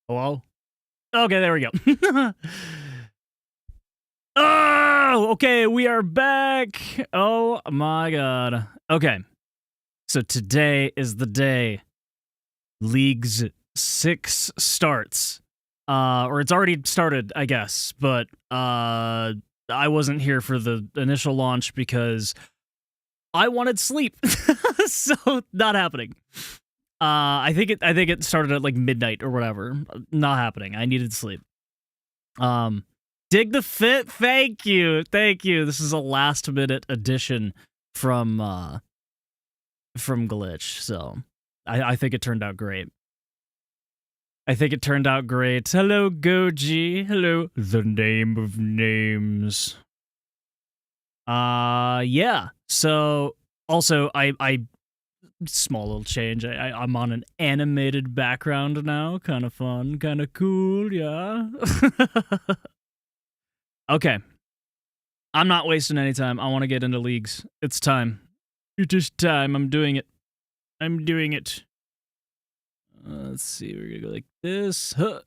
Hello? Okay, there we go. Oh, okay, we are back. Oh my god. Okay. So today is the day Leagues 6 starts. Or it's already started, I guess, but I wasn't here for the initial launch because I wanted sleep. So not happening. I think it started at like midnight or whatever. Not happening. I needed sleep. Dig the Fit, thank you. This is a last minute addition from Glitch, so I think it turned out great. Hello, Goji. Hello, the name of names. Yeah. So also, I small little change. I'm on an animated background now. Kind of fun, kind of cool. Yeah. Okay. I'm not wasting any time. I want to get into leagues. It's time. It is time. I'm doing it. Let's see. We're going to go like this. Huh.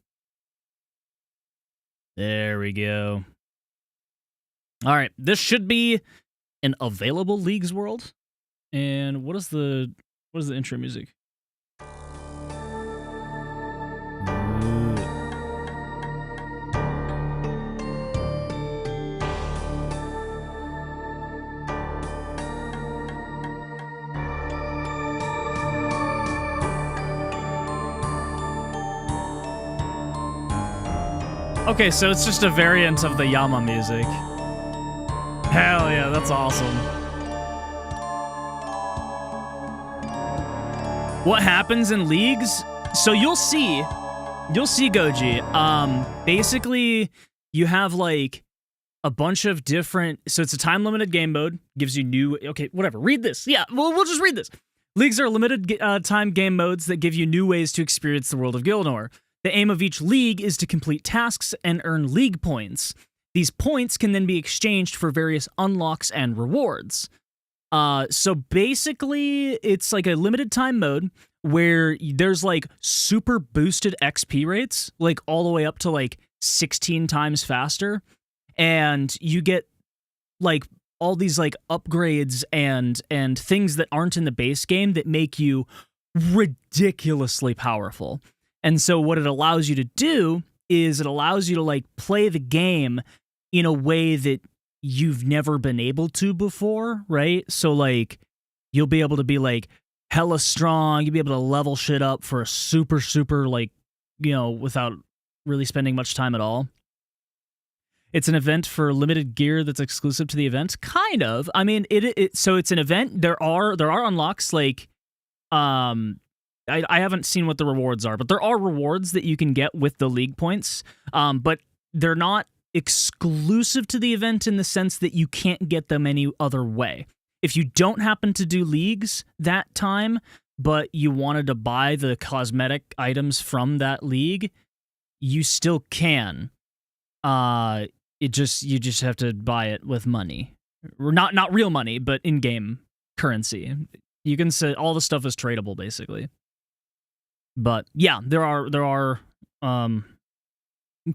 There we go. All right. This should be an available leagues world. And what is the intro music? Okay, so it's just a variant of the Yama music. Hell yeah, that's awesome. What happens in leagues? So you'll see Goji. Basically, you have like a bunch of different. So it's a time limited game mode. Gives you new. Okay, whatever. Read this. Yeah, we'll just read this. Leagues are limited time game modes that give you new ways to experience the world of Gildor. The aim of each league is to complete tasks and earn league points. These points can then be exchanged for various unlocks and rewards. So basically, it's like a limited time mode where there's like super boosted XP rates, like all the way up to like 16 times faster. And you get like all these like upgrades and things that aren't in the base game that make you ridiculously powerful. And so what it allows you to do is it allows you to like play the game in a way that you've never been able to before, right? So like you'll be able to be like hella strong, you'll be able to level shit up for a super like, you know, without really spending much time at all. It's an event for limited gear that's exclusive to the event, kind of. I mean, so it's an event. There are unlocks like I haven't seen what the rewards are, but there are rewards that you can get with the league points. But they're not exclusive to the event in the sense that you can't get them any other way. If you don't happen to do leagues that time, but you wanted to buy the cosmetic items from that league, you still can. You just have to buy it with money. Not real money, but in-game currency. You can say all the stuff is tradable, basically. But yeah, there are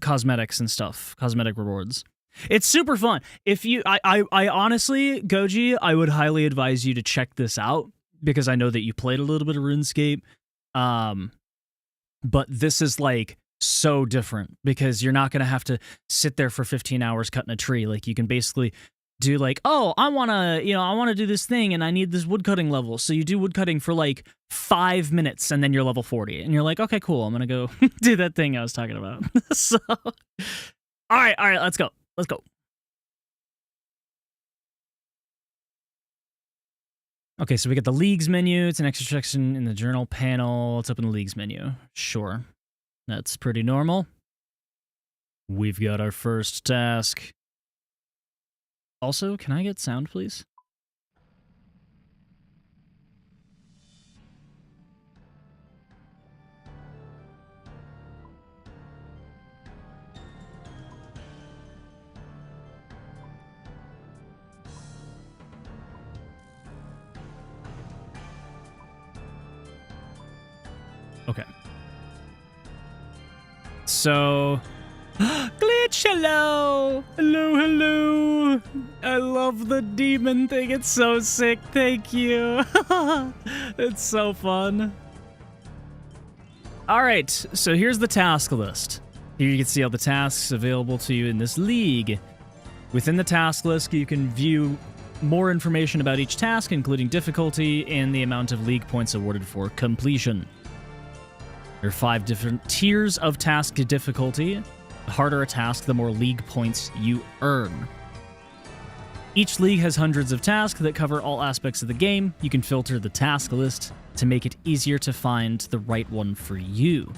cosmetics and stuff, cosmetic rewards. It's super fun. If you, I honestly, Goji, I would highly advise you to check this out because I know that you played a little bit of RuneScape. But this is like so different because you're not gonna have to sit there for 15 hours cutting a tree. Like you can basically do like, oh, I wanna do this thing and I need this woodcutting level. So you do woodcutting for like 5 minutes and then you're level 40. And you're like, okay, cool, I'm gonna go do that thing I was talking about. So all right, let's go. Okay, so we got the leagues menu. It's an extra section in the journal panel. Let's open the leagues menu. Sure. That's pretty normal. We've got our first task. Also, can I get sound, please? Okay. So, Glitch, hello! Hello, hello! I love the demon thing. It's so sick. Thank you. It's so fun. All right, so here's the task list. Here you can see all the tasks available to you in this league. Within the task list, you can view more information about each task, including difficulty and the amount of league points awarded for completion. There are 5 different tiers of task difficulty. The harder a task, the more league points you earn. Each league has hundreds of tasks that cover all aspects of the game. You can filter the task list to make it easier to find the right one for you.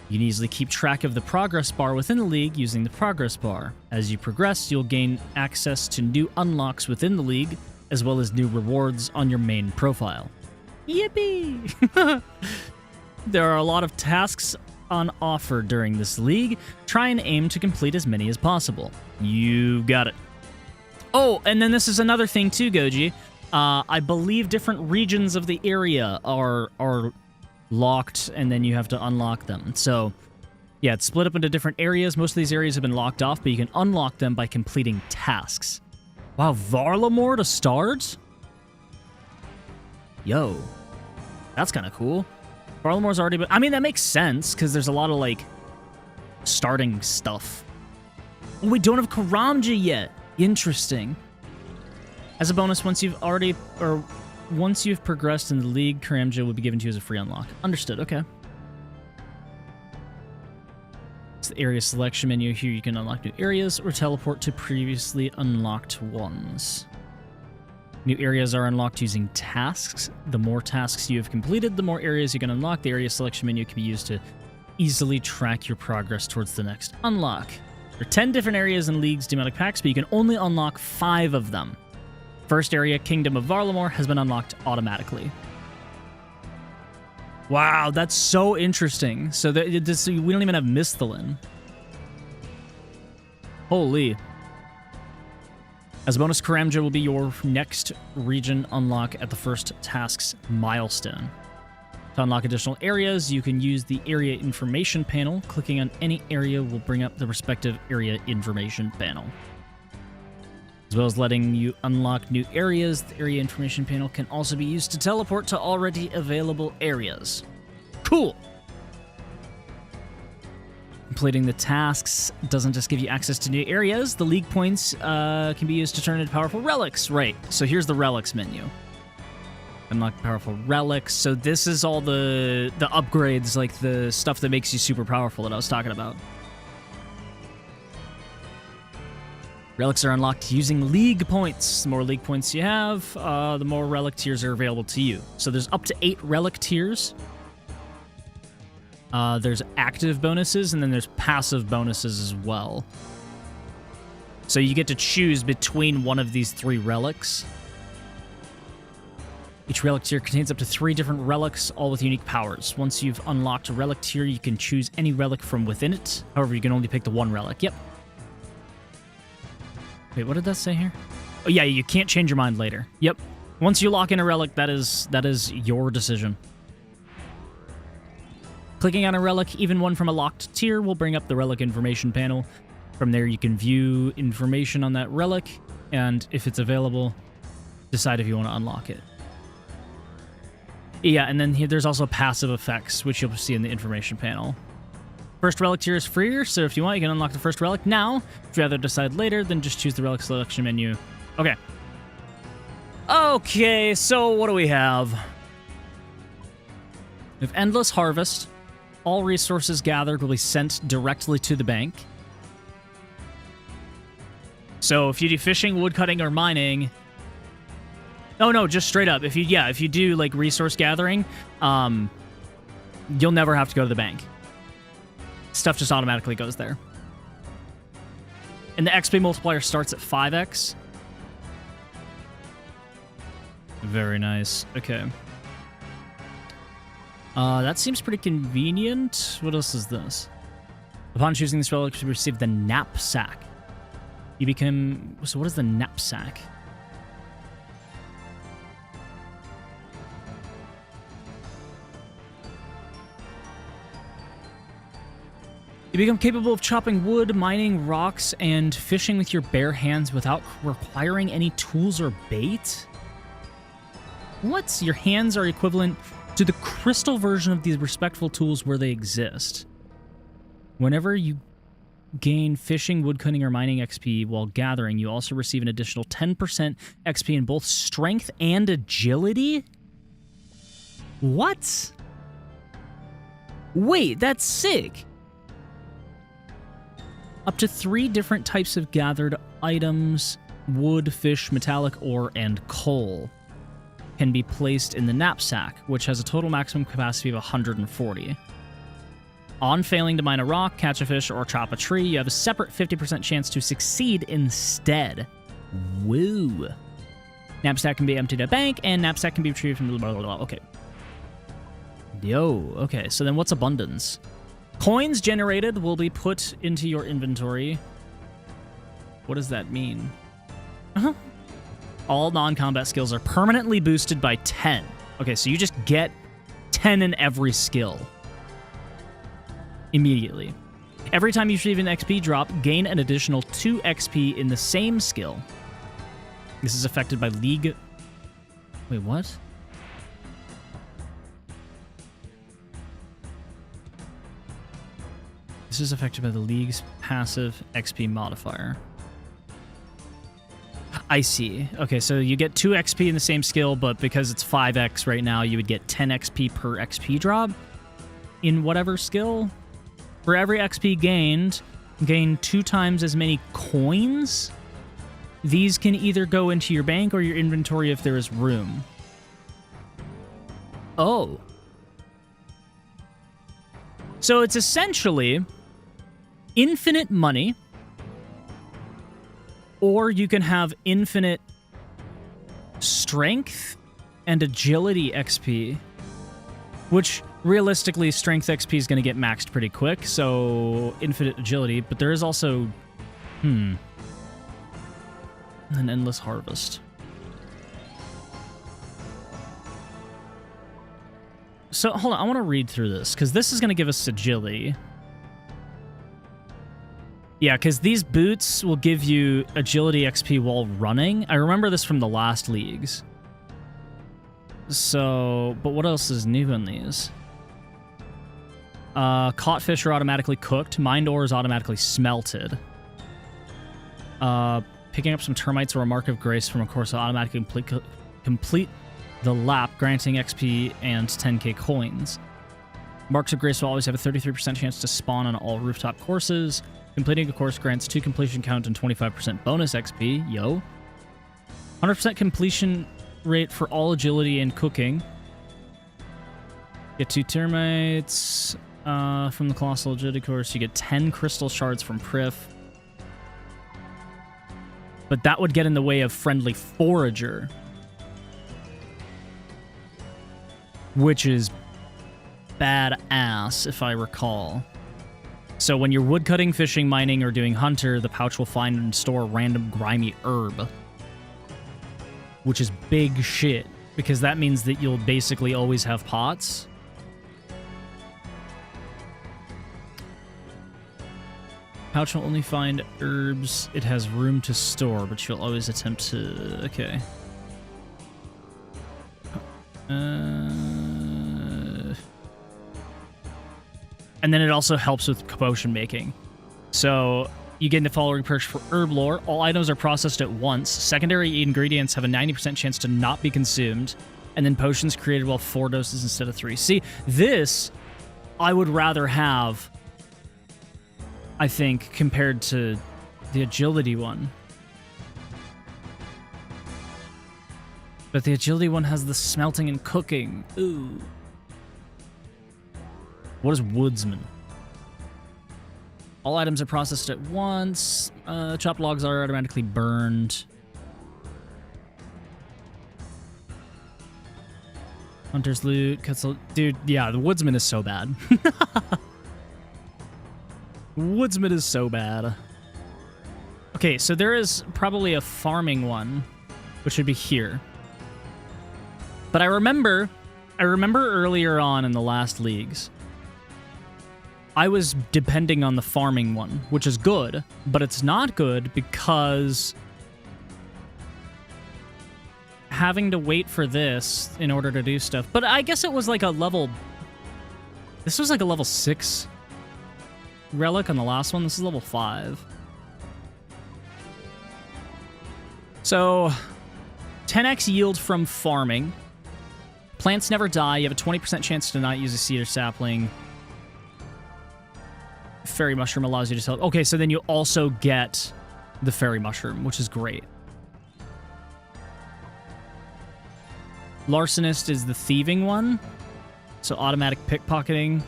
You can easily keep track of the progress bar within the league using the progress bar. As you progress, you'll gain access to new unlocks within the league, as well as new rewards on your main profile. Yippee! There are a lot of tasks on offer during this league. Try and aim to complete as many as possible. You got it. Oh, and then this is another thing too, Goji. I believe different regions of the area are locked, and then you have to unlock them. So, yeah, it's split up into different areas. Most of these areas have been locked off, but you can unlock them by completing tasks. Wow, Varlamore to start? Yo, that's kind of cool. Varlamore's already been... I mean, that makes sense, because there's a lot of, like, starting stuff. Oh, we don't have Karamja yet. Interesting. As a bonus, once you've progressed in the league, Karamja will be given to you as a free unlock. Understood, okay. It's the area selection menu. Here you can unlock new areas or teleport to previously unlocked ones. New areas are unlocked using tasks. The more tasks you have completed, the more areas you can unlock. The area selection menu can be used to easily track your progress towards the next unlock. There are 10 different areas in League's Demonic Packs, but you can only unlock 5 of them. First area, Kingdom of Varlamore, has been unlocked automatically. Wow, that's so interesting. So we don't even have Misthalin. Holy. As a bonus, Karamja will be your next region unlock at the first task's milestone. To unlock additional areas, you can use the area information panel. Clicking on any area will bring up the respective area information panel. As well as letting you unlock new areas, the area information panel can also be used to teleport to already available areas. Cool! Completing the tasks doesn't just give you access to new areas. The league points can be used to turn into powerful relics. Right, so here's the relics menu. Unlock powerful relics. So this is all the upgrades, like the stuff that makes you super powerful that I was talking about. Relics are unlocked using league points. The more league points you have, the more relic tiers are available to you. So there's up to 8 relic tiers. There's active bonuses, and then there's passive bonuses as well. So you get to choose between one of these 3 relics. Each relic tier contains up to 3 different relics, all with unique powers. Once you've unlocked a relic tier, you can choose any relic from within it. However, you can only pick the 1 relic. Yep. Wait, what did that say here? Oh, yeah, you can't change your mind later. Yep. Once you lock in a relic, that is your decision. Clicking on a relic, even one from a locked tier, will bring up the relic information panel. From there, you can view information on that relic, and if it's available, decide if you want to unlock it. Yeah, and then there's also passive effects, which you'll see in the information panel. First relic tier is freer, so if you want, you can unlock the first relic now. If you rather decide later, then just choose the relic selection menu. Okay. Okay, so what do we have? We have Endless Harvest. All resources gathered will be sent directly to the bank. So if you do fishing, woodcutting, or mining... Oh, no, just straight up. If you do, like, resource gathering, you'll never have to go to the bank. Stuff just automatically goes there. And the XP multiplier starts at 5x. Very nice. Okay. That seems pretty convenient. What else is this? Upon choosing this relic, you receive the knapsack. You become... So what is the knapsack? You become capable of chopping wood, mining rocks, and fishing with your bare hands without requiring any tools or bait. What? Your hands are equivalent to the crystal version of these respectful tools where they exist. Whenever you gain fishing, woodcutting, or mining XP while gathering, you also receive an additional 10% XP in both strength and agility? What? Wait, that's sick! Up to 3 different types of gathered items, wood, fish, metallic ore, and coal, can be placed in the knapsack, which has a total maximum capacity of 140. On failing to mine a rock, catch a fish, or chop a tree, you have a separate 50% chance to succeed instead. Woo. Knapsack can be emptied at bank, and knapsack can be retrieved from blah, blah, blah. Okay. Yo, okay, so then what's abundance? Coins generated will be put into your inventory. What does that mean? All non-combat skills are permanently boosted by 10. Okay, so you just get 10 in every skill. Immediately. Every time you receive an XP drop, gain an additional 2 XP in the same skill. This is affected by League... Wait, what? This is affected by the League's passive XP modifier. I see. Okay, so you get 2 XP in the same skill, but because it's 5x right now, you would get 10 XP per XP drop in whatever skill. For every XP gained, gain 2 times as many coins. These can either go into your bank or your inventory if there is room. Oh. So it's essentially infinite money, or you can have infinite strength and agility XP, which realistically strength XP is going to get maxed pretty quick, so infinite agility, but there is also an endless harvest. So hold on, I want to read through this because this is going to give us agility. Yeah, because these boots will give you agility XP while running. I remember this from the last leagues. So, but what else is new in these? Caught fish are automatically cooked. Mined ore is automatically smelted. Picking up some termites or a mark of grace from a course will automatically complete the lap, granting XP and 10k coins. Marks of grace will always have a 33% chance to spawn on all rooftop courses. Completing a course grants 2 completion count and 25% bonus XP. Yo. 100% completion rate for all agility and cooking. Get 2 termites from the Colossal Agility course. You get 10 crystal shards from Prif. But that would get in the way of Friendly Forager, which is badass, if I recall. So when you're woodcutting, fishing, mining, or doing hunter, the pouch will find and store random grimy herb, which is big shit, because that means that you'll basically always have pots. Pouch will only find herbs it has room to store, but you'll always attempt to... Okay. And then it also helps with potion making. So you get the following perks for herb lore. All items are processed at once. Secondary ingredients have a 90% chance to not be consumed. And then potions created while 4 doses instead of 3. See, this I would rather have, I think, compared to the agility one. But the agility one has the smelting and cooking. Ooh. What is woodsman? All items are processed at once. Chopped logs are automatically burned. Hunter's loot. Dude, yeah, the woodsman is so bad. Woodsman is so bad. Okay, so there is probably a farming one, which would be here. But I remember earlier on in the last leagues, I was depending on the farming one, which is good, but it's not good because having to wait for this in order to do stuff. But I guess it was like a level... This was like a level 6 relic on the last one. This is level 5. So, 10x yield from farming. Plants never die. You have a 20% chance to not use a seed or sapling. Fairy mushroom allows you to sell. Okay, so then you also get the fairy mushroom, which is great. Larcenist is the thieving one. So automatic pickpocketing.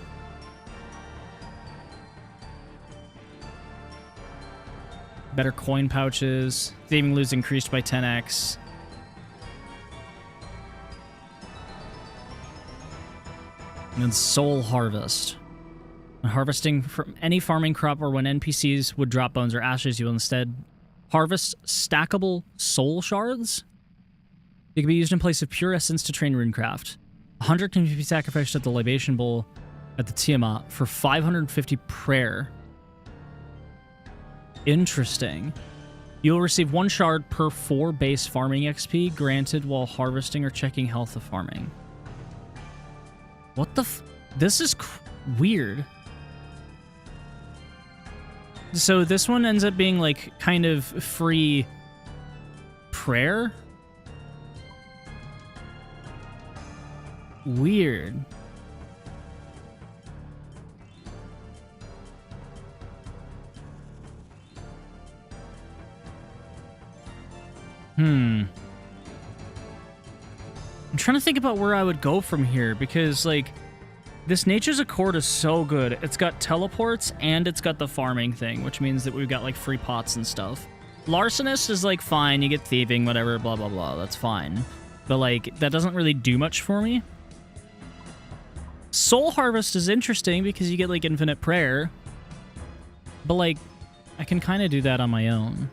Better coin pouches. Thieving loot increased by 10x. And then Soul Harvest. When harvesting from any farming crop or when NPCs would drop bones or ashes, you will instead harvest stackable soul shards. They can be used in place of pure essence to train runecraft. 100 can be sacrificed at the libation bowl at the Tiamat for 550 prayer. Interesting. You'll receive 1 shard per 4 base farming XP granted while harvesting or checking health of farming. What the this is weird. So this one ends up being like kind of free prayer? Weird. I'm trying to think about where I would go from here because, like, this Nature's Accord is so good. It's got teleports and it's got the farming thing, which means that we've got, like, free pots and stuff. Larcenist is, like, fine. You get thieving, whatever, blah, blah, blah. That's fine. But, like, that doesn't really do much for me. Soul Harvest is interesting because you get, like, infinite prayer. But, like, I can kind of do that on my own.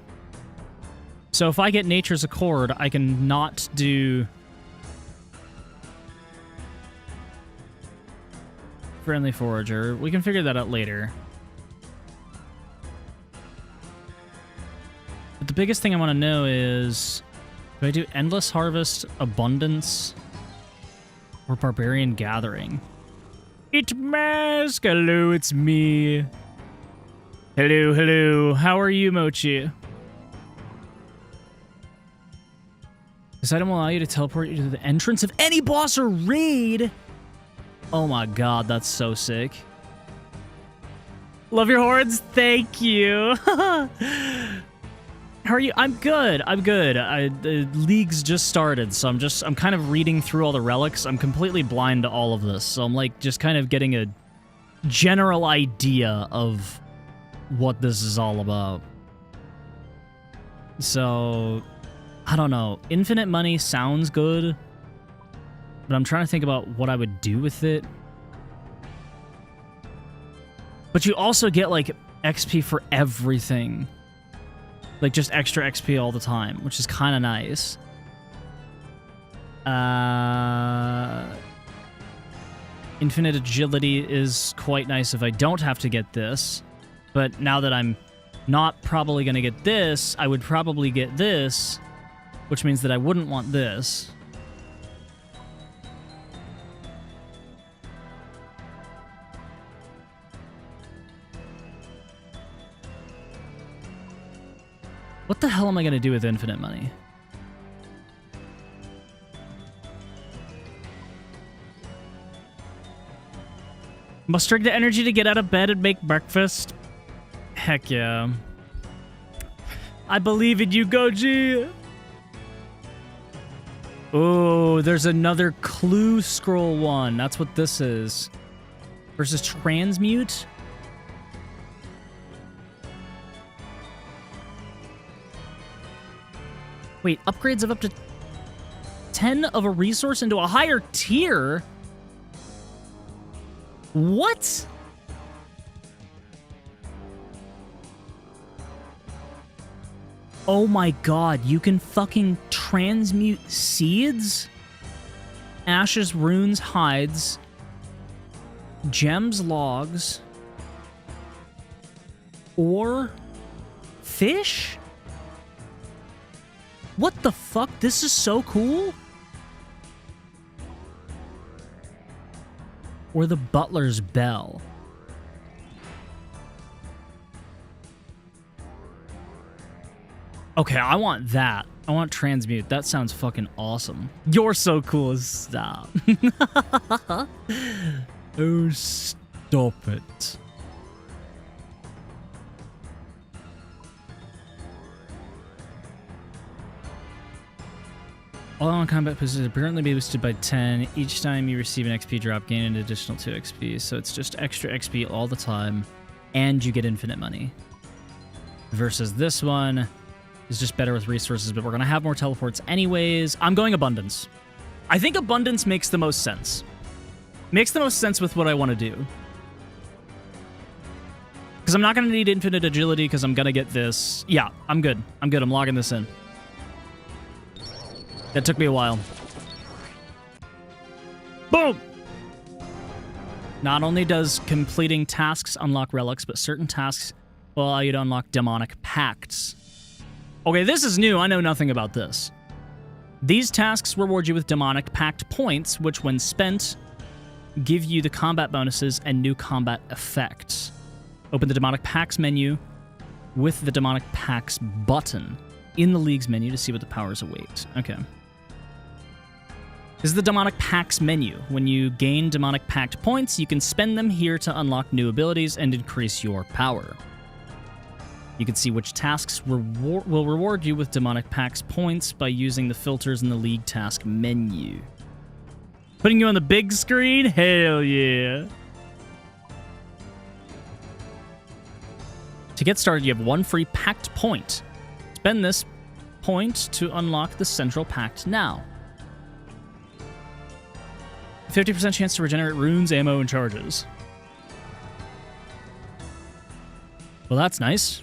So if I get Nature's Accord, I can not do... Friendly Forager. We can figure that out later. But the biggest thing I want to know is... Do I do Endless Harvest, Abundance, or Barbarian Gathering? It's Mask! Hello, it's me. Hello, hello. How are you, Mochi? This item will allow you to teleport you to the entrance of any boss or raid. Oh my god, that's so sick. Love your hordes. Thank you. How are you? I'm good. I'm good. The league's just started, so I'm kind of reading through all the relics. I'm completely blind to all of this, so I'm like just kind of getting a general idea of what this is all about. So, I don't know. Infinite money sounds good, but I'm trying to think about what I would do with it. But you also get, like, XP for everything. Like, just extra XP all the time, which is kind of nice. Infinite agility is quite nice if I don't have to get this. But now that I'm not probably going to get this, I would probably get this, which means that I wouldn't want this. What the hell am I going to do with infinite money? Must drink the energy to get out of bed and make breakfast. Heck yeah. I believe in you, Goji! Oh, there's another clue scroll one. That's what this is. Versus transmute. Wait, upgrades of up to 10 of a resource into a higher tier? What? Oh my god, you can fucking transmute seeds? Ashes, runes, hides, gems, logs, or fish? What the fuck? This is so cool. Or the butler's bell. Okay, I want that. I want transmute. That sounds fucking awesome. You're so cool. Stop. Oh, stop it. All on combat positions apparently be boosted by 10. Each time you receive an XP drop, gain an additional 2 XP. So it's just extra XP all the time, and you get infinite money. Versus this one is just better with resources, but we're going to have more teleports anyways. I'm going abundance. I think abundance makes the most sense. Makes the most sense with what I want to do. Because I'm not going to need infinite agility because I'm going to get this. Yeah, I'm good. I'm good. I'm logging this in. That took me a while. Boom! Not only does completing tasks unlock relics, but certain tasks will allow you to unlock demonic pacts. Okay, this is new. I know nothing about this. These tasks reward you with demonic pact points, which when spent, give you the combat bonuses and new combat effects. Open the demonic pacts menu with the demonic pacts button in the League's menu to see what the powers await. Okay. This is the demonic pacts menu. When you gain demonic pact points, you can spend them here to unlock new abilities and increase your power. You can see which tasks will reward you with demonic pacts points by using the filters in the League task menu. Putting you on the big screen? Hell yeah. To get started, you have 1 free pact point. Spend this point to unlock the central pact now. 50% chance to regenerate runes, ammo, and charges. Well, that's nice.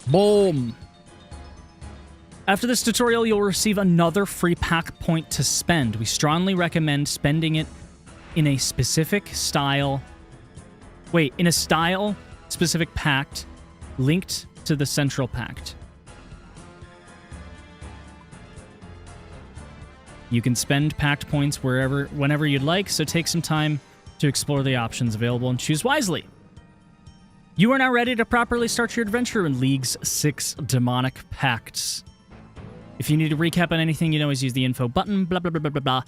Boom. After this tutorial, you'll receive another free pack point to spend. We strongly recommend spending it in a specific style. Wait, in a style-specific pact linked to the central pact. You can spend pact points whenever you'd like, so take some time to explore the options available and choose wisely. You are now ready to properly start your adventure in League's 6 demonic pacts. If you need to recap on anything, you can always use the info button, blah, blah, blah, blah, blah, blah.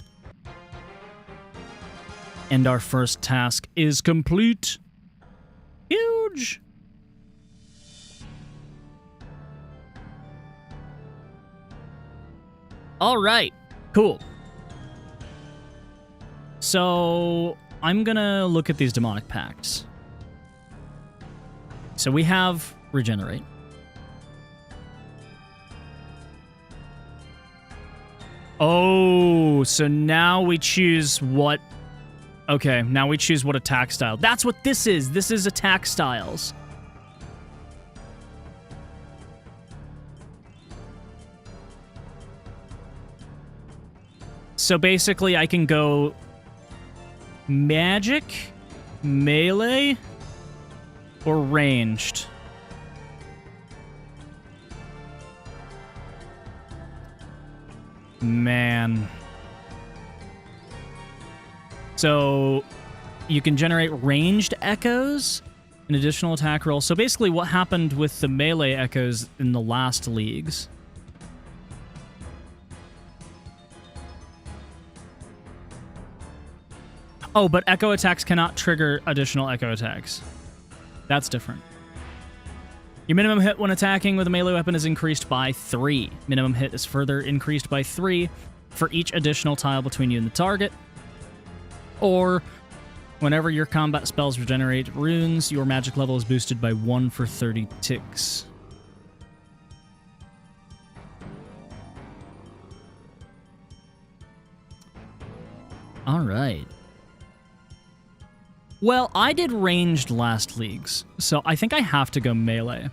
And our first task is complete. Huge. All right. Cool. So I'm gonna look at these demonic pacts. So we have regenerate. Oh, so now we choose what... Okay, now we choose what attack style. That's what this is. This is attack styles. So basically, I can go magic, melee, or ranged. Man. So you can generate ranged echoes, an additional attack roll. So basically what happened with the melee echoes in the last leagues. Oh, but echo attacks cannot trigger additional echo attacks. That's different. Your minimum hit when attacking with a melee weapon is increased by 3. Minimum hit is further increased by 3 for each additional tile between you and the target. Or, whenever your combat spells regenerate runes, your magic level is boosted by 1 for 30 ticks. Alright. Well, I did ranged last leagues, so I think I have to go melee.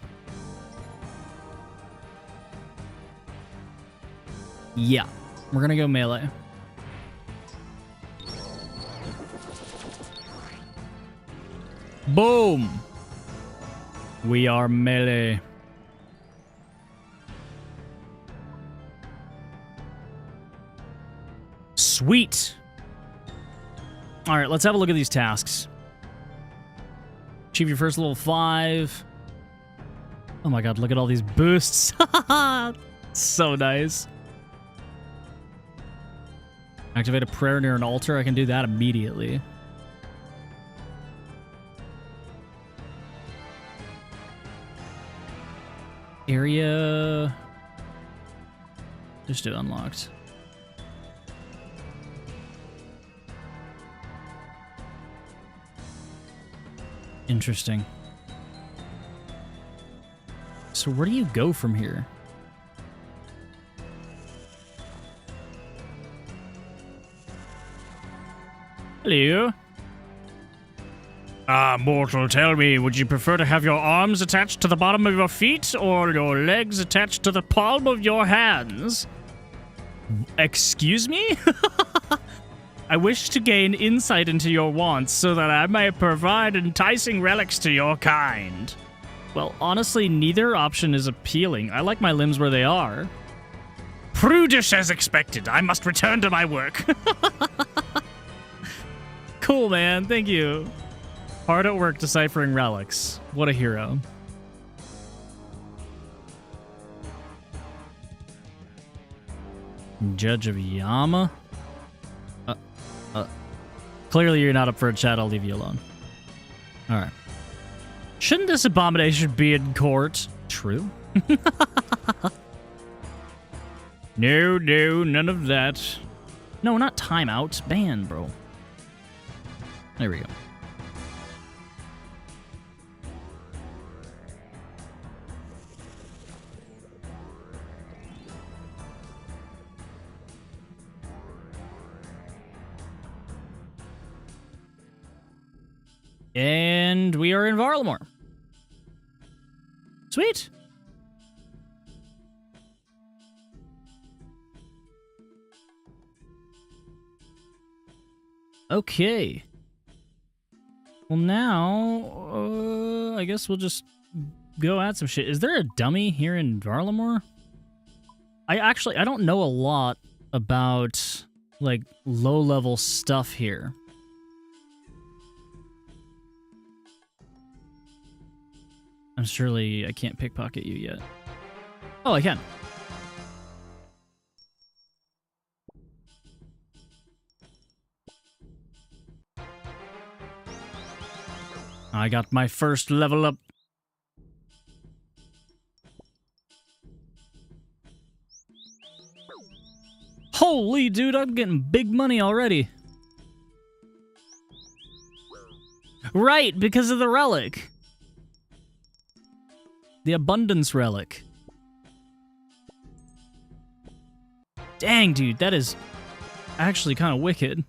Yeah, we're gonna go melee. Boom! We are melee. Sweet! Alright, let's have a look at these tasks. Achieve your first level 5. Oh my god, look at all these boosts. So nice. Activate a prayer near an altar. I can do that immediately. Area... Just do unlocked. Interesting. So where do you go from here? Hello? Mortal, tell me, would you prefer to have your arms attached to the bottom of your feet or your legs attached to the palm of your hands? Excuse me? I wish to gain insight into your wants so that I may provide enticing relics to your kind. Well, honestly, neither option is appealing. I like my limbs where they are. Prudish as expected. I must return to my work. Cool, man. Thank you. Hard at work deciphering relics. What a hero. Judge of Yama? Clearly you're not up for a chat. I'll leave you alone. Alright. Shouldn't this abomination be in court? True. No, none of that. No, not timeout. Ban, bro. There we go. And we are in Varlamore. Sweet. Okay. Well, now, I guess we'll just go add some shit. Is there a dummy here in Varlamore? I don't know a lot about, like, low-level stuff here. I'm surely I can't pickpocket you yet. Oh, I can. I got my first level up. Holy dude, I'm getting big money already. Right, because of the relic. The abundance relic. Dang, dude, that is actually kind of wicked.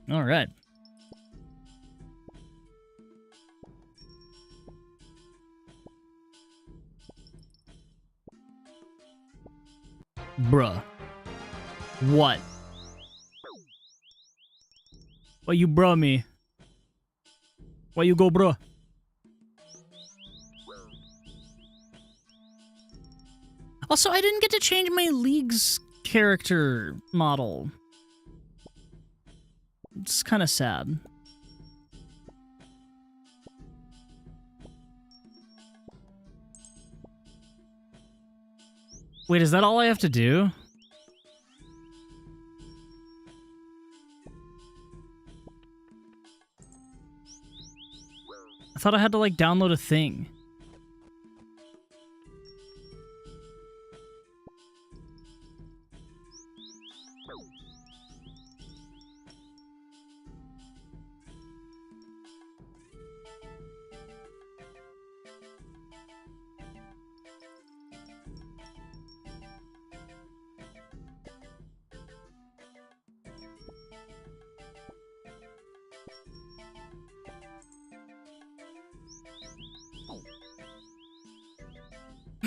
All right. Bruh. What? Why you bruh me? Why you go bruh? Also, I didn't get to change my League's character model. It's kind of sad. Wait, is that all I have to do? I thought I had to, like, download a thing.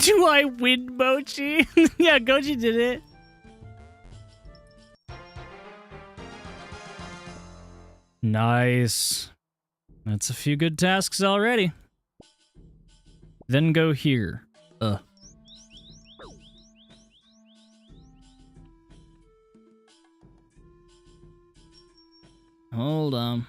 Do I win, Mochi? Yeah, Goji did it. Nice. That's a few good tasks already. Then go here. Hold on.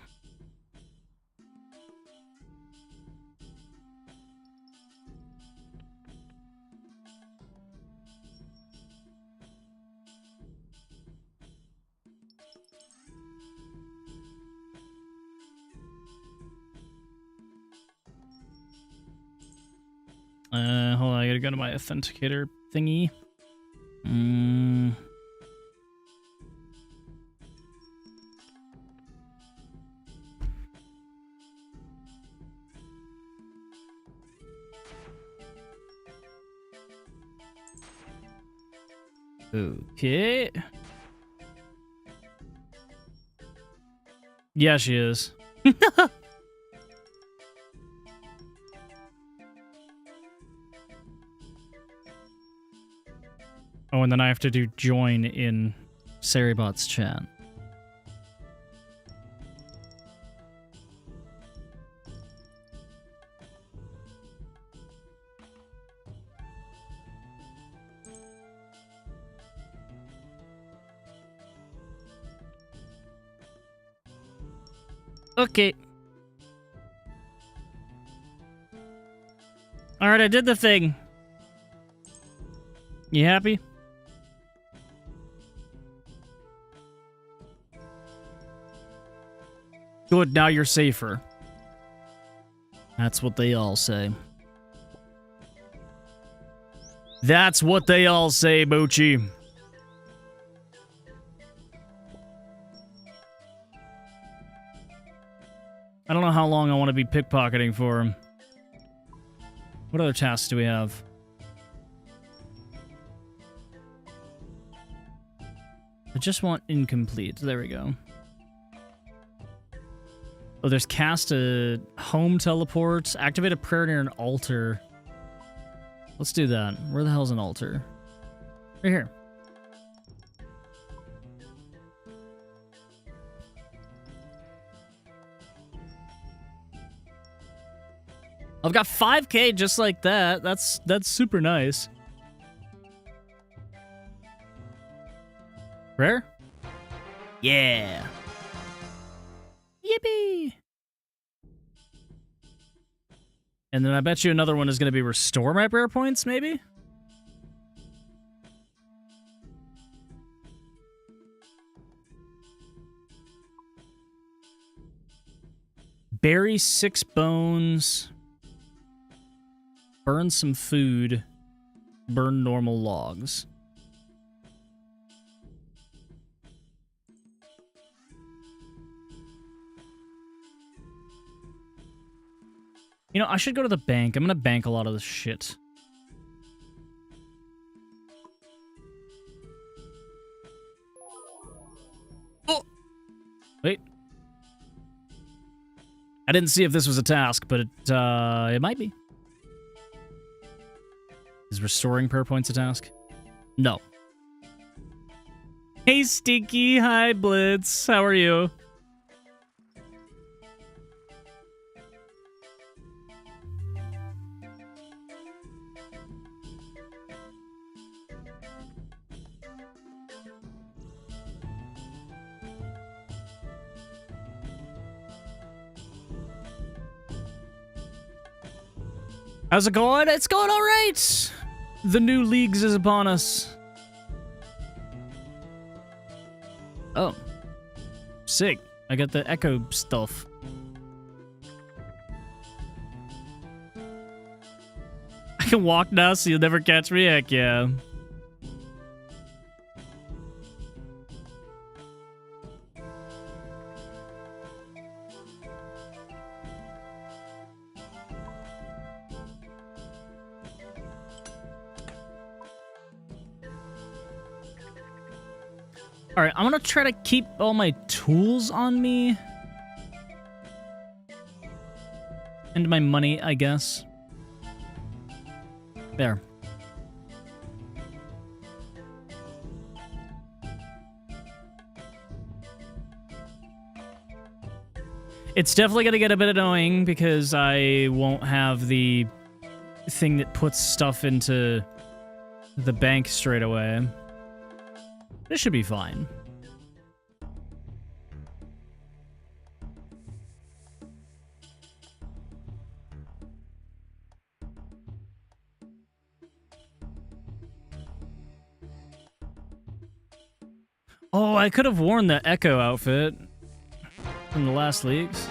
Hold on, I gotta go to my authenticator thingy. Okay. Yeah, she is. Oh, and then I have to do join in Saribot's chat. Okay. Alright, I did the thing. You happy? Good, now you're safer. That's what they all say. That's what they all say, Mochi. I don't know how long I want to be pickpocketing for him. What other tasks do we have? I just want incomplete. There we go. Oh, there's cast a home teleport. Activate a prayer near an altar. Let's do that. Where the hell's an altar? Right here. I've got 5K just like that. That's super nice. Rare? Yeah. Yippee! And then I bet you another one is going to be restore my prayer points, maybe? Bury 6 bones. Burn some food. Burn normal logs. You know, I should go to the bank. I'm gonna bank a lot of this shit. Oh! Wait. I didn't see if this was a task, but it might be. Is restoring prayer points a task? No. Hey, Stinky. Hi, Blitz. How are you? How's it going? It's going all right. The new leagues is upon us. Oh. Sick. I got the echo stuff. I can walk now, so you'll never catch me. Heck yeah. Alright, I'm gonna try to keep all my tools on me. And my money, I guess. There. It's definitely going to get a bit annoying because I won't have the thing that puts stuff into the bank straight away. This should be fine. Oh, I could have worn the Echo outfit from the last leagues.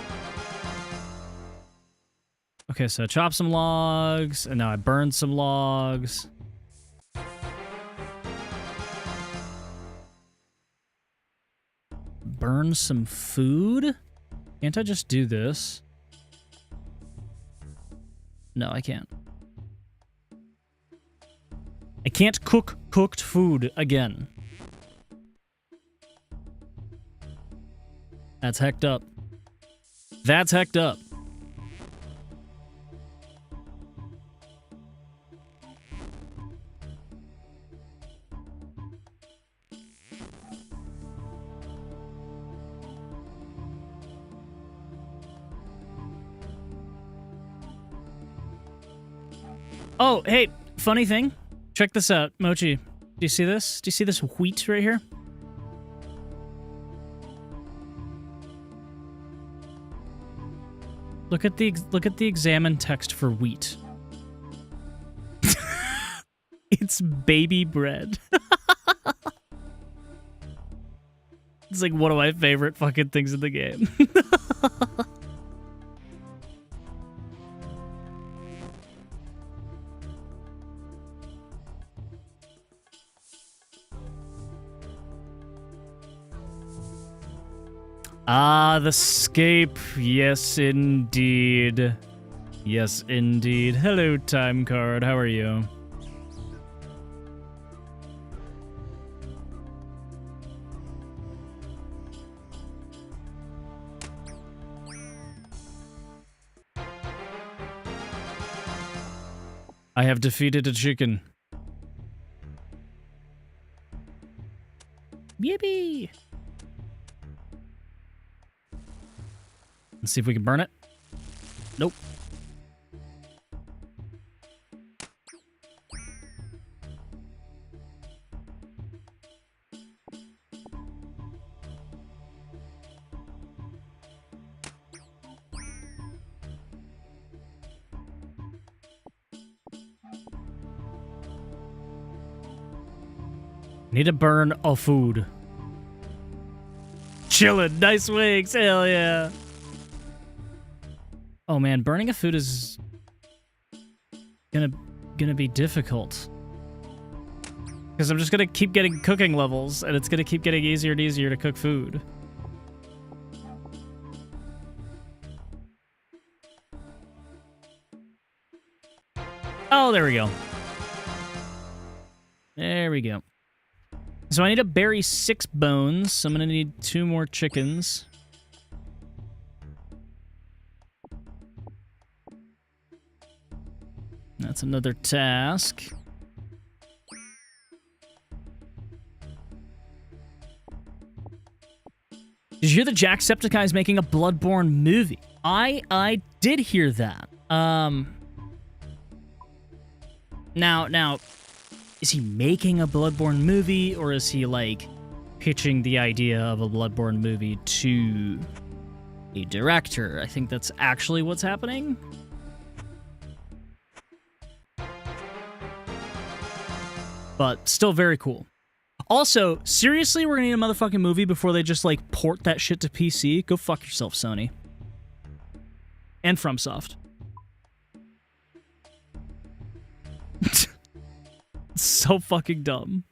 Okay, so chop some logs, and now I burned some logs. Burn some food? Can't I just do this? No, I can't. I can't cook cooked food again. That's hecked up. That's hecked up. Oh, hey, funny thing. Check this out, Mochi. Do you see this? Do you see this wheat right here? Look at the examine text for wheat. It's baby bread. It's like one of my favorite fucking things in the game. Ah, the scape. Yes, indeed. Yes, indeed. Hello, time card. How are you? I have defeated a chicken. Yippee! Let's see if we can burn it. Nope. Need to burn a food. Chillin', nice wigs, hell yeah. Oh man, burning a food is gonna be difficult. Because I'm just gonna keep getting cooking levels, and it's gonna keep getting easier and easier to cook food. Oh, there we go. There we go. So I need to bury 6 bones, so I'm gonna need 2 more chickens. That's another task. Did you hear that Jacksepticeye is making a Bloodborne movie? I did hear that. Now, is he making a Bloodborne movie, or is he, like, pitching the idea of a Bloodborne movie to a director? I think that's actually what's happening. But still very cool. Also, seriously, we're gonna need a motherfucking movie before they just, like, port that shit to PC? Go fuck yourself, Sony. And FromSoft. So fucking dumb.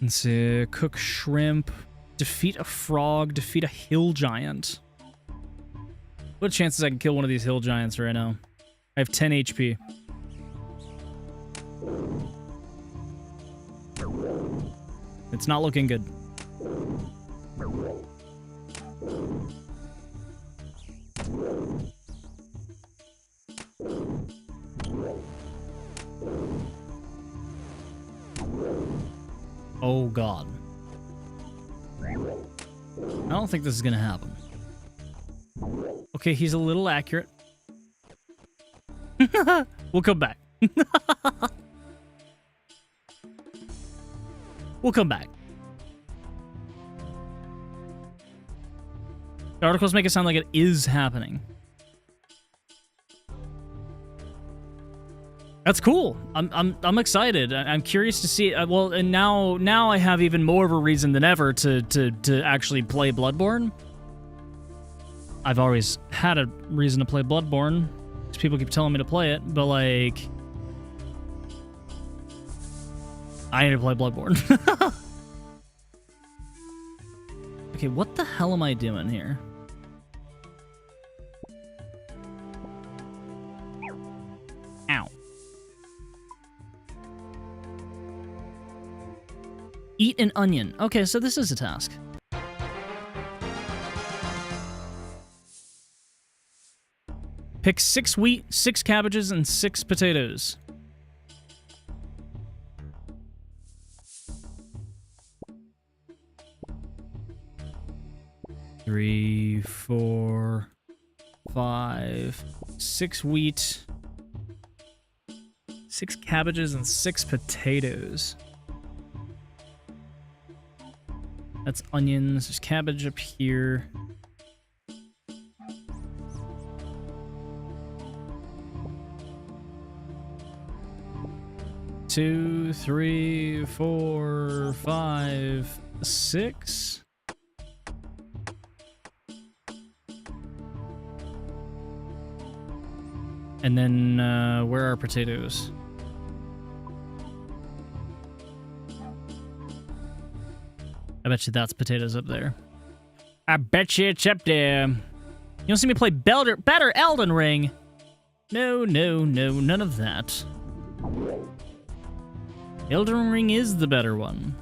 Let's see. Cook shrimp. Defeat a frog. Defeat a hill giant. What chances I can kill one of these hill giants right now? I have 10 HP. It's not looking good. Oh God. don't think this is gonna happen. Okay, he's a little accurate. We'll come back. We'll come back. The articles make it sound like it is happening. That's cool. I'm excited. I'm curious to see. Well, and now I have even more of a reason than ever to actually play Bloodborne. I've always had a reason to play Bloodborne. People keep telling me to play it, but like, I need to play Bloodborne. Okay, what the hell am I doing here? Ow. Eat an onion. Okay, so this is a task. Pick 6 wheat, 6 cabbages, and 6 potatoes. Three, 4, 5, 6 wheat, 6 cabbages, and 6 potatoes. That's onions. There's cabbage up here. Two, 3, 4, 5, 6. And then, where are potatoes? I bet you that's potatoes up there. I bet you it's up there. You don't see me play better Elden Ring. No, none of that. Elden Ring is the better one.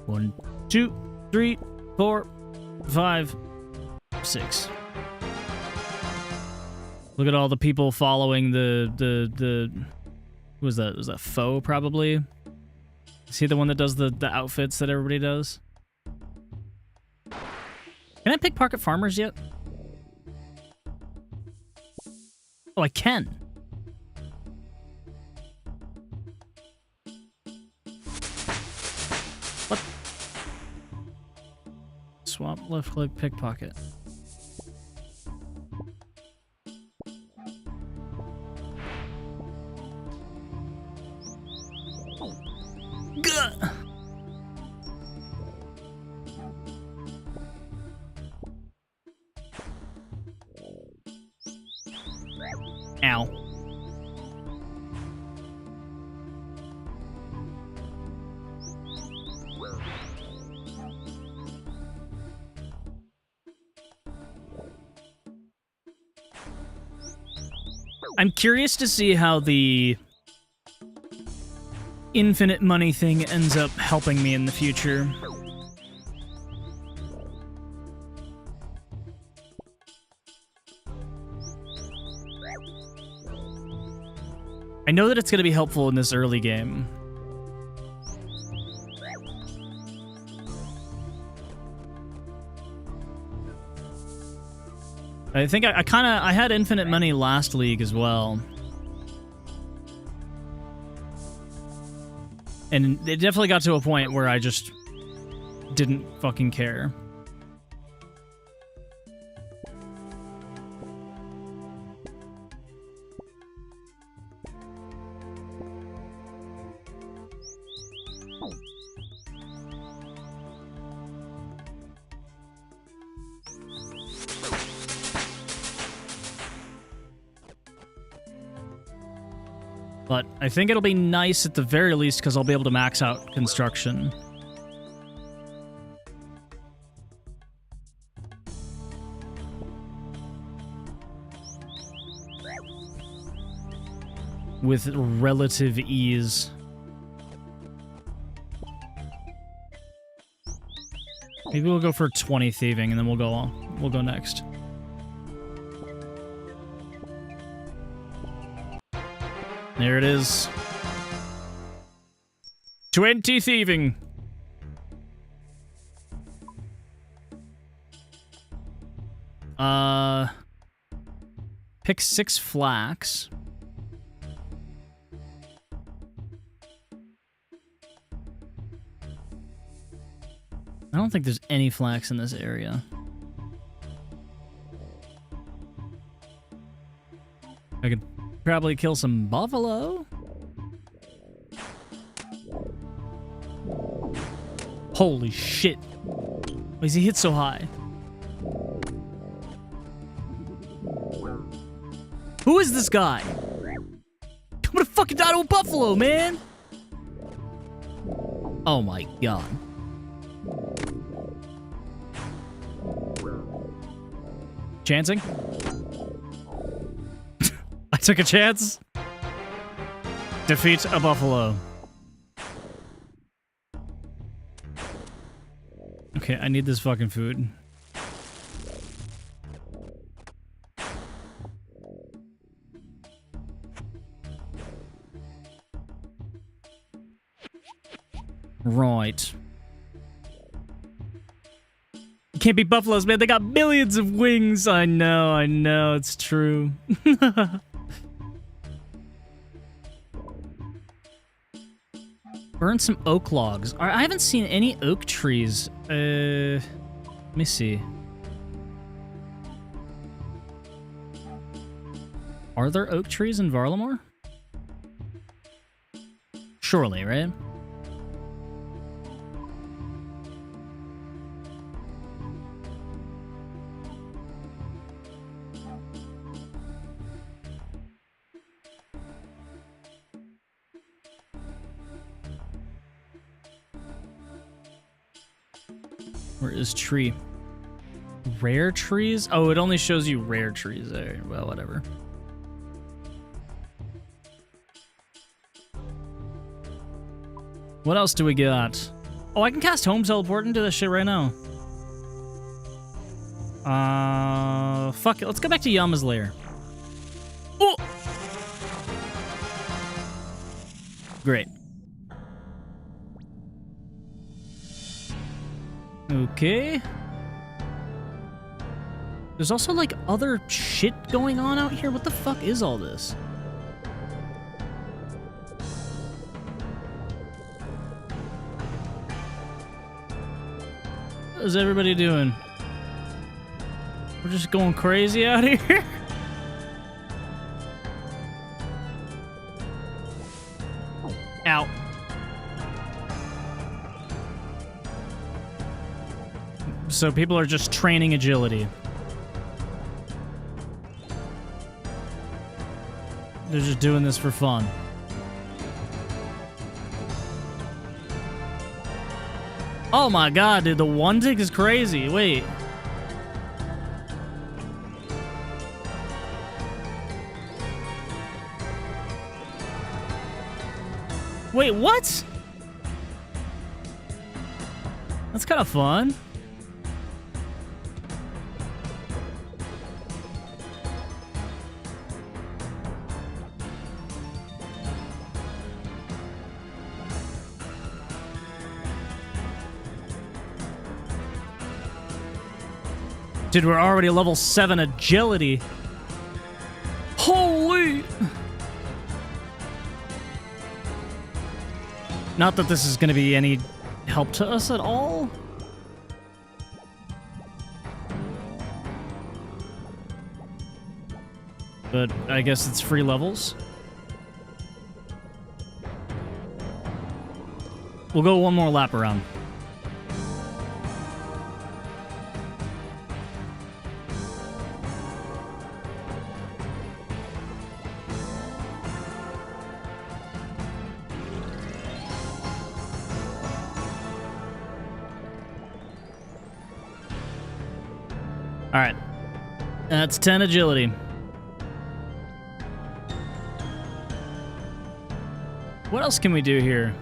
One, 2, 3, 4, 5, 6. Look at all the people following the who was that? Was that Foe, probably? Is he the one that does the outfits that everybody does? Can I pick Pocket Farmers yet? Oh, I can. What? Swap, left click, pickpocket. Gah! Ow. I'm curious to see how the infinite money thing ends up helping me in the future. I know that it's going to be helpful in this early game. I think I had infinite money last league as well. And it definitely got to a point where I just didn't fucking care. But I think it'll be nice at the very least because I'll be able to max out construction. With relative ease. Maybe we'll go for 20 thieving and then we'll go next. There it is. 20 thieving. Pick 6 flax. I don't think there's any flax in this area. I could probably kill some buffalo. Holy shit. Why is he hit so high? Who is this guy? I'm gonna fucking die to a buffalo, man! Oh my god. Chancing? I took a chance. Defeat a buffalo. Okay, I need this fucking food. Right. You can't beat buffaloes, man. They got millions of wings. I know, it's true. Burn some oak logs. I haven't seen any oak trees. Let me see. Are there oak trees in Varlamore? Surely, right? Where is tree? Rare trees? Oh, it only shows you rare trees there. Well, whatever. What else do we got? Oh, I can cast home teleport into this shit right now. Fuck it. Let's go back to Yama's lair. Oh! Great. Okay. There's also, like, other shit going on out here. What the fuck is all this? What is everybody doing? We're just going crazy out here? Ow. So people are just training agility. They're just doing this for fun. Oh my god, dude, the one tick is crazy. Wait. Wait, what? That's kind of fun. Dude, we're already level 7 agility. Holy! Not that this is going to be any help to us at all. But I guess it's free levels. We'll go one more lap around. Alright. That's 10 agility. What else can we do here?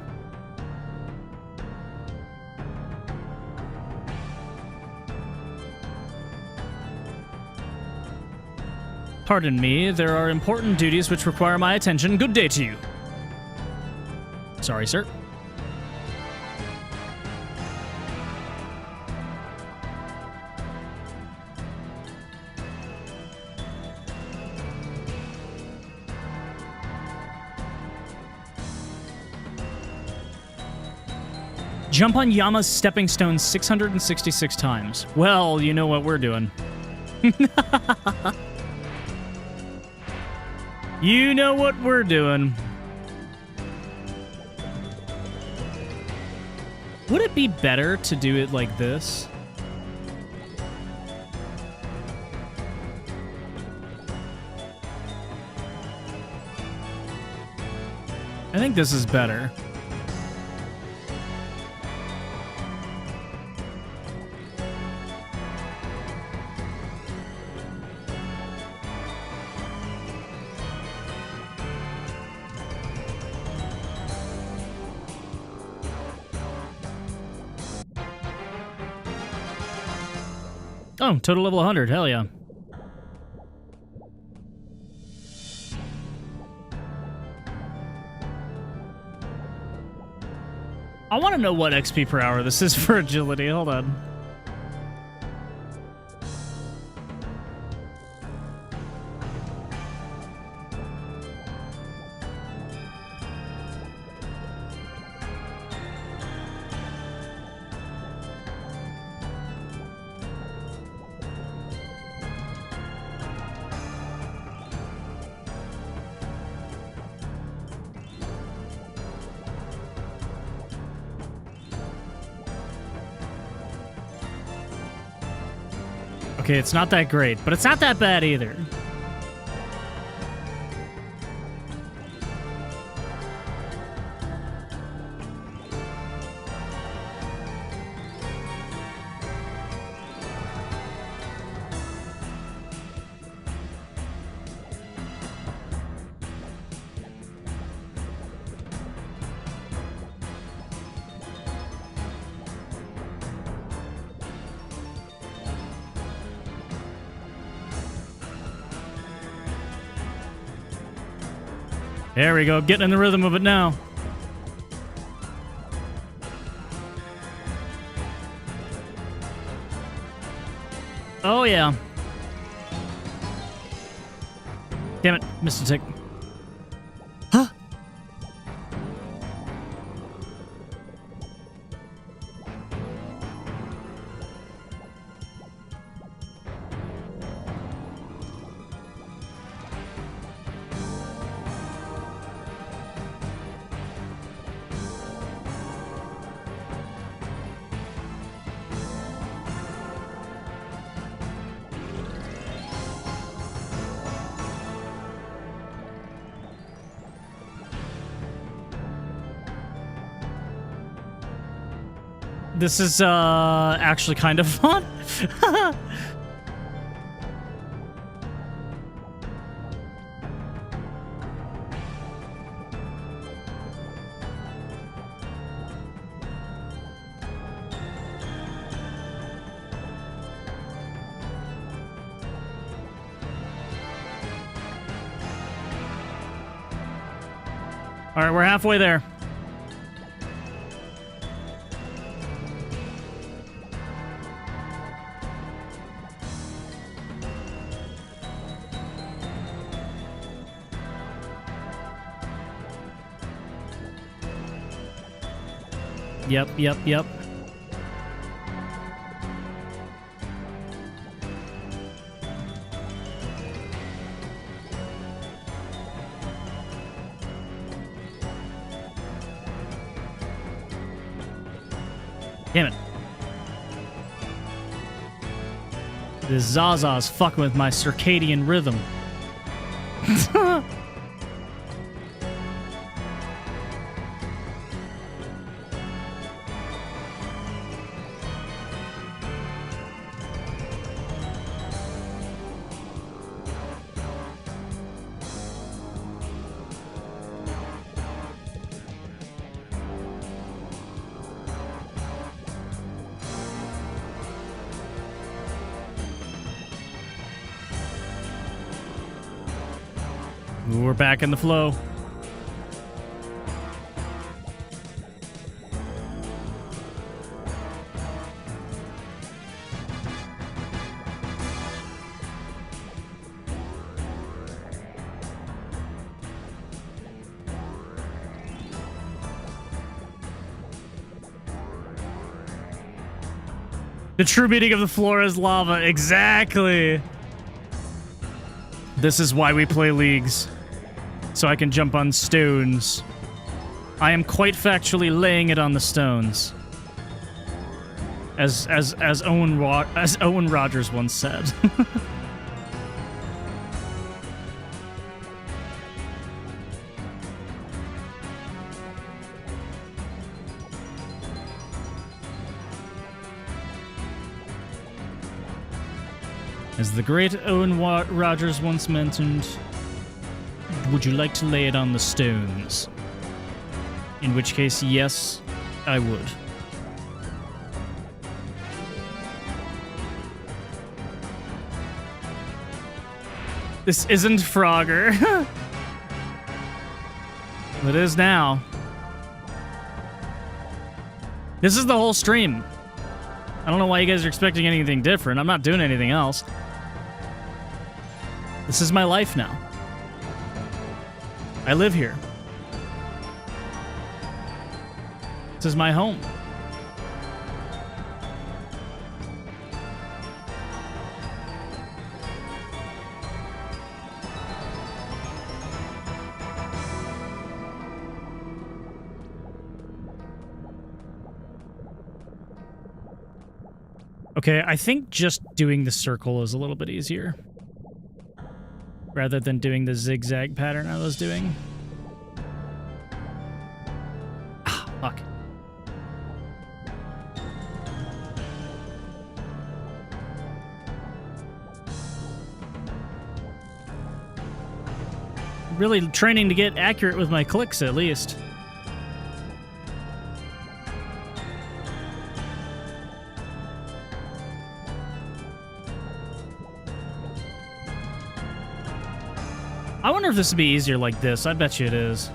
Pardon me, there are important duties which require my attention. Good day to you. Sorry, sir. Jump on Yama's stepping stone 666 times. Well, you know what we're doing. You know what we're doing. Would it be better to do it like this? I think this is better. Oh, total level 100. Hell yeah. I want to know what XP per hour this is for agility. Hold on. Okay, it's not that great, but it's not that bad either. There we go, getting in the rhythm of it now. Oh yeah. Damn it, missed a tick. Huh? This is actually kind of fun. All right, we're halfway there. Yep. Damn it. This Zaza's fucking with my circadian rhythm. We're back in the flow. The true meaning of the floor is lava. Exactly. This is why we play leagues. So I can jump on stones. I am quite factually laying it on the stones. As Owen Rogers once said. As the great Owen Rogers once mentioned, would you like to lay it on the stones? In which case, yes, I would. This isn't Frogger. It is now. This is the whole stream. I don't know why you guys are expecting anything different. I'm not doing anything else. This is my life now. I live here. This is my home. Okay, I think just doing the circle is a little bit easier. Rather than doing the zigzag pattern I was doing. Ah, fuck. Really training to get accurate with my clicks, at least. I wonder if this would be easier like this. I bet you it is.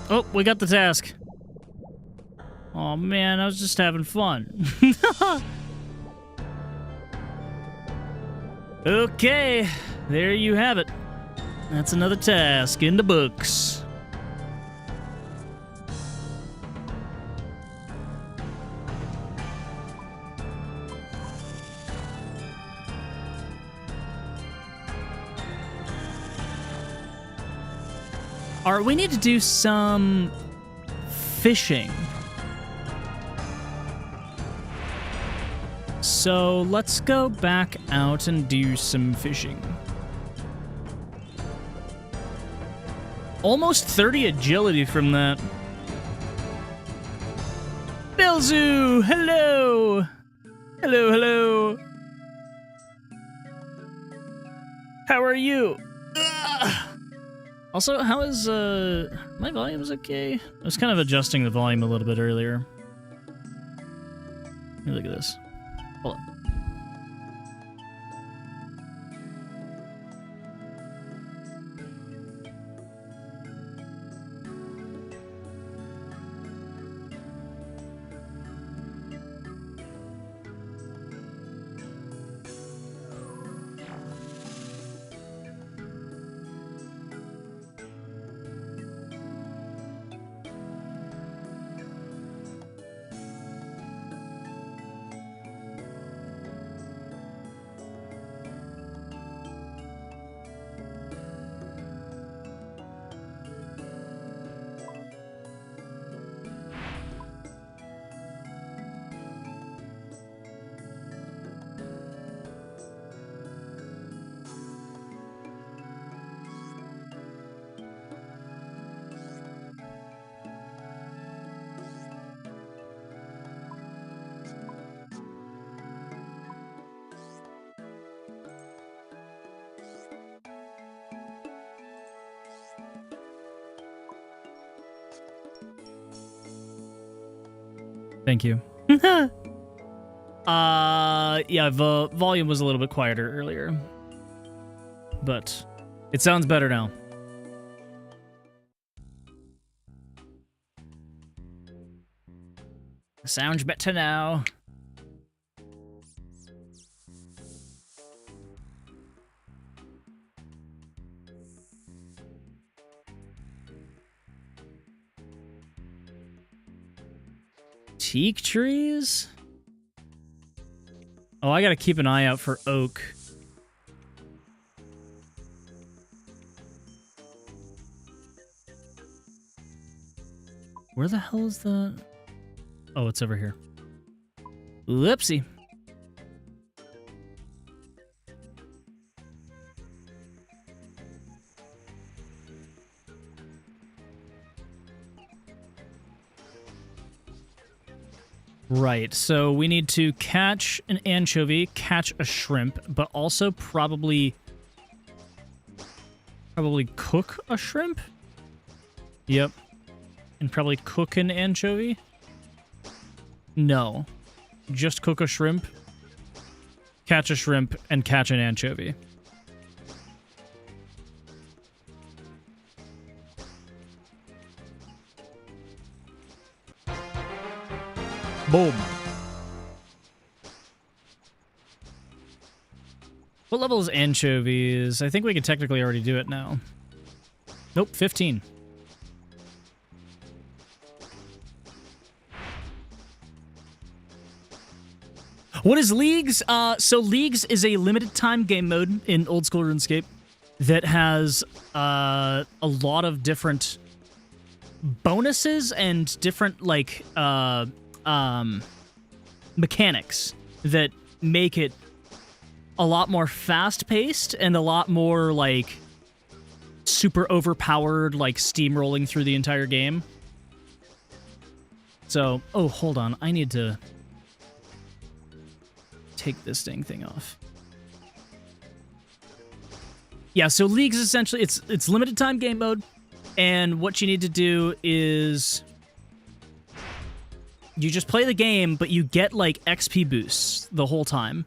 Oh, we got the task. Oh man, I was just having fun. Okay, there you have it. That's another task in the books. Alright, we need to do some fishing. So let's go back out and do some fishing. Almost 30 agility from that. Belzu, hello! Hello, hello. How are you? Ugh. Also, how is, my volume's okay? I was kind of adjusting the volume a little bit earlier. Let me look at this. Hold on. Thank you. Yeah, the volume was a little bit quieter earlier. But it sounds better now. Sounds better now. Teak trees? Oh, I gotta keep an eye out for oak. Where the hell is the... Oh, it's over here. Whoopsie. Right, so we need to catch an anchovy, catch a shrimp, but also probably cook a shrimp? Yep. And probably cook an anchovy? No. Just cook a shrimp, catch a shrimp, and catch an anchovy. Boom. What level is anchovies? I think we can technically already do it now. Nope, 15. What is Leagues? So Leagues is a limited time game mode in old school RuneScape that has a lot of different bonuses and different like mechanics that make it a lot more fast-paced and a lot more like super overpowered, like steamrolling through the entire game. So, oh, hold on, I need to take this dang thing off. Yeah, so Leagues essentially it's limited time game mode, and what you need to do is you just play the game, but you get like XP boosts the whole time.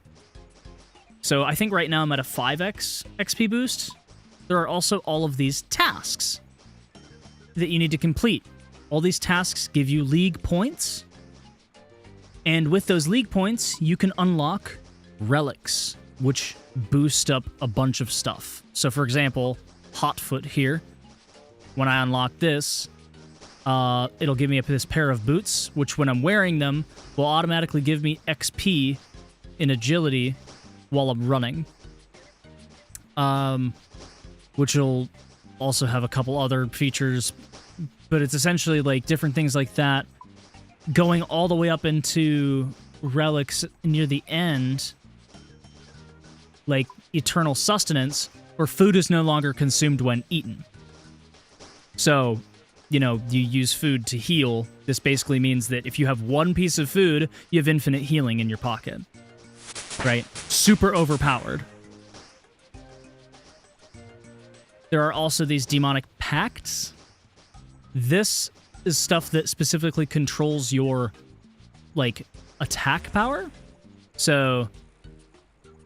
So I think right now I'm at a 5x XP boost. There are also all of these tasks that you need to complete. All these tasks give you league points. And with those league points, you can unlock relics, which boost up a bunch of stuff. So for example, Hotfoot here, when I unlock this, it'll give me this pair of boots, which when I'm wearing them, will automatically give me XP in agility while I'm running. Which will also have a couple other features, but it's essentially like different things like that, going all the way up into relics near the end, like eternal sustenance, where food is no longer consumed when eaten. So, you know, you use food to heal. This basically means that if you have one piece of food, you have infinite healing in your pocket. Right? Super overpowered. There are also these demonic pacts. This is stuff that specifically controls your, like, attack power. So,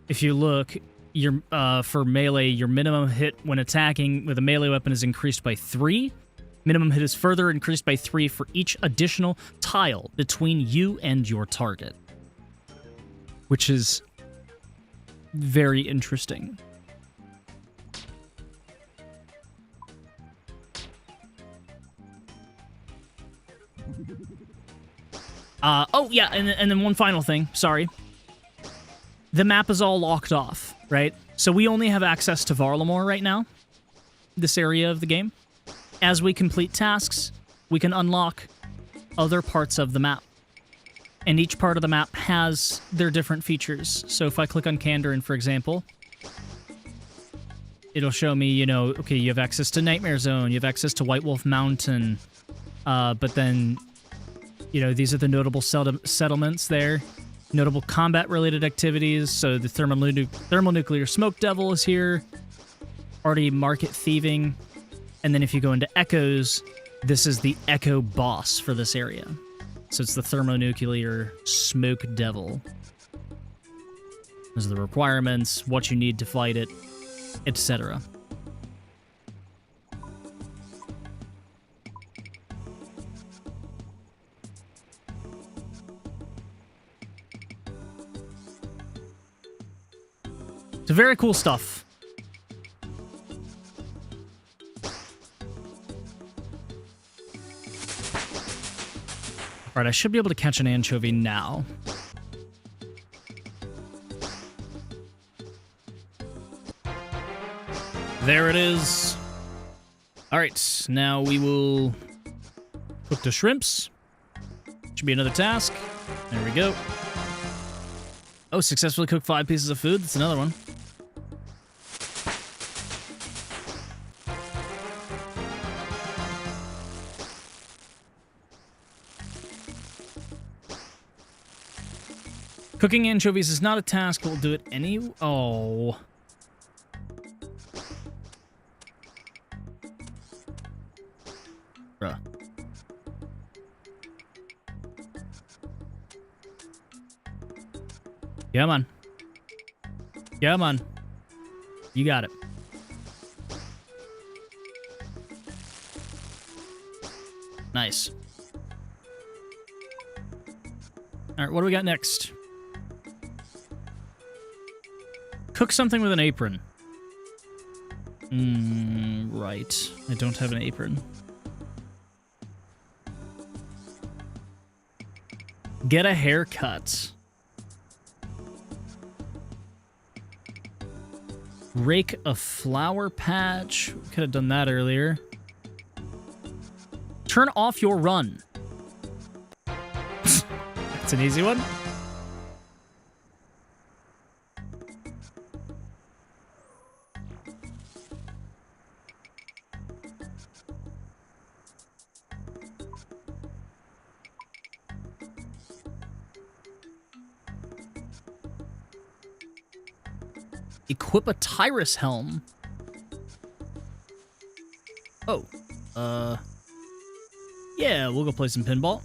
if you look, your for melee, your minimum hit when attacking with a melee weapon is increased by 3. Minimum hit is further increased by 3 for each additional tile between you and your target. Which is very interesting. Oh, yeah, and then one final thing. Sorry. The map is all locked off, right? So we only have access to Varlamore right now, this area of the game. As we complete tasks, we can unlock other parts of the map. And each part of the map has their different features. So if I click on Kandarin, for example, it'll show me, you know, okay, you have access to Nightmare Zone, you have access to White Wolf Mountain, but then, you know, these are the notable settlements there. Notable combat-related activities, so the Thermonuclear Smoke Devil is here. Already Market Thieving. And then if you go into Echoes, this is the Echo boss for this area. So it's the Thermonuclear Smoke Devil. Those are the requirements, what you need to fight it, etc. So very cool stuff. Alright, I should be able to catch an anchovy now. There it is. Alright, now we will cook the shrimps. Should be another task. There we go. Oh, successfully cooked 5 pieces of food. That's another one. Cooking anchovies is not a task, but we'll do it any... Oh. Bruh. Come on. Come on. You got it. Nice. All right, what do we got next? Cook something with an apron. Right. I don't have an apron. Get a haircut. Rake a flower patch. Could have done that earlier. Turn off your run. That's an easy one. Equip a Tyrus helm. Oh. Yeah, we'll go play some pinball.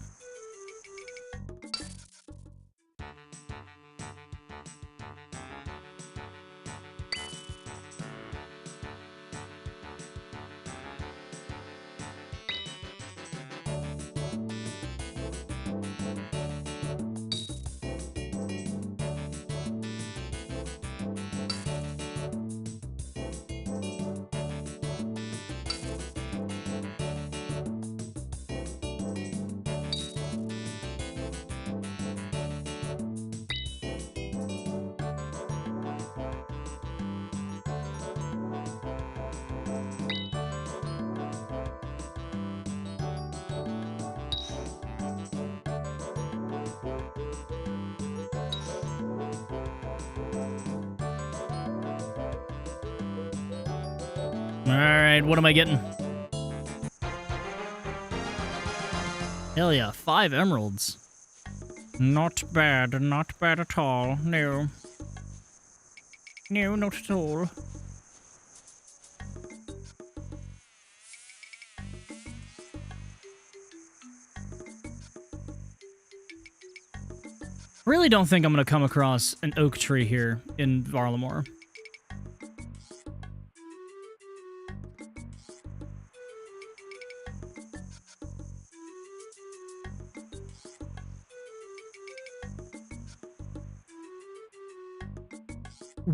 Alright, what am I getting? Hell yeah, 5 emeralds. Not bad at all. No. No, not at all. Really don't think I'm going to come across an oak tree here in Varlamore.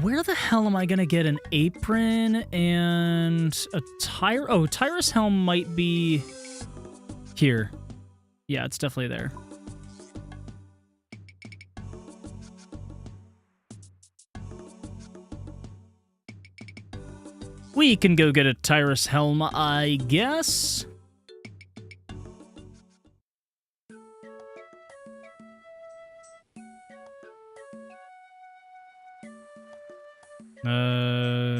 Where the hell am I gonna get an apron and a tire? Oh, Tyrus helm might be here. Yeah, it's definitely there. We can go get a Tyrus helm, I guess.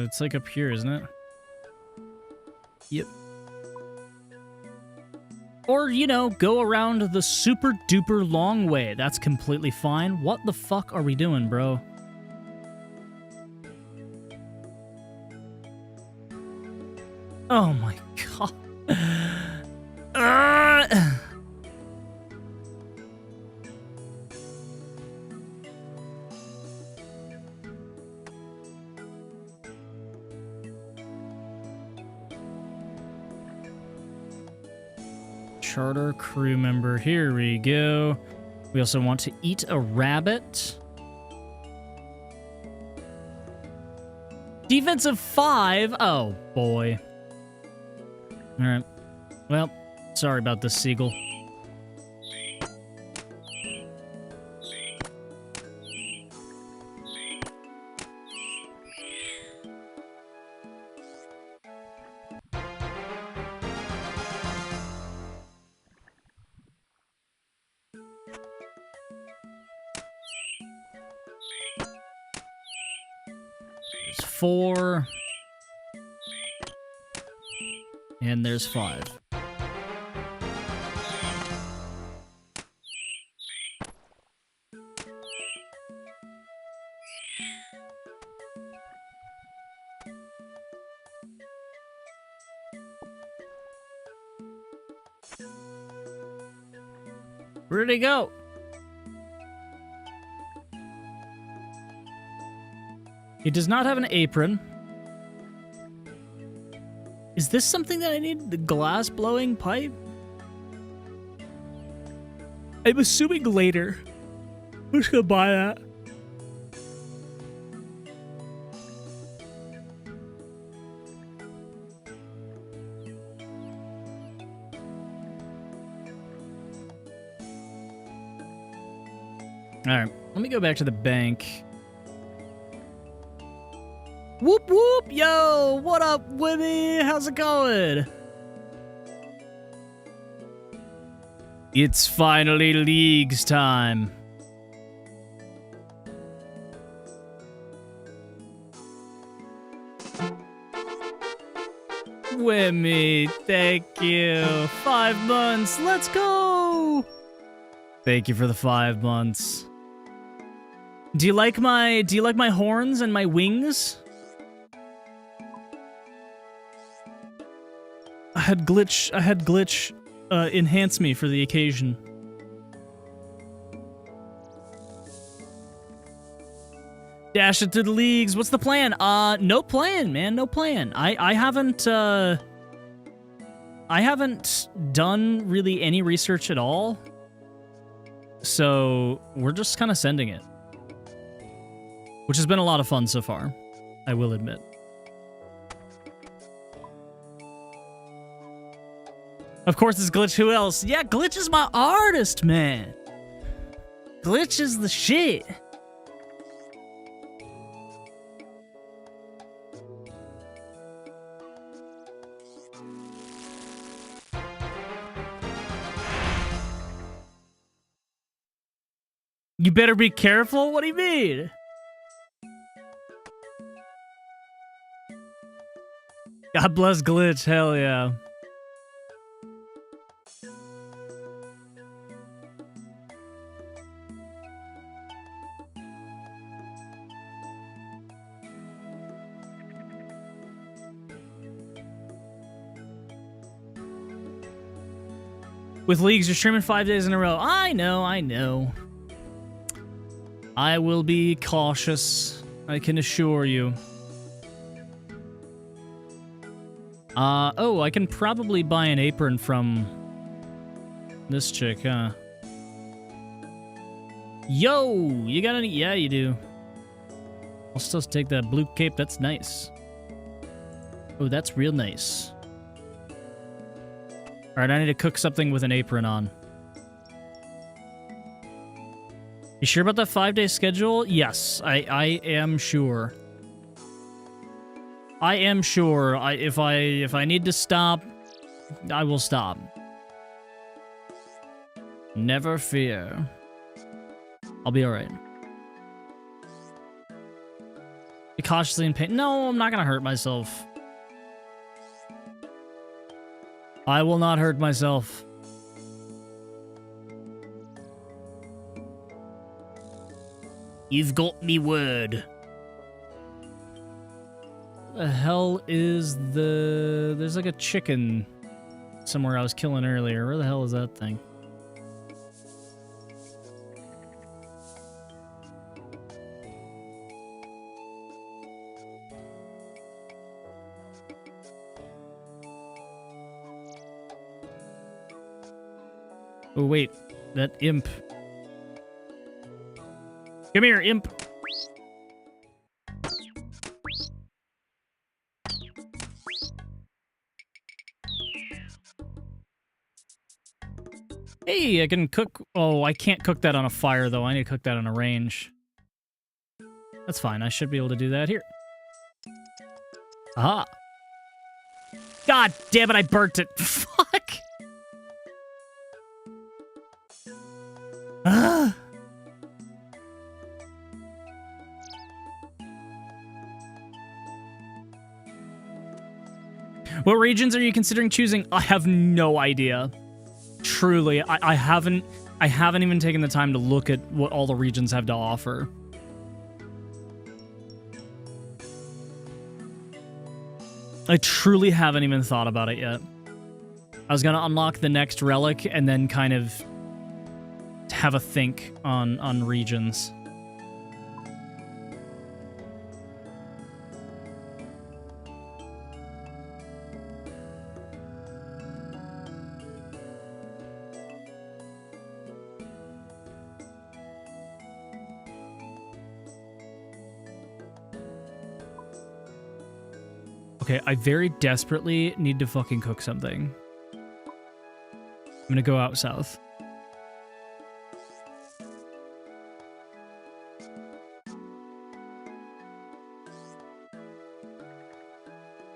It's like up here, isn't it? Yep. Or, you know, go around the super duper long way. That's completely fine. What the fuck are we doing, bro? Oh my god. Charter crew member. Here we go. We also want to eat a rabbit. Defensive 5. Oh, boy. All right. Well, sorry about this, Seagull. There's 4. And there's 5. Where'd he go? He does not have an apron. Is this something that I need? The glass blowing pipe? I'm assuming later. I'm just gonna buy that. Alright, let me go back to the bank. Whoop whoop! Yo! What up, Wibby? How's it going? It's finally leagues time. Wimmy, thank you. 5 months, let's go! Thank you for the 5 months. Do you like my horns and my wings? I had glitch enhance me for the occasion. Dash it to the leagues. What's the plan? No plan, man. No plan. I haven't done really any research at all. So we're just kind of sending it. Which has been a lot of fun so far, I will admit. Of course it's Glitch, who else? Yeah, Glitch is my artist, man. Glitch is the shit. You better be careful? What do you mean? God bless Glitch, hell yeah. With leagues, you're streaming 5 days in a row. I know. I will be cautious, I can assure you. Oh, I can probably buy an apron from this chick, huh? Yo, you got any? Yeah, you do. I'll still take that blue cape, that's nice. Oh, that's real nice. Alright, I need to cook something with an apron on. You sure about that 5-day schedule? Yes, I am sure. I am sure. If I need to stop, I will stop. Never fear. I'll be alright. Be cautiously in pain. No, I'm not gonna hurt myself. I will not hurt myself. You've got me word. The hell is the... There's like a chicken somewhere I was killing earlier. Where the hell is that thing? Oh, wait. That imp. Come here, imp. Hey, I can cook... Oh, I can't cook that on a fire, though. I need to cook that on a range. That's fine. I should be able to do that here. Aha. God damn it, I burnt it. Fuck. Ah. What regions are you considering choosing? I have no idea. Truly, I haven't even taken the time to look at what all the regions have to offer. I truly haven't even thought about it yet. I was gonna unlock the next relic and then kind of have a think on regions. Okay, I very desperately need to fucking cook something. I'm gonna go out south.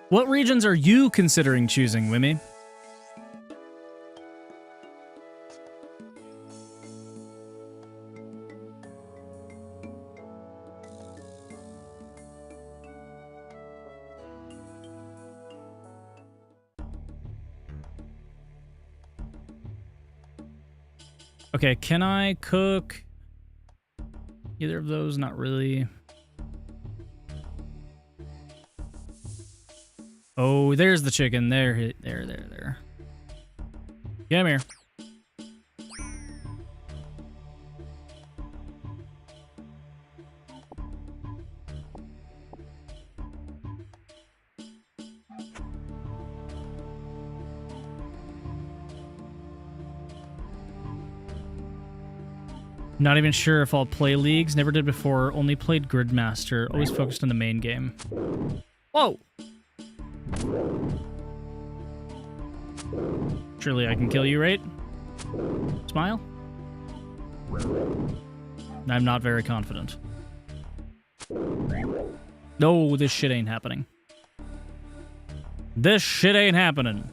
What regions are you considering choosing, Wimmy? Okay, can I cook either of those? Not really. Oh, there's the chicken. There. Come here. Not even sure if I'll play leagues. Never did before. Only played Gridmaster. Always focused on the main game. Whoa! Surely I can kill you, right? Smile? I'm not very confident. No, this shit ain't happening. This shit ain't happening.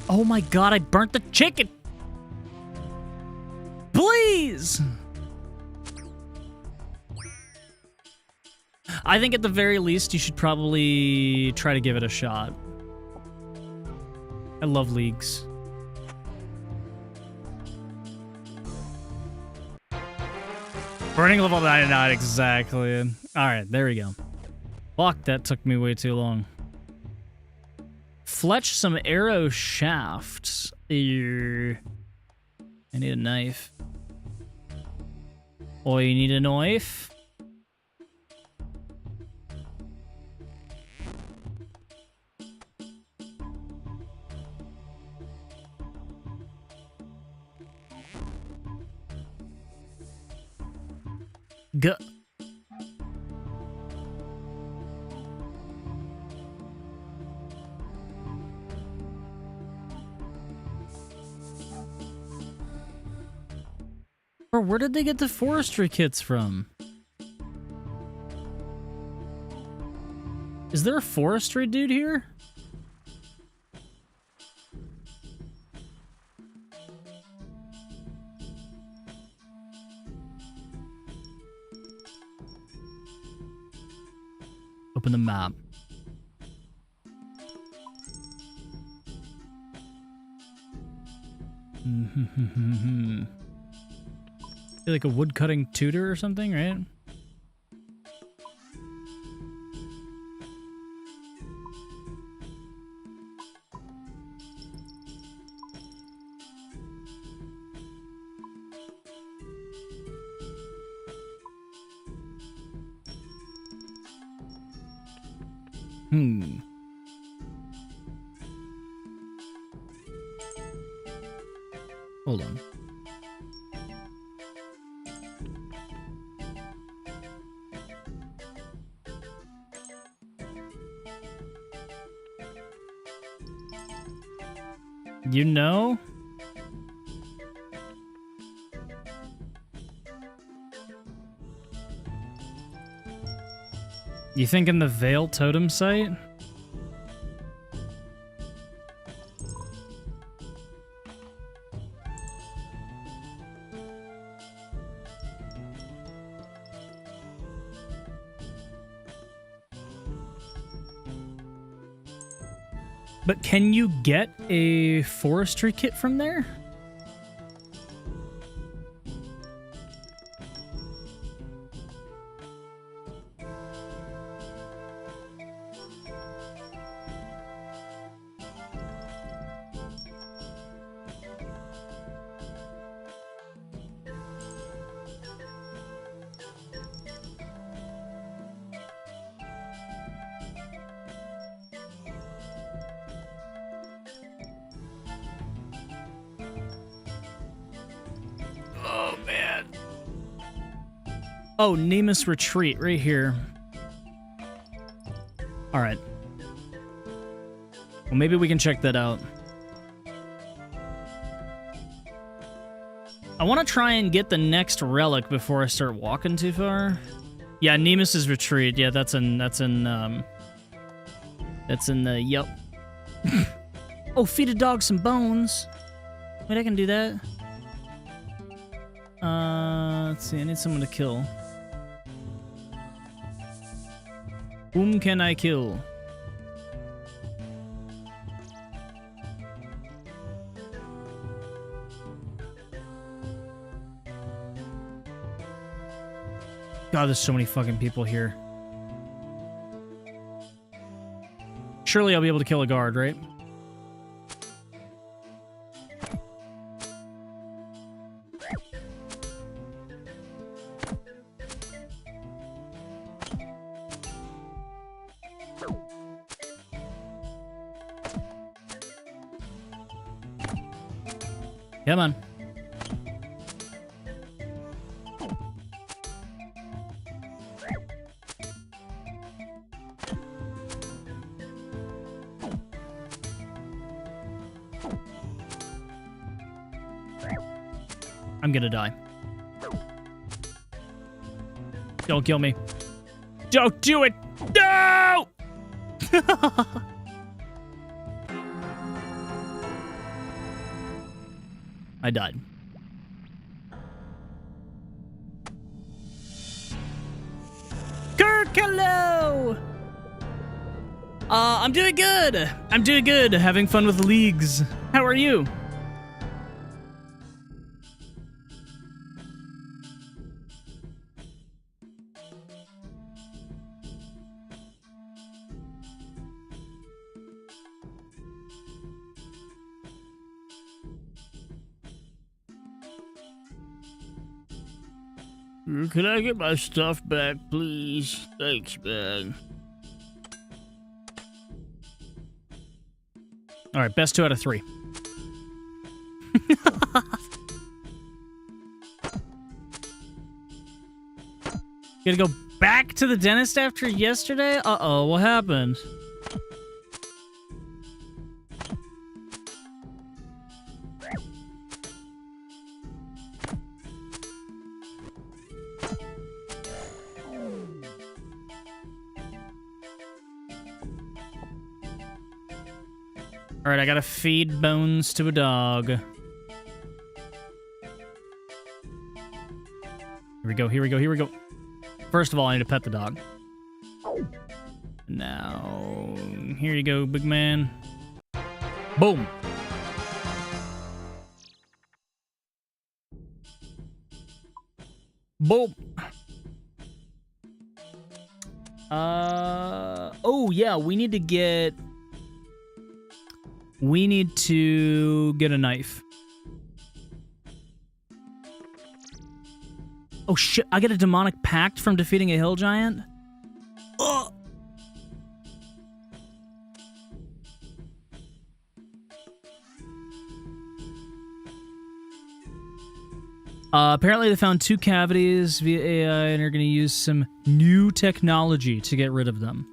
Oh my god, I burnt the chicken! Please! I think at the very least you should probably try to give it a shot. I love leagues. Burning level 99, exactly. Alright, there we go. Fuck, that took me way too long. Fletch some arrow shafts. I need a knife. Oh, you need a knife? Go. Bro, where did they get the forestry kits from? Is there a forestry dude here? Open the map. Like a woodcutting tutor or something, right? Hold on. You know? You think in the Vale Totem site? But can you get a forestry kit from there? Oh, Nemus Retreat, right here. Alright. Well, maybe we can check that out. I want to try and get the next relic before I start walking too far. Yeah, Nemus's Retreat. Yeah, that's in the, yup. Oh, feed a dog some bones. Wait, I can do that. Let's see, I need someone to kill. Whom can I kill? God, there's so many fucking people here. Surely I'll be able to kill a guard, right? Come on. I'm gonna die. Don't kill me. Don't do it! No! I died. Kirk, hello! I'm doing good. I'm doing good. Having fun with the leagues. How are you? Can I get my stuff back, please? Thanks, man. All right, best 2 out of 3. Gonna go back to the dentist after yesterday? Uh-oh, what happened? All right, I gotta feed bones to a dog. Here we go, here we go, here we go. First of all, I need to pet the dog. Now, here you go, big man. Boom. Boom. Oh yeah, we need to get a knife. Oh shit, I get a demonic pact from defeating a hill giant? Ugh. Apparently they found 2 cavities via AI and are going to use some new technology to get rid of them.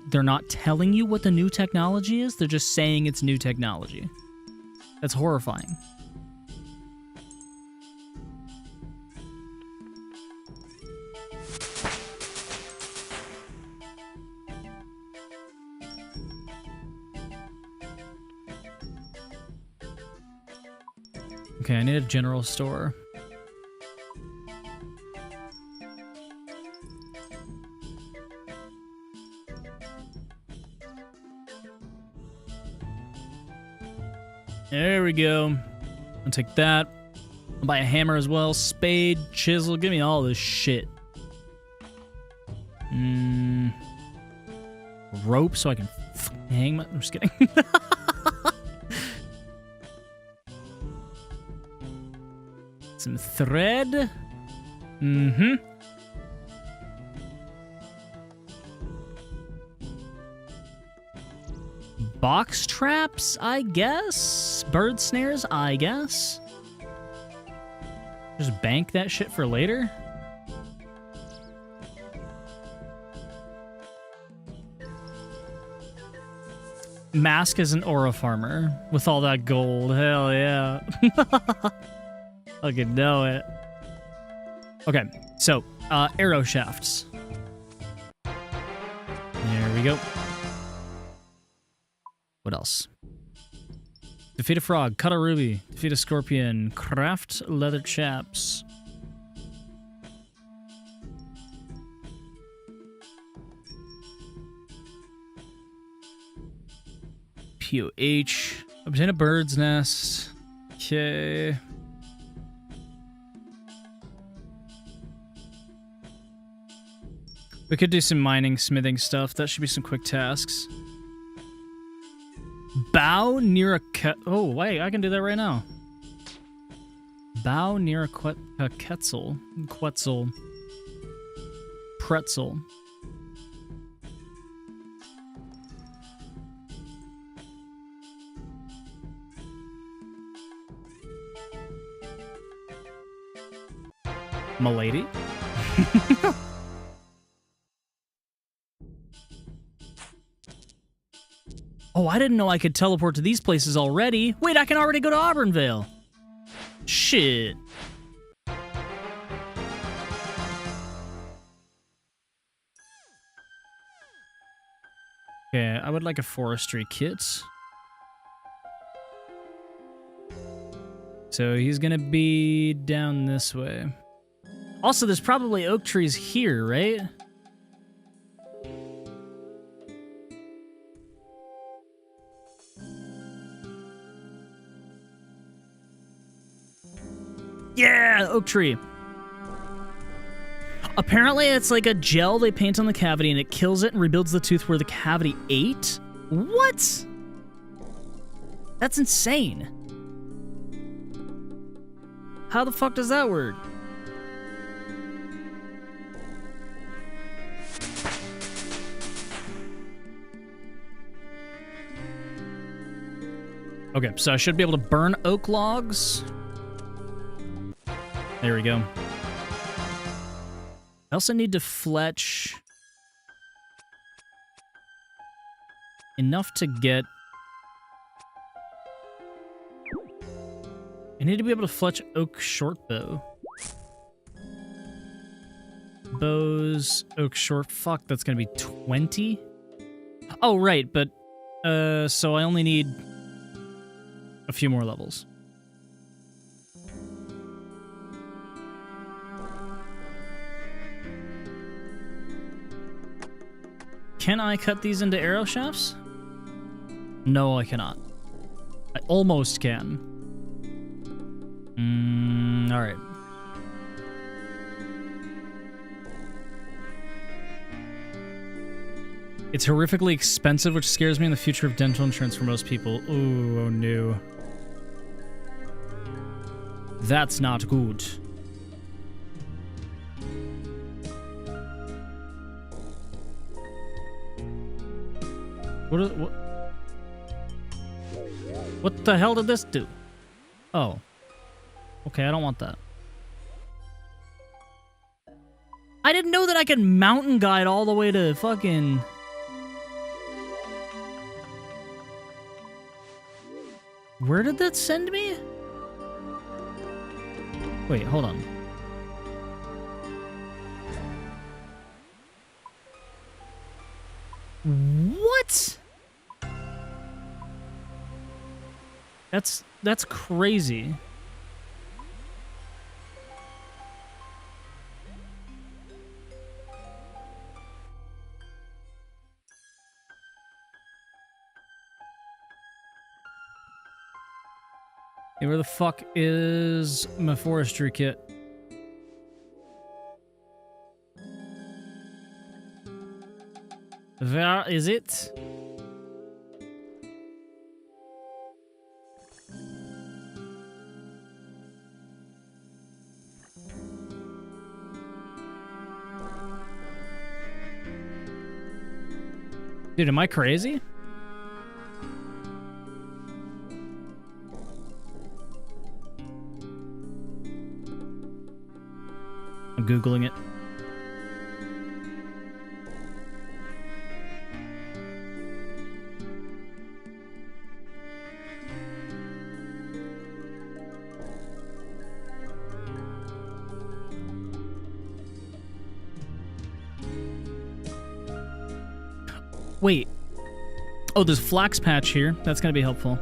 They're not telling you what the new technology is, they're just saying it's new technology. That's horrifying. Okay, I need a general store. There we go. I'll take that. I'll buy a hammer as well. Spade, chisel. Give me all this shit. Rope so I can hang my... I'm just kidding. Some thread. Box traps, I guess. Bird snares, I guess. Just bank that shit for later. Mask as an aura farmer with all that gold. Hell yeah. Fucking know it. Okay, so arrow shafts. There we go. What else? Defeat a frog, cut a ruby, defeat a scorpion, craft leather chaps. POH, obtain a bird's nest. Okay. We could do some mining, smithing stuff. That should be some quick tasks. Bow near a oh, wait, I can do that right now. Bow near a quetzal. Pretzel. Milady? Oh, I didn't know I could teleport to these places already. Wait, I can already go to Auburnvale. Shit. Okay, I would like a forestry kit. So he's gonna be down this way. Also, there's probably oak trees here, right? Yeah, oak tree. Apparently, it's like a gel they paint on the cavity and it kills it and rebuilds the tooth where the cavity ate? What? That's insane. How the fuck does that work? Okay, so I should be able to burn oak logs. There we go. I also need to fletch enough to get... I need to be able to fletch oak shortbow. Bows, oak short... Fuck, that's gonna be 20? Oh, right, but... so I only need a few more levels. Can I cut these into arrow shafts? No, I cannot. I almost can. Alright. It's horrifically expensive, which scares me in the future of dental insurance for most people. Ooh, oh no. That's not good. What the hell did this do? Oh. Okay, I don't want that. I didn't know that I could mountain guide all the way to fucking... Where did that send me? Wait, hold on. What? That's crazy. Hey, where the fuck is my forestry kit? Where is it? Dude, am I crazy? I'm Googling it. Wait. Oh, there's flax patch here. That's gonna be helpful.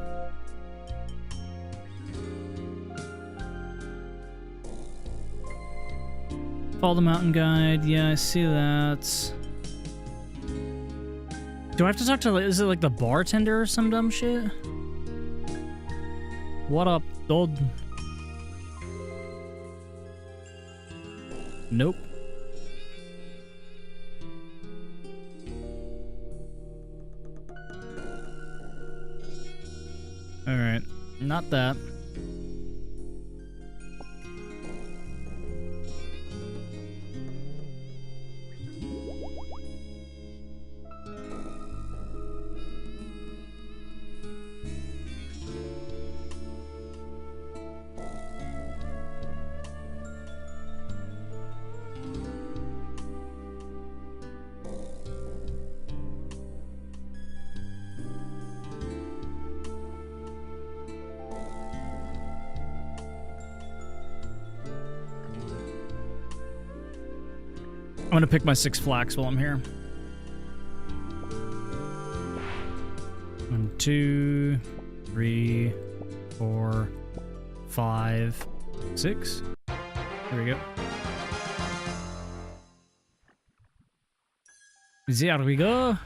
Follow the mountain guide. Yeah, I see that. Do I have to talk to, is it like the bartender or some dumb shit? What up, dude? Nope. Alright, not that. I'm gonna pick my 6 flax while I'm here. 1, 2, 3, 4, 5, 6. There we go. There we go.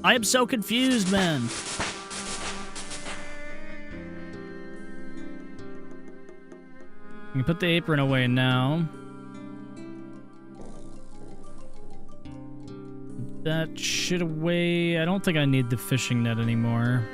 I am so confused, man. You can put the apron away now. That shit away. I don't think I need the fishing net anymore.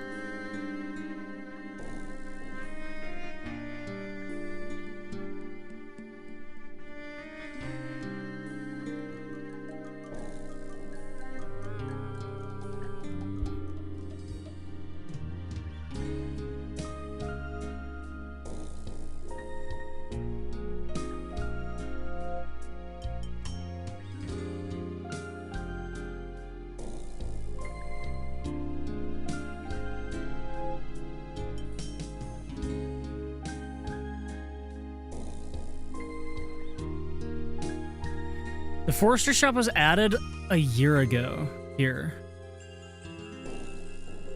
The forester shop was added a year ago here.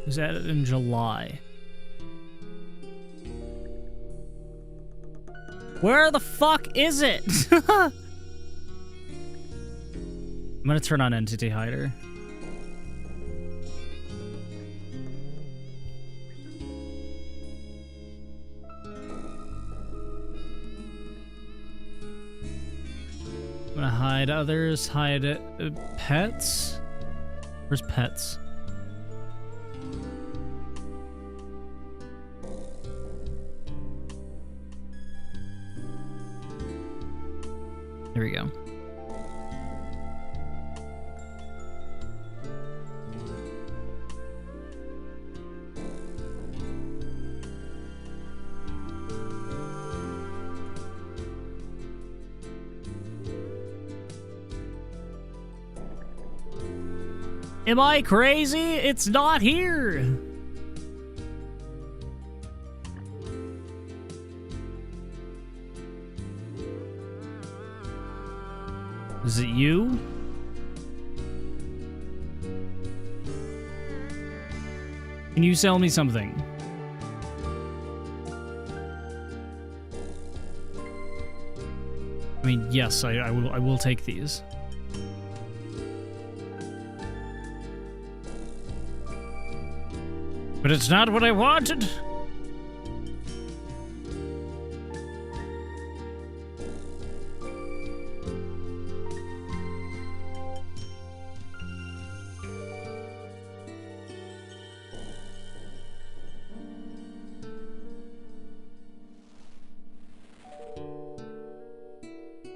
It was added in July. Where the fuck is it? I'm gonna turn on Entity Hider. I'm gonna hide others, hide pets? Where's pets? There we go. Am I crazy? It's not here. Is it you? Can you sell me something? I mean, yes, I will take these. But it's not what I wanted.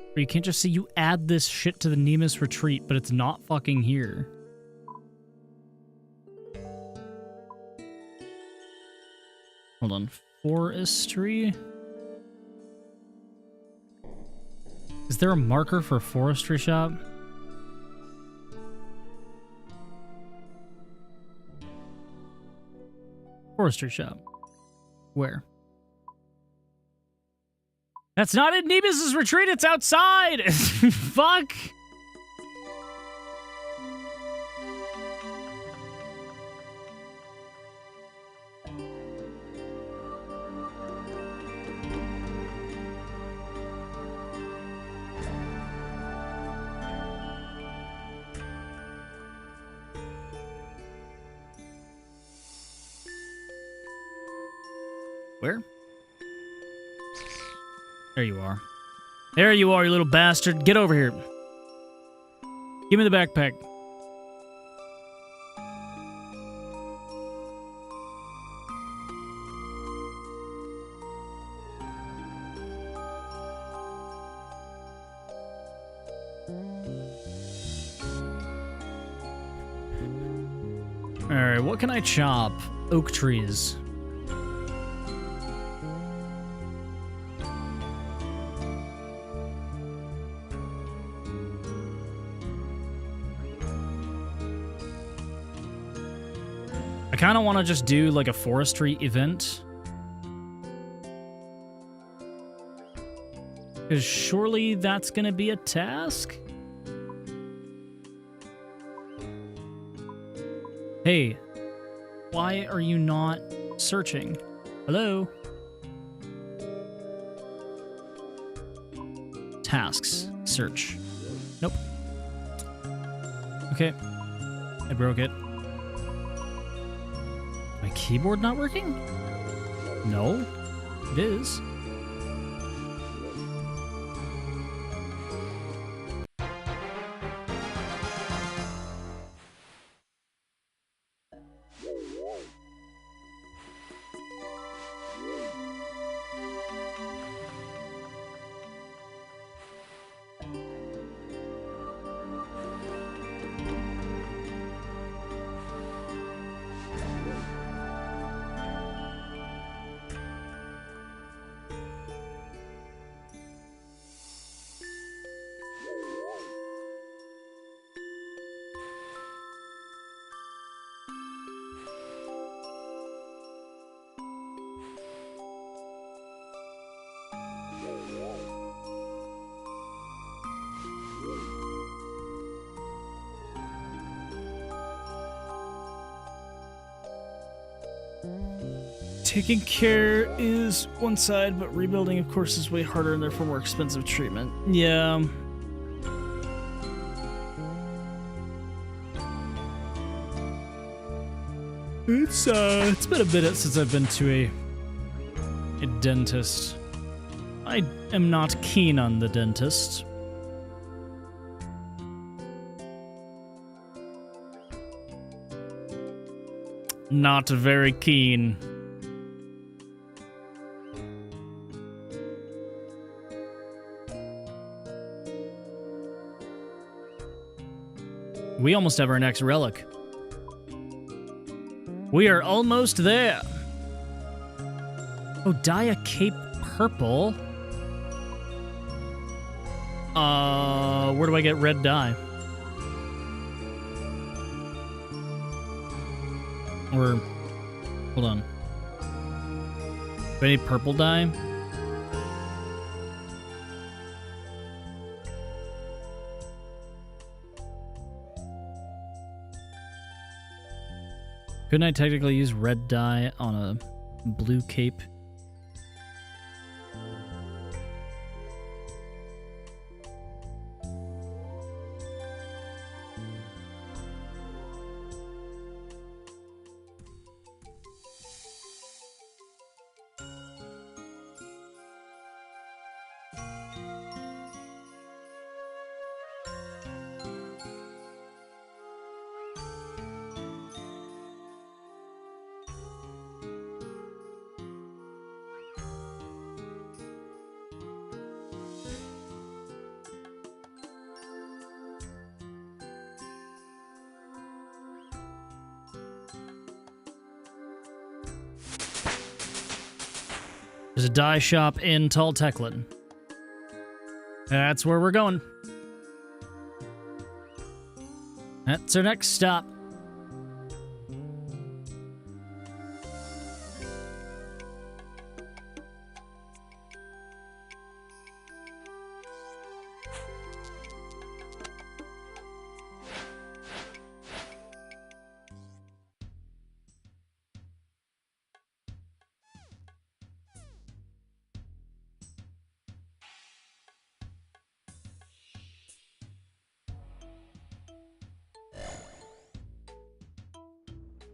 Or you can't just say you add this shit to the Nemus retreat, but it's not fucking here. Hold on. Forestry? Is there a marker for forestry shop? Forestry shop. Where? That's not in Nemus's retreat, it's outside! Fuck! Where? There you are. There you are, you little bastard. Get over here. Give me the backpack. Alright, what can I chop? Oak trees. I kind of want to just do like a forestry event. Because surely that's going to be a task? Hey, why are you not searching? Hello? Tasks. Search. Nope. Okay. I broke it. My keyboard not working? No, it is. Taking care is one side, but rebuilding, of course, is way harder and therefore more expensive treatment. Yeah. It's been a bit since I've been to a dentist. I am not keen on the dentist. Not very keen. We almost have our next relic. We are almost there. Oh, dye a cape purple. Where do I get red dye? Or, hold on. Do I need purple dye? Couldn't I technically use red dye on a blue cape? There's a dye shop in Tall Teclin. That's where we're going. That's our next stop.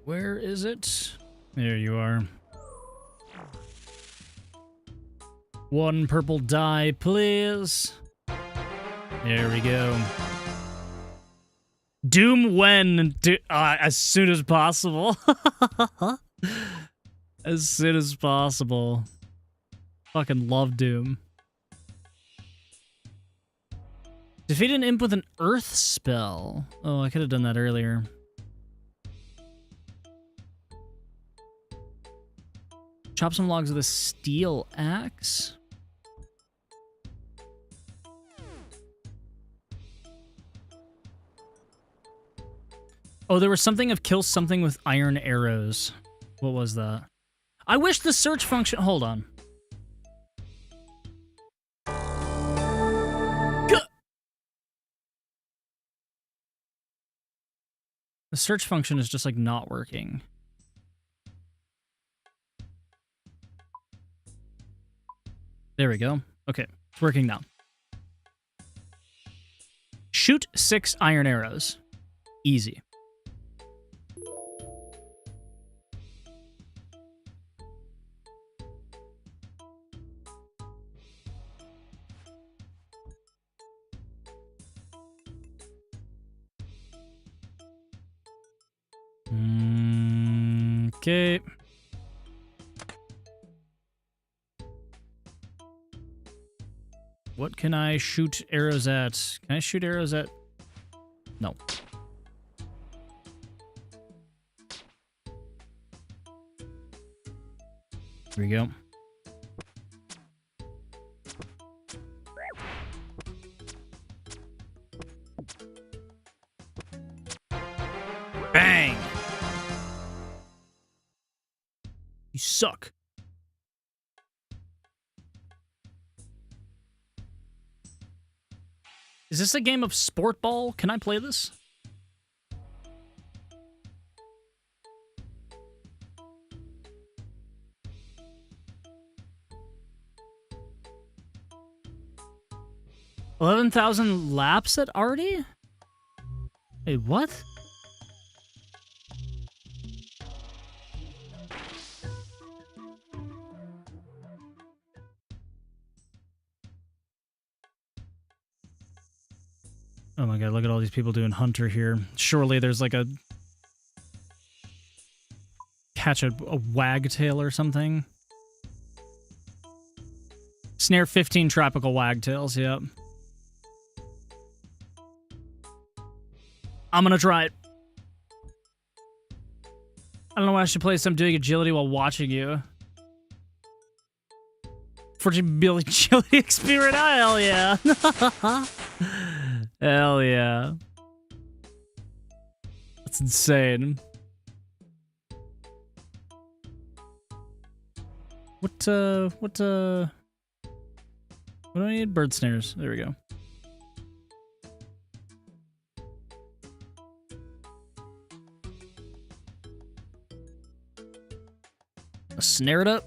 Where is it? There you are. One purple dye, please. There we go. Doom when? As soon as possible. As soon as possible. Fucking love Doom. Defeat an imp with an earth spell. Oh, I could have done that earlier. Chop some logs with a steel axe. Oh, there was something of kill something with iron arrows. What was that? I wish the search function... Hold on. The search function is just like not working. There we go. Okay, it's working now. Shoot 6 iron arrows. Easy. Okay. What can I shoot arrows at? Can I shoot arrows at? No. Here we go. Bang! You suck. Is this a game of sport ball? Can I play this? $11,000 laps at Artie? Wait, what? Oh my god, look at all these people doing Hunter here. Surely there's like a... catch a wagtail or something. Snare 15 tropical wagtails, yep. I'm gonna try it. I don't know why I should play some doing agility while watching you. Fortune Billy Agility Experience, hell yeah. Hell yeah. That's insane. What do I need? Bird snares. There we go. Snare it up.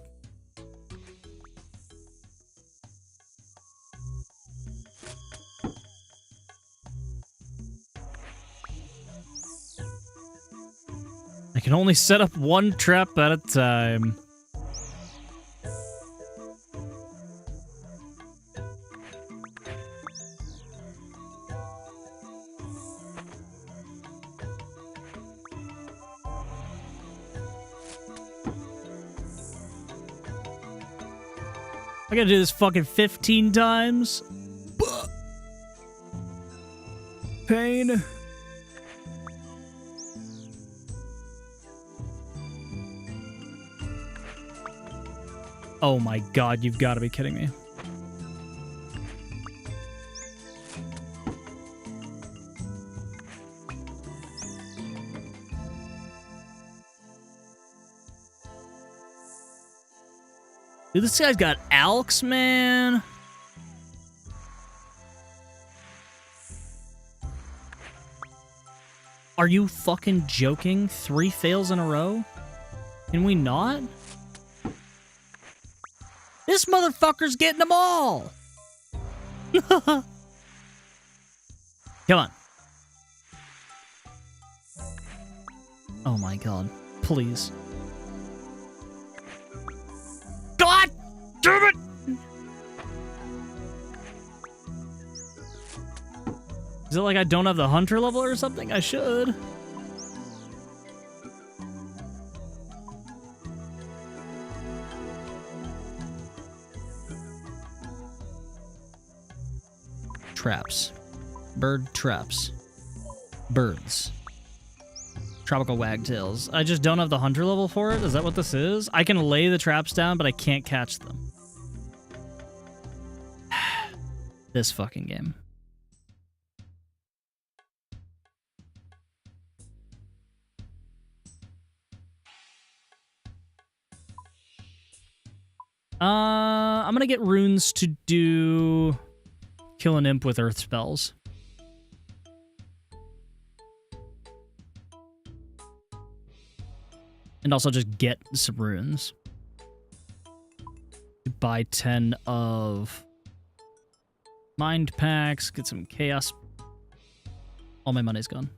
I can only set up one trap at a time. I gotta do this fucking 15 times. Pain. Oh my god, you've got to be kidding me. Dude, this guy's got Alks, man. Are you fucking joking? 3 fails in a row? Can we not? This motherfucker's getting them all! Come on. Oh my god. Please. God damn it! Is it like I don't have the hunter level or something? I should. Traps. Bird traps. Birds. Tropical wagtails. I just don't have the hunter level for it? Is that what this is? I can lay the traps down, but I can't catch them. This fucking game. I'm gonna get runes to do kill an imp with earth spells. And also just get some runes. Buy 10 of mind packs, get some chaos. All my money's gone.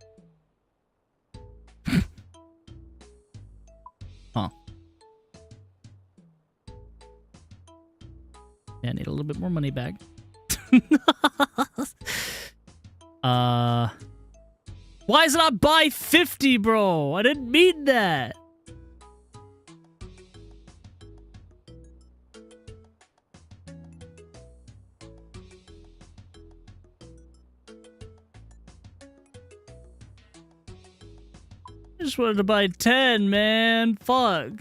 Huh. Yeah, I need a little bit more money back. Why is it not buy 50, bro? I didn't mean that. I just wanted to buy 10, man. Fuck.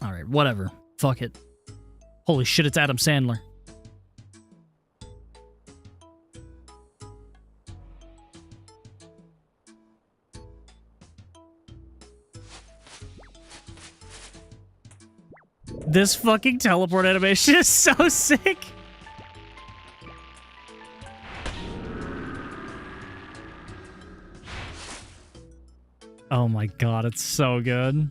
Alright, whatever. Fuck it. Holy shit, it's Adam Sandler. This fucking teleport animation is so sick. Oh my god, it's so good.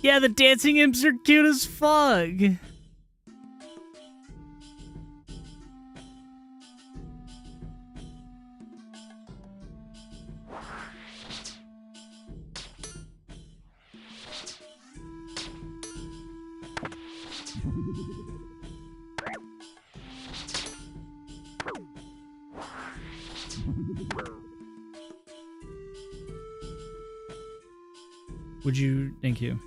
Yeah, the dancing imps are cute as fuck. Would you? Thank you.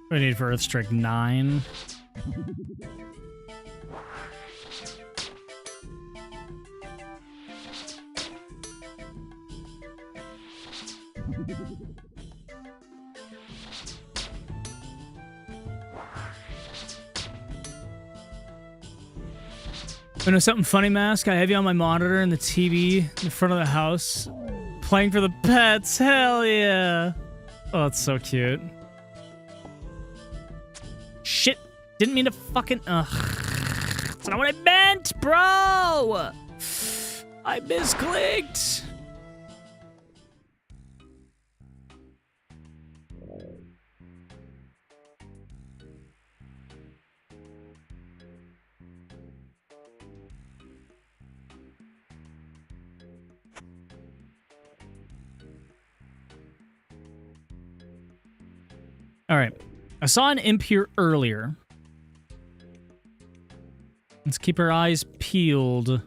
What do I need for Earthstrike? 9. I know something funny, Mask. I have you on my monitor and the TV in the front of the house, playing for the pets. Hell yeah! Oh, it's so cute. Shit! Didn't mean to fucking. Ugh. That's not what I meant, bro. I misclicked. All right. I saw an imp here earlier. Let's keep our eyes peeled. Let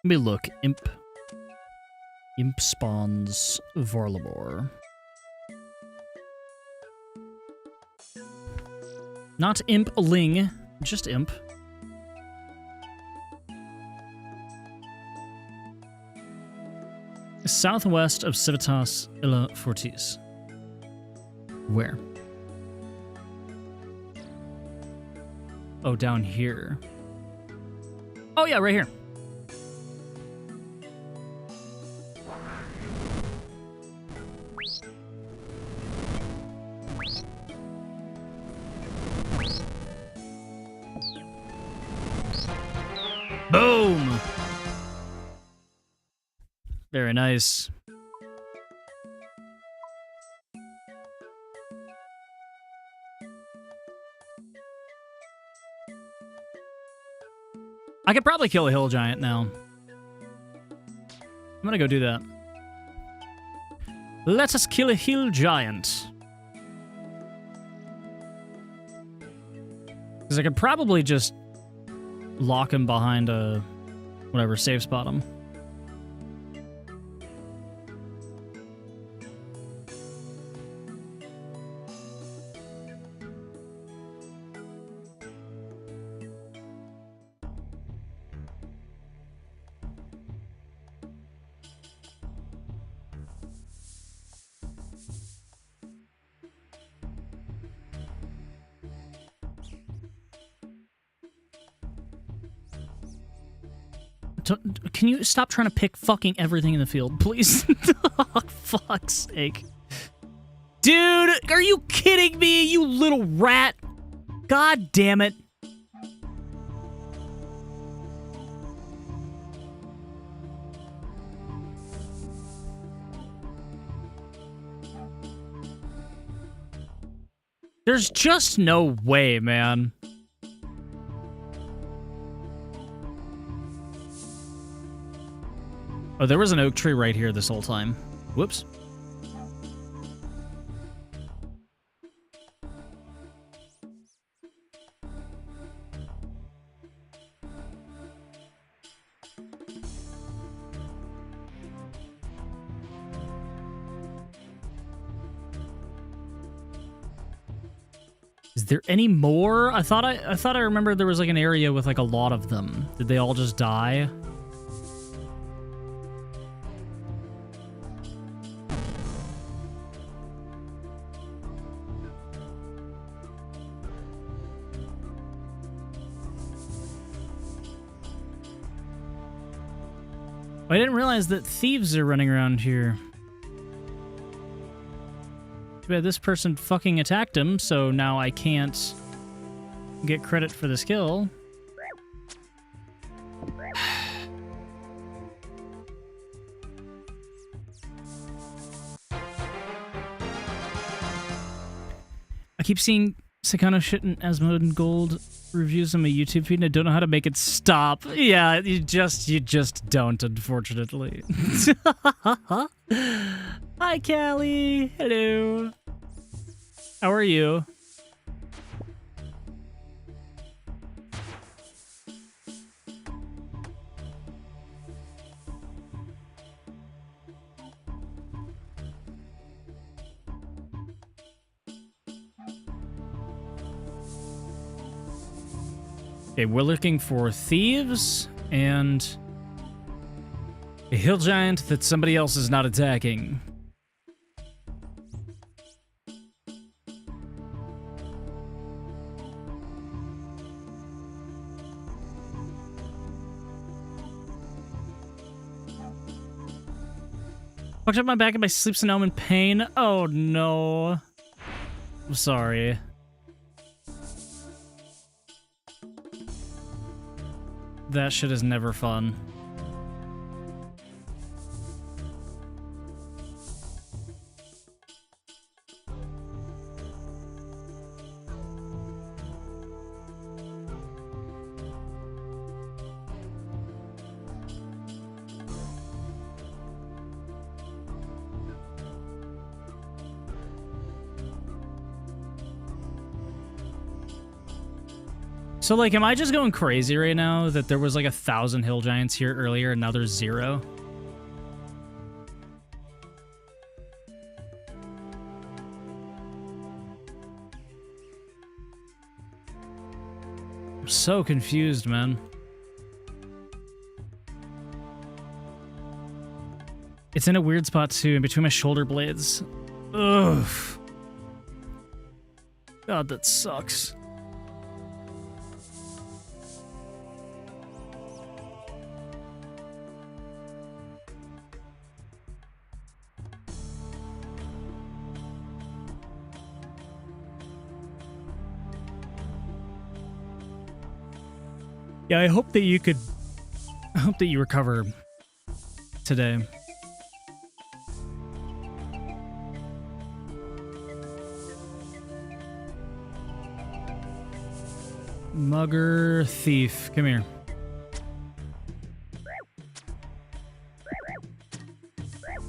me look. Imp. Imp spawns Vorlamor. Not Imp-ling, just Imp. Southwest of Civitas Illa Fortis. Where? Oh, down here. Oh, yeah, right here. Boom! Very nice. I could probably kill a hill giant now. I'm gonna go do that. Let us kill a hill giant. Because I could probably just lock him behind a whatever, safe spot him. Can you stop trying to pick fucking everything in the field, please? Oh, fuck's sake. Dude, are you kidding me, you little rat? God damn it. There's just no way, man. Oh, there was an oak tree right here this whole time. Whoops. Is there any more? I thought I remembered there was like an area with like a lot of them. Did they all just die? I didn't realize that thieves are running around here. Too bad this person fucking attacked him, so now I can't get credit for this kill. I keep seeing Sakano shit in Asmodee Gold reviews on my YouTube feed, and I don't know how to make it stop. Yeah, you just don't, unfortunately. Hi, Callie. Hello. How are you? Okay, we're looking for thieves and a hill giant that somebody else is not attacking. Fucked up my back and my sleep, so now I'm in pain. Oh no. I'm sorry. That shit is never fun. So, like, am I just going crazy right now that there was like 1,000 hill giants here earlier and now there's 0? I'm so confused, man. It's in a weird spot too, in between my shoulder blades. Ugh. God, that sucks. Yeah, I hope that you recover today. Mugger thief, come here.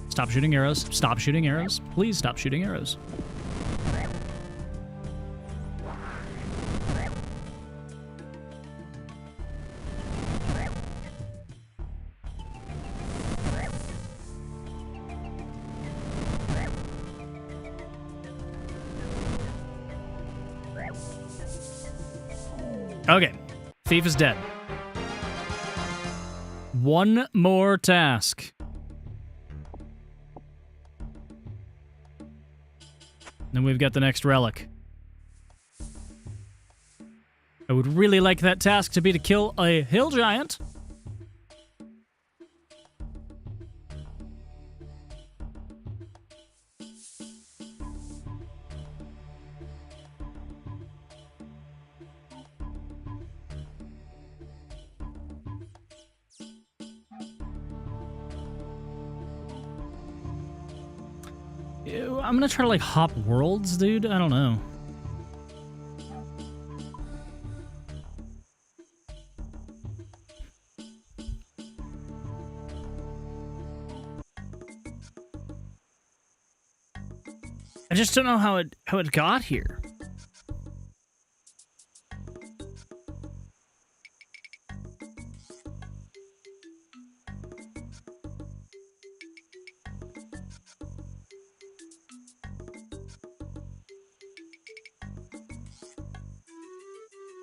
Stop shooting arrows. Stop shooting arrows. Please stop shooting arrows. Okay, thief is dead. One more task. Then we've got the next relic. I would really like that task to be to kill a hill giant. I'm gonna try to, like, hop worlds, dude. I don't know. I just don't know how it got here.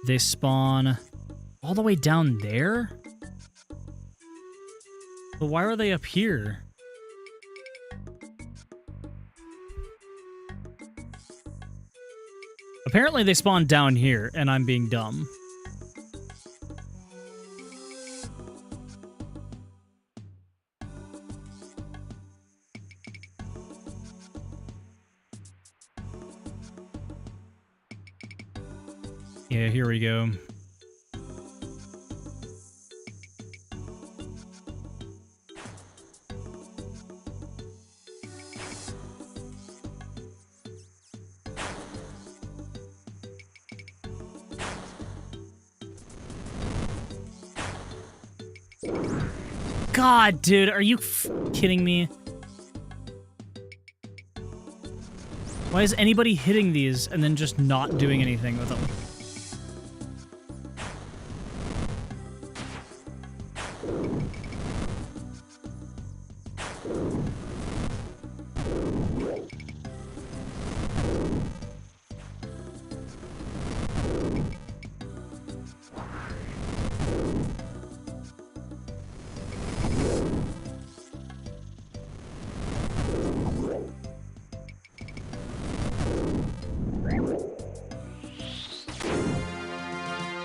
They spawn all the way down there? But why are they up here? Apparently they spawn down here, and I'm being dumb. Yeah, here we go. God, dude, are you kidding me? Why is anybody hitting these and then just not doing anything with them?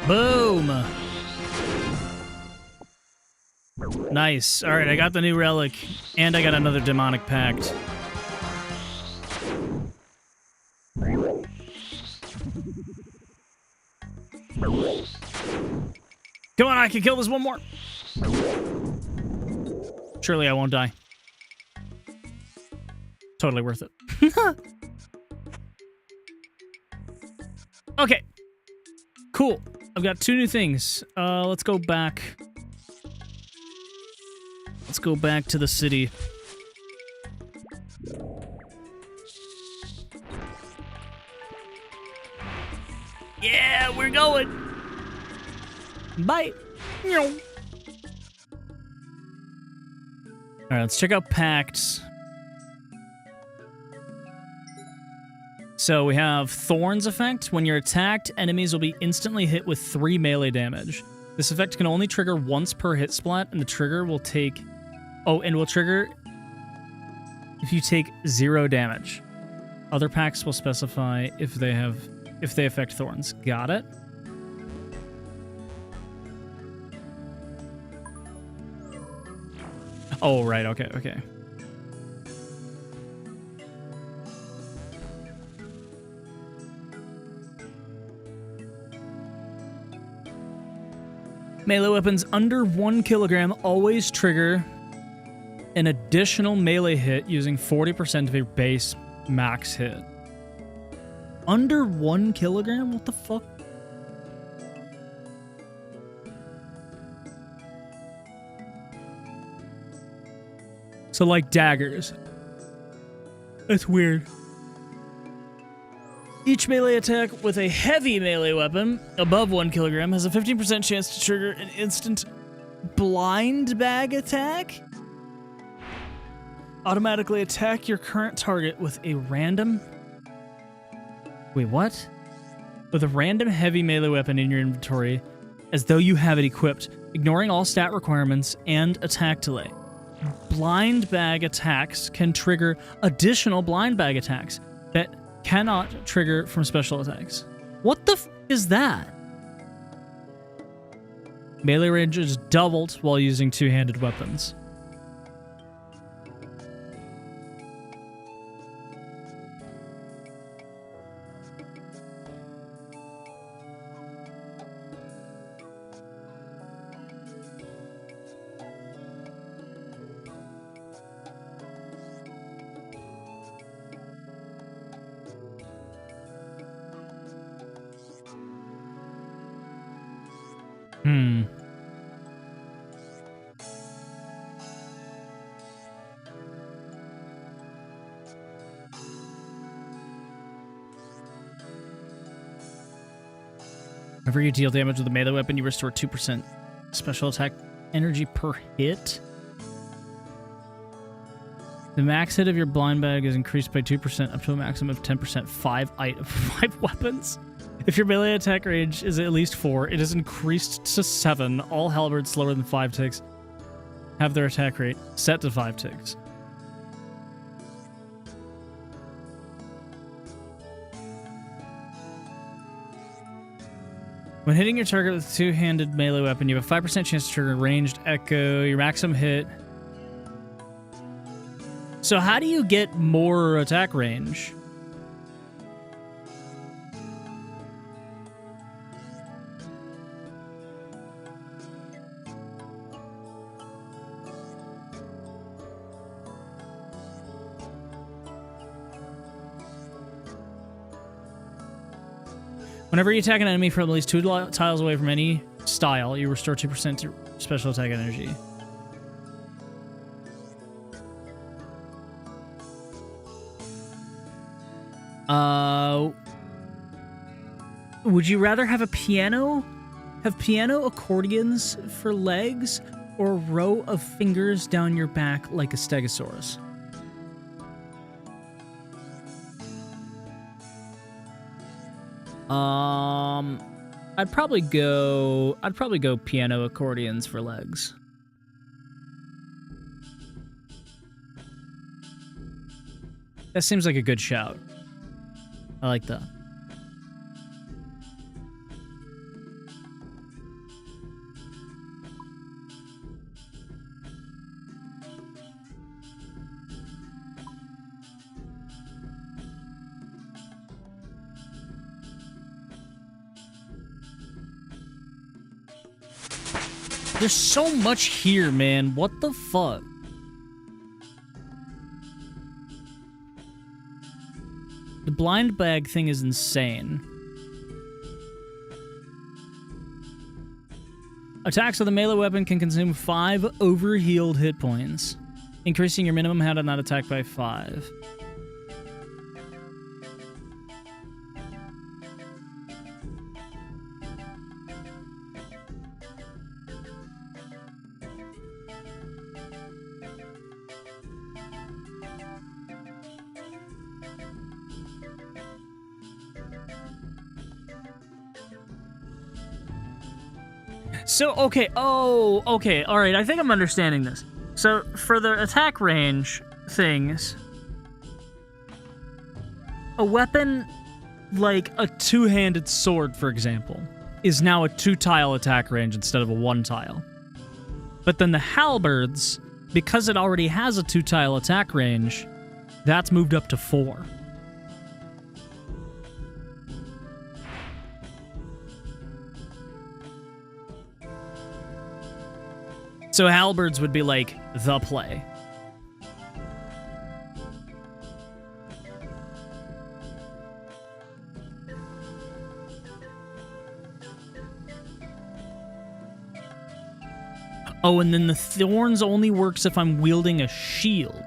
Boom! Nice. All right, I got the new relic, and I got another demonic pact. Come on, I can kill this one more. Surely I won't die. Totally worth it. Okay. Cool. I've got 2 new things. Let's go back. Let's go back to the city. Yeah, we're going. Bye. All right, let's check out pacts. So we have Thorns effect. When you're attacked, enemies will be instantly hit with 3 melee damage. This effect can only trigger once per hit splat, and the trigger will take... Oh, and will trigger if you take 0 damage. Other packs will specify if they affect Thorns. Got it. Oh, right. Okay, okay. Melee weapons under 1 kilogram always trigger an additional melee hit using 40% of your base max hit. Under 1 kilogram? What the fuck? So like daggers. That's weird. Each melee attack with a heavy melee weapon above 1 kilogram has a 15% chance to trigger an instant blind bag attack. Automatically attack your current target with a random... Wait, what? With a random heavy melee weapon in your inventory as though you have it equipped, ignoring all stat requirements and attack delay. Blind bag attacks can trigger additional blind bag attacks that cannot trigger from special attacks. What the f is that? Melee range is doubled while using 2-handed weapons. Whenever you deal damage with a melee weapon, you restore 2% special attack energy per hit. The max hit of your blind bag is increased by 2% up to a maximum of 10%. 5 weapons. If your melee attack range is at least 4, it is increased to 7. All halberds slower than 5 ticks have their attack rate set to 5 ticks. When hitting your target with a 2-handed melee weapon, you have a 5% chance to trigger a ranged echo. Your maximum hit. So how do you get more attack range? Whenever you attack an enemy from at least 2 tiles away from any style, you restore 2% to special attack energy. Would you rather have a piano? Have piano accordions for legs, or a row of fingers down your back like a stegosaurus? I'd probably go piano accordions for legs. That seems like a good shout. I like that. There's so much here, man. What the fuck? The blind bag thing is insane. Attacks with a melee weapon can consume 5 overhealed hit points, increasing your minimum health on that attack by 5. So, okay, okay, alright, I think I'm understanding this. So, for the attack range things, a weapon like a two-handed sword, for example, is now a 2-tile attack range instead of a 1-tile. But then the halberds, because it already has a 2-tile attack range, that's moved up to 4. So halberds would be like the play. Oh, and then the thorns only works if I'm wielding a shield.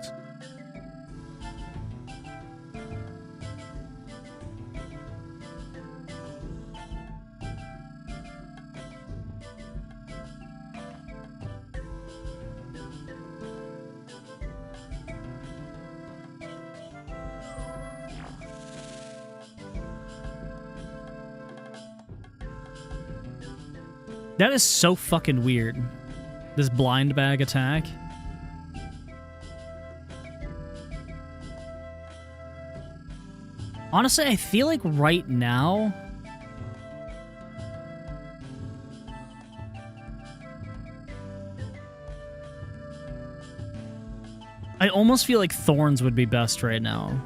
That is so fucking weird. This blind bag attack. Honestly, I feel like right now... I almost feel like thorns would be best right now.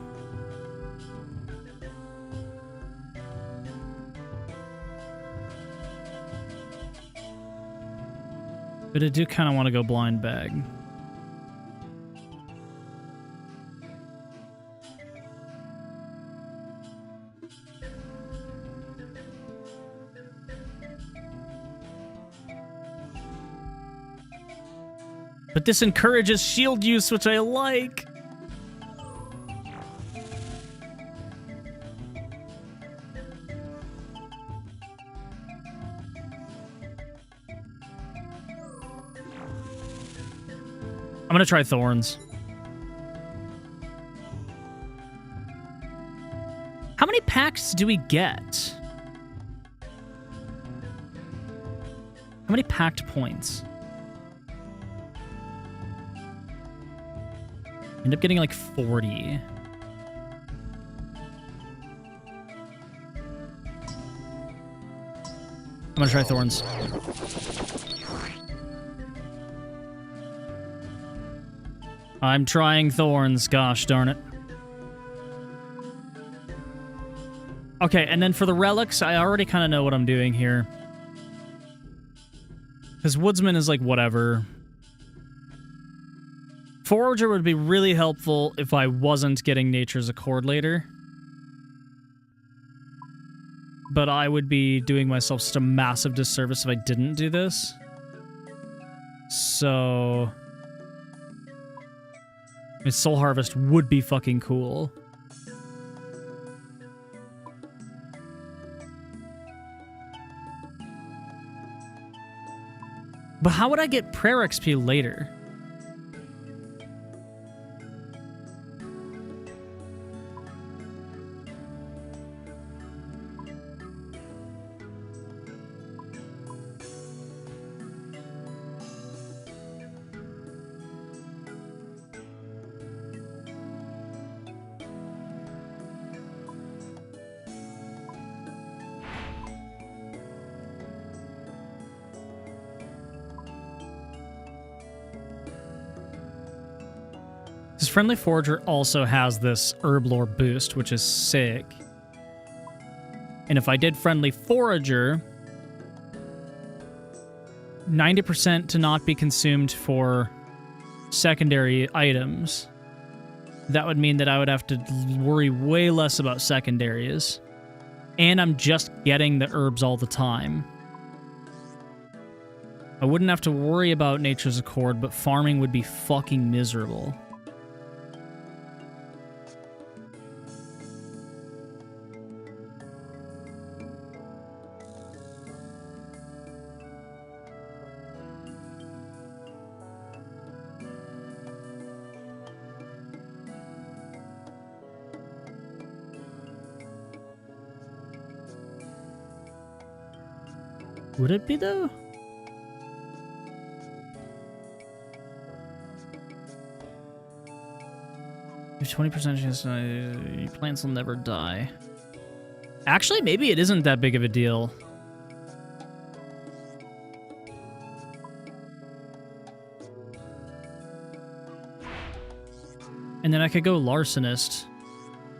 But I do kind of want to go blind bag. But this encourages shield use, which I like. I'm gonna try thorns. How many packs do we get? How many packed points? End up getting like 40. I'm gonna try thorns. I'm trying thorns, gosh darn it. Okay, and then for the relics, I already kind of know what I'm doing here. Because Woodsman is like whatever. Forager would be really helpful if I wasn't getting Nature's Accord later. But I would be doing myself such a massive disservice if I didn't do this. So... Soul Harvest would be fucking cool. But how would I get Prayer XP later? Friendly Forager also has this Herblore boost, which is sick. And if I did Friendly Forager, 90% to not be consumed for secondary items. That would mean that I would have to worry way less about secondaries. And I'm just getting the herbs all the time. I wouldn't have to worry about Nature's Accord, but farming would be fucking miserable. Would it be, though? You have 20% chance your plants will never die. Actually, maybe it isn't that big of a deal. And then I could go Larcenist,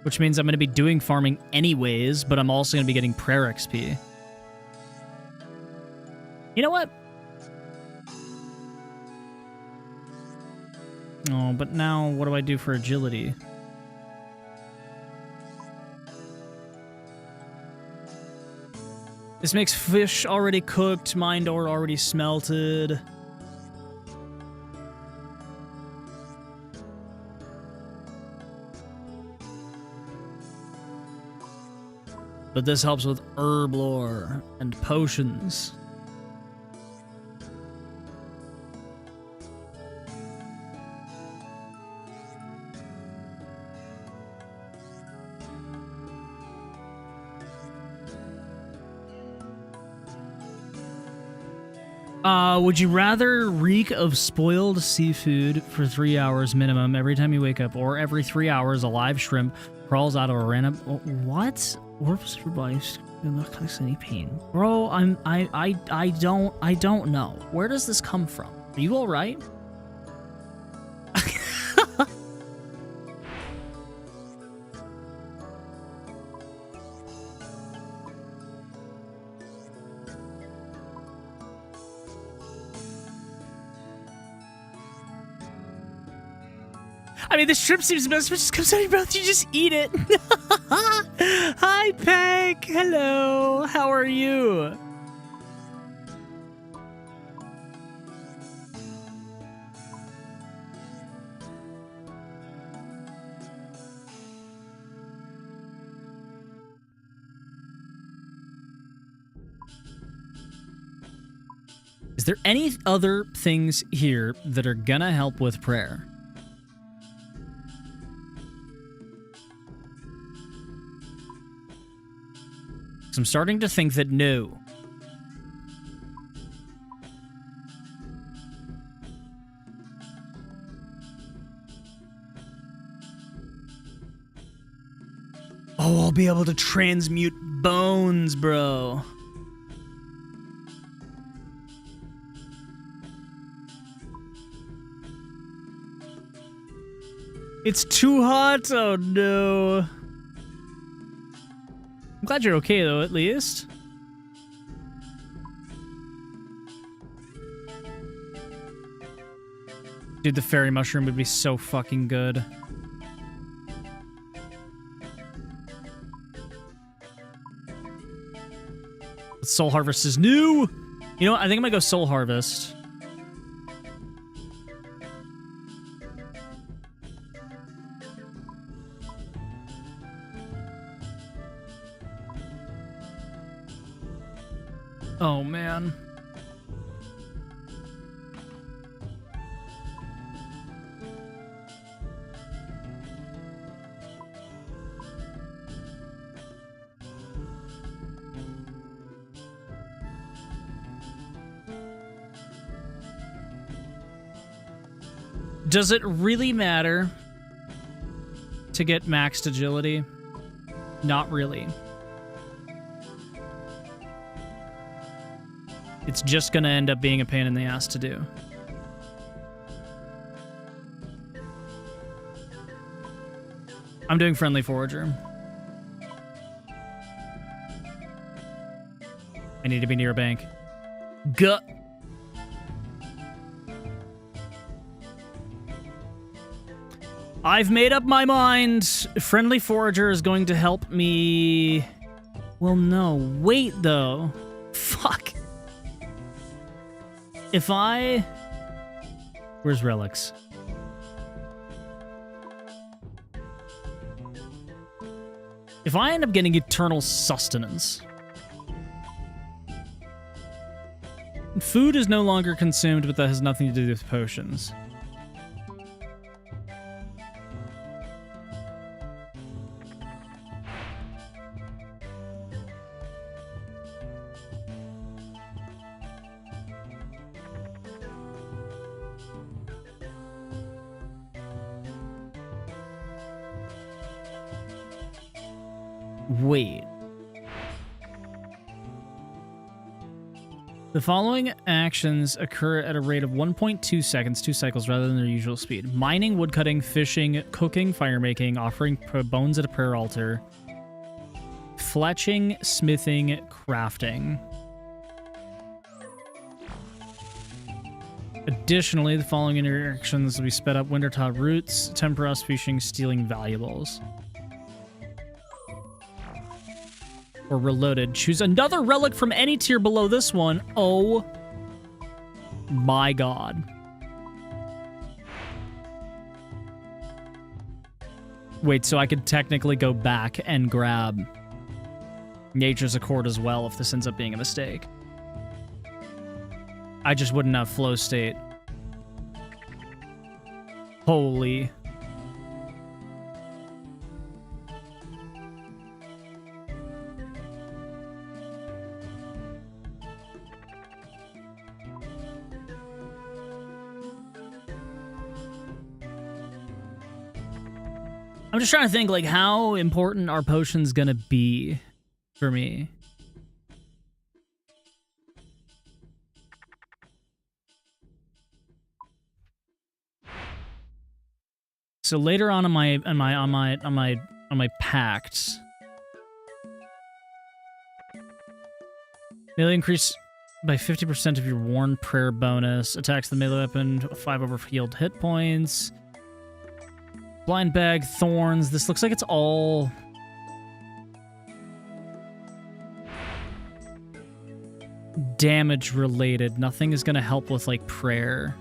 which means I'm going to be doing farming anyways, but I'm also going to be getting prayer XP. You know what? Oh, but now what do I do for agility? This makes fish already cooked, mined ore already smelted. But this helps with herb lore and potions. Would you rather reek of spoiled seafood for 3 hours minimum every time you wake up, or every 3 hours a live shrimp crawls out of a random... What? Orifice of your body not causing any pain. Bro, I don't know. Where does this come from? Are you alright? I mean, the shrimp seems best, but it just comes out of your mouth. You just eat it. Hi, Peg. Hello. How are you? Is there any other things here that are gonna help with prayer? I'm starting to think that no. Oh, I'll be able to transmute bones, bro. It's too hot. Oh, no. I'm glad you're okay, though, at least. Dude, the fairy mushroom would be so fucking good. Soul Harvest is new! You know what? I think I'm gonna go Soul Harvest. Oh, man. Does it really matter to get maxed agility? Not really. It's just gonna end up being a pain in the ass to do. I'm doing Friendly Forager. I need to be near a bank. Gut. I've made up my mind. Friendly Forager is going to help me. Well, no. Wait, though. Fuck. If I... Where's Relics? If I end up getting Eternal Sustenance, food is no longer consumed, but that has nothing to do with potions. Wait. The following actions occur at a rate of 1.2 seconds, 2 cycles, rather than their usual speed. Mining, woodcutting, fishing, cooking, firemaking, offering bones at a prayer altar, fletching, smithing, crafting. Additionally, the following interactions will be sped up: Wintertod roots, Temperos, fishing, stealing valuables. Or reloaded. Choose another relic from any tier below this one. Oh my god. Wait, so I could technically go back and grab Nature's Accord as well if this ends up being a mistake. I just wouldn't have flow state. Holy. I'm just trying to think, like, how important are potions gonna be for me? So later on in my pacts, melee increase by 50% of your worn prayer bonus. Attacks the melee weapon 5 over healed hit points. Blind bag, thorns. This looks like it's all damage related. Nothing is going to help with, like, prayer.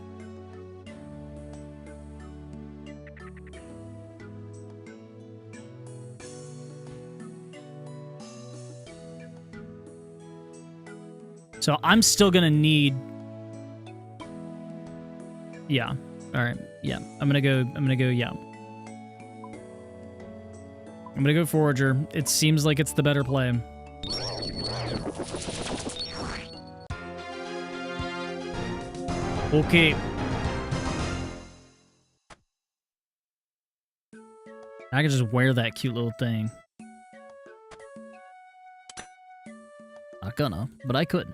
So I'm still going to need... Yeah. All right. Yeah. I'm going to go, yeah. I'm gonna go Forager. It seems like it's the better play. Okay. I can just wear that cute little thing. Not gonna, but I could.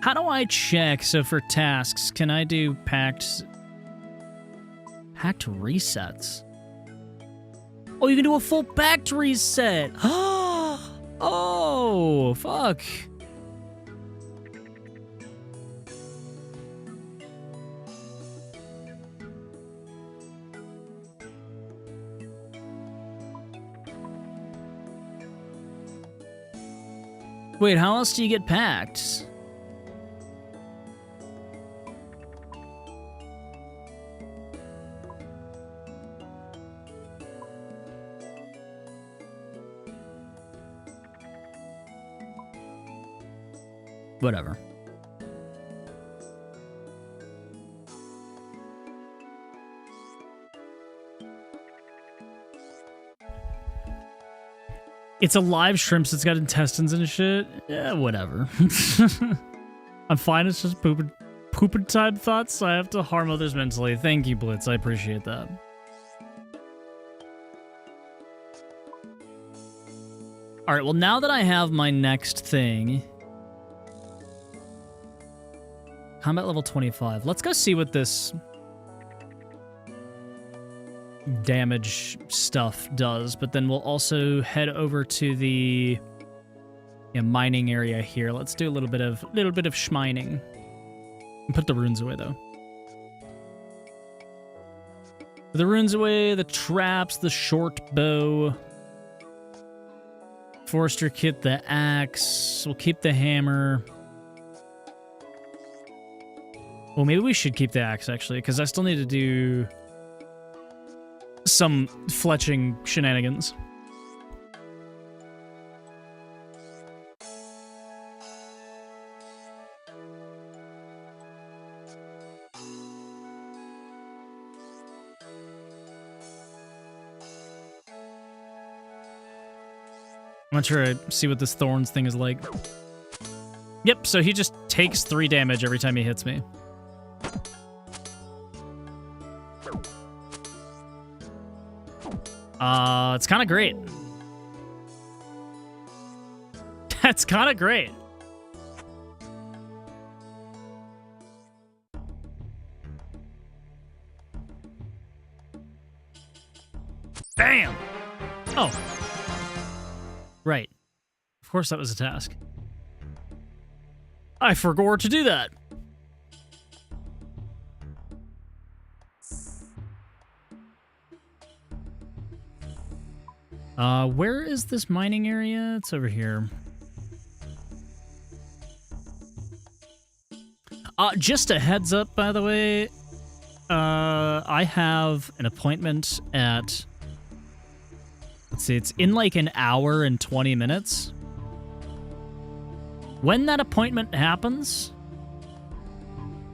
How do I check? So for tasks, can I do packed resets? Oh, you can do a full packed reset. Oh, fuck. Wait, how else do you get packed? Whatever. It's a live shrimp, so it's got intestines and shit. Yeah, whatever. I'm fine. It's just pooping time thoughts. So I have to harm others mentally. Thank you, Blitz. I appreciate that. All right. Well, now that I have my next thing. Combat level 25. Let's go see what this damage stuff does, but then we'll also head over to the Yeah, mining area here. Let's do a little bit of schmining. Put the runes away though. Put the runes away, the traps, the short bow. Forester kit, the axe. We'll keep the hammer. Well, maybe we should keep the axe actually, because I still need to do some fletching shenanigans. I'm not sure I see what this thorns thing is like. Yep, so he just takes 3 damage every time he hits me. It's kind of great. That's kind of great. Bam! Oh. Right. Of course that was a task. I forgot to do that. Where is this mining area? It's over here. Just a heads up, by the way. I have an appointment at... Let's see, it's in like an hour and 20 minutes. When that appointment happens,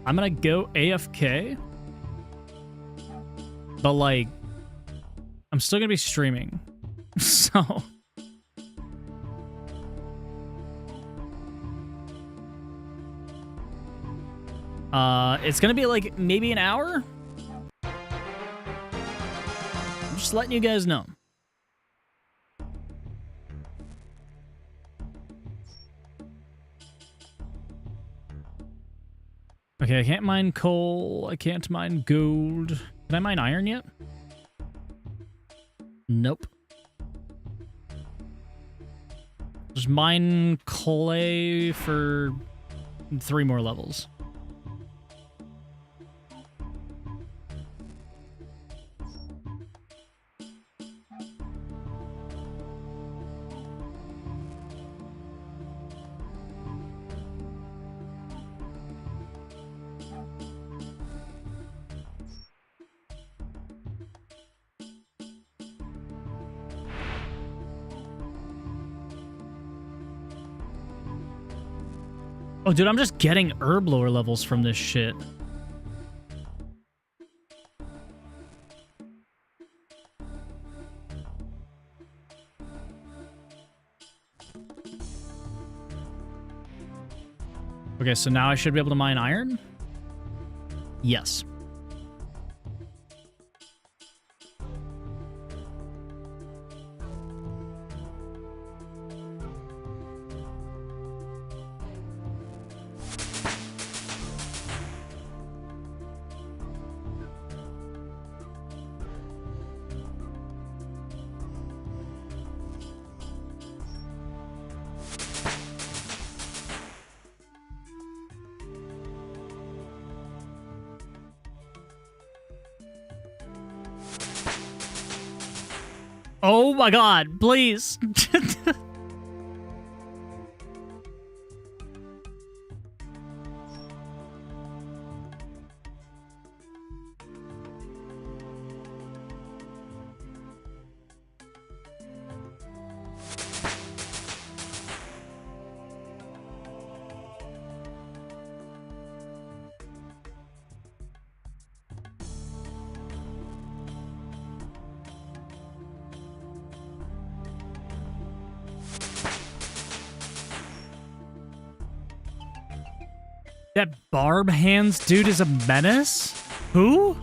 I'm gonna go AFK. But like, I'm still gonna be streaming. So... it's gonna be like maybe an hour? I'm just letting you guys know. Okay, I can't mine coal. I can't mine gold. Can I mine iron yet? Nope. Just mine clay for 3 more levels. Oh, dude, I'm just getting herb lore levels from this shit. Okay, so now I should be able to mine iron? Yes. Oh my god, please. That barb hands dude is a menace? Who?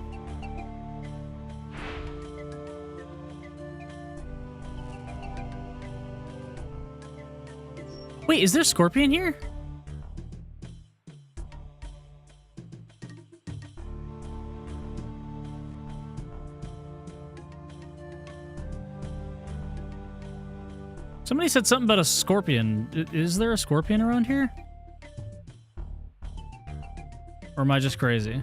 Wait, is there Scorpion here? Somebody said something about a scorpion. Is there a scorpion around here? Or am I just crazy?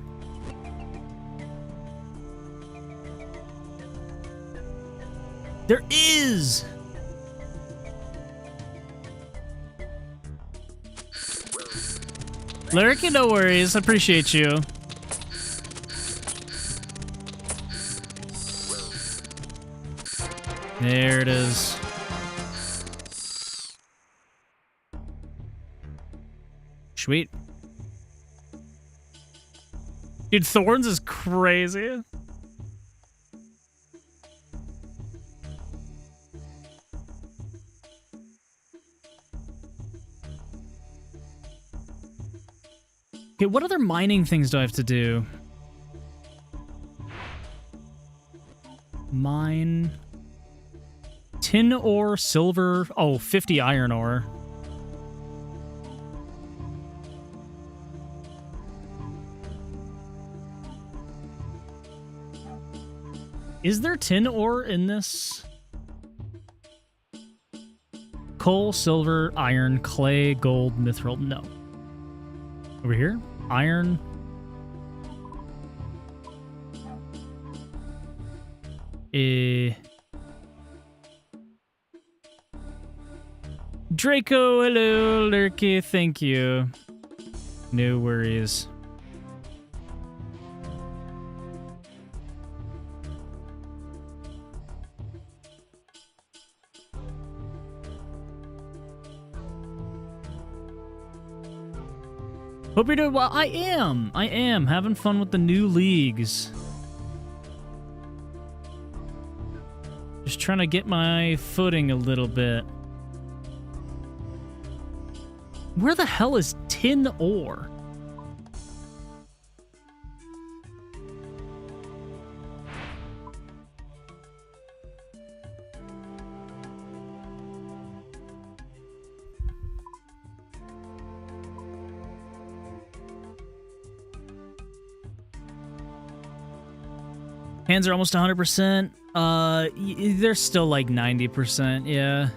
There is! Lurky, no worries. I appreciate you. There it is. Sweet. Dude, Thorns is crazy. Okay, what other mining things do I have to do? Mine. Tin ore, silver. Oh, 50 iron ore. Is there tin ore in this? Coal, silver, iron, clay, gold, mithril. No. Over here? Iron. Draco, hello, Lurky, thank you. No worries. Hope you're doing well. I am having fun with the new leagues. Just trying to get my footing a little bit. Where the hell is tin ore? Hands are almost 100%. They're still like 90%, yeah.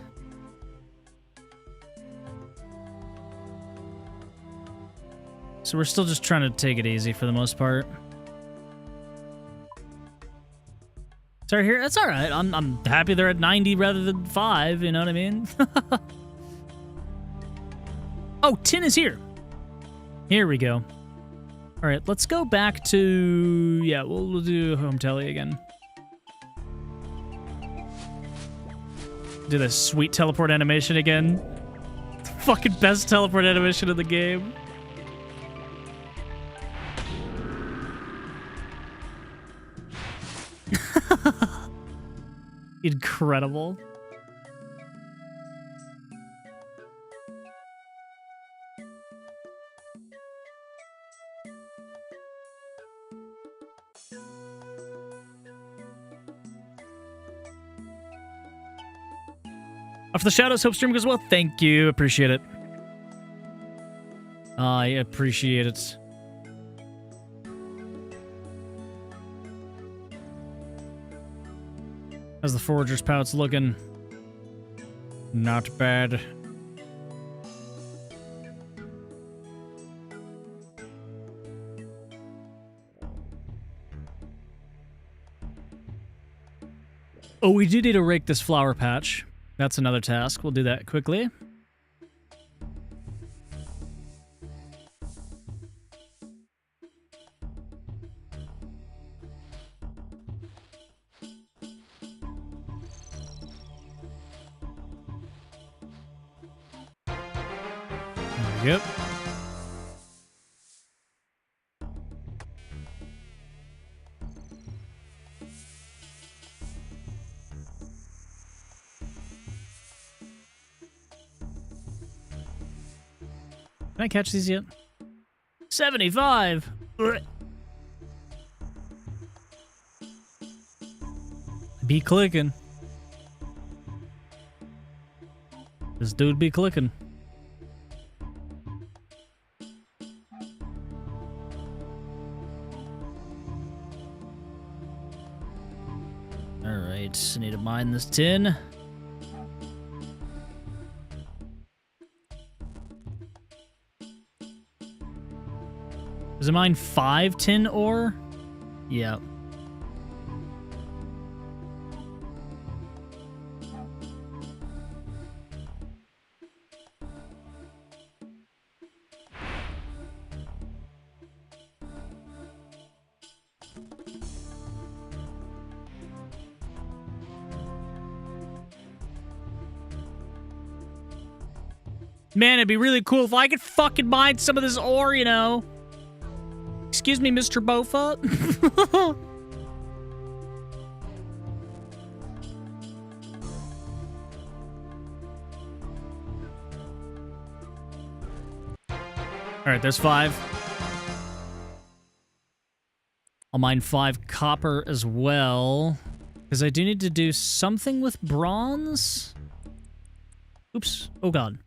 So we're still just trying to take it easy for the most part. Sorry, here. That's all right. I'm happy they're at 90 rather than 5. You know what I mean? Oh, tin is here. Here we go. All right, let's go back to... Yeah, we'll do home telly again. Do the sweet teleport animation again. Fucking best teleport animation in the game. Incredible. For the shadows, hope stream goes well. Thank you. Appreciate it. I appreciate it. How's the Forager's pouch looking? Not bad. Oh, we do need to rake this flower patch. That's another task. We'll do that quickly. There we go. Can I catch these yet? 75! Be clicking. This dude be clicking. Alright, need to mine this tin. Does it mine 5 tin ore? Yep. Man, it'd be really cool if I could fucking mine some of this ore, you know? Excuse me, Mr. Bofa. Alright, there's 5. I'll mine 5 copper as well. Because I do need to do something with bronze. Oops. Oh, God.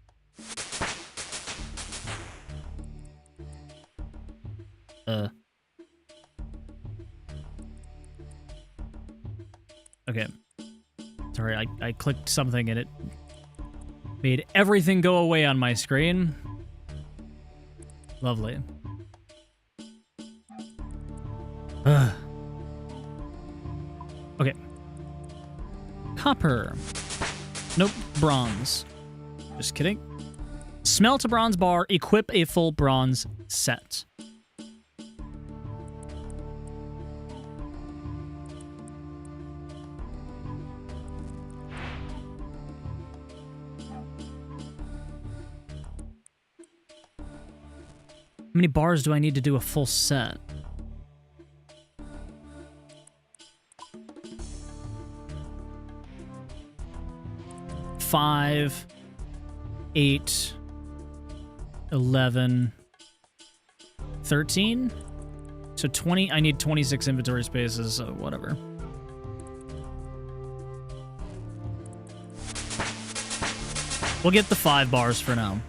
Okay. Sorry, I clicked something and it made everything go away on my screen. Lovely. Okay. Copper. Nope, bronze. Just kidding. Smelt a bronze bar, equip a full bronze set. How many bars do I need to do a full set? Five, 8, 11, 13. So 20. I need 26 inventory spaces, so whatever. We'll get the 5 bars for now.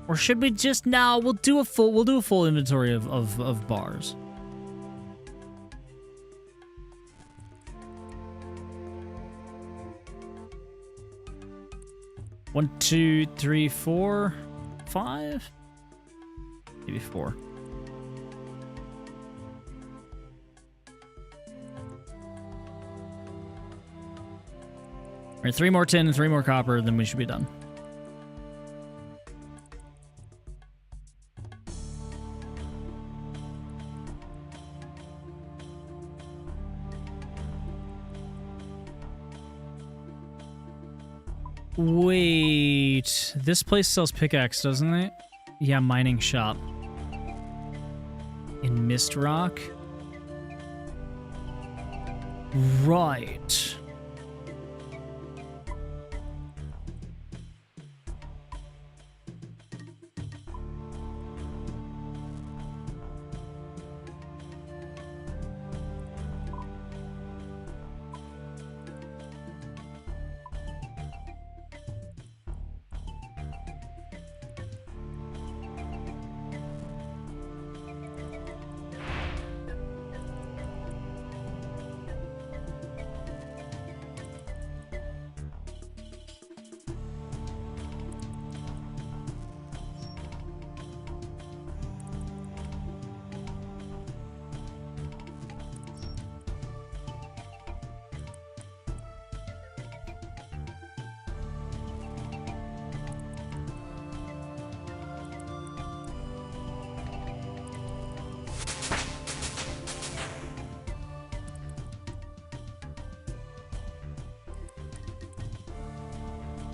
Or should we just now? We'll do a full inventory of bars. One, 2, 3, 4, 5, maybe 4. All right, 3 more tin and 3 more copper, then we should be done. Wait, this place sells pickaxe, doesn't it? Yeah, mining shop. In Mist Rock? Right.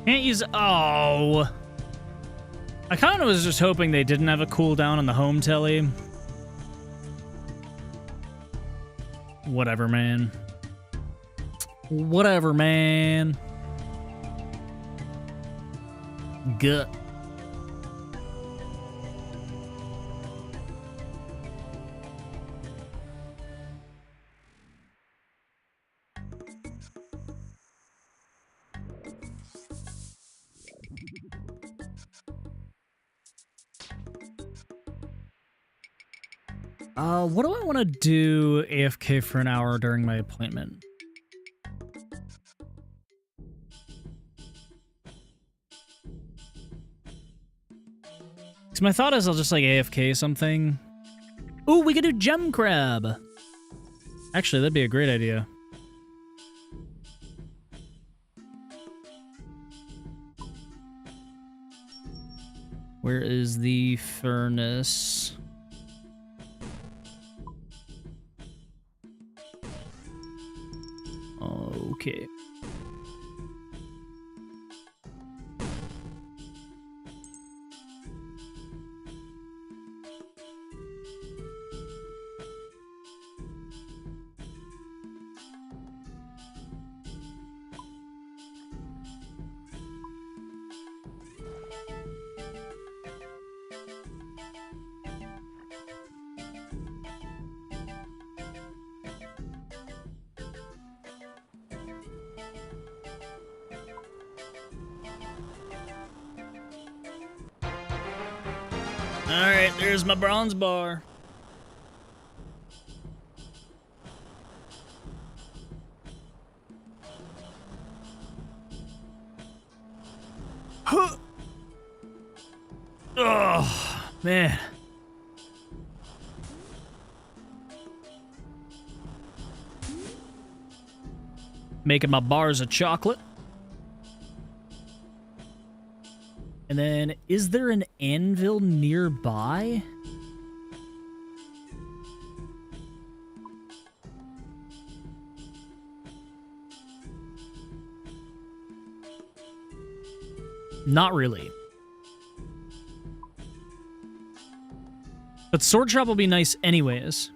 Can't use... Oh. I kind of was just hoping they didn't have a cooldown on the home telly. Whatever, man. Whatever, man. Gut. What do I want to do AFK for an hour during my appointment? Because my thought is I'll just like AFK something. Ooh, we could do Gem Crab. Actually, that'd be a great idea. Where is the furnace? Okay. Alright, there's my bronze bar. Huh. Oh, man. Making my bars of chocolate. And then, is there an anvil nearby? Not really. But sword shop will be nice anyways.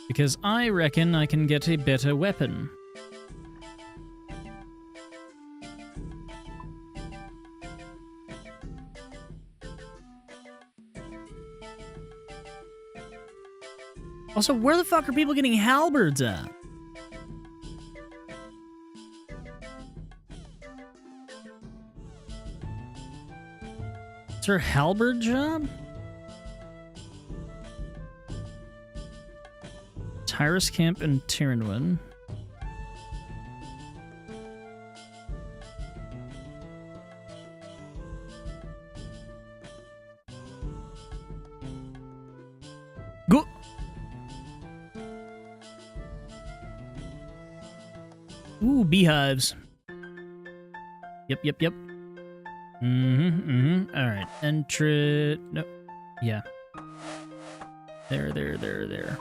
Because I reckon I can get a better weapon. Also, where the fuck are people getting halberds at? Is there a halberd job? Tyrus Camp and Tyrannwyn. Go! Ooh, beehives. Yep. Alright, no. Yeah. There.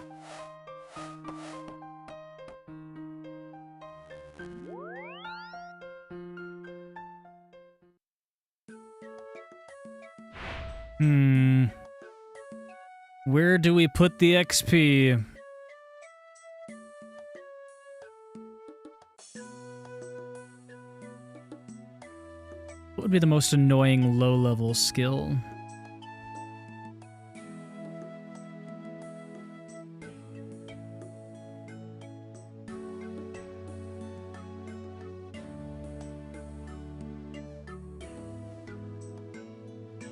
Where do we put the XP? What would be the most annoying low-level skill?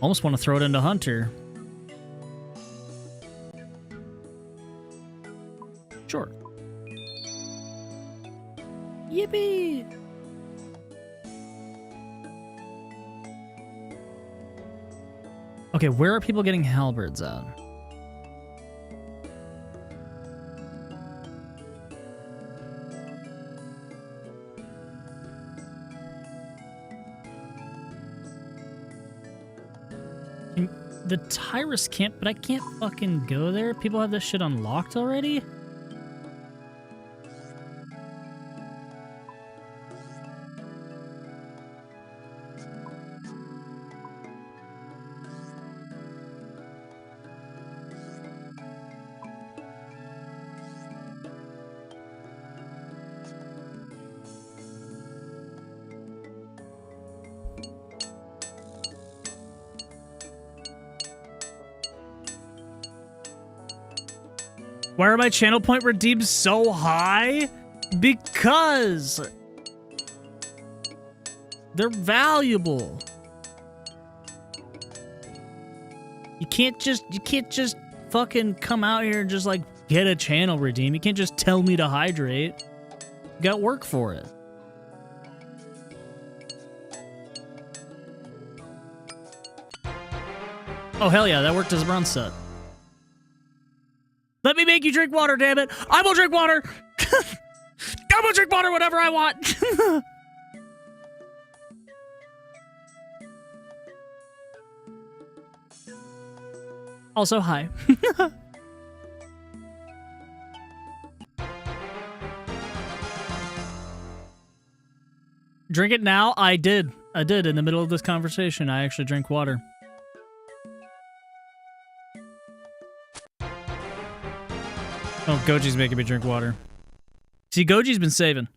Almost want to throw it into Hunter. Sure. Yippee! Okay, where are people getting halberds at? The Tyrus Camp, but I can't fucking go there. People have this shit unlocked already? Why are my channel point redeems so high? Because they're valuable. You can't just fucking come out here and just like get a channel redeem. You can't just tell me to hydrate. You got work for it. Oh hell yeah, that worked as a bronze set. Let me make you drink water, damn it! I will drink water! I will drink water whenever I want! Also, hi. Drink it now? I did. In the middle of this conversation. I actually drank water. Oh, Goji's making me drink water. See, Goji's been saving.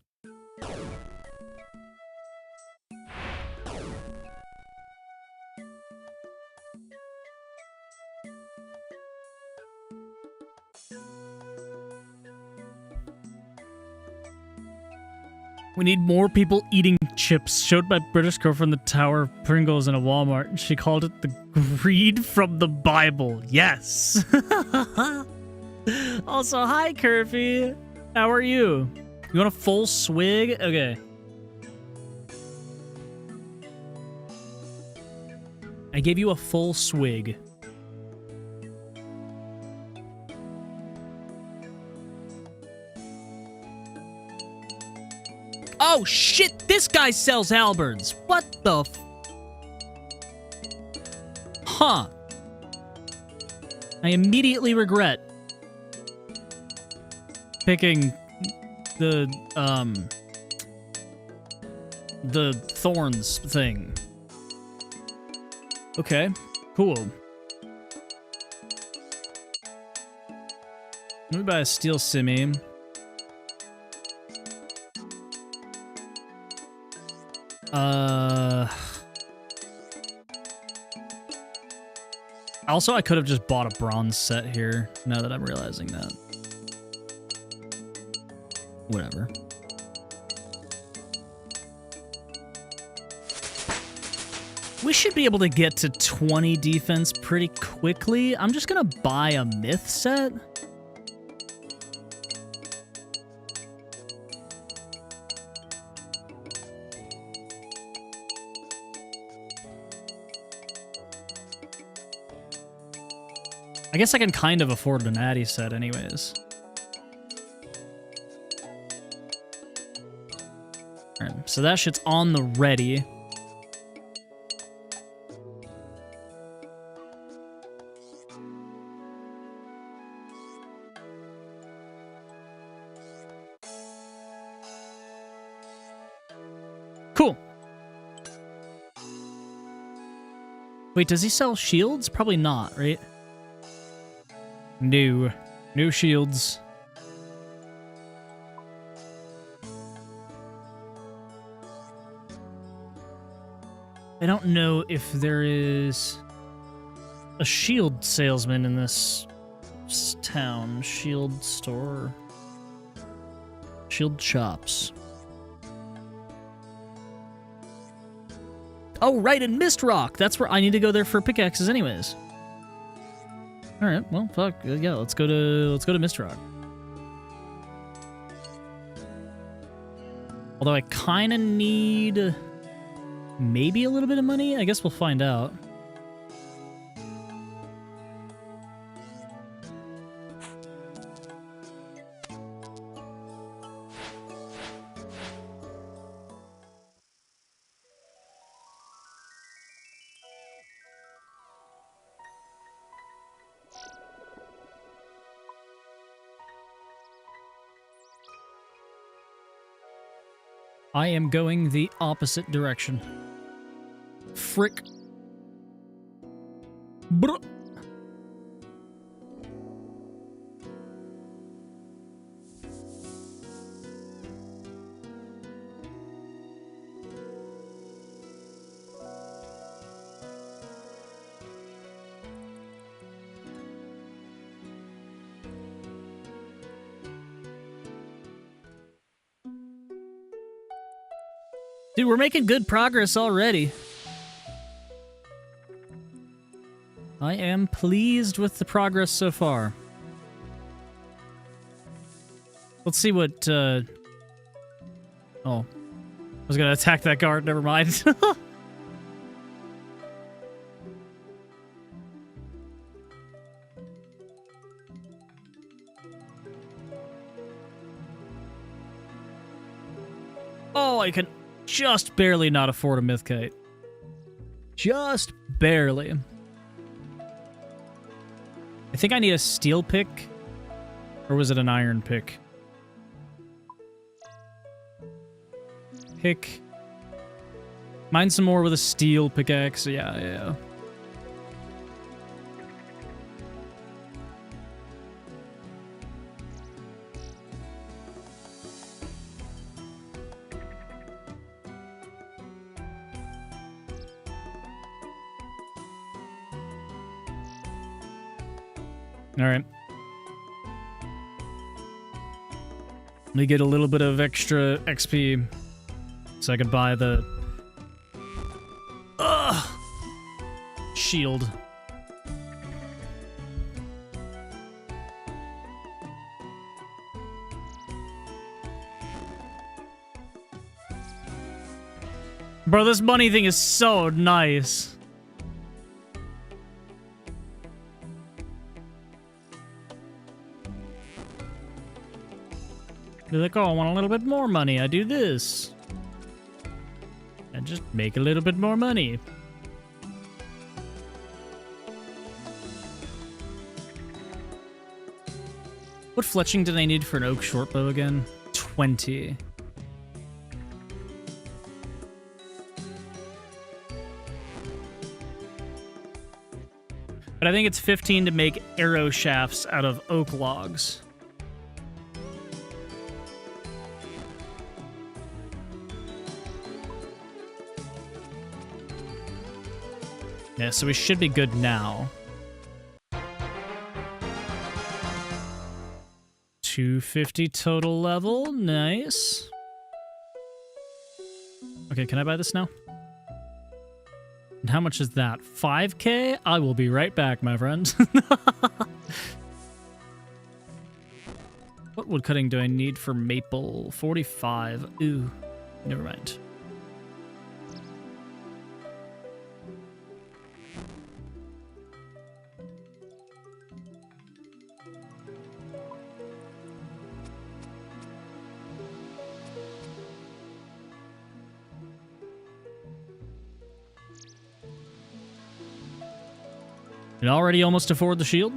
We need more people eating chips. Showed by British girl from the Tower of Pringles in a Walmart. She called it the greed from the Bible. Yes. Also, hi, Curvy. How are you? You want a full swig? Okay. I gave you a full swig. Oh shit, this guy sells halberds. What the f... Huh. I immediately regret picking the thorns thing. Okay, cool. Let me buy a steel simi. Also, I could have just bought a bronze set here, now that I'm realizing that. Whatever. We should be able to get to 20 defense pretty quickly. I'm just gonna buy a myth set. I guess I can kind of afford an Addy set anyways. Alright, so that shit's on the ready. Cool. Wait, does he sell shields? Probably not, right? No. No shields. I don't know if there is a shield salesman in this town. Shield store. Shield shops. Oh, right, in Mist Rock. That's where I need to go there for pickaxes anyways. All right, well, fuck yeah, let's go to Mist Rock. Although I kind of need maybe a little bit of money. I guess we'll find out. I am going the opposite direction. Frick. Bruh. Dude, we're making good progress already. I am pleased with the progress so far. Let's see what, Oh. I was gonna attack that guard, never mind. Oh, I can just barely not afford a Mythkite. Just barely. I think I need a steel pick. Or was it an iron pick? Pick. Mine some more with a steel pickaxe. Yeah. All right. Let me get a little bit of extra XP so I can buy the shield. Bro, this money thing is so nice. Be like, oh, I want a little bit more money. I do this. And just make a little bit more money. What fletching did I need for an oak shortbow again? 20. But I think it's 15 to make arrow shafts out of oak logs. Yeah, so we should be good now. 250 total level. Nice. Okay, can I buy this now? And how much is that? 5K? I will be right back, my friend. What wood cutting do I need for maple? 45. Ooh, never mind. Did already almost afford the shield?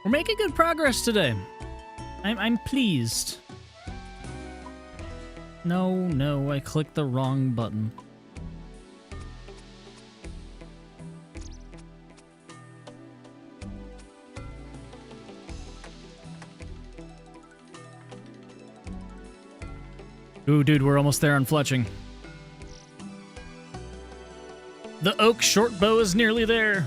We're making good progress today. I'm pleased. No, I clicked the wrong button. Ooh, dude, we're almost there on fletching. The oak short bow is nearly there.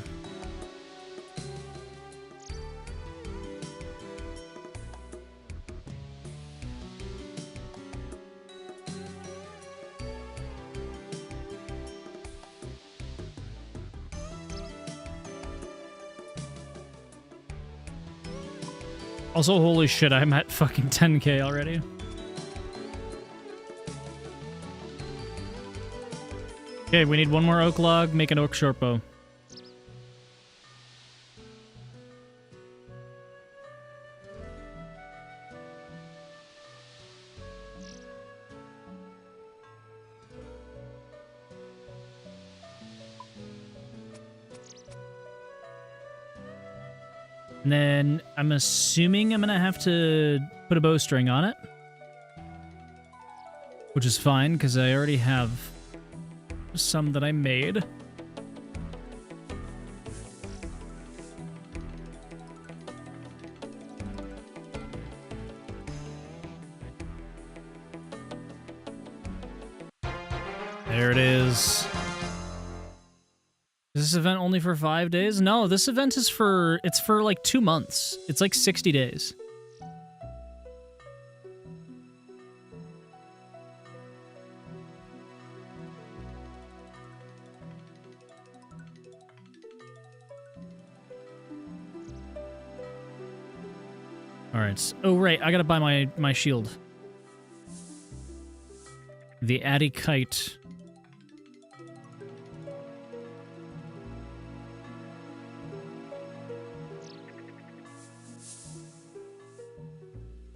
Also, holy shit, I'm at fucking 10K already. Okay, we need one more oak log, make an oak shortbow. And then I'm assuming I'm going to have to put a bowstring on it. Which is fine, because I already have some that I made. There it is. Is this event only for 5 days? No, this event is for, it's for like 2 months. It's like 60 days. All right. Oh, right. I gotta buy my shield. The Addy Kite.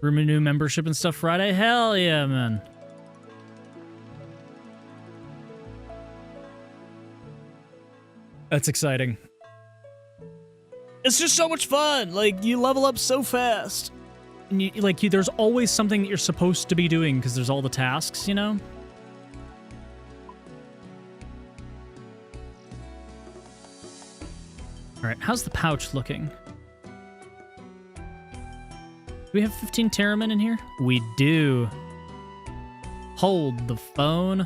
Renew membership and stuff Friday? Hell yeah, man. That's exciting. It's just so much fun. Like, you level up so fast. And there's always something that you're supposed to be doing because there's all the tasks, you know? All right, how's the pouch looking? Do we have 15 Terramin in here? We do. Hold the phone.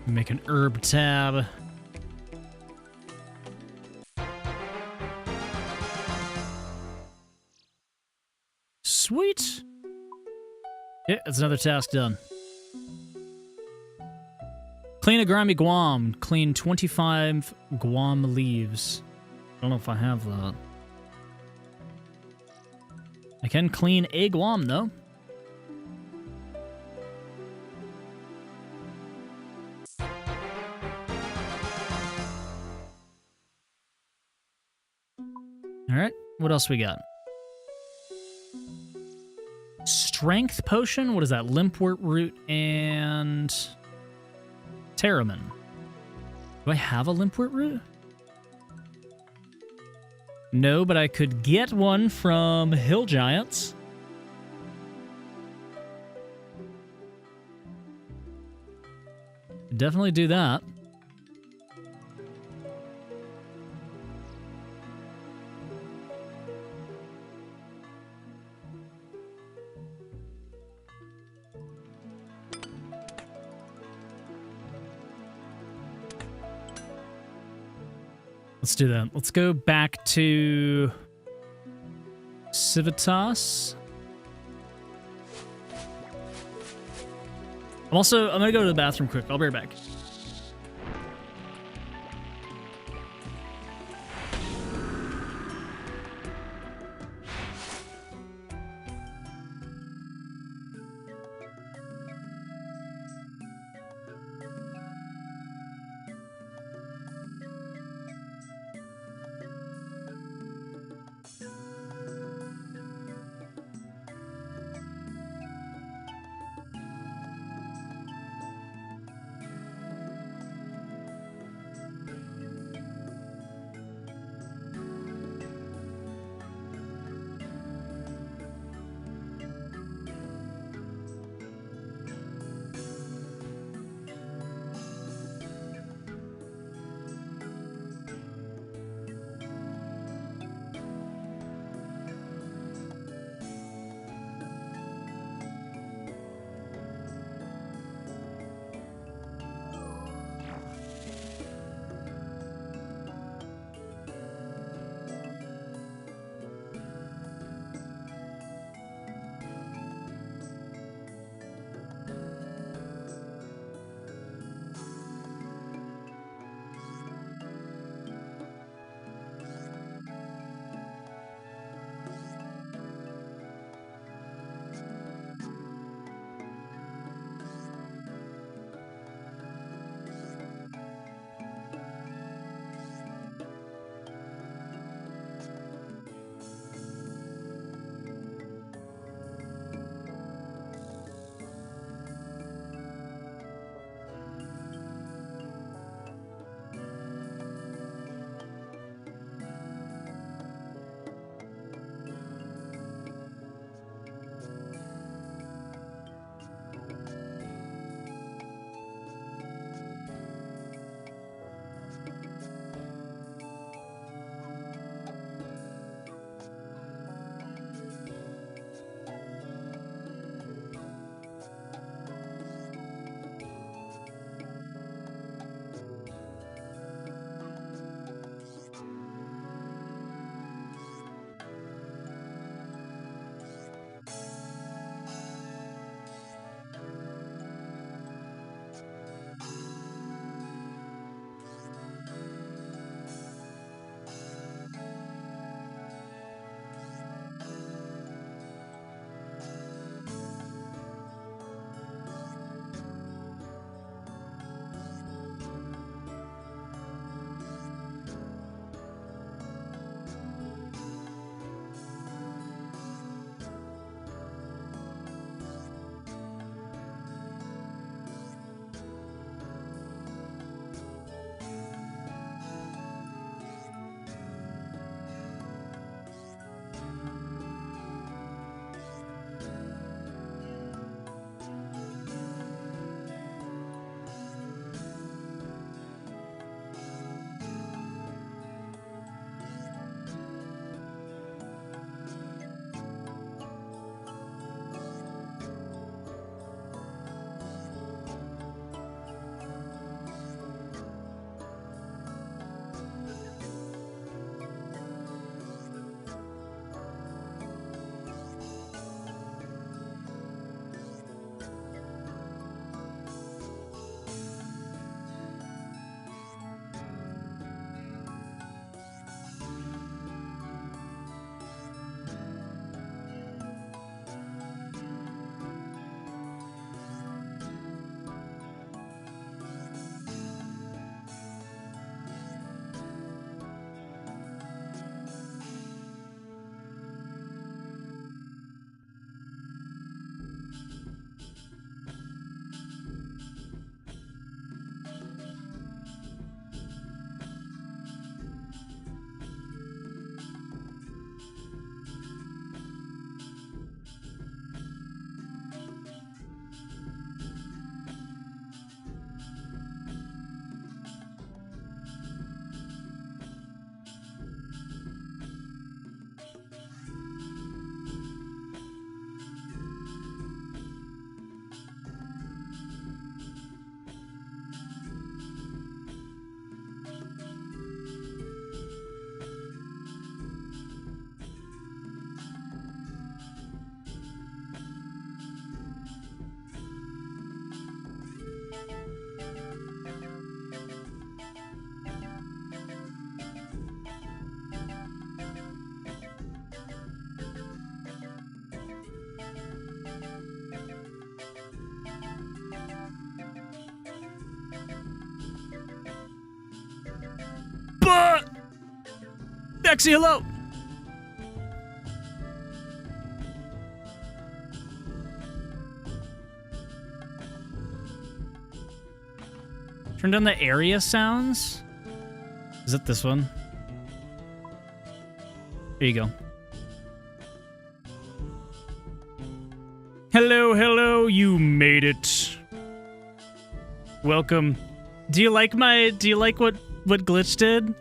Make an herb tab. Sweet. Yeah, that's another task done. Clean a grimy Guam. Clean 25 Guam leaves. I don't know if I have that. I can clean a Guam, though. All right, what else we got? Strength potion? What is that? Limpwort root and Terramin. Do I have a Limpwort root? No, but I could get one from Hill Giants. Definitely do that. Let's do that. Let's go back to Civitas. I'm gonna go to the bathroom quick. I'll be right back. Taxi, hello! Turn down the area sounds. Is it this one? Here you go. Hello, hello, you made it. Welcome. Do you like what Glitch did?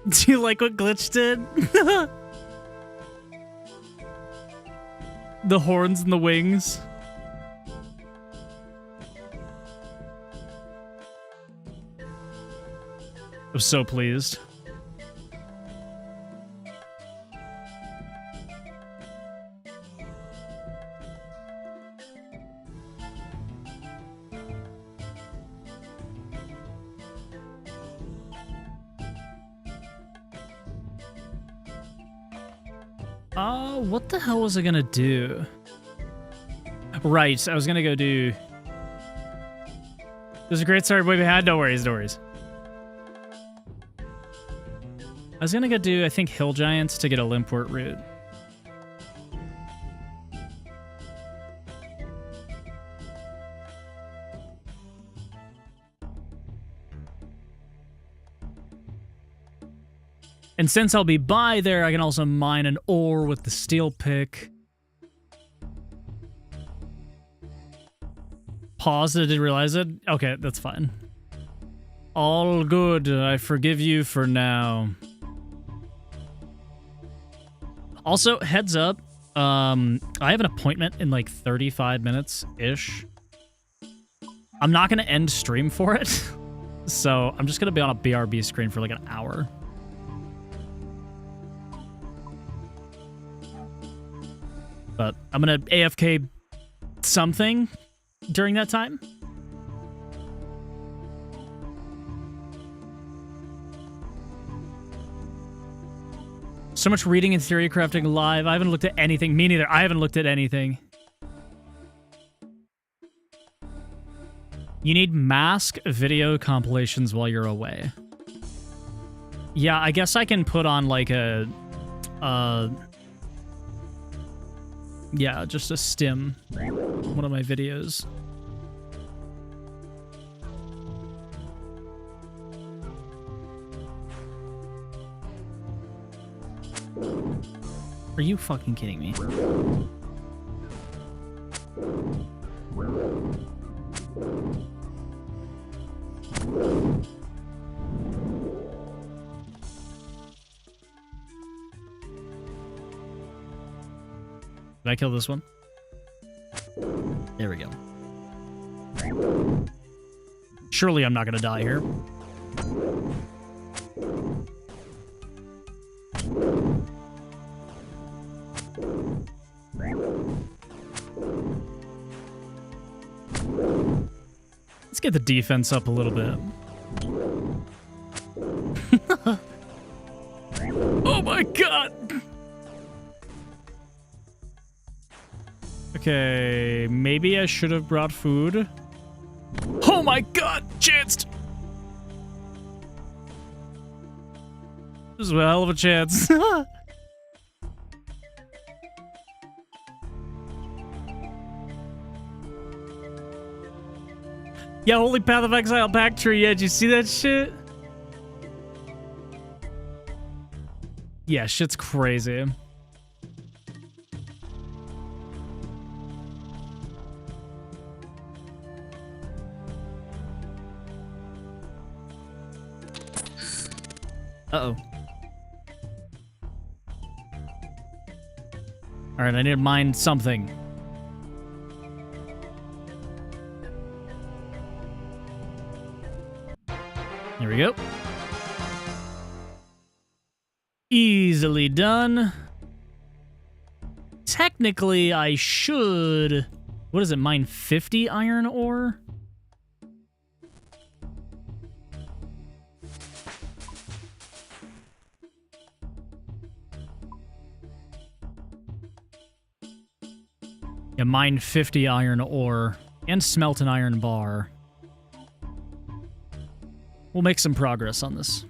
Do you like what Glitch did? The horns and the wings. I'm so pleased. What the hell was I gonna do? Right, I was gonna go do... It was a great start, boy. No worries, no worries. I was gonna go do, I think, Hill Giants to get a Limport route. And since I'll be by there, I can also mine an ore with the steel pick. Pause, I didn't realize it. Okay, that's fine. All good. I forgive you for now. Also, heads up. I have an appointment in like 35 minutes-ish. I'm not going to end stream for it. So I'm just going to be on a BRB screen for like an hour. But I'm going to AFK something during that time. So much reading and theory crafting live. I haven't looked at anything. Me neither. I haven't looked at anything. You need mask video compilations while you're away. Yeah, I guess I can put on like a... yeah, just a stim. One of my videos. Are you fucking kidding me? Did I kill this one? There we go. Surely I'm not gonna die here. Let's get the defense up a little bit. Oh my god! Okay, maybe I should have brought food. Oh my god, chanced! This is a hell of a chance. Yeah, Holy Path of Exile pack tree. Yeah, did you see that shit? Yeah, shit's crazy. Uh-oh. Alright, I need to mine something. Here we go. Easily done. Technically, I should... What is it, mine 50 iron ore? Yeah, mine 50 iron ore and smelt an iron bar. We'll make some progress on this.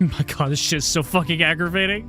My god, this shit's so fucking aggravating.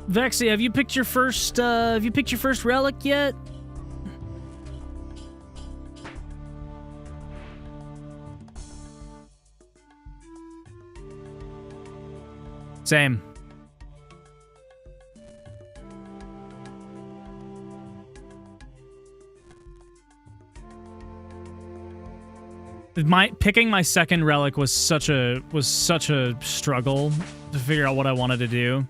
Vexy, have you picked your first relic yet? Same. Picking my second relic was such a struggle to figure out what I wanted to do.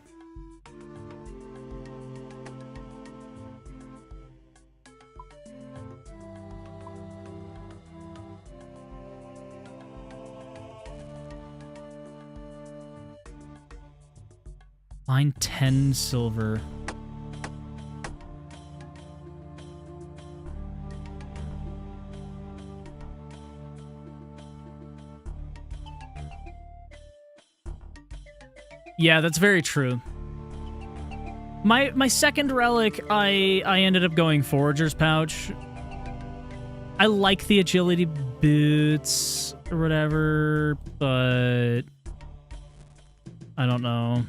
Mine 10 silver. Yeah, that's very true. My second relic, I ended up going Forager's Pouch. I like the agility boots or whatever, but I don't know.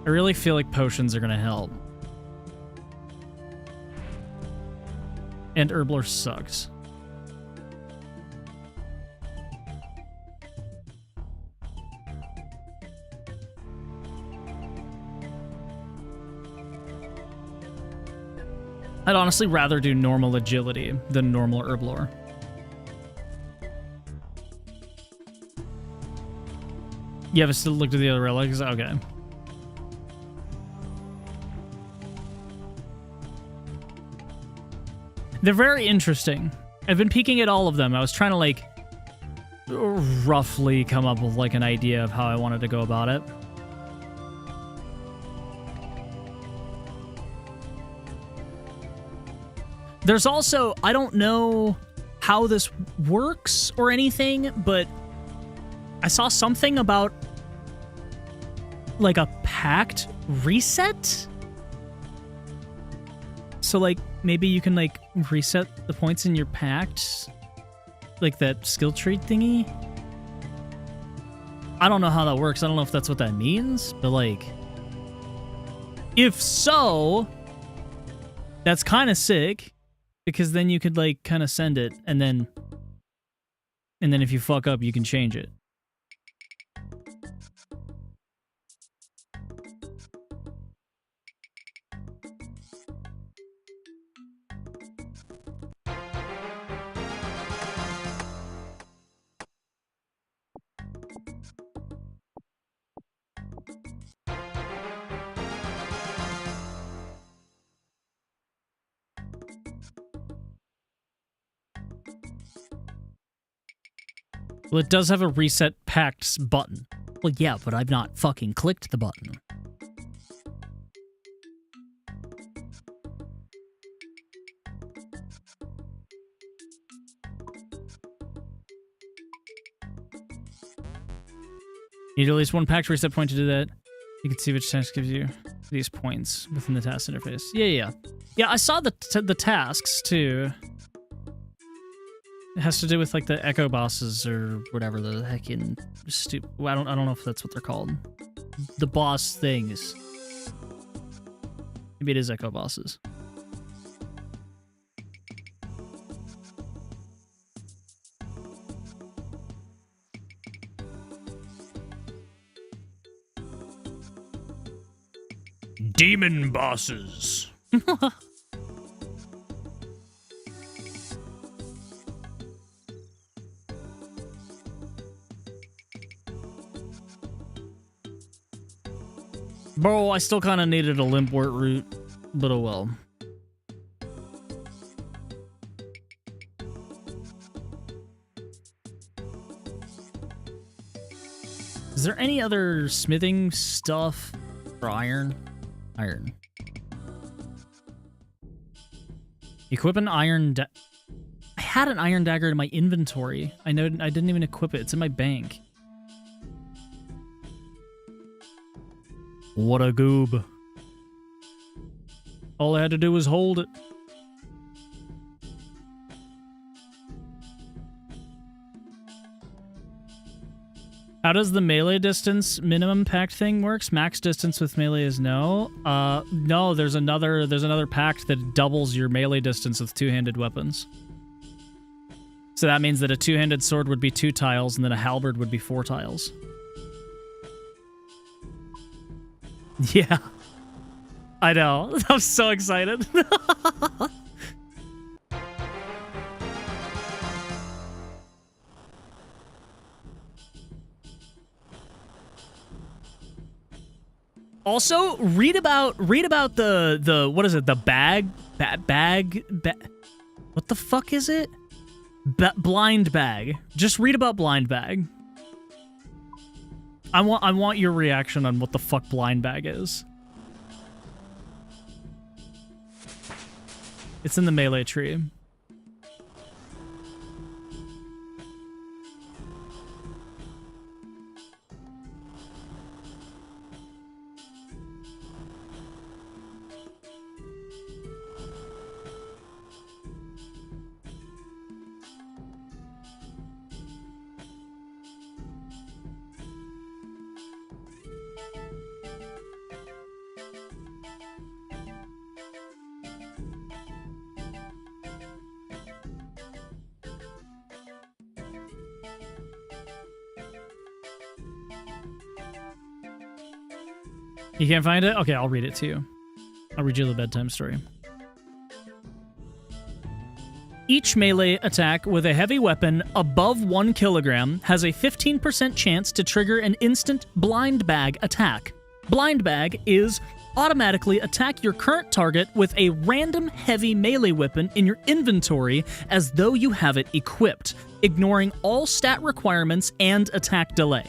I really feel like potions are gonna help. And Herblore sucks. I'd honestly rather do normal agility than normal Herblore. You haven't still looked at the other relics? Okay. They're very interesting. I've been peeking at all of them. I was trying to, like, roughly come up with, like, an idea of how I wanted to go about it. There's also, I don't know how this works or anything, but I saw something about, like, a pact reset? So, like, maybe you can, like, reset the points in your pact? Like that skill tree thingy? I don't know how that works. I don't know if that's what that means, but, like, if so, that's kind of sick, because then you could, like, kind of send it, and then if you fuck up, you can change it. Well, it does have a reset pacts button. Well, yeah, but I've not fucking clicked the button. You need at least one pact reset point to do that. You can see which task gives you these points within the task interface. Yeah. Yeah, I saw the tasks, too. It has to do with, like, the echo bosses or whatever the heckin' stupid. I don't know if that's what they're called. The boss things. Maybe it is echo bosses. Demon bosses. Bro, I still kind of needed a Limpwort root, but oh well. Is there any other smithing stuff for iron? Iron. Equip an iron I had an iron dagger in my inventory. I know I didn't even equip it. It's in my bank. What a goob. All I had to do was hold it. How does the melee distance minimum pact thing works? Max distance with melee is no. No, there's another pact that doubles your melee distance with two-handed weapons. So that means that a two-handed sword would be 2 tiles, and then a halberd would be 4 tiles. Yeah. I know. I'm so excited. Also, read about the what is it? The bag what the fuck is it? Blind bag. Just read about blind bag. I want your reaction on what the fuck blind bag is. It's in the melee tree. You can't find it? Okay, I'll read it to you. I'll read you the bedtime story. Each melee attack with a heavy weapon above 1 kilogram has a 15% chance to trigger an instant blind bag attack. Blind bag is automatically attack your current target with a random heavy melee weapon in your inventory as though you have it equipped, ignoring all stat requirements and attack delay.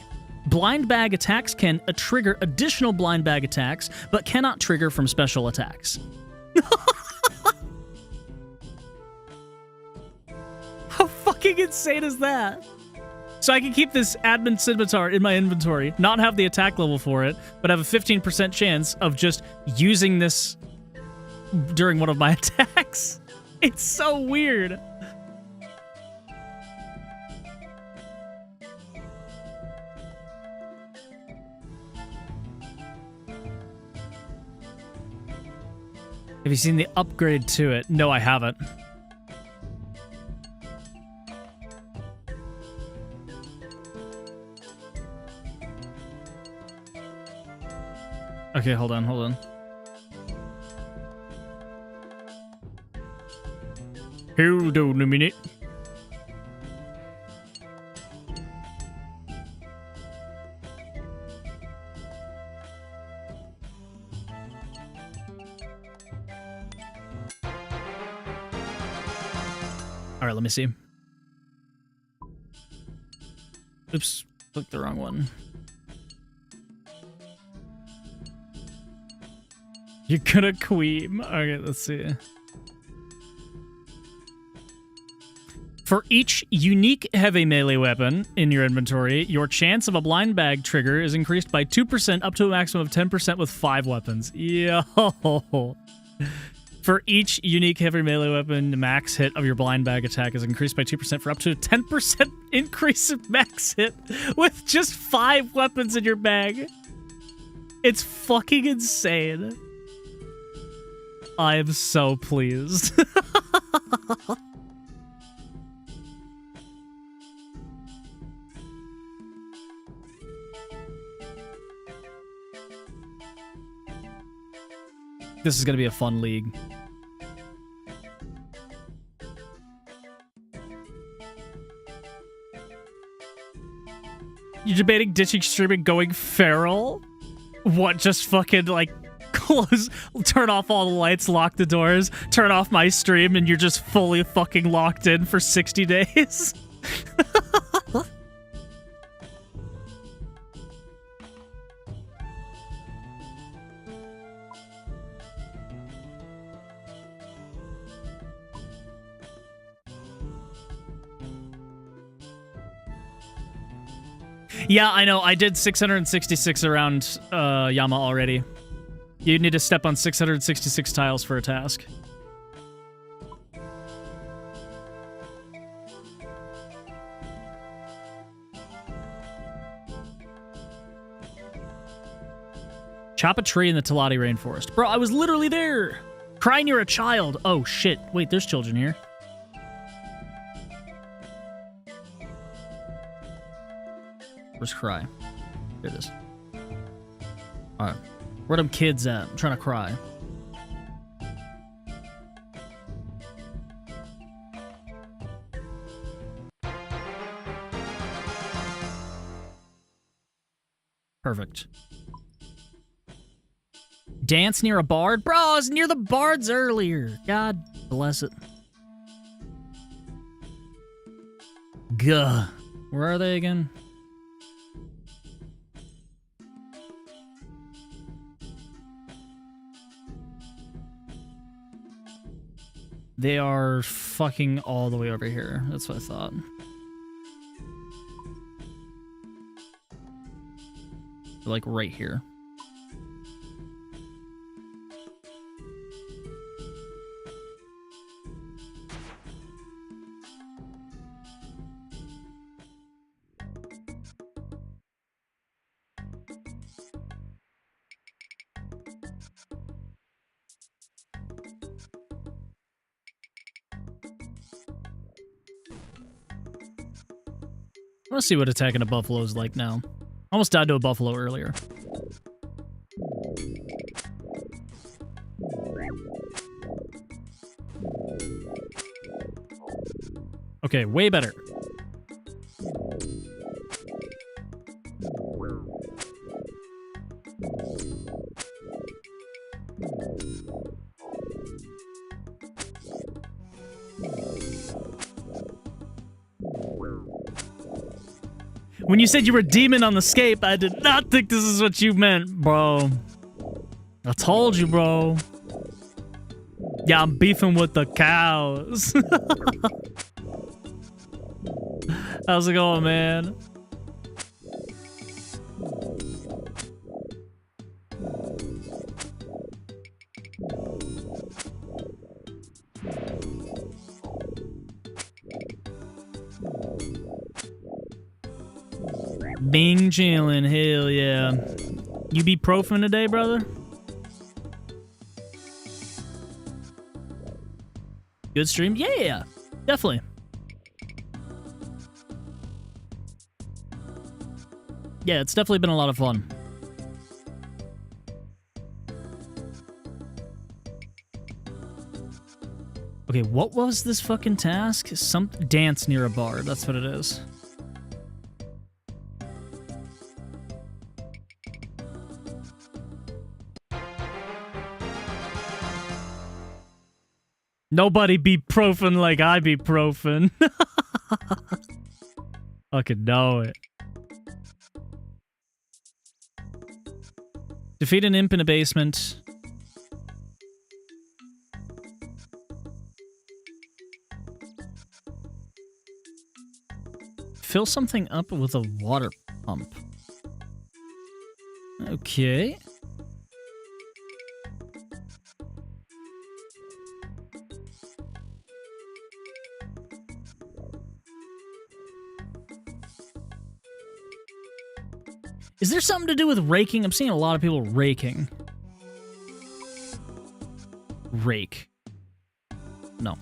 Blind bag attacks can trigger additional blind bag attacks, but cannot trigger from special attacks. How fucking insane is that? So I can keep this admin scimitar in my inventory, not have the attack level for it, but have a 15% chance of just using this during one of my attacks. It's so weird. Have you seen the upgrade to it? No, I haven't. Okay, hold on. Hold on a minute. All right, let me see. Oops, clicked the wrong one. You're gonna queem. Okay, let's see. For each unique heavy melee weapon in your inventory, your chance of a blind bag trigger is increased by 2% up to a maximum of 10% with 5 weapons. Yo! For each unique heavy melee weapon, the max hit of your blind bag attack is increased by 2% for up to a 10% increase in max hit with just 5 weapons in your bag. It's fucking insane. I am so pleased. This is going to be a fun league. You're debating ditching streaming, going feral? What, just fucking, like, close, turn off all the lights, lock the doors, turn off my stream, and you're just fully fucking locked in for 60 days? Yeah, I know. I did 666 around Yama already. You need to step on 666 tiles for a task. Chop a tree in the Talati rainforest. Bro, I was literally there. Cry near a child. Oh, shit. Wait, there's children here. Where's Cry? Here it is. Alright. Where them kids at? I'm trying to cry. Perfect. Dance near a bard? Bro, I was near the bards earlier. God bless it. Gah. Where are they again? They are fucking all the way over here. That's what I thought. They're like right here. I want to see what attacking a buffalo is like now. Almost died to a buffalo earlier. Okay, way better. When you said you were demon on the scape, I did not think this is what you meant, bro. I told you, bro. Yeah, I'm beefing with the cows. How's it going, man? Bing chillin', hell yeah. You be profin today, brother? Good stream? Yeah, definitely. Yeah, it's definitely been a lot of fun. Okay, what was this fucking task? Some dance near a bar. That's what it is. Nobody be profan like I be profan. Fucking know it. Defeat an imp in a basement. Fill something up with a water pump. Okay. Is there something to do with raking? I'm seeing a lot of people raking. Rake. No.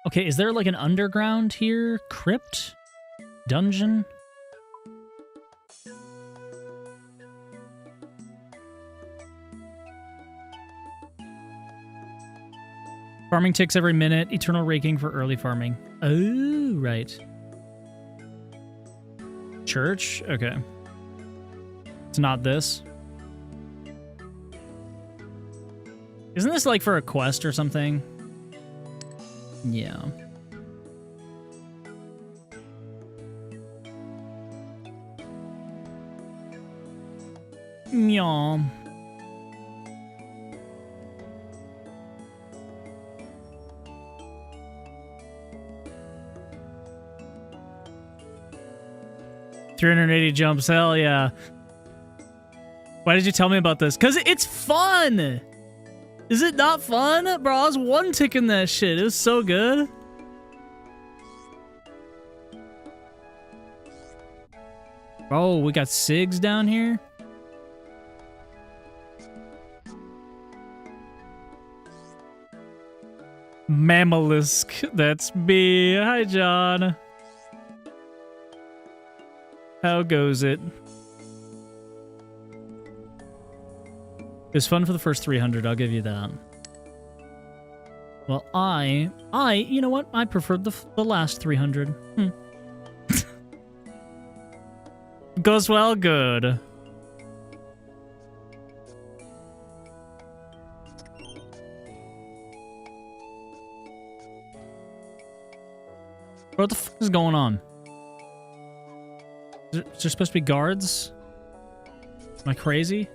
Okay, is there like an underground here? Crypt? Dungeon? Farming ticks every minute. Eternal raking for early farming. Oh, right. Church? Okay. It's not this. Isn't this like for a quest or something? Yeah. Yeah. $380 jumps, hell yeah. Why did you tell me about this? Because it's fun! Is it not fun? Bro, I was one-ticking that shit. It was so good. Oh, we got SIGs down here? Mammalisk, that's me. Hi, John. How goes it? It was fun for the first 300, I'll give you that. Well, you know what? I preferred the last 300. Goes well, good. What the fuck is going on? Is there supposed to be guards? Am I crazy?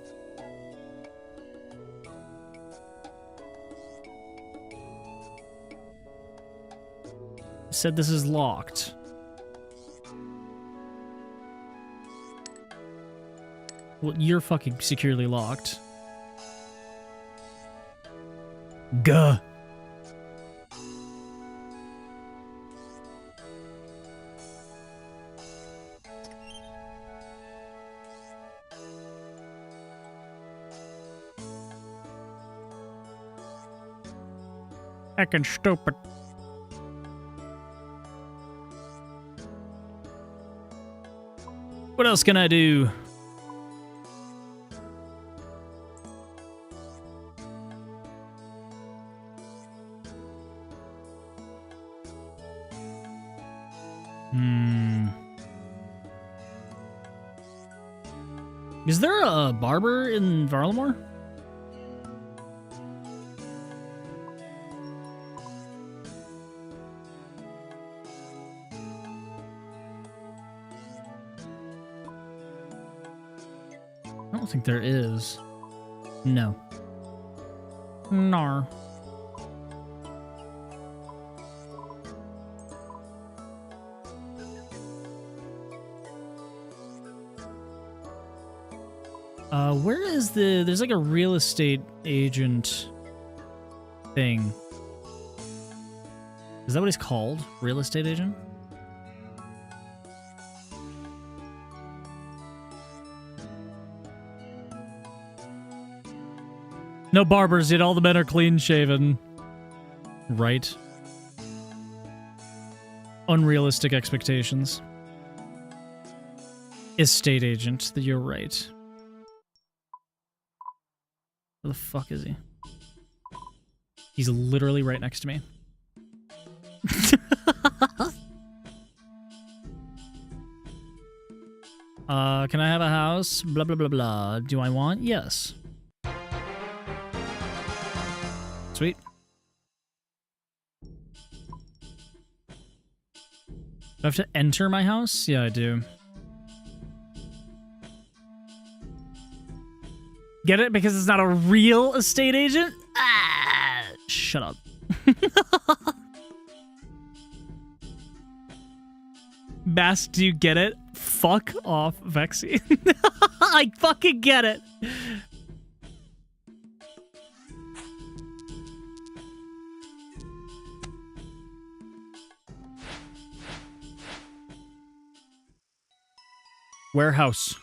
It said this is locked. Well, you're fucking securely locked. Gah. Heckin' stupid. What else can I do? Is there a barber in Varlamore? I don't think there is. No. Nar. Where is there's like a real estate agent thing. Is that what he's called? Real estate agent? No barbers yet, all the men are clean shaven. Right. Unrealistic expectations. Estate agent, you're right. Where the fuck is he? He's literally right next to me. Can I have a house? Blah, blah, blah, blah. Do I want? Yes. Sweet. Do I have to enter my house? Yeah, I do. Get it? Because it's not a real estate agent? Ah, shut up. Bass, do you get it? Fuck off, Vexy. I fucking get it. Warehouse.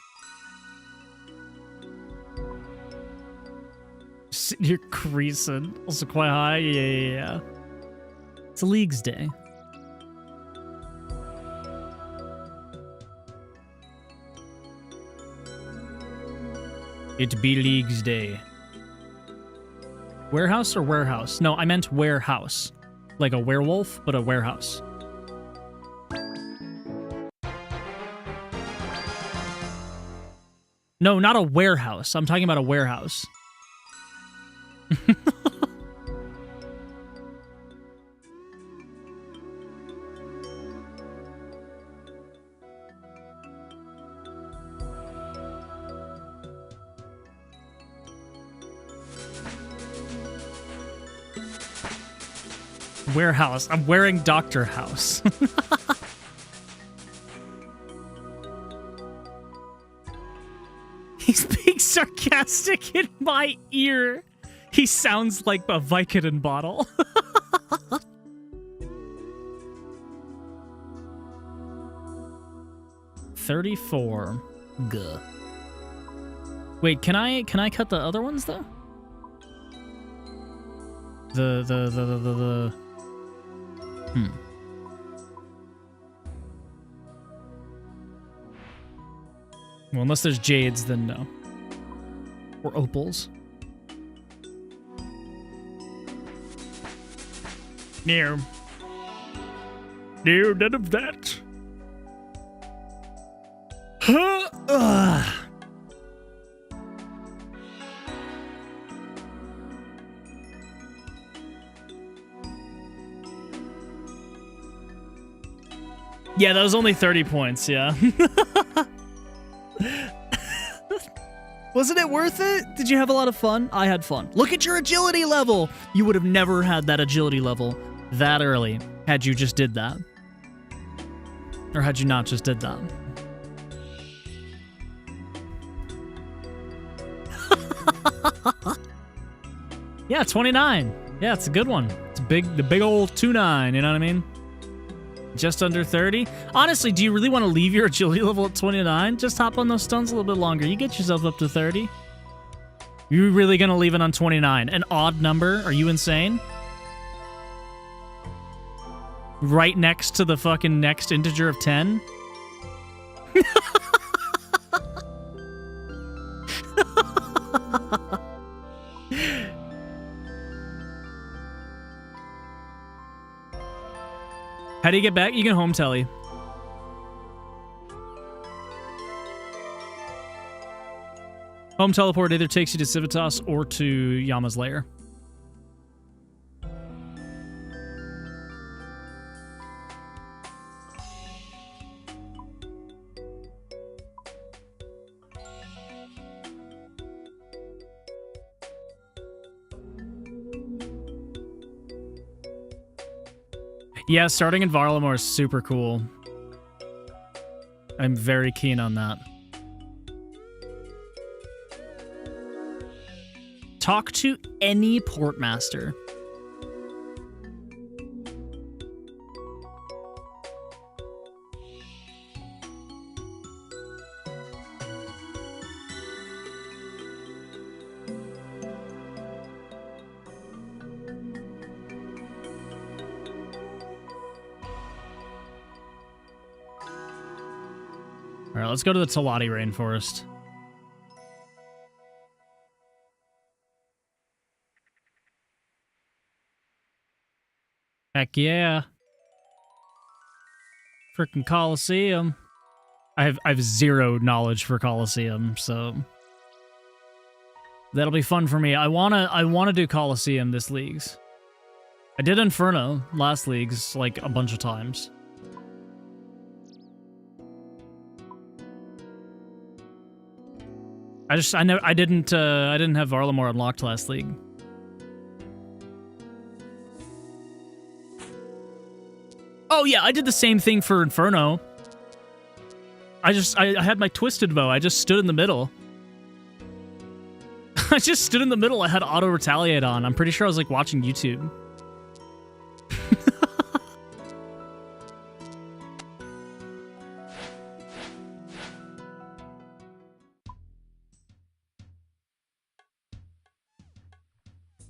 You're creasing. Also quite high. Yeah. It's a Leagues Day. It be Leagues Day. Warehouse or warehouse? No, I meant warehouse. Like a werewolf, but a warehouse. No, not a warehouse. I'm talking about a warehouse. Warehouse. I'm wearing Dr. House. He's being sarcastic in my ear. He sounds like a Vicodin bottle. $34. Gah. Wait, can I cut the other ones though? Well, unless there's jades, then no. Or opals. No. No, none of that. Huh? Ugh. Yeah, that was only 30 points, yeah. Wasn't it worth it? Did you have a lot of fun? I had fun. Look at your agility level! You would have never had that agility level that early had you just did that. Or had you not just did that. Yeah, 29. Yeah, it's a good one. It's the big old 2-9, you know what I mean? Just under 30. Honestly, do you really want to leave your agility level at 29? Just hop on those stones a little bit longer. You get yourself up to 30. You're really going to leave it on 29? An odd number? Are you insane? Right next to the fucking next integer of 10? How do you get back? You can home tele. Home teleport either takes you to Civitas or to Yama's lair. Yeah, starting in Varlamore is super cool. I'm very keen on that. Talk to any portmaster. All right, let's go to the Talati Rainforest. Heck yeah. Frickin' Coliseum. I have zero knowledge for Coliseum, so that'll be fun for me. I wanna do Coliseum this leagues. I did Inferno last leagues like a bunch of times. I didn't have Varlamore unlocked last league. Oh yeah, I did the same thing for Inferno. I had my twisted bow. I just stood in the middle. I just stood in the middle. I had auto retaliate on. I'm pretty sure I was like watching YouTube.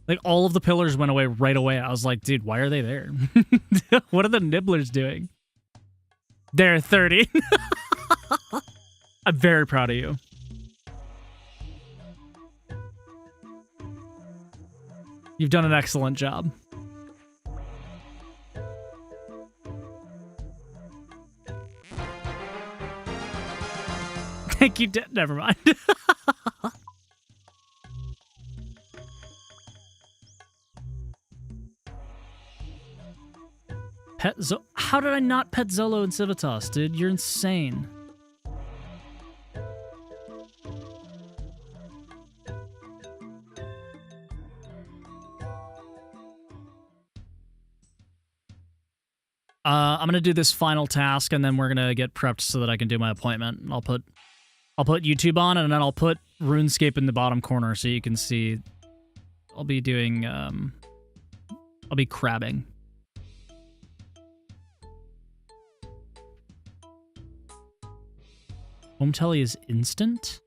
Like, all of the pillars went away right away. I was like, dude, why are they there? What are the nibblers doing? They're 30. I'm very proud of you. You've done an excellent job. Thank you. Never mind. How did I not pet Zolo in Civitas, dude? You're insane. I'm gonna do this final task, and then we're gonna get prepped so that I can do my appointment. And I'll put YouTube on, and then I'll put RuneScape in the bottom corner so you can see. I'll be doing. I'll be crabbing. Home telly is instant?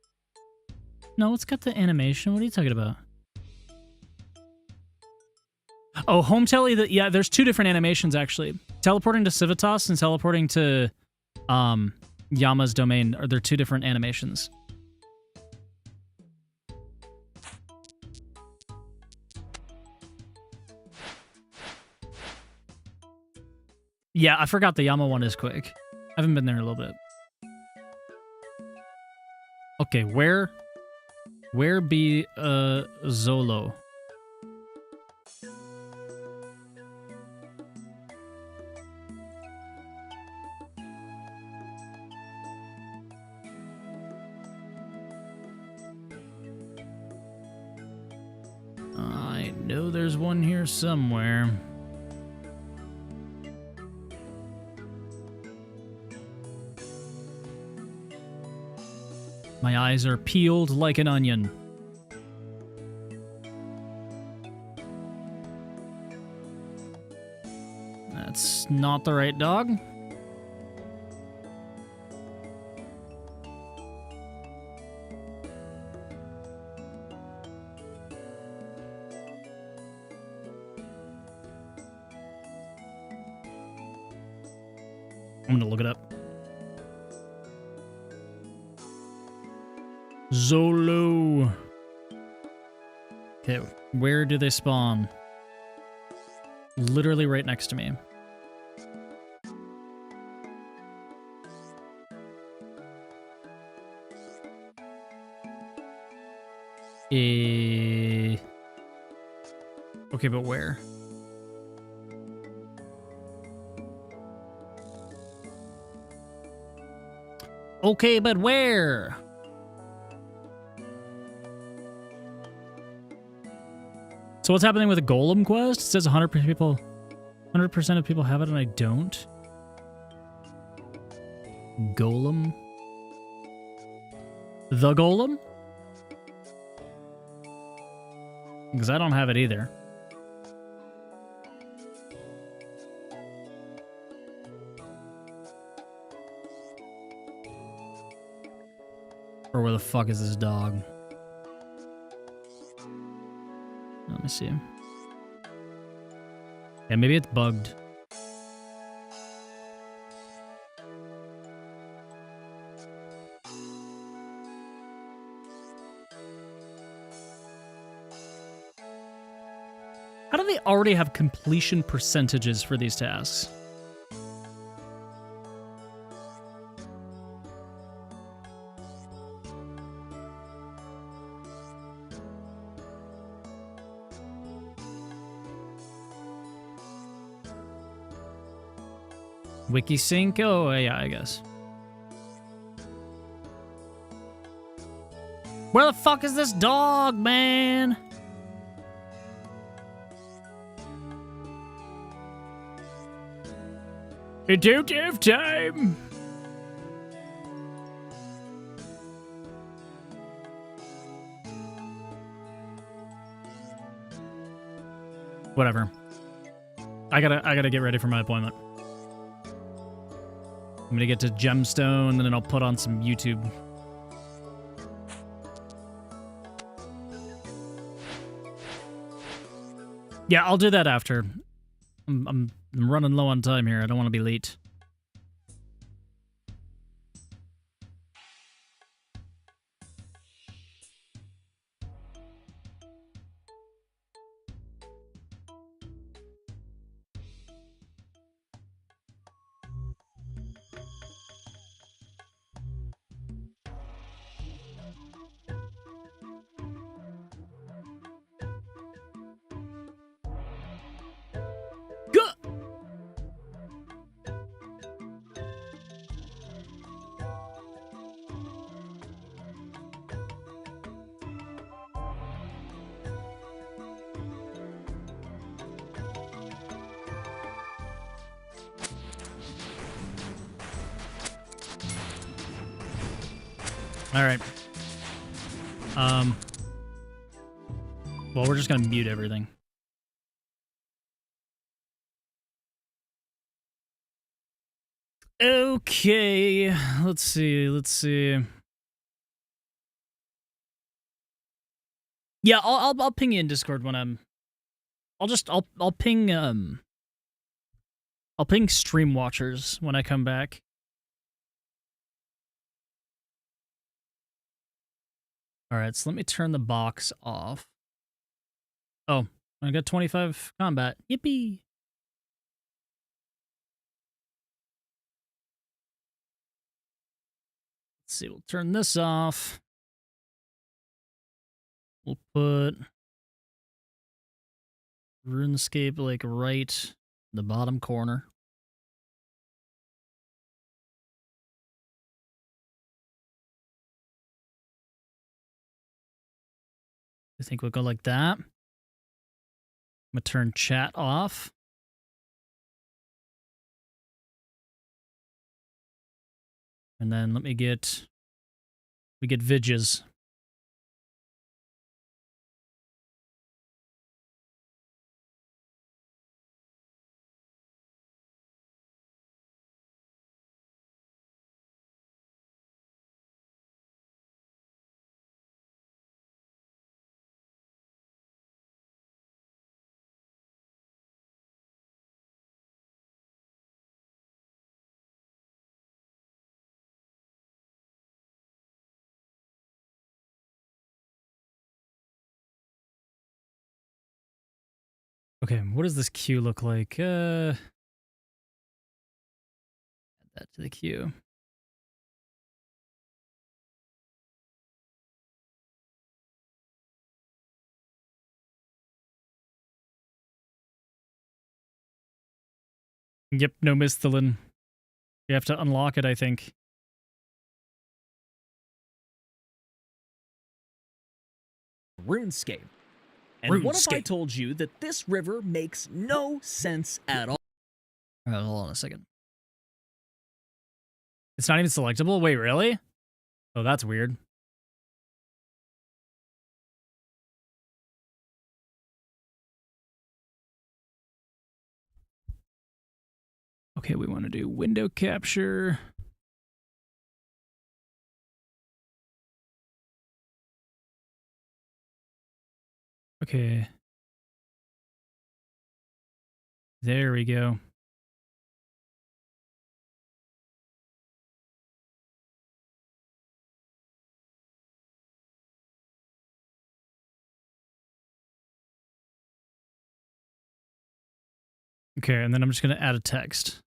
No, it's got the animation. What are you talking about? Oh, home telly. Yeah, there's two different animations actually. Teleporting to Civitas and teleporting to Yama's domain. They're two different animations. Yeah, I forgot the Yama one is quick. I haven't been there in a little bit. Okay, where be Zolo? I know there's one here somewhere. My eyes are peeled like an onion. That's not the right dog. I'm gonna look it up. Zolo. Okay, where do they spawn? Literally right next to me. Okay, but where? Okay, but where? So what's happening with the Golem quest? It says 100% of people have it, and I don't. Golem? The Golem? Because I don't have it either. Or where the fuck is this dog? Let me see. Yeah, maybe it's bugged. How do they already have completion percentages for these tasks? Wikisync? Oh, yeah, I guess. Where the fuck is this dog, man? I don't have time. Whatever. I gotta get ready for my appointment. I'm gonna get to Gemstone, and then I'll put on some YouTube. Yeah, I'll do that after. I'm running low on time here. I don't want to be late. All right. Well, we're just gonna mute everything. Okay, let's see. Yeah, I'll ping you in Discord when I'm. I'll ping I'll ping stream watchers when I come back. All right, so let me turn the box off. Oh, I got 25 combat. Yippee! Let's see, we'll turn this off. We'll put RuneScape like right in the bottom corner. I think we'll go like that. I'm gonna turn chat off. And then we get vidges. Okay, what does this queue look like? Add that to the queue. Yep, no Misthalin. You have to unlock it, I think. RuneScape. And what if I told you that this river makes no sense at all? Hold on a second. It's not even selectable? Wait, really? Oh, that's weird. Okay, we want to do window capture. Okay. There we go. Okay, and then I'm just going to add a text.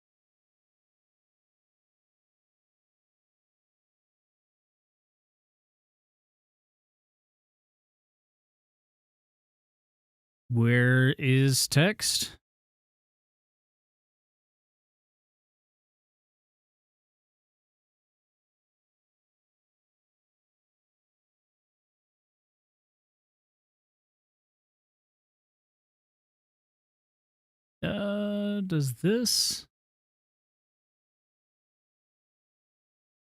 Where is text? Does this?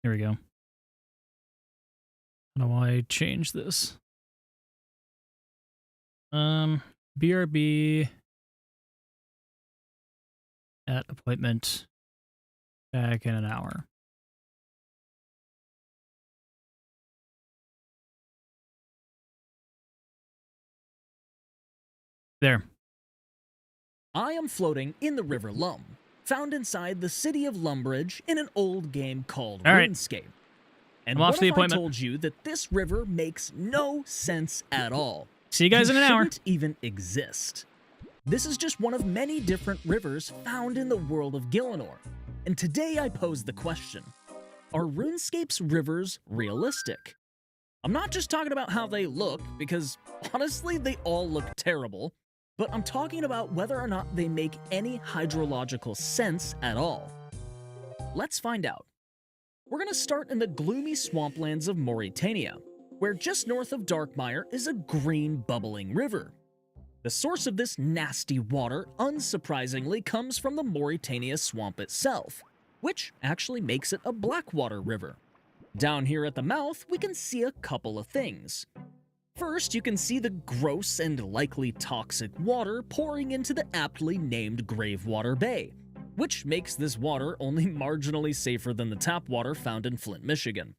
Here we go. How do I change this? BRB at appointment back in an hour. There. I am floating in the River Lum, found inside the city of Lumbridge in an old game called RuneScape. And what if I told you that this river makes no sense at all? See you guys in an hour. Shouldn't even exist. This is just one of many different rivers found in the world of Gielinor. And today I pose the question, are RuneScape's rivers realistic? I'm not just talking about how they look, because honestly they all look terrible, but I'm talking about whether or not they make any hydrological sense at all. Let's find out. We're going to start in the gloomy swamplands of Mauritania, where just north of Darkmire is a green bubbling river. The source of this nasty water, unsurprisingly, comes from the Mauritania swamp itself, which actually makes it a blackwater river. Down here at the mouth, we can see a couple of things. First, you can see the gross and likely toxic water pouring into the aptly named Gravewater Bay, which makes this water only marginally safer than the tap water found in Flint, Michigan.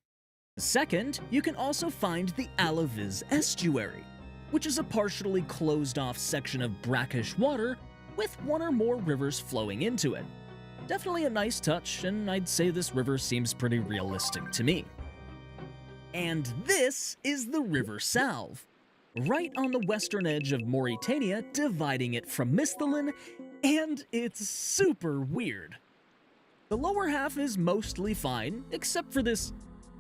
Second, you can also find the Alaviz Estuary, which is a partially closed-off section of brackish water with one or more rivers flowing into it. Definitely a nice touch, and I'd say this river seems pretty realistic to me. And this is the River Salve, right on the western edge of Mauritania, dividing it from Misthalin, and it's super weird. The lower half is mostly fine, except for this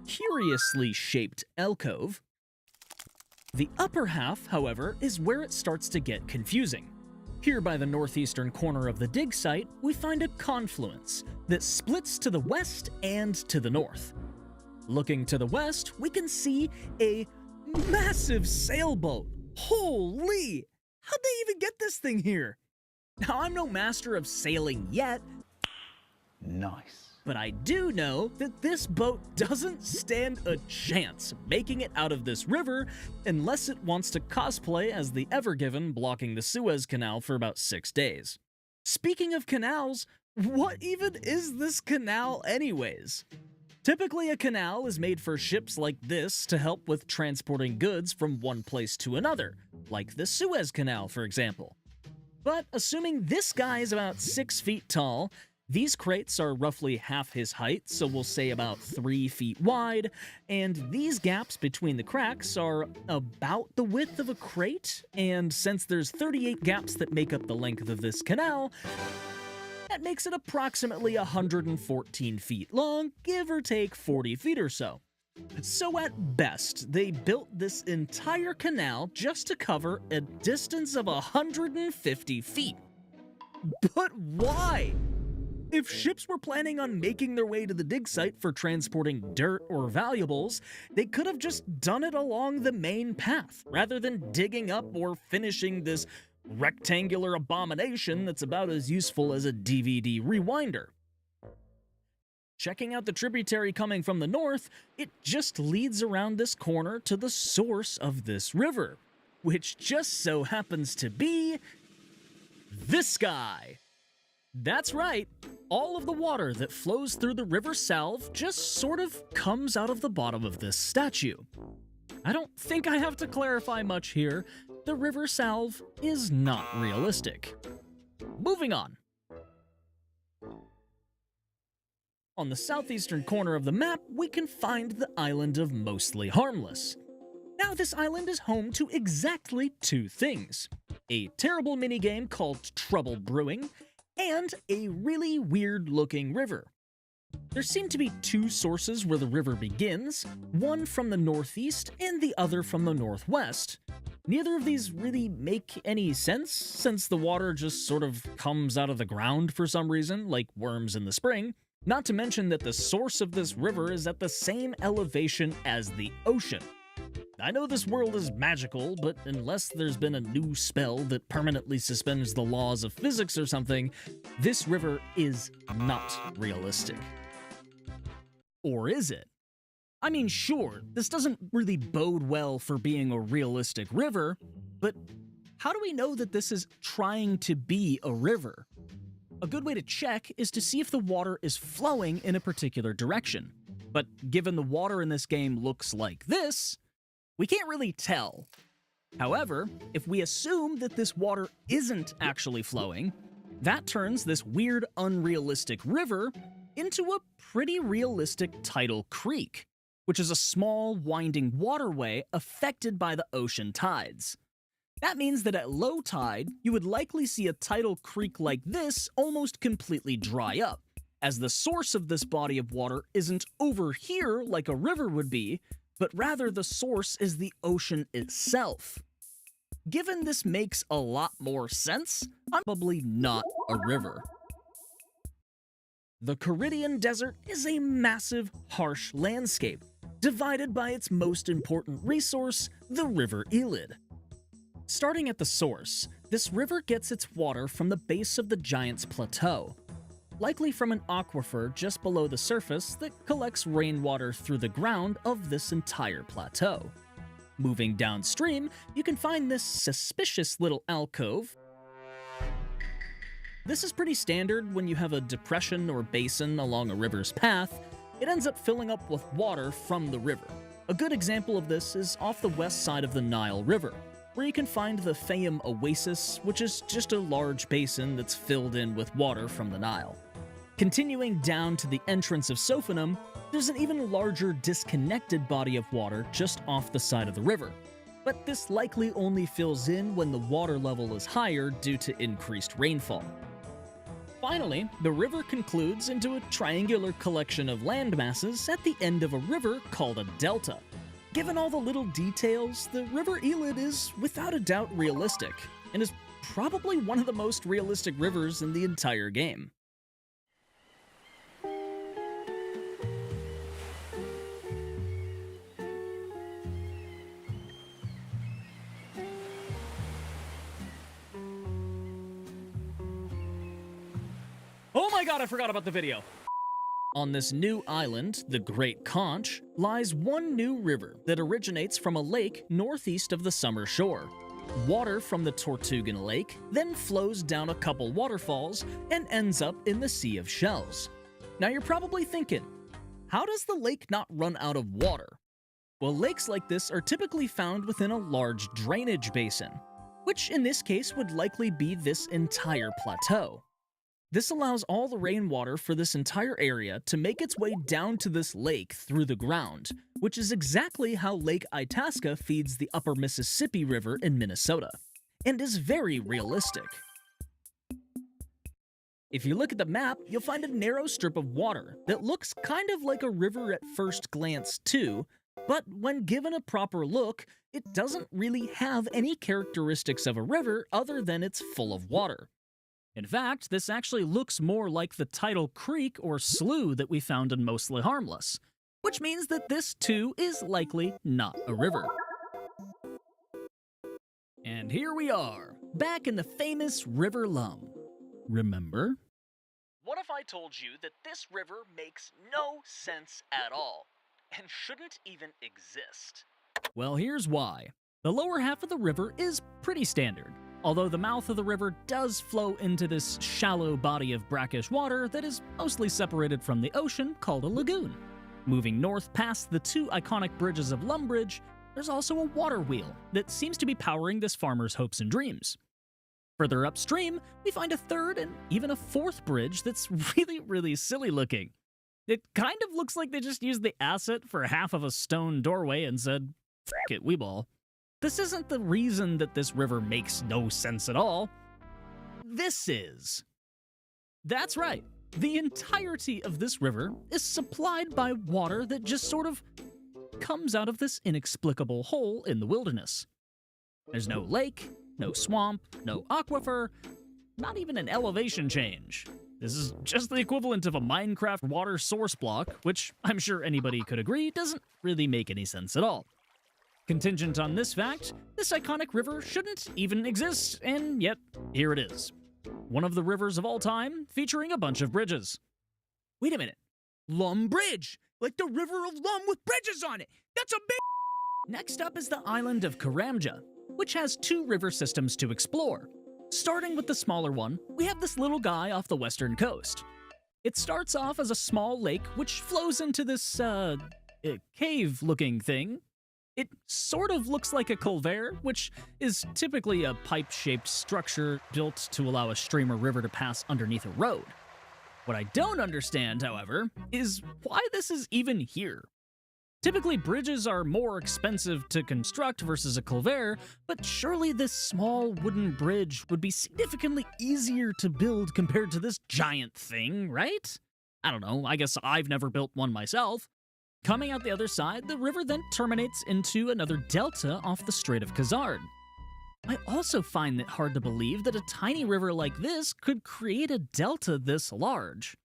curiously shaped alcove. The upper half, however, is where it starts to get confusing. Here by the northeastern corner of the dig site, we find a confluence that splits to the west and to the north. Looking to the west, we can see a massive sailboat. Holy! How'd they even get this thing here? Now, I'm no master of sailing yet. Nice. But I do know that this boat doesn't stand a chance making it out of this river unless it wants to cosplay as the Ever Given blocking the Suez Canal for about 6 days. Speaking of canals, what even is this canal anyways? Typically, a canal is made for ships like this to help with transporting goods from one place to another, like the Suez Canal, for example. But assuming this guy is about 6 feet tall, these crates are roughly half his height, so we'll say about 3 feet wide, and these gaps between the cracks are about the width of a crate, and since there's 38 gaps that make up the length of this canal, that makes it approximately 114 feet long, give or take 40 feet or so. So at best, they built this entire canal just to cover a distance of 150 feet. But why? If ships were planning on making their way to the dig site for transporting dirt or valuables, they could have just done it along the main path, rather than digging up or finishing this rectangular abomination that's about as useful as a DVD rewinder. Checking out the tributary coming from the north, it just leads around this corner to the source of this river, which just so happens to be this guy. That's right, all of the water that flows through the River Salve just sort of comes out of the bottom of this statue. I don't think I have to clarify much here. The River Salve is not realistic. Moving on. On the southeastern corner of the map, we can find the island of Mostly Harmless. Now, this island is home to exactly 2 things: a terrible minigame called Trouble Brewing, and a really weird-looking river. There seem to be 2 sources where the river begins, one from the northeast and the other from the northwest. Neither of these really make any sense, since the water just sort of comes out of the ground for some reason, like worms in the spring, not to mention that the source of this river is at the same elevation as the ocean. I know this world is magical, but unless there's been a new spell that permanently suspends the laws of physics or something, this river is not realistic. Or is it? I mean, sure, this doesn't really bode well for being a realistic river, but how do we know that this is trying to be a river? A good way to check is to see if the water is flowing in a particular direction. But given the water in this game looks like this, we can't really tell. However, if we assume that this water isn't actually flowing, that turns this weird, unrealistic river into a pretty realistic tidal creek, which is a small, winding waterway affected by the ocean tides. That means that at low tide, you would likely see a tidal creek like this almost completely dry up, as the source of this body of water isn't over here like a river would be, but rather the source is the ocean itself. Given this makes a lot more sense, I'm probably not a river. The Caridian Desert is a massive, harsh landscape, divided by its most important resource, the River Elid. Starting at the source, this river gets its water from the base of the Giant's Plateau. likely from an aquifer just below the surface that collects rainwater through the ground of this entire plateau. Moving downstream, you can find this suspicious little alcove. This is pretty standard when you have a depression or basin along a river's path. It ends up filling up with water from the river. A good example of this is off the west side of the Nile River, where you can find the Fayum Oasis, which is just a large basin that's filled in with water from the Nile. Continuing down to the entrance of Sophanum, there's an even larger disconnected body of water just off the side of the river. But this likely only fills in when the water level is higher due to increased rainfall. Finally, the river concludes into a triangular collection of land masses at the end of a river called a delta. Given all the little details, the River Elid is without a doubt realistic, and is probably one of the most realistic rivers in the entire game. Oh my god, I forgot about the video. On this new island, the Great Conch, lies one new river that originates from a lake northeast of the summer shore. Water from the Tortugan Lake then flows down a couple waterfalls and ends up in the Sea of Shells. Now you're probably thinking, how does the lake not run out of water? Well, lakes like this are typically found within a large drainage basin, which in this case would likely be this entire plateau. This allows all the rainwater for this entire area to make its way down to this lake through the ground, which is exactly how Lake Itasca feeds the upper Mississippi River in Minnesota, and is very realistic. If you look at the map, you'll find a narrow strip of water that looks kind of like a river at first glance too, but when given a proper look, it doesn't really have any characteristics of a river other than it's full of water. In fact, this actually looks more like the tidal creek or slough that we found in Mostly Harmless, which means that this too is likely not a river. And here we are, back in the famous River Lum. Remember? What if I told you that this river makes no sense at all, and shouldn't even exist? Well, here's why. The lower half of the river is pretty standard, although the mouth of the river does flow into this shallow body of brackish water that is mostly separated from the ocean called a lagoon. Moving north past the two iconic bridges of Lumbridge, there's also a water wheel that seems to be powering this farmer's hopes and dreams. Further upstream, we find a third and even a fourth bridge that's really silly looking. It kind of looks like they just used the asset for half of a stone doorway and said, "F it, weeball." This isn't the reason that this river makes no sense at all. This is. That's right. The entirety of this river is supplied by water that just sort of comes out of this inexplicable hole in the wilderness. There's no lake, no swamp, no aquifer, not even an elevation change. This is just the equivalent of a Minecraft water source block, which I'm sure anybody could agree doesn't really make any sense at all. Contingent on this fact, this iconic river shouldn't even exist, and yet, here it is. One of the rivers of all time, featuring a bunch of bridges. Wait a minute. Lum Bridge! Like the River of Lum with bridges on it! That's a big... Next up is the island of Karamja, which has two river systems to explore. Starting with the smaller one, we have this little guy off the western coast. It starts off as a small lake which flows into this, cave-looking thing. It sort of looks like a culvert, which is typically a pipe-shaped structure built to allow a stream or river to pass underneath a road. What I don't understand, however, is why this is even here. Typically, bridges are more expensive to construct versus a culvert, but surely this small wooden bridge would be significantly easier to build compared to this giant thing, right? I don't know, I guess I've never built one myself. Coming out the other side, the river then terminates into another delta off the Strait of Khazard. I also find it hard to believe that a tiny river like this could create a delta this large.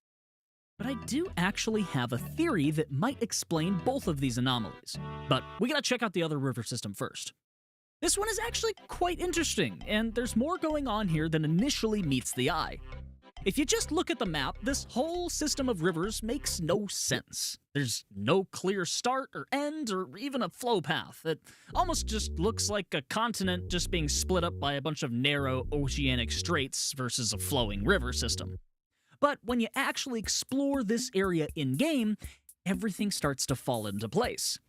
But I do actually have a theory that might explain both of these anomalies. But we gotta check out the other river system first. This one is actually quite interesting, and there's more going on here than initially meets the eye. If you just look at the map, this whole system of rivers makes no sense. There's no clear start or end or even a flow path. It almost just looks like a continent just being split up by a bunch of narrow oceanic straits versus a flowing river system. But when you actually explore this area in-game, everything starts to fall into place.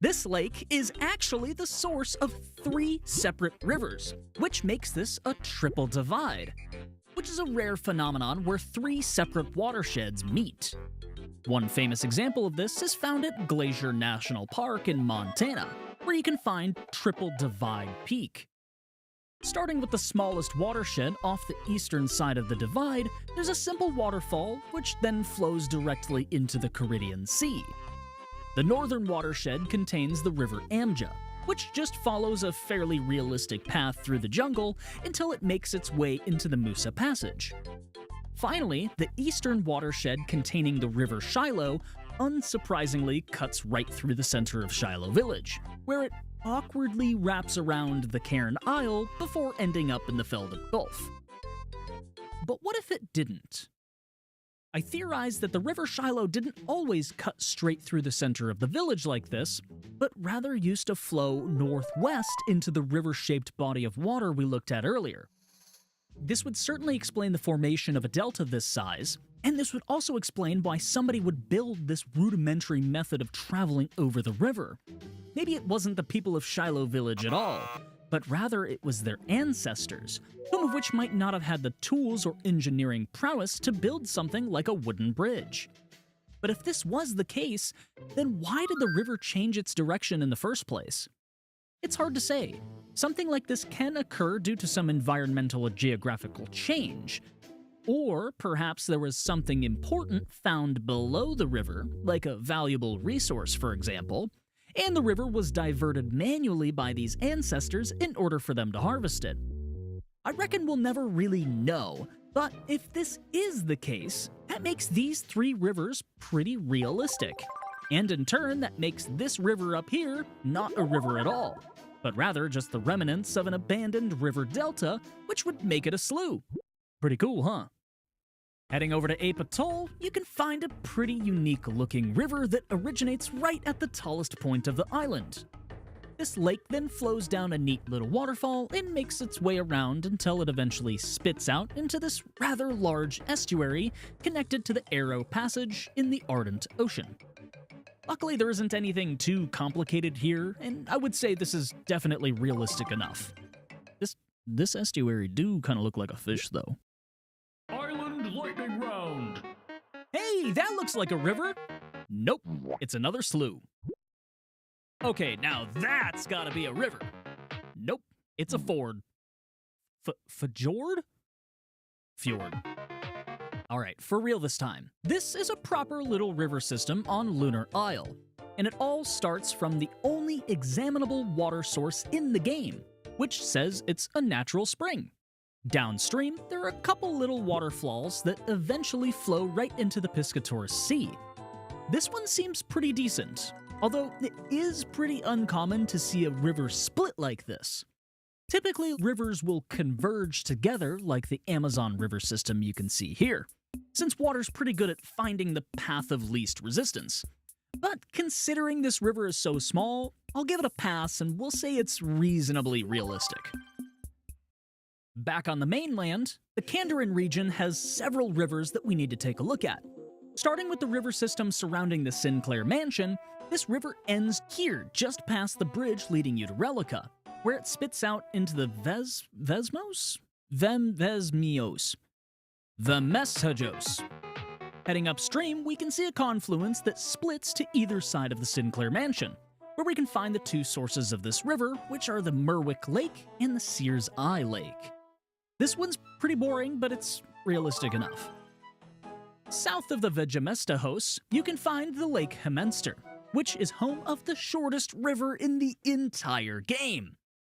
This lake is actually the source of 3 separate rivers, which makes this a triple divide, which is a rare phenomenon where 3 separate watersheds meet. One famous example of this is found at Glacier National Park in Montana, where you can find Triple Divide Peak. Starting with the smallest watershed off the eastern side of the divide, there's a simple waterfall which then flows directly into the Caribbean Sea. The northern watershed contains the River Amja, which just follows a fairly realistic path through the jungle until it makes its way into the Musa Passage. Finally, the eastern watershed containing the River Shiloh unsurprisingly cuts right through the center of Shiloh Village, where it awkwardly wraps around the Cairn Isle before ending up in the Felden Gulf. But what if it didn't? I theorize that the River Shiloh didn't always cut straight through the center of the village like this, but rather used to flow northwest into the river-shaped body of water we looked at earlier. This would certainly explain the formation of a delta this size, and this would also explain why somebody would build this rudimentary method of traveling over the river. Maybe it wasn't the people of Shiloh Village at all, but rather it was their ancestors, some of which might not have had the tools or engineering prowess to build something like a wooden bridge. But if this was the case, then why did the river change its direction in the first place? It's hard to say. Something like this can occur due to some environmental or geographical change. Or perhaps there was something important found below the river, like a valuable resource, for example, and the river was diverted manually by these ancestors in order for them to harvest it. I reckon we'll never really know, but if this is the case, that makes these 3 rivers pretty realistic. And in turn, that makes this river up here not a river at all, but rather just the remnants of an abandoned river delta, which would make it a slough. Pretty cool, huh? Heading over to Ape Atoll, you can find a pretty unique-looking river that originates right at the tallest point of the island. This lake then flows down a neat little waterfall and makes its way around until it eventually spits out into this rather large estuary connected to the Arrow Passage in the Ardent Ocean. Luckily, there isn't anything too complicated here, and I would say this is definitely realistic enough. This estuary do kind of look like a fish, though. Island lightning round. Hey, that looks like a river! Nope, it's another slough. Okay, now that's gotta be a river. Nope, it's a ford. Fjord? Fjord. Alright, for real this time. This is a proper little river system on Lunar Isle, and it all starts from the only examinable water source in the game, which says it's a natural spring. Downstream, there are a couple little waterfalls that eventually flow right into the Piscator Sea. This one seems pretty decent, although it is pretty uncommon to see a river split like this. Typically, rivers will converge together like the Amazon River system you can see here, since water's pretty good at finding the path of least resistance. But considering this river is so small, I'll give it a pass and we'll say it's reasonably realistic. Back on the mainland, the Kandarin region has several rivers that we need to take a look at. Starting with the river system surrounding the Sinclair Mansion, this river ends here just past the bridge leading you to Relica, where it spits out into the Vemeshajos. Heading upstream, we can see a confluence that splits to either side of the Sinclair Mansion, where we can find the 2 sources of this river, which are the Merwick Lake and the Sears Eye Lake. This one's pretty boring, but it's realistic enough. South of the Vegemestajos, you can find the Lake Hemenster, which is home of the shortest river in the entire game.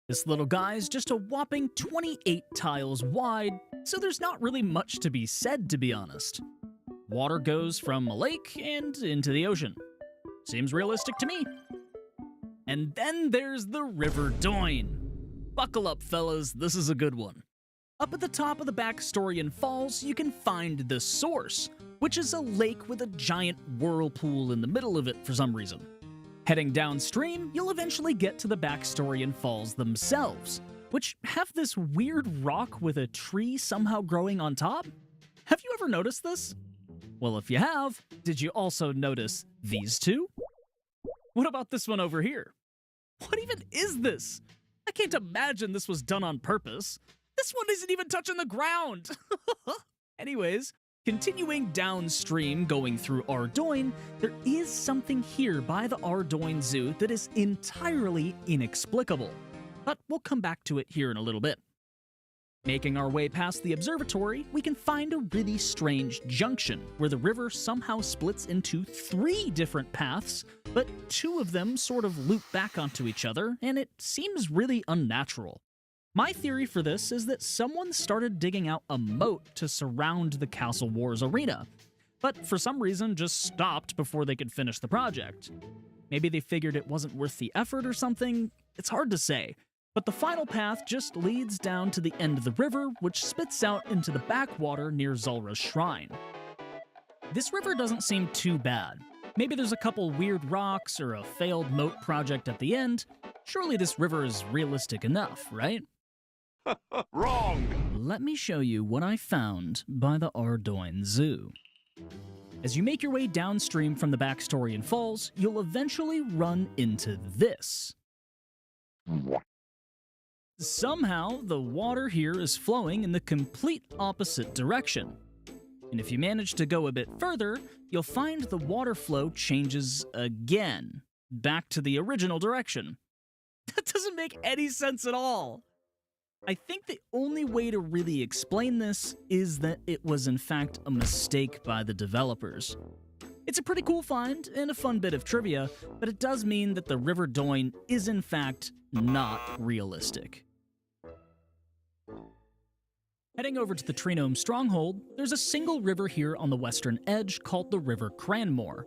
This little guy's just a whopping 28 tiles wide, so there's not really much to be said, to be honest. Water goes from a lake and into the ocean. Seems realistic to me. And then there's the River Doyne. Buckle up, fellas, this is a good one. Up at the top of the Backstorian Falls, you can find the Source, which is a lake with a giant whirlpool in the middle of it for some reason. Heading downstream, you'll eventually get to the Backstorian Falls themselves, which have this weird rock with a tree somehow growing on top. Have you ever noticed this? Well, if you have, did you also notice these two? What about this one over here? What even is this? I can't imagine this was done on purpose. This one isn't even touching the ground. Anyways, continuing downstream going through Ardoyne, there is something here by the Ardoyne Zoo that is entirely inexplicable. But we'll come back to it here in a little bit. Making our way past the observatory, we can find a really strange junction where the river somehow splits into 3 different paths, but 2 of them sort of loop back onto each other, and it seems really unnatural. My theory for this is that someone started digging out a moat to surround the Castle Wars arena, but for some reason just stopped before they could finish the project. Maybe they figured it wasn't worth the effort or something. It's hard to say. But the final path just leads down to the end of the river, which spits out into the backwater near Zulra's shrine. This river doesn't seem too bad. Maybe there's a couple weird rocks or a failed moat project at the end. Surely this river is realistic enough, right? Wrong! Let me show you what I found by the Ardoyne Zoo. As you make your way downstream from the Backstorian Falls, you'll eventually run into this. Somehow, the water here is flowing in the complete opposite direction. And if you manage to go a bit further, you'll find the water flow changes again, back to the original direction. That doesn't make any sense at all. I think the only way to really explain this is that it was in fact a mistake by the developers. It's a pretty cool find and a fun bit of trivia, but it does mean that the River Doyne is in fact not realistic. Heading over to the Tree Gnome Stronghold, there's a single river here on the western edge called the River Cranmore.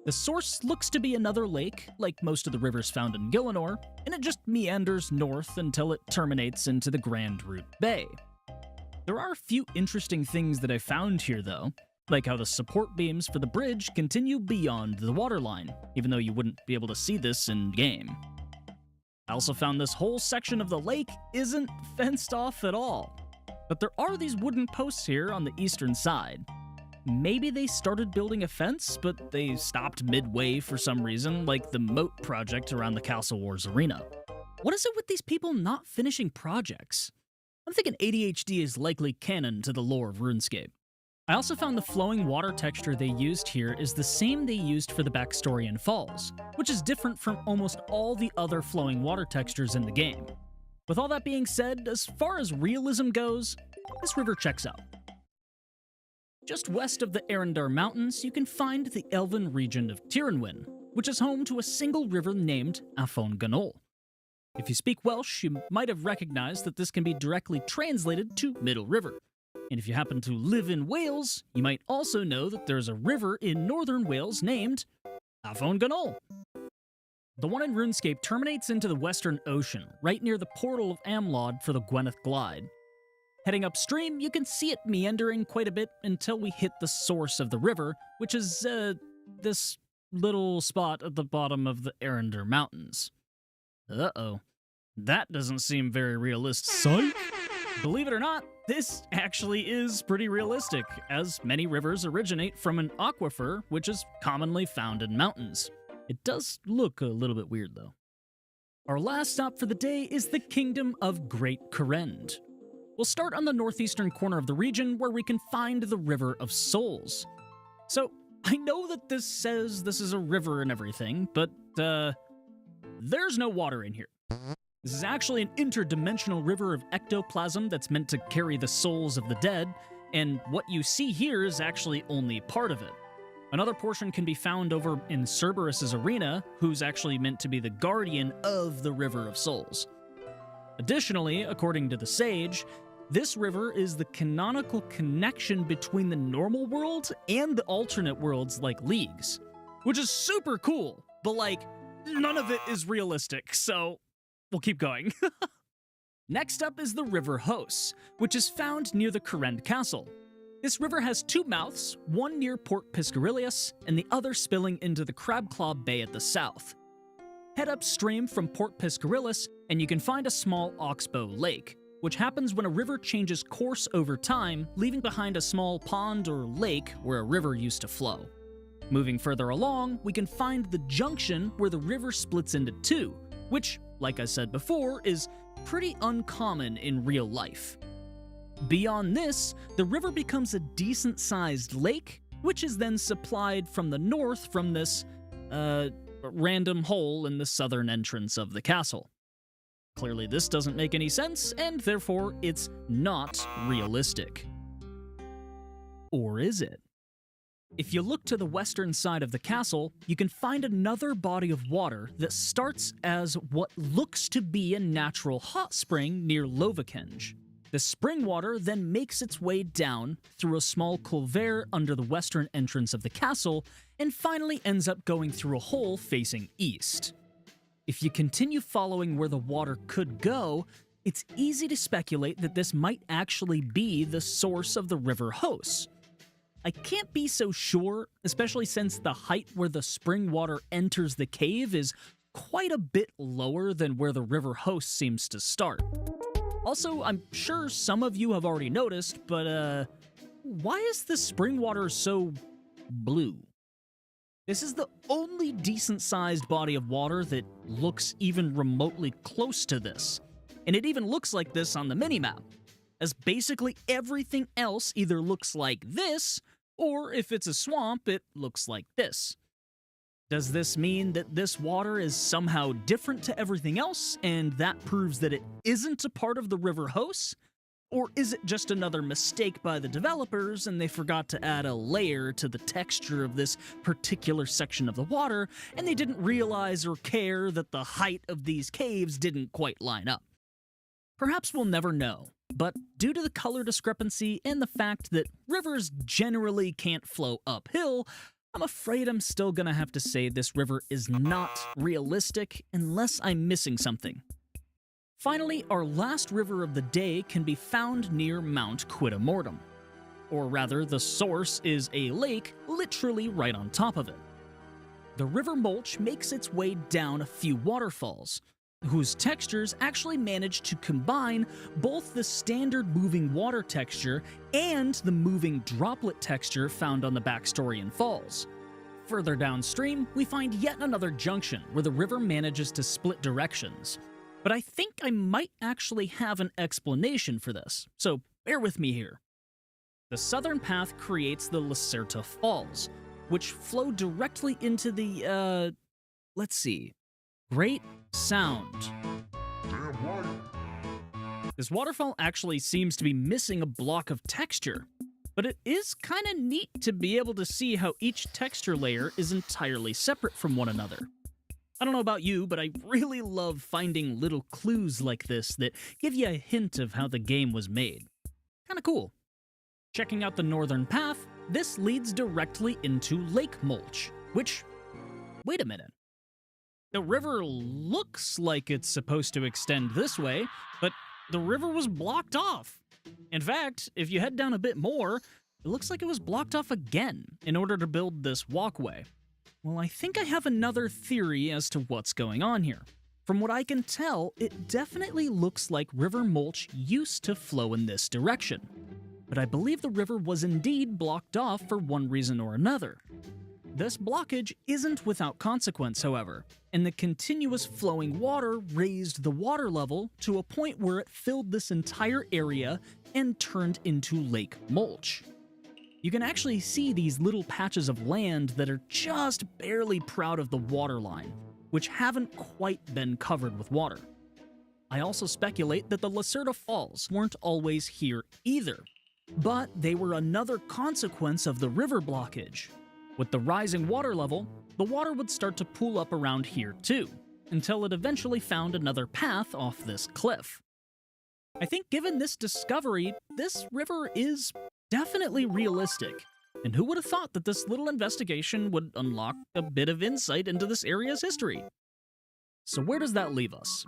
The source looks to be another lake, like most of the rivers found in Gielinor, and it just meanders north until it terminates into the Grand Root Bay. There are a few interesting things that I found here though, like how the support beams for the bridge continue beyond the waterline, even though you wouldn't be able to see this in-game. I also found this whole section of the lake isn't fenced off at all, but there are these wooden posts here on the eastern side. Maybe they started building a fence, but they stopped midway for some reason, like the moat project around the Castle Wars arena. What is it with these people not finishing projects? I'm thinking ADHD is likely canon to the lore of RuneScape. I also found the flowing water texture they used here is the same they used for the Backstorian Falls, which is different from almost all the other flowing water textures in the game. With all that being said, as far as realism goes, this river checks out. Just west of the Arendar Mountains, you can find the elven region of Tiranwyn, which is home to a single river named Afon Ganol. If you speak Welsh, you might have recognized that this can be directly translated to Middle River. And if you happen to live in Wales, you might also know that there's a river in northern Wales named Afon Ganol. The one in RuneScape terminates into the Western Ocean, right near the portal of Amlod for the Gwyneth Glide. Heading upstream, you can see it meandering quite a bit until we hit the source of the river, which is, this little spot at the bottom of the Arendar Mountains. Uh-oh. That doesn't seem very realistic. Psych! Believe it or not, this actually is pretty realistic, as many rivers originate from an aquifer, which is commonly found in mountains. It does look a little bit weird, though. Our last stop for the day is the Kingdom of Great Korend. We'll start on the northeastern corner of the region where we can find the River of Souls. So, I know that this says this is a river and everything, but, there's no water in here. This is actually an interdimensional river of ectoplasm that's meant to carry the souls of the dead, and what you see here is actually only part of it. Another portion can be found over in Cerberus' arena, who's actually meant to be the guardian of the River of Souls. Additionally, according to the Sage, this river is the canonical connection between the normal world and the alternate worlds like Leagues, which is super cool, but like, none of it is realistic, so we'll keep going. Next up is the River Hos, which is found near the Kurend Castle. This river has two mouths, one near Port Piscarilius and the other spilling into the Crabclaw Bay at the south. Head upstream from Port Piscarilius and you can find a small oxbow lake, which happens when a river changes course over time, leaving behind a small pond or lake where a river used to flow. Moving further along, we can find the junction where the river splits into two, which, like I said before, is pretty uncommon in real life. Beyond this, the river becomes a decent-sized lake, which is then supplied from the north from this, random hole in the southern entrance of the castle. Clearly this doesn't make any sense, and therefore it's not realistic. Or is it? If you look to the western side of the castle, you can find another body of water that starts as what looks to be a natural hot spring near Lovakenge. The spring water then makes its way down through a small culvert under the western entrance of the castle and finally ends up going through a hole facing east. If you continue following where the water could go, it's easy to speculate that this might actually be the source of the River Hos. I can't be so sure, especially since the height where the spring water enters the cave is quite a bit lower than where the River Hos seems to start. Also, I'm sure some of you have already noticed, but why is the spring water so blue? This is the only decent-sized body of water that looks even remotely close to this. And it even looks like this on the minimap, as basically everything else either looks like this, or if it's a swamp, it looks like this. Does this mean that this water is somehow different to everything else, and that proves that it isn't a part of the River Hos? Or is it just another mistake by the developers and they forgot to add a layer to the texture of this particular section of the water, and they didn't realize or care that the height of these caves didn't quite line up? Perhaps we'll never know, but due to the color discrepancy and the fact that rivers generally can't flow uphill, I'm afraid I'm still gonna have to say this river is not realistic unless I'm missing something. Finally, our last river of the day can be found near Mount Quidamortem. Or rather, the source is a lake literally right on top of it. The River Mulch makes its way down a few waterfalls, whose textures actually manage to combine both the standard moving water texture and the moving droplet texture found on the Backstorian Falls. Further downstream, we find yet another junction where the river manages to split directions. But I think I might actually have an explanation for this, so bear with me here. The southern path creates the Lacerta Falls, which flow directly into the, Great Sound. Damn right. This waterfall actually seems to be missing a block of texture, but it is kinda neat to be able to see how each texture layer is entirely separate from one another. I don't know about you, but I really love finding little clues like this that give you a hint of how the game was made. Kinda cool. Checking out the northern path, this leads directly into Lake Mulch, which, wait a minute. The river looks like it's supposed to extend this way, but the river was blocked off. In fact, if you head down a bit more, it looks like it was blocked off again in order to build this walkway. Well, I think I have another theory as to what's going on here. From what I can tell, it definitely looks like River Mulch used to flow in this direction. But I believe the river was indeed blocked off for one reason or another. This blockage isn't without consequence, however, and the continuous flowing water raised the water level to a point where it filled this entire area and turned into Lake Mulch. You can actually see these little patches of land that are just barely proud of the waterline, which haven't quite been covered with water. I also speculate that the Lacerta Falls weren't always here either, but they were another consequence of the river blockage. With the rising water level, the water would start to pool up around here too, until it eventually found another path off this cliff. I think given this discovery, this river is definitely realistic, and who would have thought that this little investigation would unlock a bit of insight into this area's history? So where does that leave us?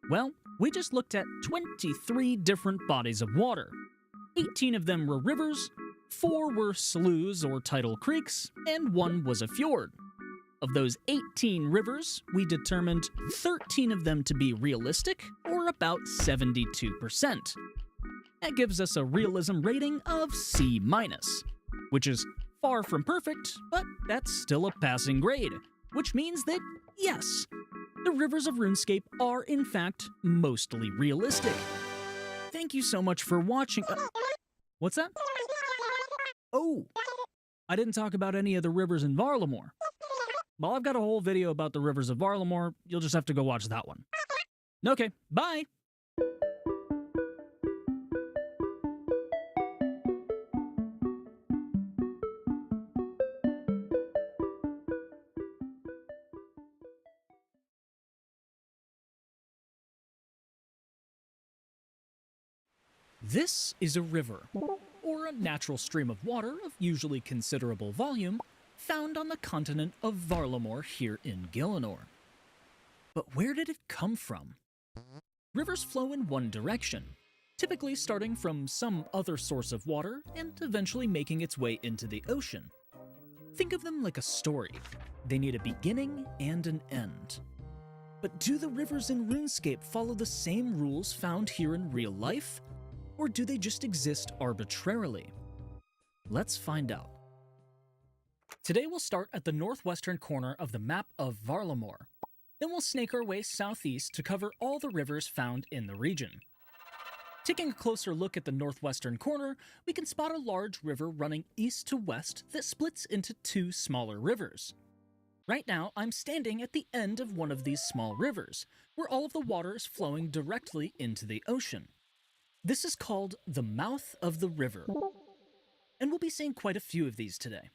Well, we just looked at 23 different bodies of water. 18 of them were rivers, 4 were sloughs or tidal creeks, and 1 was a fjord. Of those 18 rivers, we determined 13 of them to be realistic, or about 72%. That gives us a realism rating of C-, which is far from perfect, but that's still a passing grade, which means that, yes, the rivers of RuneScape are in fact mostly realistic. Thank you so much for watching. What's that? Oh, I didn't talk about any of the rivers in Varlamore. Well, I've got a whole video about the rivers of Varlamore. You'll just have to go watch that one. Okay, bye! This is a river, or a natural stream of water of usually considerable volume, found on the continent of Varlamore here in Gielinor. But where did it come from? Rivers flow in one direction, typically starting from some other source of water and eventually making its way into the ocean. Think of them like a story. They need a beginning and an end. But do the rivers in RuneScape follow the same rules found here in real life? Or do they just exist arbitrarily? Let's find out. Today we'll start at the northwestern corner of the map of Varlamore. Then we'll snake our way southeast to cover all the rivers found in the region. Taking a closer look at the northwestern corner, we can spot a large river running east to west that splits into 2 smaller rivers. Right now, I'm standing at the end of one of these small rivers, where all of the water is flowing directly into the ocean. This is called the mouth of the river, and we'll be seeing quite a few of these today.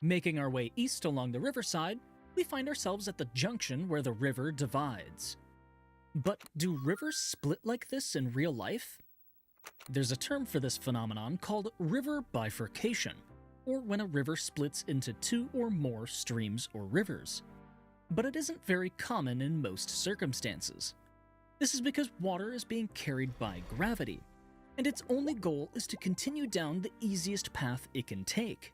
Making our way east along the riverside, we find ourselves at the junction where the river divides. But do rivers split like this in real life? There's a term for this phenomenon called river bifurcation, or when a river splits into 2 or more streams or rivers. But it isn't very common in most circumstances. This is because water is being carried by gravity, and its only goal is to continue down the easiest path it can take.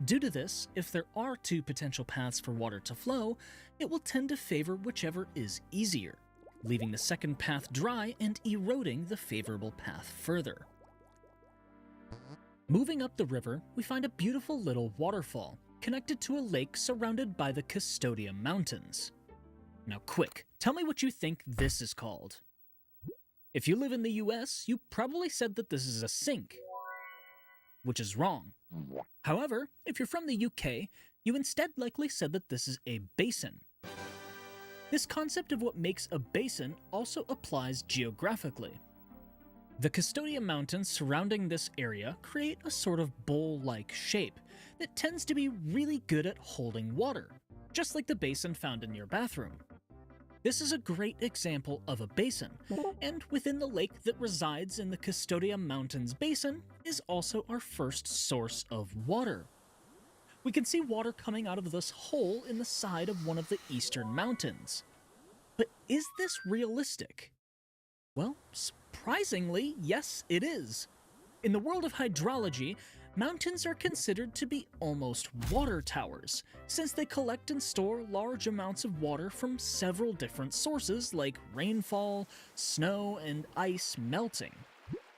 Due to this, if there are 2 potential paths for water to flow, it will tend to favor whichever is easier, leaving the second path dry and eroding the favorable path further. Moving up the river, we find a beautiful little waterfall connected to a lake surrounded by the Custodia Mountains. Now quick, tell me what you think this is called. If you live in the US, you probably said that this is a sink, which is wrong. However, if you're from the UK, you instead likely said that this is a basin. This concept of what makes a basin also applies geographically. The Custodia Mountains surrounding this area create a sort of bowl-like shape that tends to be really good at holding water, just like the basin found in your bathroom. This is a great example of a basin, and within the lake that resides in the Custodia Mountains basin is also our first source of water. We can see water coming out of this hole in the side of one of the eastern mountains. But is this realistic? Well, surprisingly, yes, it is. In the world of hydrology, mountains are considered to be almost water towers, since they collect and store large amounts of water from several different sources like rainfall, snow, and ice melting.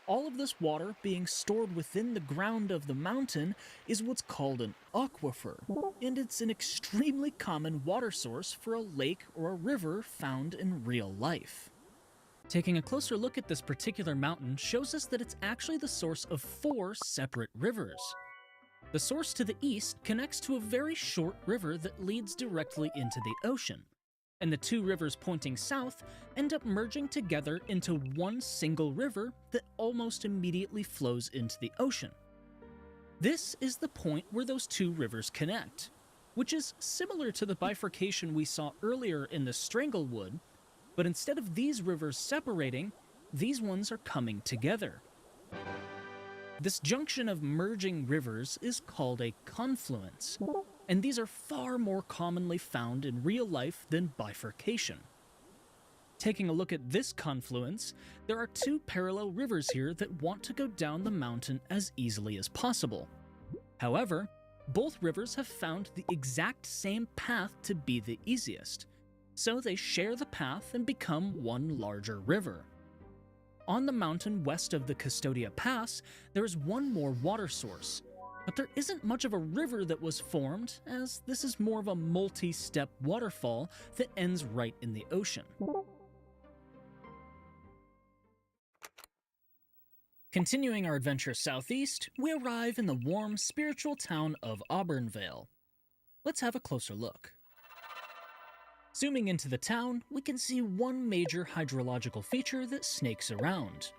All of this water being stored within the ground of the mountain is what's called an aquifer, and it's an extremely common water source for a lake or a river found in real life. Taking a closer look at this particular mountain shows us that it's actually the source of 4 separate rivers. The source to the east connects to a very short river that leads directly into the ocean, and the 2 rivers pointing south end up merging together into one single river that almost immediately flows into the ocean. This is the point where those 2 rivers connect, which is similar to the bifurcation we saw earlier in the Stranglewood, but instead of these rivers separating, these ones are coming together. This junction of merging rivers is called a confluence, and these are far more commonly found in real life than bifurcation. Taking a look at this confluence, there are two parallel rivers here that want to go down the mountain as easily as possible. However, both rivers have found the exact same path to be the easiest, so they share the path and become one larger river. On the mountain west of the Custodia Pass, there is one more water source, but there isn't much of a river that was formed, as this is more of a multi-step waterfall that ends right in the ocean. Continuing our adventure southeast, we arrive in the warm, spiritual town of Auburnvale. Let's have a closer look. Zooming into the town, we can see one major hydrological feature that snakes around.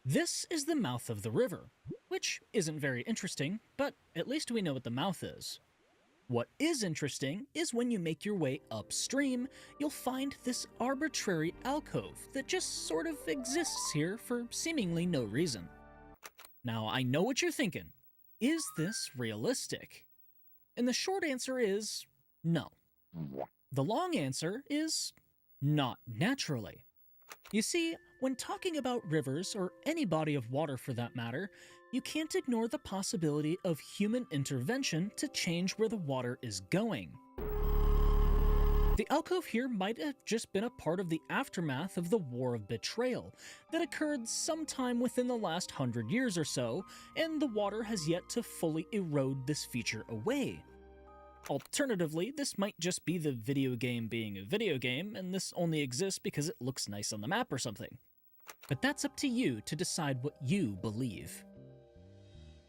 This is the mouth of the river, which isn't very interesting, but at least we know what the mouth is. What is interesting is when you make your way upstream, you'll find this arbitrary alcove that just sort of exists here for seemingly no reason. Now, I know what you're thinking. Is this realistic? And the short answer is no. The long answer is not naturally. You see, when talking about rivers, or any body of water for that matter, you can't ignore the possibility of human intervention to change where the water is going. The alcove here might have just been a part of the aftermath of the War of Betrayal that occurred sometime within the last 100 years or so, and the water has yet to fully erode this feature away. Alternatively, this might just be the video game being a video game, and this only exists because it looks nice on the map or something. But that's up to you to decide what you believe.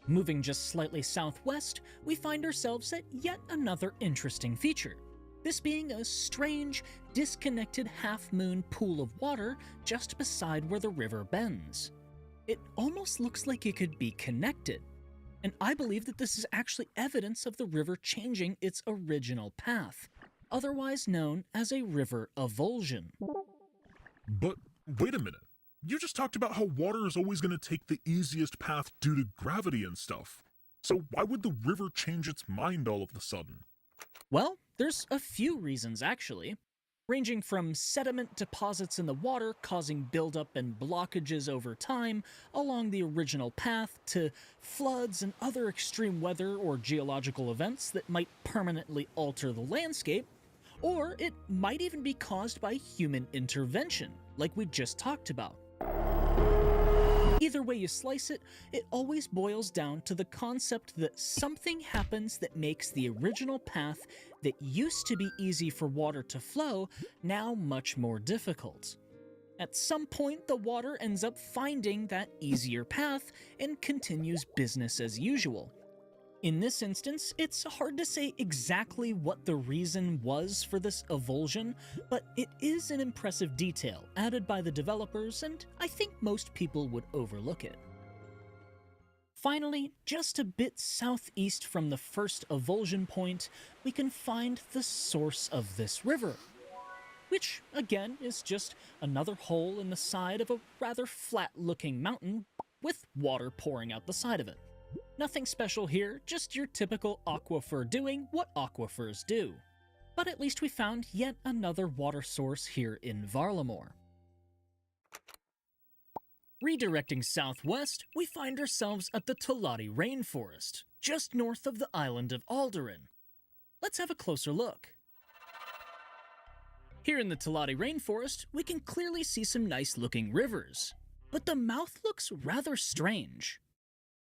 Moving just slightly southwest, we find ourselves at yet another interesting feature, this being a strange, disconnected half-moon pool of water just beside where the river bends. It almost looks like it could be connected, and I believe that this is actually evidence of the river changing its original path, otherwise known as a river avulsion. But wait a minute. You just talked about how water is always going to take the easiest path due to gravity and stuff. So why would the river change its mind all of a sudden? Well, there's a few reasons actually, ranging from sediment deposits in the water causing buildup and blockages over time along the original path to floods and other extreme weather or geological events that might permanently alter the landscape, or it might even be caused by human intervention, like we just talked about. Either way you slice it, it always boils down to the concept that something happens that makes the original path that used to be easy for water to flow now much more difficult. At some point, the water ends up finding that easier path and continues business as usual. In this instance, it's hard to say exactly what the reason was for this avulsion, but it is an impressive detail added by the developers, and I think most people would overlook it. Finally, just a bit southeast from the first avulsion point, we can find the source of this river, which, again, is just another hole in the side of a rather flat-looking mountain with water pouring out the side of it. Nothing special here, just your typical aquifer doing what aquifers do. But at least we found yet another water source here in Varlamore. Redirecting southwest, we find ourselves at the Tulati Rainforest, just north of the island of Alderaan. Let's have a closer look. Here in the Tulati Rainforest, we can clearly see some nice-looking rivers, but the mouth looks rather strange.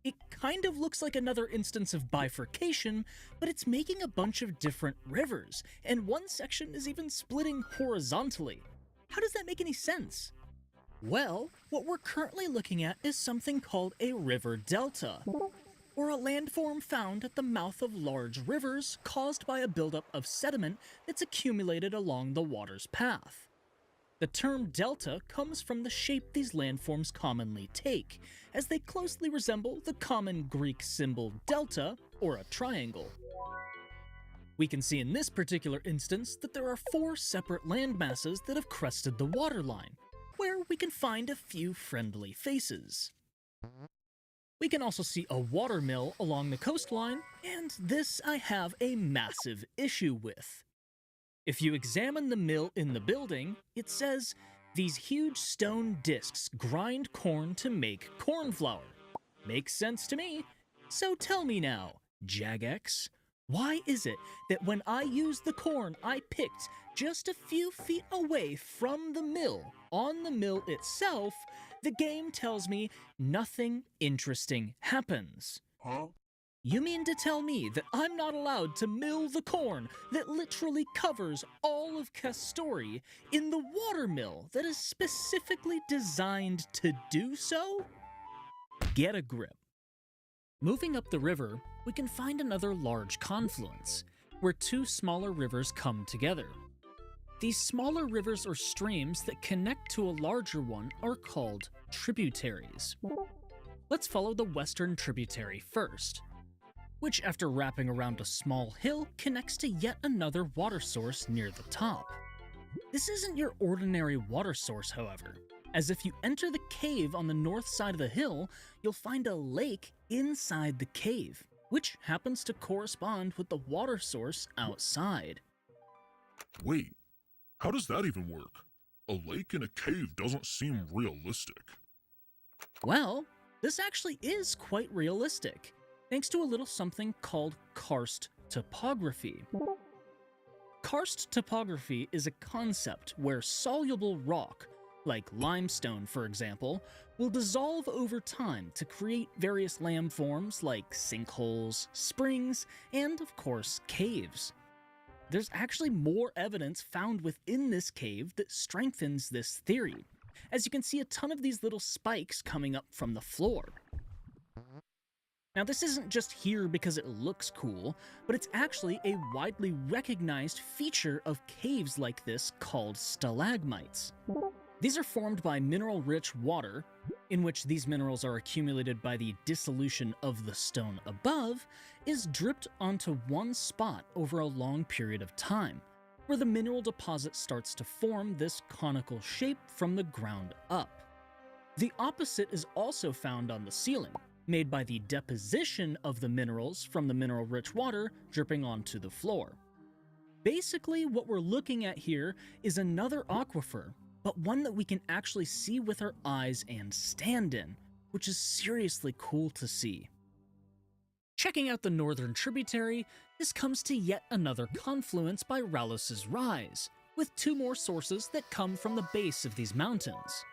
It kind of looks like another instance of bifurcation, but it's making a bunch of different rivers, and one section is even splitting horizontally. How does that make any sense? Well, what we're currently looking at is something called a river delta, or a landform found at the mouth of large rivers caused by a buildup of sediment that's accumulated along the water's path. The term delta comes from the shape these landforms commonly take, as they closely resemble the common Greek symbol delta, or a triangle. We can see in this particular instance that there are 4 separate landmasses that have crested the waterline, where we can find a few friendly faces. We can also see a watermill along the coastline, and this I have a massive issue with. If you examine the mill in the building, it says, "These huge stone discs grind corn to make corn flour." Makes sense to me. So tell me now, Jagex, why is it that when I use the corn I picked just a few feet away from the mill, on the mill itself, the game tells me nothing interesting happens? Huh? You mean to tell me that I'm not allowed to mill the corn that literally covers all of Castori in the water mill that is specifically designed to do so? Get a grip. Moving up the river, we can find another large confluence, where two smaller rivers come together. These smaller rivers or streams that connect to a larger one are called tributaries. Let's follow the western tributary first, which, after wrapping around a small hill, connects to yet another water source near the top. This isn't your ordinary water source, however, as if you enter the cave on the north side of the hill, you'll find a lake inside the cave, which happens to correspond with the water source outside. Wait, how does that even work? A lake in a cave doesn't seem realistic. Well, this actually is quite realistic, thanks to a little something called karst topography. Karst topography is a concept where soluble rock, like limestone for example, will dissolve over time to create various landforms like sinkholes, springs, and of course caves. There's actually more evidence found within this cave that strengthens this theory, as you can see a ton of these little spikes coming up from the floor. Now, this isn't just here because it looks cool, but it's actually a widely recognized feature of caves like this called stalagmites. These are formed by mineral-rich water, in which these minerals are accumulated by the dissolution of the stone above, is dripped onto one spot over a long period of time, where the mineral deposit starts to form this conical shape from the ground up. The opposite is also found on the ceiling, made by the deposition of the minerals from the mineral-rich water dripping onto the floor. Basically, what we're looking at here is another aquifer, but one that we can actually see with our eyes and stand in, which is seriously cool to see. Checking out the northern tributary, this comes to yet another confluence by Ralos's Rise, with two more sources that come from the base of these mountains.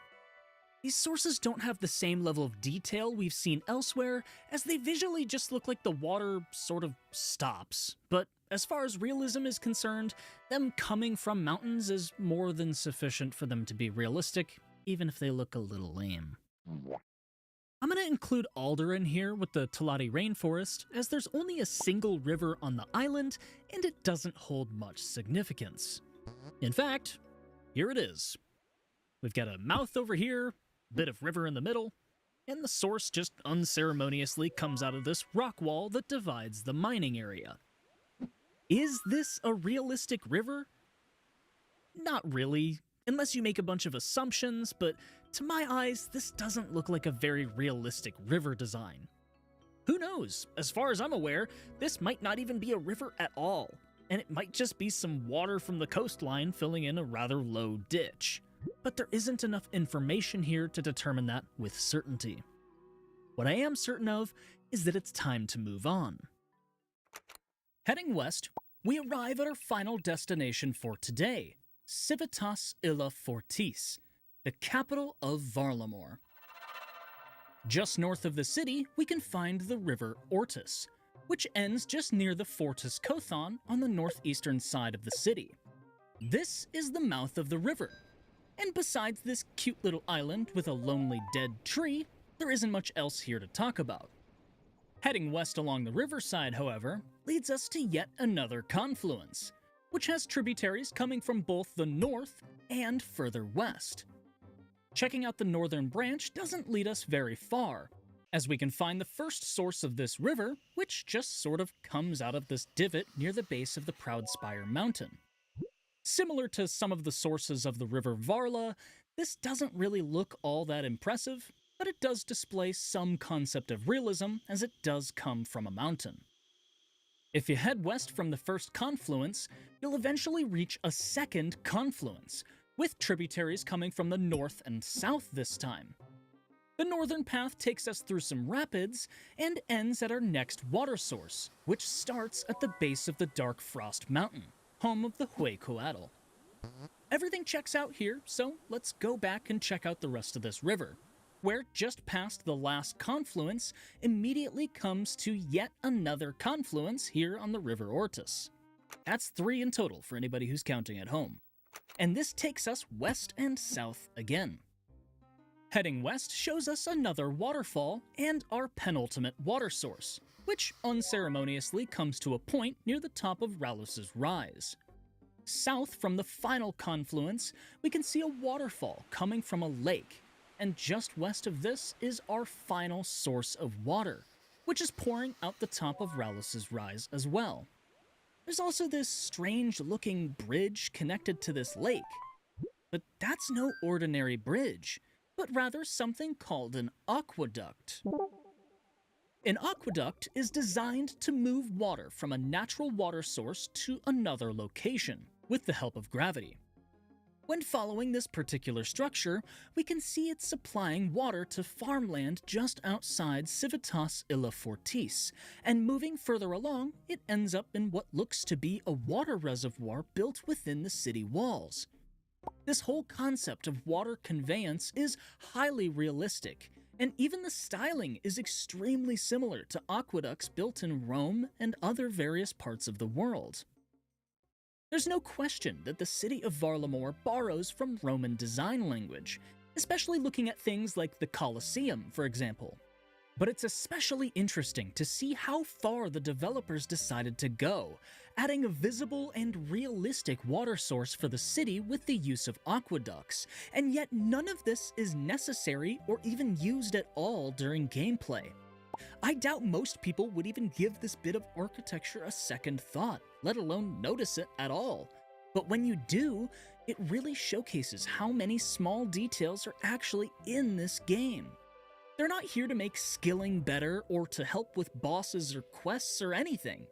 These sources don't have the same level of detail we've seen elsewhere, as they visually just look like the water sort of stops. But as far as realism is concerned, them coming from mountains is more than sufficient for them to be realistic, even if they look a little lame. I'm going to include Alder in here with the Talati Rainforest, as there's only a single river on the island, and it doesn't hold much significance. In fact, here it is. We've got a mouth over here, bit of river in the middle, and the source just unceremoniously comes out of this rock wall that divides the mining area. Is this a realistic river? Not really, unless you make a bunch of assumptions, but to my eyes, this doesn't look like a very realistic river design. Who knows? As far as I'm aware, this might not even be a river at all, and it might just be some water from the coastline filling in a rather low ditch. But there isn't enough information here to determine that with certainty. What I am certain of is that it's time to move on. Heading west, we arrive at our final destination for today, Civitas Illa Fortis, the capital of Varlamore. Just north of the city, we can find the river Ortis, which ends just near the Fortis Kothon on the northeastern side of the city. This is the mouth of the river. And besides this cute little island with a lonely dead tree, there isn't much else here to talk about. Heading west along the riverside, however, leads us to yet another confluence, which has tributaries coming from both the north and further west. Checking out the northern branch doesn't lead us very far, as we can find the first source of this river, which just sort of comes out of this divot near the base of the Proudspire Mountain. Similar to some of the sources of the River Varla, this doesn't really look all that impressive, but it does display some concept of realism as it does come from a mountain. If you head west from the first confluence, you'll eventually reach a second confluence, with tributaries coming from the north and south this time. The northern path takes us through some rapids and ends at our next water source, which starts at the base of the Dark Frost Mountain, home of the Huecoatl. Everything checks out here, so let's go back and check out the rest of this river, where just past the last confluence immediately comes to yet another confluence here on the River Ortus. That's 3 in total for anybody who's counting at home. And this takes us west and south again. Heading west shows us another waterfall and our penultimate water source, which unceremoniously comes to a point near the top of Ralus's Rise. South from the final confluence, we can see a waterfall coming from a lake, and just west of this is our final source of water, which is pouring out the top of Ralus's Rise as well. There's also this strange-looking bridge connected to this lake, but that's no ordinary bridge, but rather something called an aqueduct. An aqueduct is designed to move water from a natural water source to another location with the help of gravity. When following this particular structure, we can see it supplying water to farmland just outside Civitas Illa Fortis, and moving further along, it ends up in what looks to be a water reservoir built within the city walls. This whole concept of water conveyance is highly realistic, and even the styling is extremely similar to aqueducts built in Rome and other various parts of the world. There's no question that the city of Varlamore borrows from Roman design language, especially looking at things like the Colosseum, for example. But it's especially interesting to see how far the developers decided to go, adding a visible and realistic water source for the city with the use of aqueducts, and yet none of this is necessary or even used at all during gameplay. I doubt most people would even give this bit of architecture a second thought, let alone notice it at all. But when you do, it really showcases how many small details are actually in this game. They're not here to make skilling better or to help with bosses or quests or anything.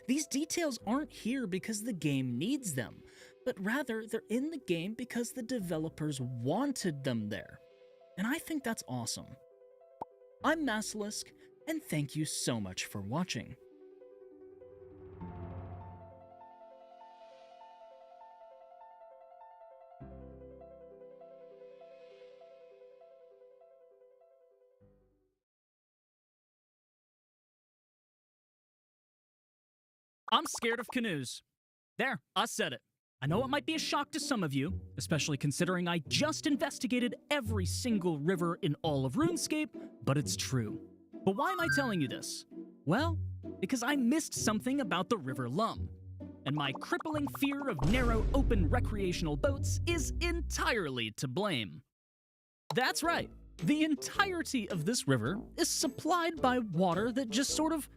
These details aren't here because the game needs them, but rather they're in the game because the developers wanted them there. And I think that's awesome. I'm Masalisk, and thank you so much for watching. I'm scared of canoes. There, I said it. I know it might be a shock to some of you, especially considering I just investigated every single river in all of RuneScape, but it's true. But why am I telling you this? Well, because I missed something about the River Lum, and my crippling fear of narrow, open recreational boats is entirely to blame. That's right, the entirety of this river is supplied by water that just sort of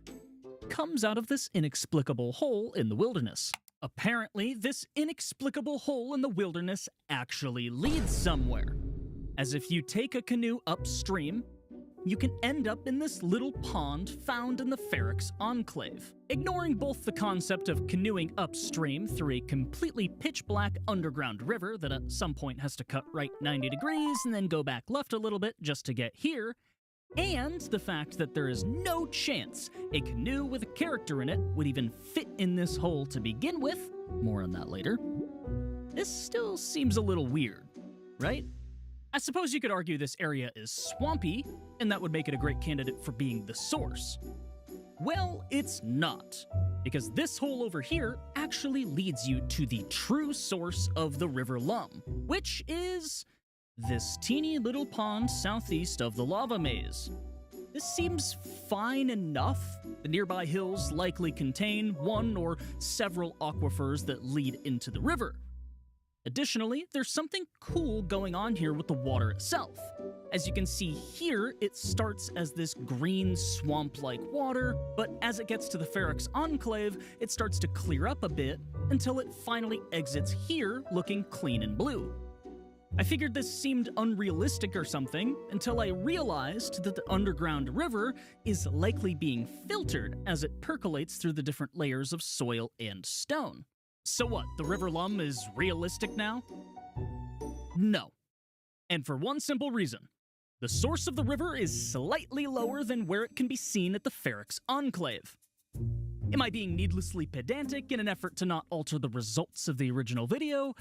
comes out of this inexplicable hole in the wilderness. Apparently, this inexplicable hole in the wilderness actually leads somewhere. As if you take a canoe upstream, you can end up in this little pond found in the Feryx Enclave. Ignoring both the concept of canoeing upstream through a completely pitch-black underground river that at some point has to cut right 90 degrees and then go back left a little bit just to get here, and the fact that there is no chance a canoe with a character in it would even fit in this hole to begin with, more on that later, this still seems a little weird, right? I suppose you could argue this area is swampy, and that would make it a great candidate for being the source. Well, it's not, because this hole over here actually leads you to the true source of the River Lum, which is this teeny little pond southeast of the lava maze. This seems fine enough. The nearby hills likely contain one or several aquifers that lead into the river. Additionally, there's something cool going on here with the water itself. As you can see here, it starts as this green swamp-like water, but as it gets to the Feryx Enclave, it starts to clear up a bit until it finally exits here looking clean and blue. I figured this seemed unrealistic or something until I realized that the underground river is likely being filtered as it percolates through the different layers of soil and stone. So what, the River Lum is realistic now? No. And for one simple reason. The source of the river is slightly lower than where it can be seen at the Feryx Enclave. Am I being needlessly pedantic in an effort to not alter the results of the original video?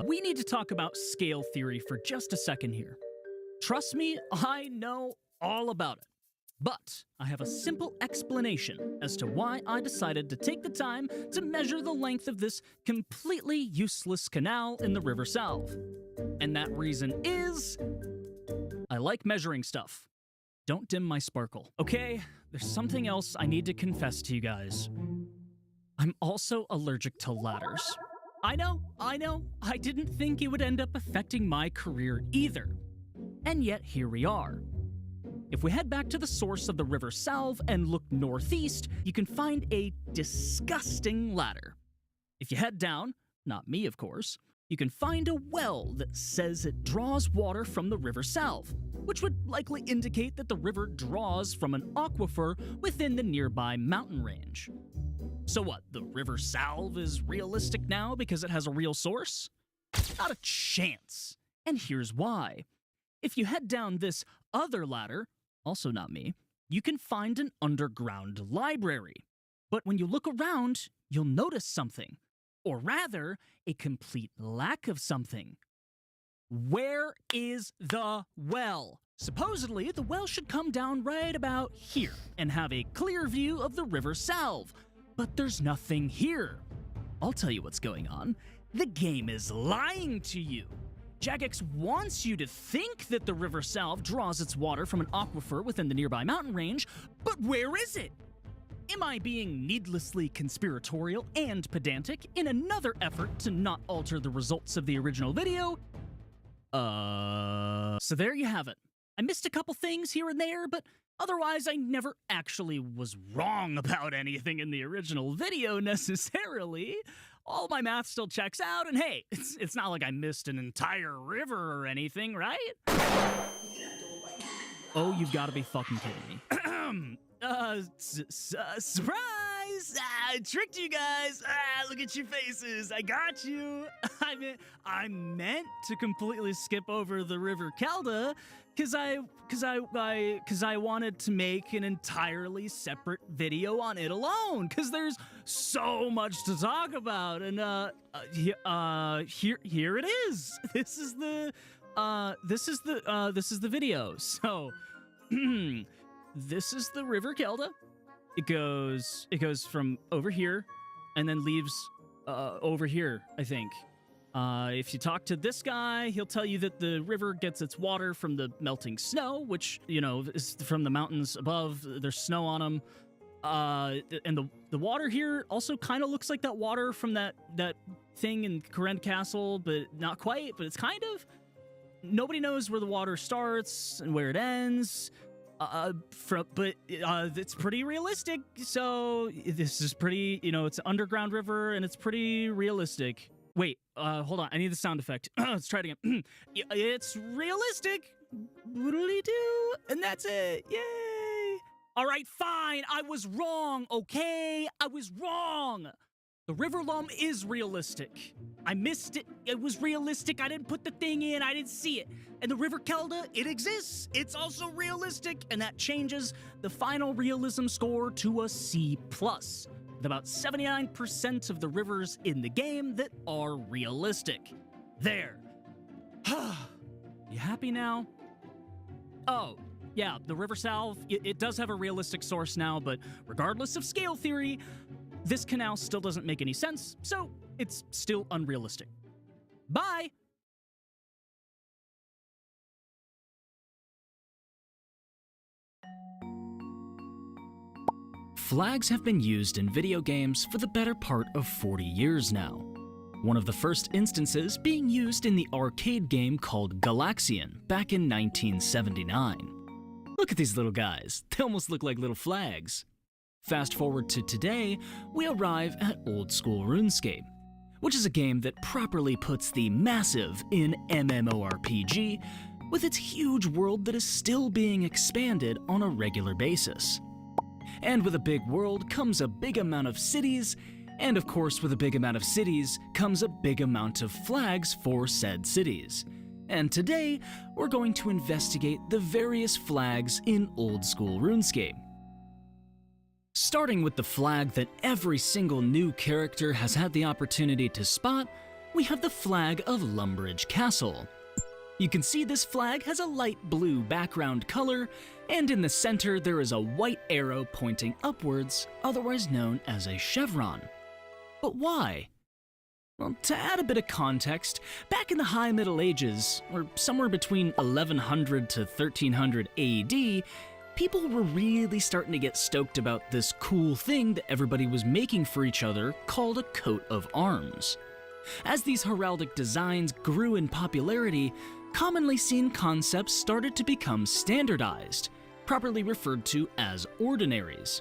We need to talk about scale theory for just a second here. Trust me, I know all about it. But I have a simple explanation as to why I decided to take the time to measure the length of this completely useless canal in the River Salve. And that reason is... I like measuring stuff. Don't dim my sparkle. Okay, there's something else I need to confess to you guys. I'm also allergic to ladders. I know, I didn't think it would end up affecting my career either. And yet here we are. If we head back to the source of the River Salve and look northeast, you can find a disgusting ladder. If you head down, not me of course, you can find a well that says it draws water from the River Salve, which would likely indicate that the river draws from an aquifer within the nearby mountain range. So what, the River Salve is realistic now because it has a real source? Not a chance. And here's why. If you head down this other ladder, also not me, you can find an underground library. But when you look around, you'll notice something. Or rather, a complete lack of something. Where is the well? Supposedly, the well should come down right about here and have a clear view of the River Salve. But there's nothing here. I'll tell you what's going on. The game is lying to you. Jagex wants you to think that the River Salve draws its water from an aquifer within the nearby mountain range, but where is it? Am I being needlessly conspiratorial and pedantic in another effort to not alter the results of the original video? So there you have it. I missed a couple things here and there, but otherwise I never actually was wrong about anything in the original video necessarily. All my math still checks out, and hey, it's not like I missed an entire river or anything, right? Oh, you've got to be fucking kidding me. Surprise! I tricked you guys! Look at your faces! I got you! I meant to completely skip over the River Kelda, cause I wanted to make an entirely separate video on it alone, cause there's so much to talk about, and here it is. This is the video. So, this is the River Kelda. It goes from over here and then leaves over here, I think. If you talk to this guy, he'll tell you that the river gets its water from the melting snow, which, you know, is from the mountains above. There's snow on them. And the water here also kind of looks like that water from that thing in Kourend Castle, but not quite, but it's kind of. Nobody knows where the water starts and where it ends. But it's pretty realistic. So this is pretty, you know, it's an underground river and it's pretty realistic. Wait, hold on. I need the sound effect. Let's try it again. It's realistic. Doodly-doo. And that's it. Yay. All right, fine. I was wrong, okay? I was wrong. The River Lum is realistic. I missed it. It was realistic. I didn't put the thing in. I didn't see it. And the River Kelda, it exists. It's also realistic. And that changes the final realism score to a C+, with about 79% of the rivers in the game that are realistic. There. You happy now? Oh, yeah, the River Salve, it does have a realistic source now, but regardless of scale theory, this canal still doesn't make any sense, so it's still unrealistic. Bye! Flags have been used in video games for the better part of 40 years now. One of the first instances being used in the arcade game called Galaxian back in 1979. Look at these little guys, they almost look like little flags. Fast forward to today, we arrive at old school RuneScape, which is a game that properly puts the massive in MMORPG, with its huge world that is still being expanded on a regular basis. And with a big world comes a big amount of cities, and of course with a big amount of cities comes a big amount of flags for said cities. And today, we're going to investigate the various flags in old school RuneScape. Starting with the flag that every single new character has had the opportunity to spot, we have the flag of Lumbridge Castle. You can see this flag has a light blue background color, and in the center there is a white arrow pointing upwards, otherwise known as a chevron. But why? Well, to add a bit of context, back in the High Middle Ages, or somewhere between 1100 to 1300 AD, people were really starting to get stoked about this cool thing that everybody was making for each other called a coat of arms. As these heraldic designs grew in popularity, commonly seen concepts started to become standardized, properly referred to as ordinaries.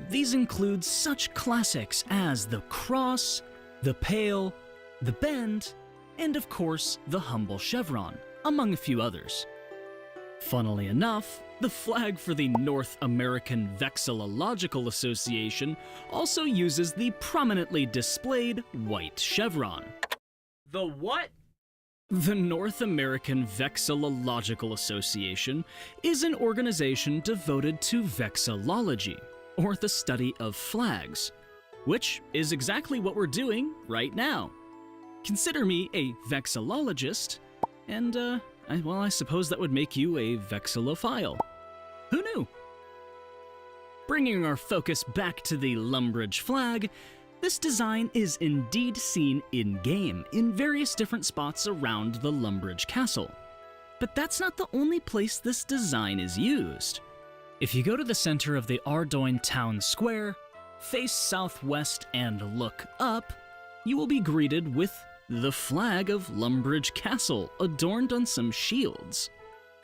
These include such classics as the cross, the pale, the bend, and of course the humble chevron, among a few others. Funnily enough, the flag for the North American Vexillological Association also uses the prominently displayed white chevron. The what? The North American Vexillological Association is an organization devoted to vexillology, or the study of flags, which is exactly what we're doing right now. Consider me a vexillologist, and I suppose that would make you a vexillophile. Who knew? Bringing our focus back to the Lumbridge flag, this design is indeed seen in-game in various different spots around the Lumbridge Castle. But that's not the only place this design is used. If you go to the center of the Ardoyne Town Square, face southwest and look up, you will be greeted with the flag of Lumbridge Castle adorned on some shields.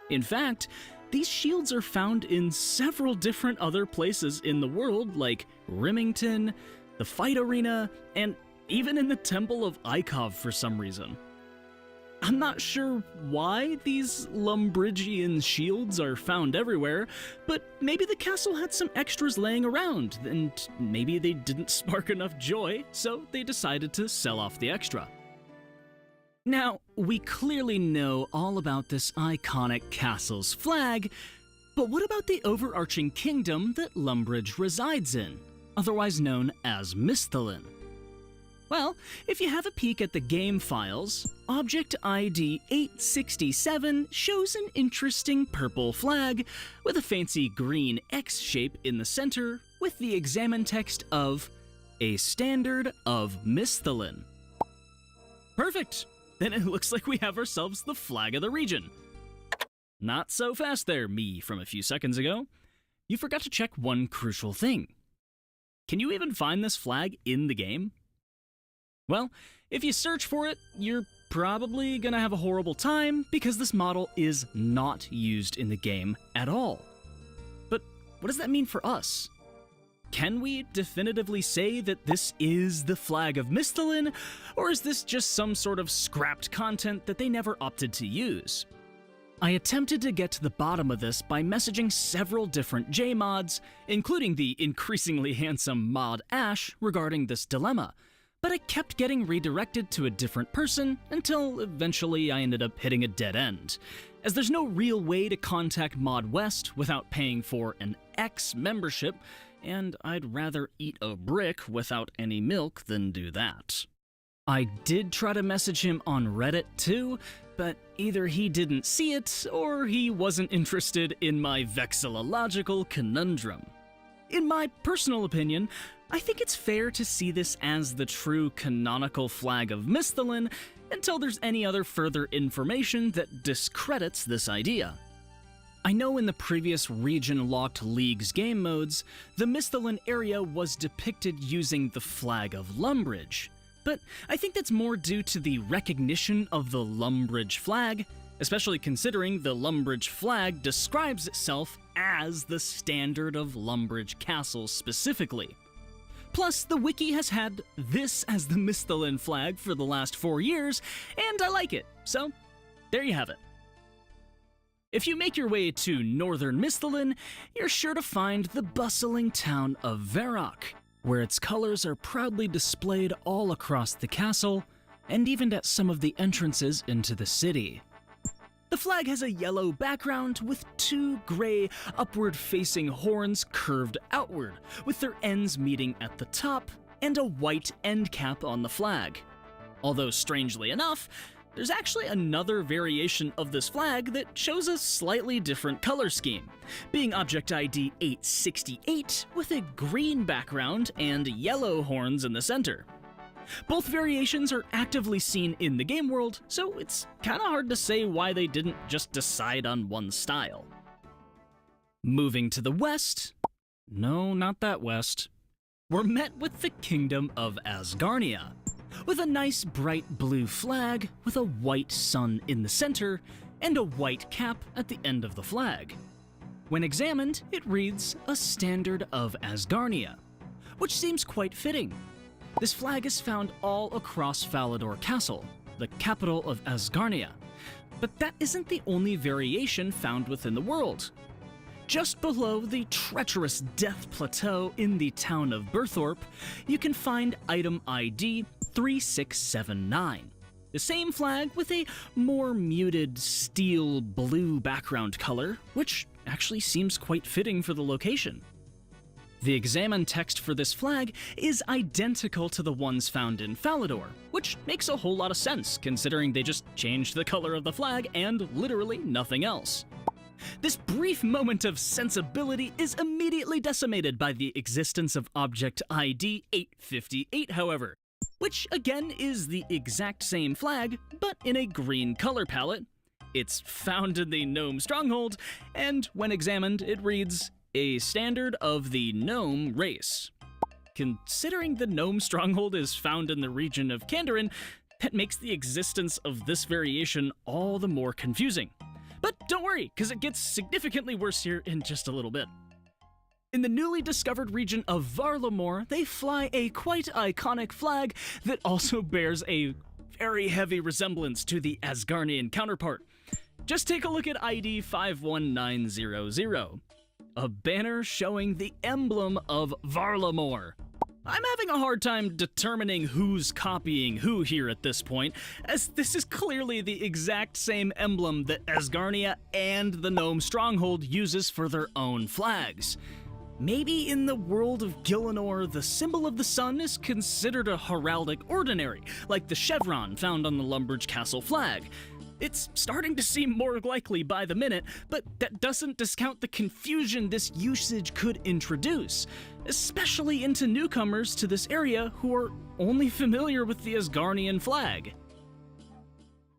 In fact, these shields are found in several different other places in the world, like Rimington, the Fight Arena, and even in the Temple of Ikov for some reason. I'm not sure why these Lumbridgian shields are found everywhere, but maybe the castle had some extras laying around, and maybe they didn't spark enough joy, so they decided to sell off the extra. Now, we clearly know all about this iconic castle's flag, but what about the overarching kingdom that Lumbridge resides in, otherwise known as Misthalin? Well, if you have a peek at the game files, Object ID 867 shows an interesting purple flag with a fancy green X shape in the center with the examine text of A Standard of Misthalin. Perfect! Then it looks like we have ourselves the flag of the region. Not so fast there, me from a few seconds ago. You forgot to check one crucial thing. Can you even find this flag in the game? Well, if you search for it, you're probably gonna have a horrible time because this model is not used in the game at all. But what does that mean for us? Can we definitively say that this is the flag of Misthalin, or is this just some sort of scrapped content that they never opted to use? I attempted to get to the bottom of this by messaging several different JMods, including the increasingly handsome Mod Ash, regarding this dilemma, but I kept getting redirected to a different person until eventually I ended up hitting a dead end, as there's no real way to contact Mod West without paying for an X membership, and I'd rather eat a brick without any milk than do that. I did try to message him on Reddit too, but either he didn't see it or he wasn't interested in my vexillological conundrum. In my personal opinion, I think it's fair to see this as the true canonical flag of Misthalin until there's any other further information that discredits this idea. I know in the previous region-locked League's game modes, the Misthalin area was depicted using the flag of Lumbridge, but I think that's more due to the recognition of the Lumbridge flag, especially considering the Lumbridge flag describes itself as the standard of Lumbridge Castle specifically. Plus, the wiki has had this as the Misthalin flag for the last 4 years, and I like it, so there you have it. If you make your way to northern Misthalin, you're sure to find the bustling town of Varrock, where its colors are proudly displayed all across the castle, and even at some of the entrances into the city. The flag has a yellow background with 2 gray, upward-facing horns curved outward, with their ends meeting at the top, and a white end cap on the flag. Although strangely enough, there's actually another variation of this flag that shows a slightly different color scheme, being Object ID 868 with a green background and yellow horns in the center. Both variations are actively seen in the game world, so it's kinda hard to say why they didn't just decide on one style. Moving to the west, no, not that west, we're met with the Kingdom of Asgarnia, with a nice bright blue flag with a white sun in the center and a white cap at the end of the flag. When examined, it reads a Standard of Asgarnia, which seems quite fitting. This flag is found all across Falador Castle, the capital of Asgarnia, but that isn't the only variation found within the world. Just below the treacherous Death Plateau in the town of Burthorpe, you can find item ID 3679, the same flag with a more muted steel blue background color, which actually seems quite fitting for the location. The examine text for this flag is identical to the ones found in Falador, which makes a whole lot of sense considering they just changed the color of the flag and literally nothing else. This brief moment of sensibility is immediately decimated by the existence of Object ID 858, however, which again is the exact same flag, but in a green color palette. It's found in the Gnome Stronghold, and when examined, it reads, a standard of the gnome race. Considering the Gnome Stronghold is found in the region of Kandarin, that makes the existence of this variation all the more confusing. But don't worry, because it gets significantly worse here in just a little bit. In the newly discovered region of Varlamore, they fly a quite iconic flag that also bears a very heavy resemblance to the Asgarnian counterpart. Just take a look at ID 51900. A banner showing the emblem of Varlamore. I'm having a hard time determining who's copying who here at this point, as this is clearly the exact same emblem that Asgarnia and the Gnome Stronghold uses for their own flags. Maybe in the world of Gielinor, the symbol of the sun is considered a heraldic ordinary, like the chevron found on the Lumbridge Castle flag. It's starting to seem more likely by the minute, but that doesn't discount the confusion this usage could introduce, especially into newcomers to this area who are only familiar with the Asgarnian flag.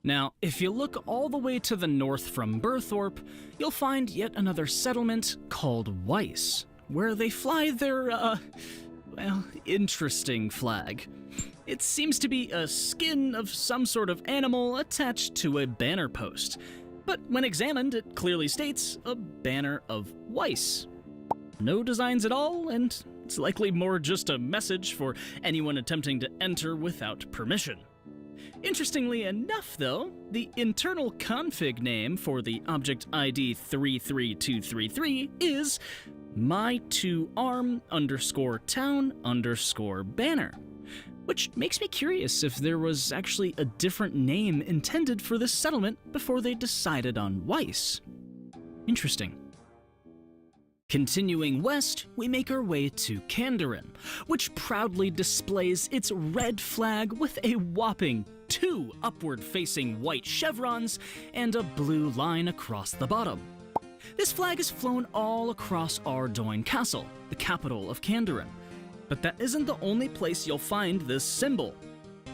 Now, if you look all the way to the north from Burthorpe, you'll find yet another settlement called Weiss, where they fly their, interesting flag. It seems to be a skin of some sort of animal attached to a banner post, but when examined, it clearly states a banner of Weiss. No designs at all, and it's likely more just a message for anyone attempting to enter without permission. Interestingly enough, though, the internal config name for the Object ID 33233 is my2arm_town_banner. Which makes me curious if there was actually a different name intended for this settlement before they decided on Weiss. Interesting. Continuing west, we make our way to Kandarin, which proudly displays its red flag with a whopping 2 upward-facing white chevrons and a blue line across the bottom. This flag is flown all across Ardoin Castle, the capital of Kandarin. But that isn't the only place you'll find this symbol.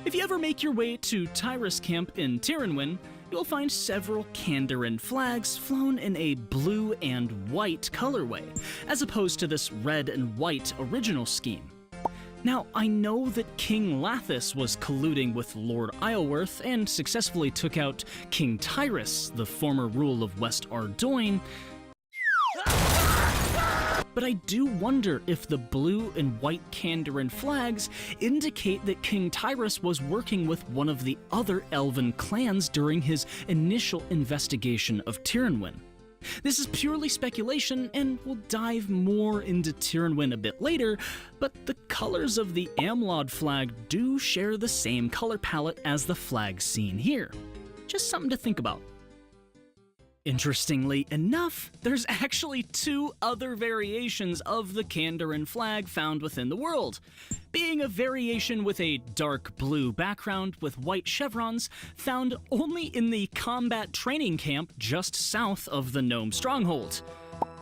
If you ever make your way to Tyrus Camp in Tiranwin, you'll find several Kandarin flags flown in a blue and white colorway, as opposed to this red and white original scheme. Now, I know that King Lathis was colluding with Lord Isleworth and successfully took out King Tyrus, the former rule of West Ardoin. but I do wonder if the blue and white Kandarin flags indicate that King Tyrus was working with one of the other elven clans during his initial investigation of Tirynwyn. This is purely speculation, and we'll dive more into Tirynwyn a bit later, but the colors of the Amlod flag do share the same color palette as the flag seen here. Just something to think about. Interestingly enough, there's actually 2 other variations of the Kandarin flag found within the world, being a variation with a dark blue background with white chevrons found only in the combat training camp just south of the Gnome Stronghold.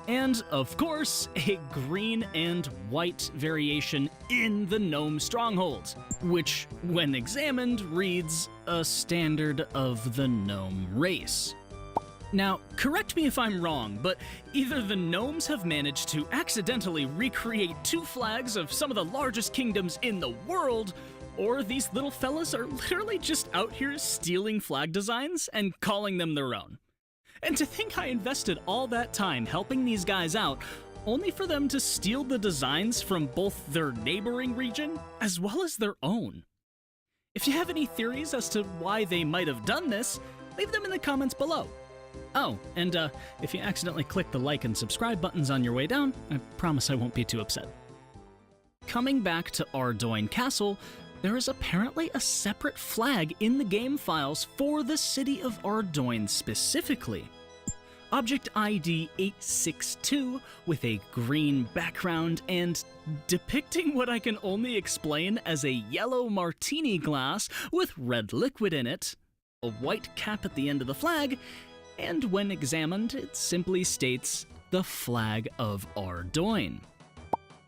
And, of course, a green and white variation in the Gnome Stronghold, which, when examined, reads a standard of the Gnome race. Now, correct me if I'm wrong, but either the gnomes have managed to accidentally recreate 2 flags of some of the largest kingdoms in the world, or these little fellas are literally just out here stealing flag designs and calling them their own. And to think I invested all that time helping these guys out, only for them to steal the designs from both their neighboring region as well as their own. If you have any theories as to why they might have done this, leave them in the comments below. Oh, and if you accidentally click the like and subscribe buttons on your way down, I promise I won't be too upset. Coming back to Ardoyne Castle, there is apparently a separate flag in the game files for the city of Ardoyne specifically. Object ID 862 with a green background and depicting what I can only explain as a yellow martini glass with red liquid in it, a white cap at the end of the flag, and when examined, it simply states the Flag of Ardoyne.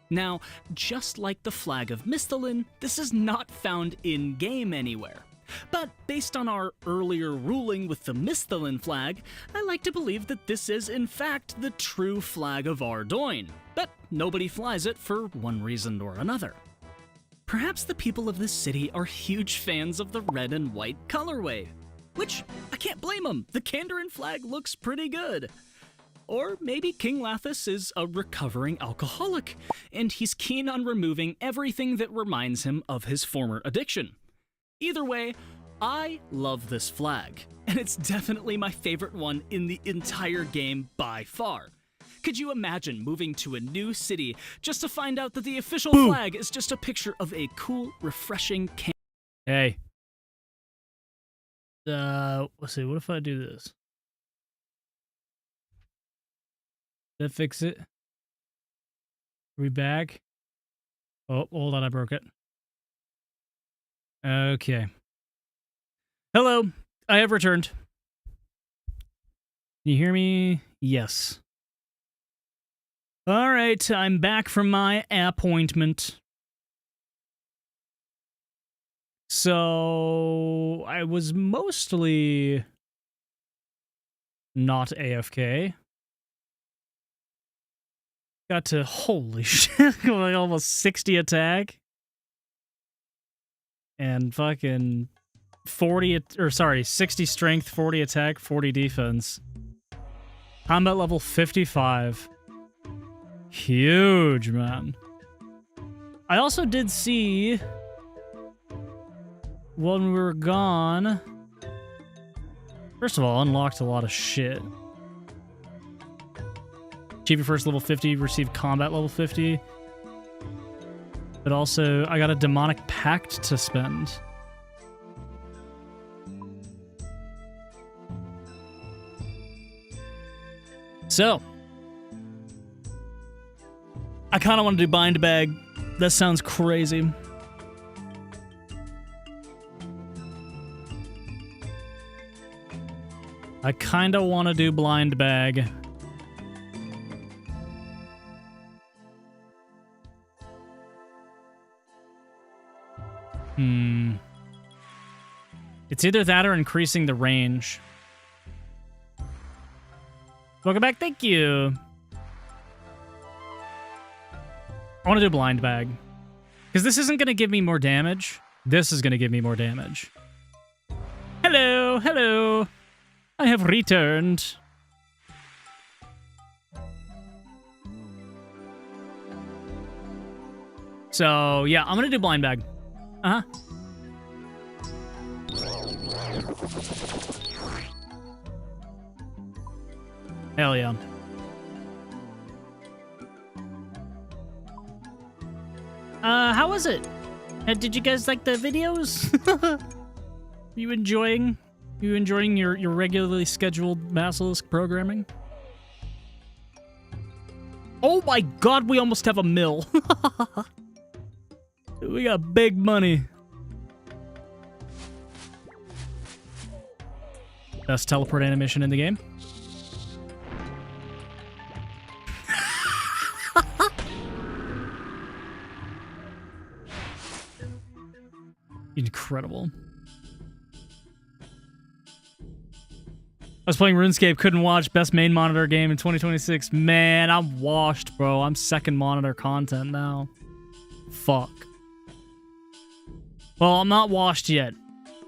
Now, just like the Flag of Misthalin, this is not found in-game anywhere. But based on our earlier ruling with the Misthalin flag, I like to believe that this is in fact the true Flag of Ardoyne, but nobody flies it for one reason or another. Perhaps the people of this city are huge fans of the red and white colorway. Which, I can't blame them, the Kandarin flag looks pretty good. Or maybe King Lathis is a recovering alcoholic, and he's keen on removing everything that reminds him of his former addiction. Either way, I love this flag, and it's definitely my favorite one in the entire game by far. Could you imagine moving to a new city just to find out that the official flag is just a picture of a cool, refreshing can? Hey. Let's see, what if I do this? Did that fix it? Are we back? Oh, hold on, I broke it. Okay. Hello, I have returned. Can you hear me? Yes. Alright, I'm back from my appointment. So, I was mostly not AFK. Got to, holy shit, like almost 60 attack. And fucking 60 strength, 40 attack, 40 defense. Combat level 55. Huge, man. I also did see, when we were gone, first of all, unlocked a lot of shit. Achieve your first level 50, receive combat level 50. But also, I got a demonic pact to spend. So, I kind of want to do bind bag. That sounds crazy. I kind of want to do blind bag. It's either that or increasing the range. Welcome back, thank you. I want to do blind bag. Because this isn't going to give me more damage. This is going to give me more damage. Hello, hello. I have returned. So, yeah, I'm going to do blind bag. Uh-huh. Hell yeah. How was it? Did you guys like the videos? You enjoying your regularly scheduled Basilisk programming? Oh my god, we almost have a mill. We got big money. Best teleport animation in the game. Incredible. I was playing RuneScape, couldn't watch best main monitor game in 2026. Man, I'm washed, bro. I'm second monitor content now. Fuck. Well, I'm not washed yet.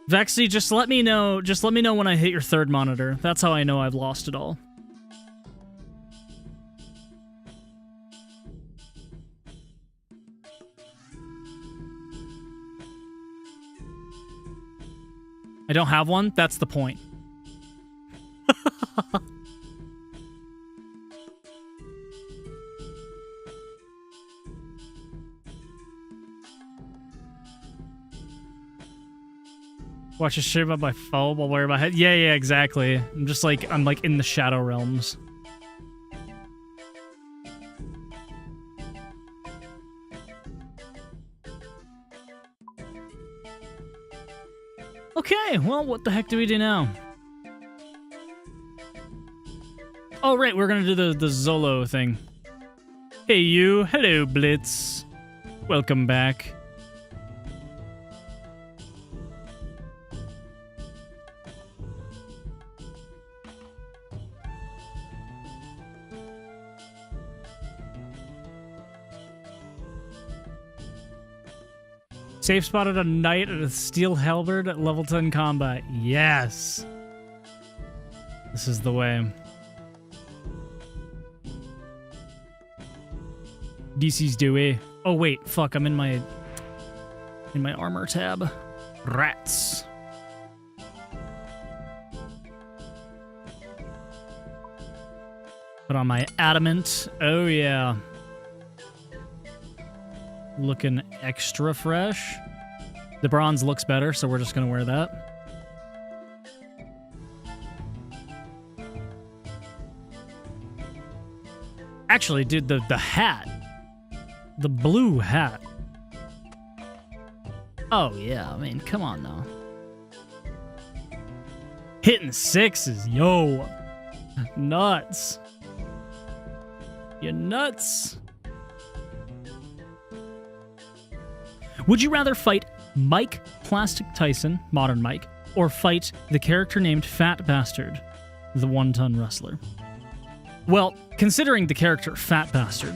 Vexy, just let me know. Just let me know when I hit your third monitor. That's how I know I've lost it all. I don't have one? That's the point. Watch a stream on my phone while wearing my head. Yeah, exactly. I'm like in the Shadow Realms. Okay, well, what the heck do we do now? Oh, right, we're gonna do the Zolo thing. Hey, you. Hello, Blitz. Welcome back. Safe spotted a knight at a steel halberd at level 10 combat. Yes. This is the way. DC's due. Oh wait, fuck, I'm in my armor tab. Rats. Put on my adamant. Oh yeah. Looking extra fresh. The bronze looks better, so we're just gonna wear that. Actually, dude, the hat. The blue hat. Oh yeah, I mean, come on now. Hitting sixes, yo. Nuts. You nuts. Would you rather fight Mike Plastic Tyson, modern Mike, or fight the character named Fat Bastard, the one-ton wrestler? Well, considering the character Fat Bastard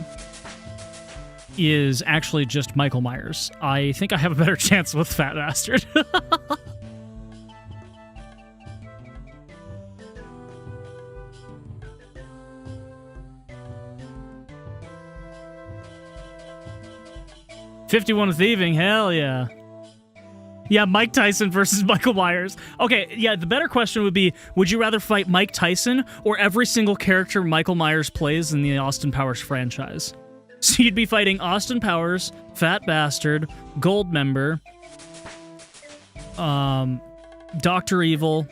is actually just Michael Myers, I think I have a better chance with Fat Bastard. 51 thieving, hell yeah. Yeah, Mike Tyson versus Michael Myers. Okay, yeah, the better question would be, would you rather fight Mike Tyson or every single character Michael Myers plays in the Austin Powers franchise? So you'd be fighting Austin Powers, Fat Bastard, Goldmember, Dr. Evil.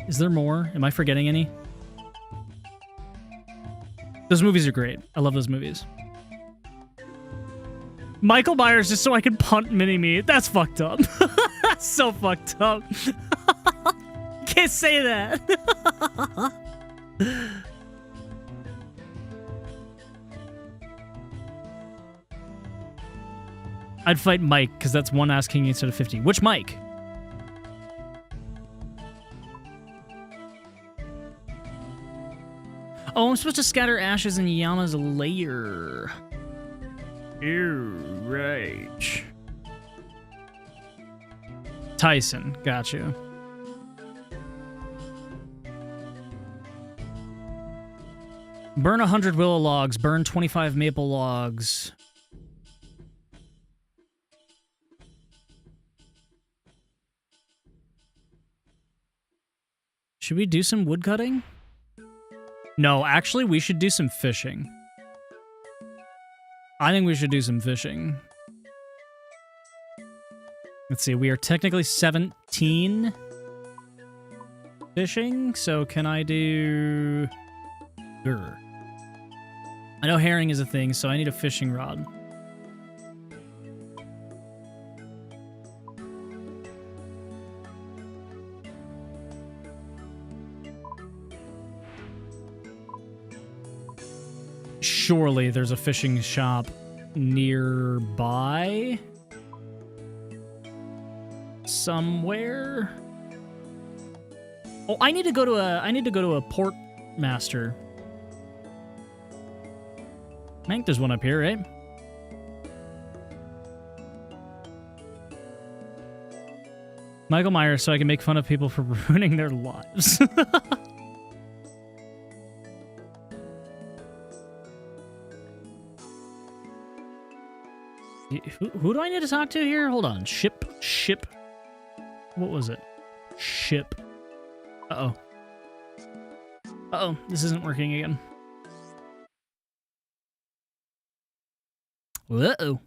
Is there more? Am I forgetting any? Those movies are great. I love those movies. Michael Myers just so I can punt Mini-Me. That's fucked up. That's so fucked up. Can't say that. I'd fight Mike, because that's one Ass King instead of 50. Which Mike? Oh, I'm supposed to scatter ashes in Yama's lair. You're right. Tyson, gotcha. Burn 100 willow logs. Burn 25 maple logs. Should we do some wood cutting? No, actually, we should do some fishing. I think we should do some fishing. Let's see, we are technically 17 fishing, so can I do... Grr. I know herring is a thing, so I need a fishing rod. Surely there's a fishing shop nearby somewhere. Oh, I need to go to a port master. I think there's one up here, right? Michael Myers, so I can make fun of people for ruining their lives. Who do I need to talk to here? Hold on. Ship. What was it? Ship. Uh-oh. Uh-oh. This isn't working again. Uh-oh.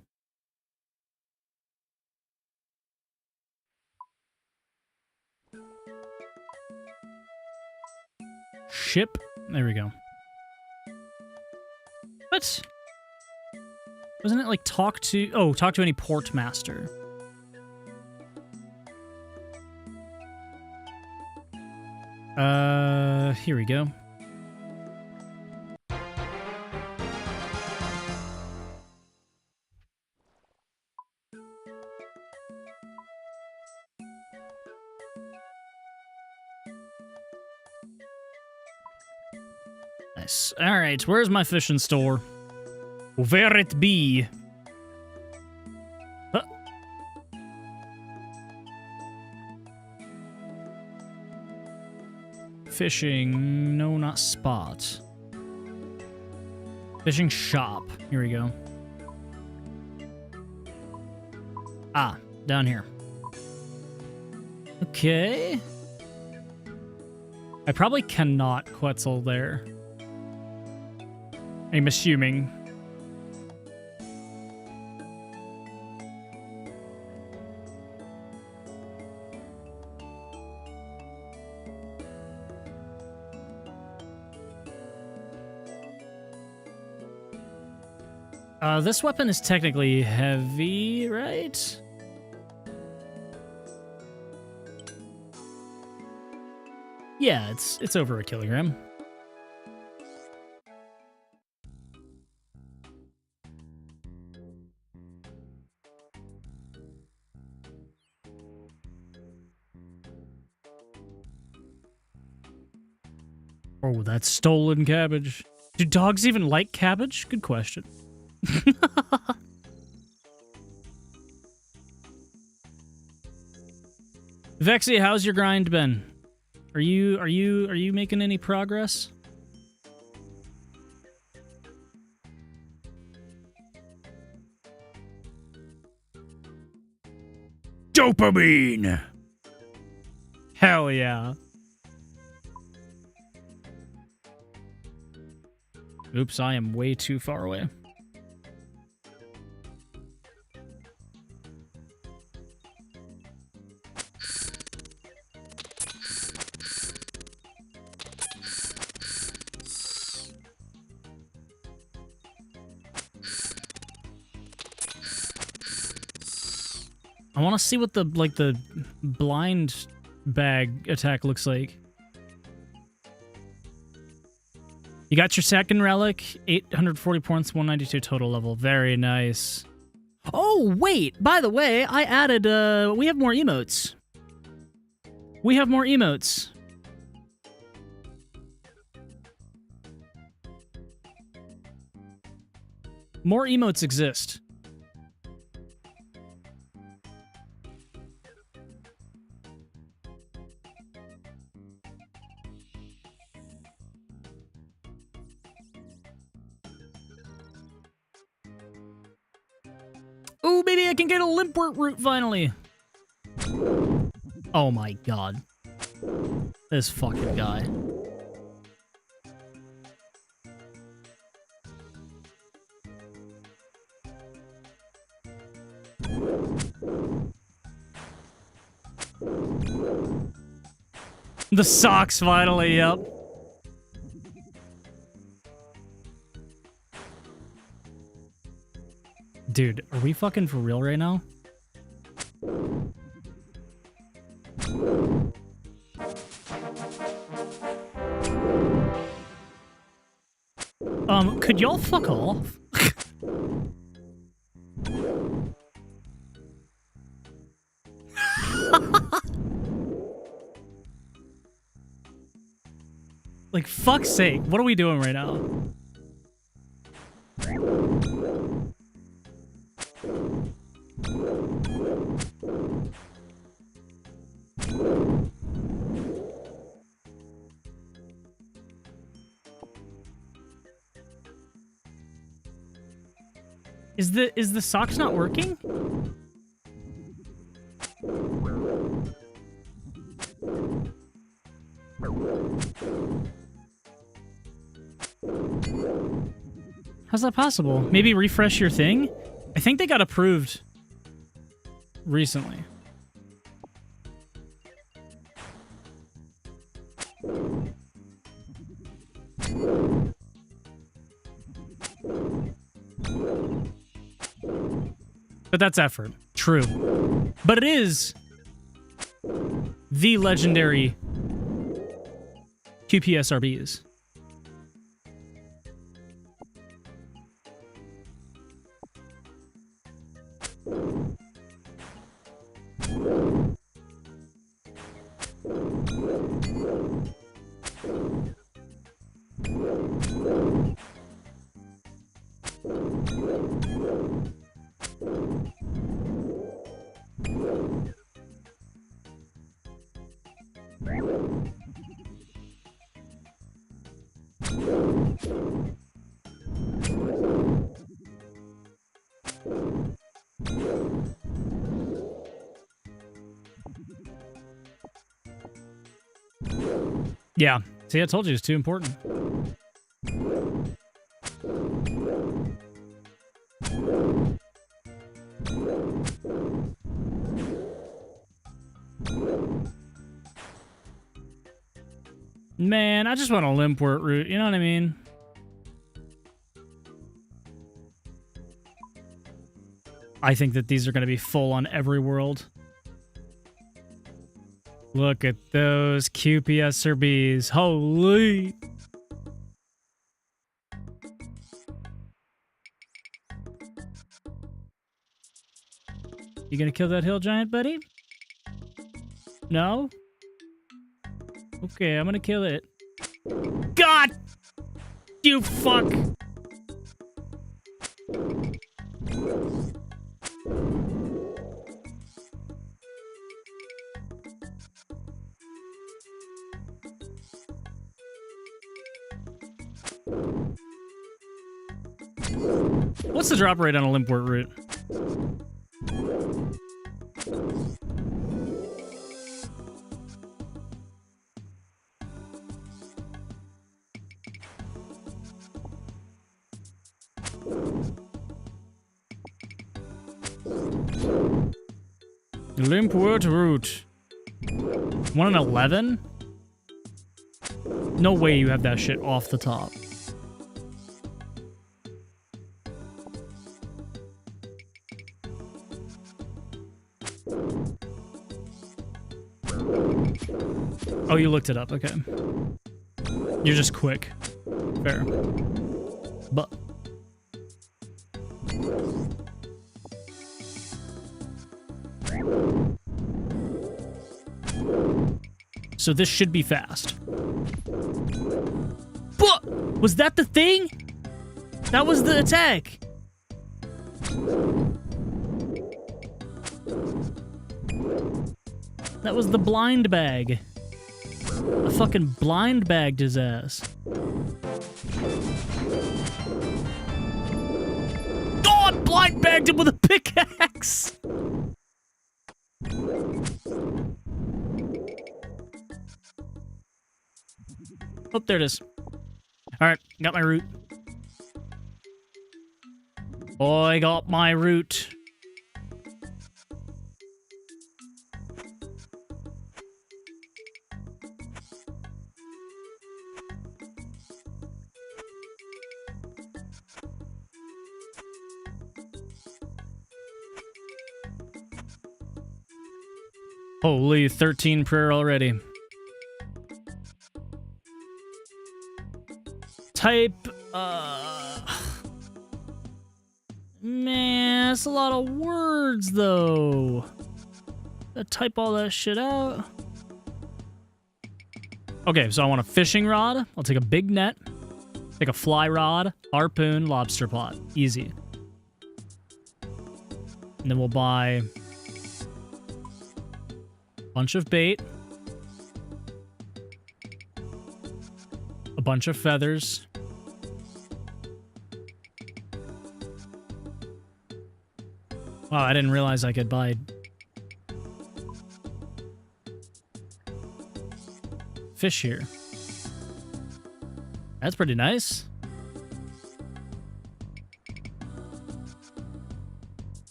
Ship. There we go. What? Wasn't it like talk to... Oh, talk to any port master. Here we go. Nice. All right, where's my fishing store? Where it be? Fishing. No, not spot. Fishing shop. Here we go. Ah, down here. Okay. I probably cannot Quetzal there. I'm assuming. This weapon is technically heavy, right? Yeah, it's over a kilogram. Oh, that's stolen cabbage. Do dogs even like cabbage? Good question. Vexy, how's your grind been? Are you making any progress? Dopamine. Hell yeah. Oops, I am way too far away. I want to see what the blind bag attack looks like. You got your second relic, 840 points, 192 total level. Very nice. Oh, wait! By the way, I added, we have more emotes. We have more emotes. More emotes exist. Oh, maybe I can get a Limpwort root finally. Oh my god. This fucking guy. The socks finally, yep. Dude, are we fucking for real right now? Could y'all fuck off? Like, fuck's sake, what are we doing right now? Is the socks not working? How's that possible? Maybe refresh your thing? I think they got approved recently. But that's effort. True. But it is the legendary QPSRBs. Yeah. See, I told you it's too important. Man, I just want a Limpwort root, you know what I mean? I think that these are going to be full on every world. Look at those QPSRBs. Holy! You gonna kill that hill giant, buddy? No? Okay, I'm gonna kill it. God! You fuck! What's the drop rate on a Limpwort root? Limpwort root. 1 in 11? No way you have that shit off the top. Oh, you looked it up. Okay. You're just quick. Fair. But... so this should be fast. But was that the thing? That was the attack. That was the blind bag. I fucking blind bagged his ass. God, blind bag attacked him with a pickaxe. Oh, there it is. All right, got my root. I got my root. Holy, 13 prayer already. Type, man, that's a lot of words, though. Gotta type all that shit out. Okay, so I want a fishing rod. I'll take a big net. Take a fly rod, harpoon, lobster pot. Easy. And then we'll buy a bunch of bait. A bunch of feathers. Wow, I didn't realize I could buy fish here. That's pretty nice.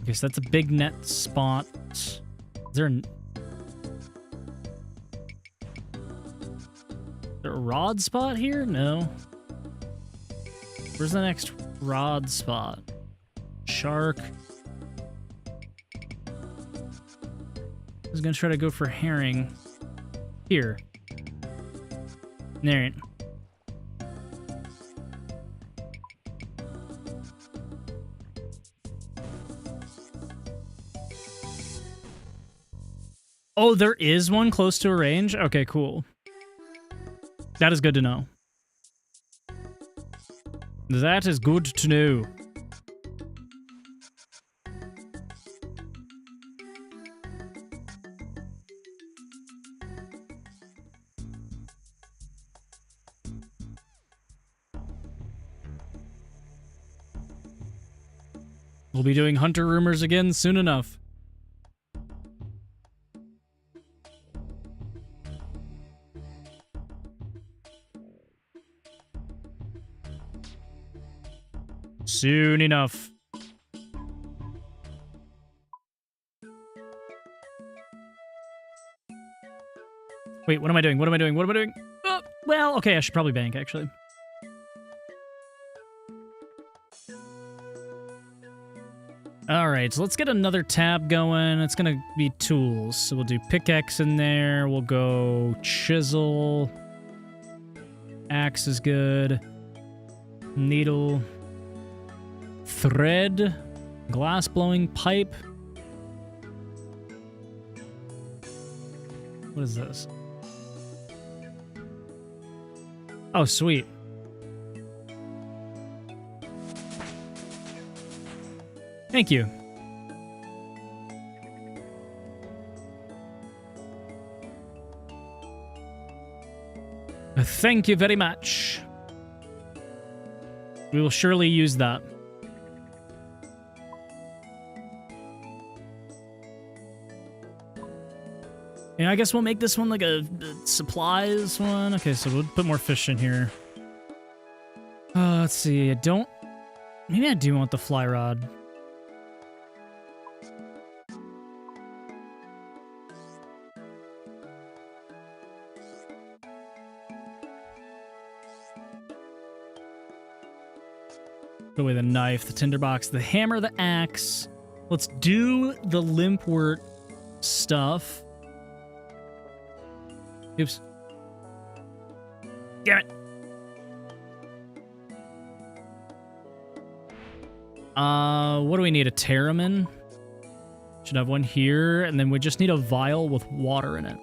Okay, so that's a big net spot. Is there a rod spot here? No. Where's the next rod spot? Shark. I was gonna try to go for herring. Here. There. Oh, there is one close to a range? Okay, cool. That is good to know. That is good to know. We'll be doing hunter rumors again soon enough. Soon enough. Wait, what am I doing? What am I doing? What am I doing? Well, okay, I should probably bank, actually. Alright, so let's get another tab going. It's gonna be tools. So we'll do pickaxe in there. We'll go chisel. Axe is good. Needle. Thread. Glass blowing pipe. What is this? Oh, sweet. Thank you. Thank you very much. We will surely use that. Yeah, I guess we'll make this one like a supplies one. Okay, so we'll put more fish in here. Let's see. Maybe I do want the fly rod. Put away the knife, the tinderbox, the hammer, the axe. Let's do the limpwort stuff. Oops. Damn it. What do we need? A pteromin? Should have one here, and then we just need a vial with water in it.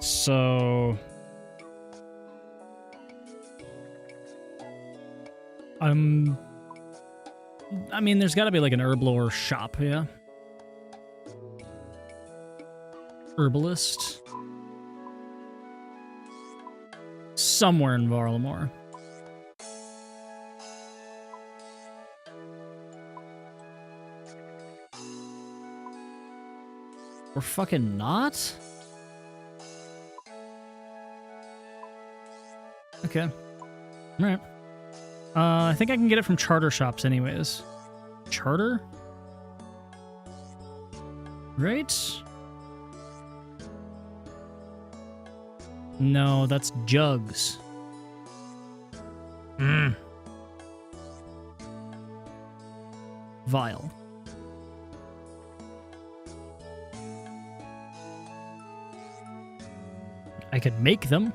So... I mean, there's got to be like an herblore shop, yeah? Herbalist. somewhere in Varlamore. Or fucking not? Okay. Alright. I think I can get it from charter shops anyways. Charter? Right? No, that's jugs. Vial. I could make them.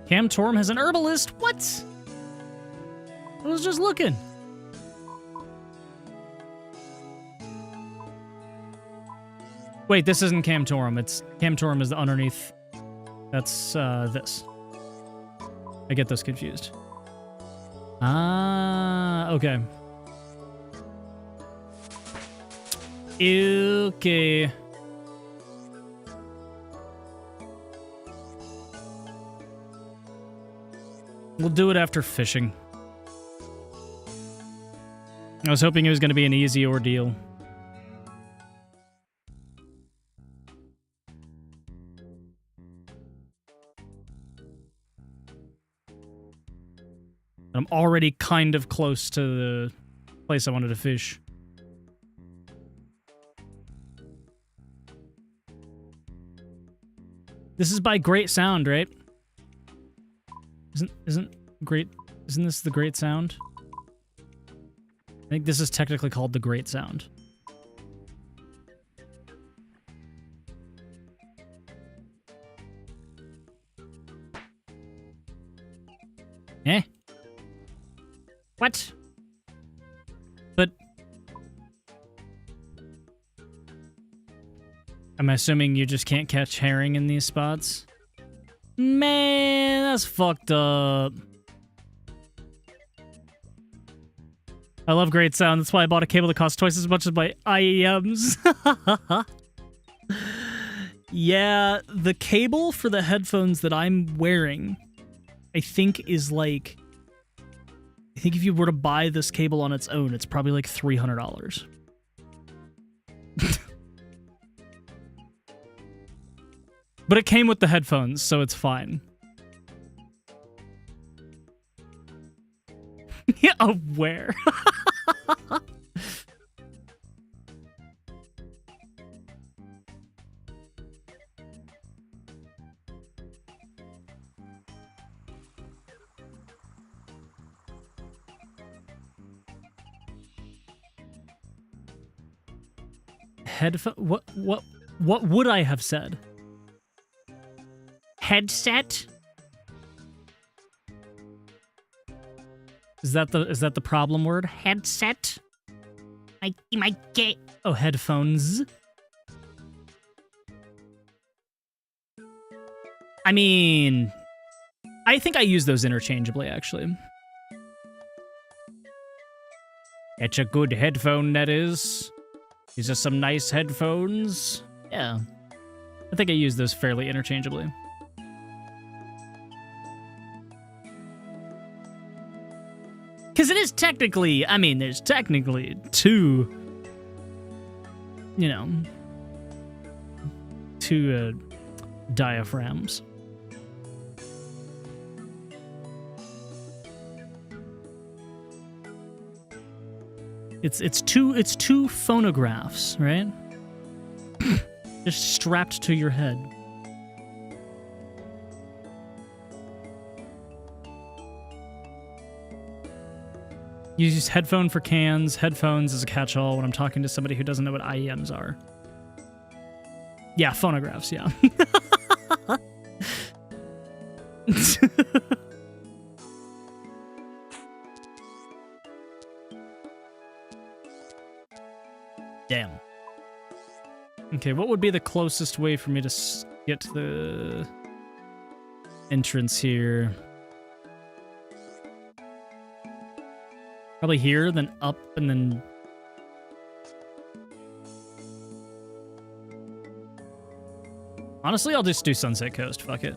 Camtorum has an herbalist? What? I was just looking. Wait, this isn't Camtorum. Camtorum is the underneath. That's this. I get those confused. Ah, okay. Okay. We'll do it after fishing. I was hoping it was going to be an easy ordeal. I'm already kind of close to the place I wanted to fish. This is by Great Sound, right? Isn't this the Great Sound? I think this is technically called the Great Sound. Eh? What? But I'm assuming you just can't catch herring in these spots? Man, that's fucked up. I love Great Sound. That's why I bought a cable that costs twice as much as my IEMs. Yeah, the cable for the headphones that I'm wearing, I think is like... I think if you were to buy this cable on its own, it's probably like $300. But it came with the headphones, so it's fine. Yeah, where? Headphone? What would I have said? Headset? Is that the problem word? Headset? My gay. Oh, headphones. I mean, I think I use those interchangeably, actually. It's a good headphone, that is. These are some nice headphones. Yeah. I think I use those fairly interchangeably. Because it is technically, I mean, there's technically two, you know, two diaphragms. It's two phonographs, right? Just strapped to your head. You use headphone for cans, headphones as a catch-all when I'm talking to somebody who doesn't know what IEMs are. Yeah, phonographs, yeah. Damn. Okay, what would be the closest way for me to get to the entrance here? Probably here, then up, and then... Honestly, I'll just do Sunset Coast. Fuck it.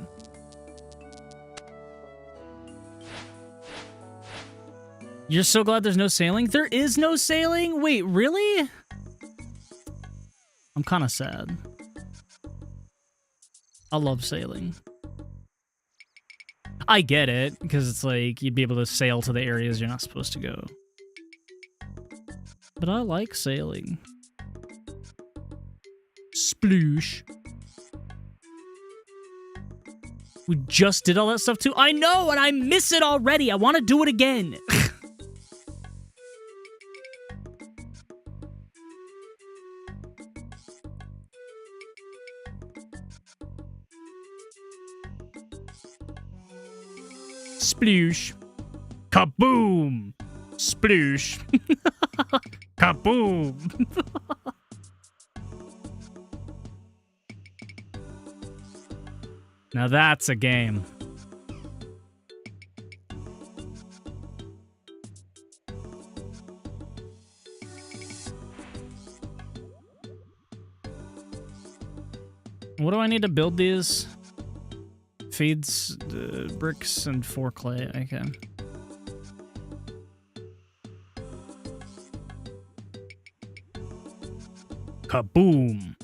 You're so glad there's no sailing? There is no sailing? Wait, really? I'm kind of sad. I love sailing. I get it, because it's like you'd be able to sail to the areas you're not supposed to go. But I like sailing. Sploosh. We just did all that stuff too. I know, and I miss it already. I want to do it again. Sploosh. Kaboom. Sploosh. Kaboom. Now that's a game. What do I need to build these? Feeds, bricks, and 4 clay. Okay. Kaboom.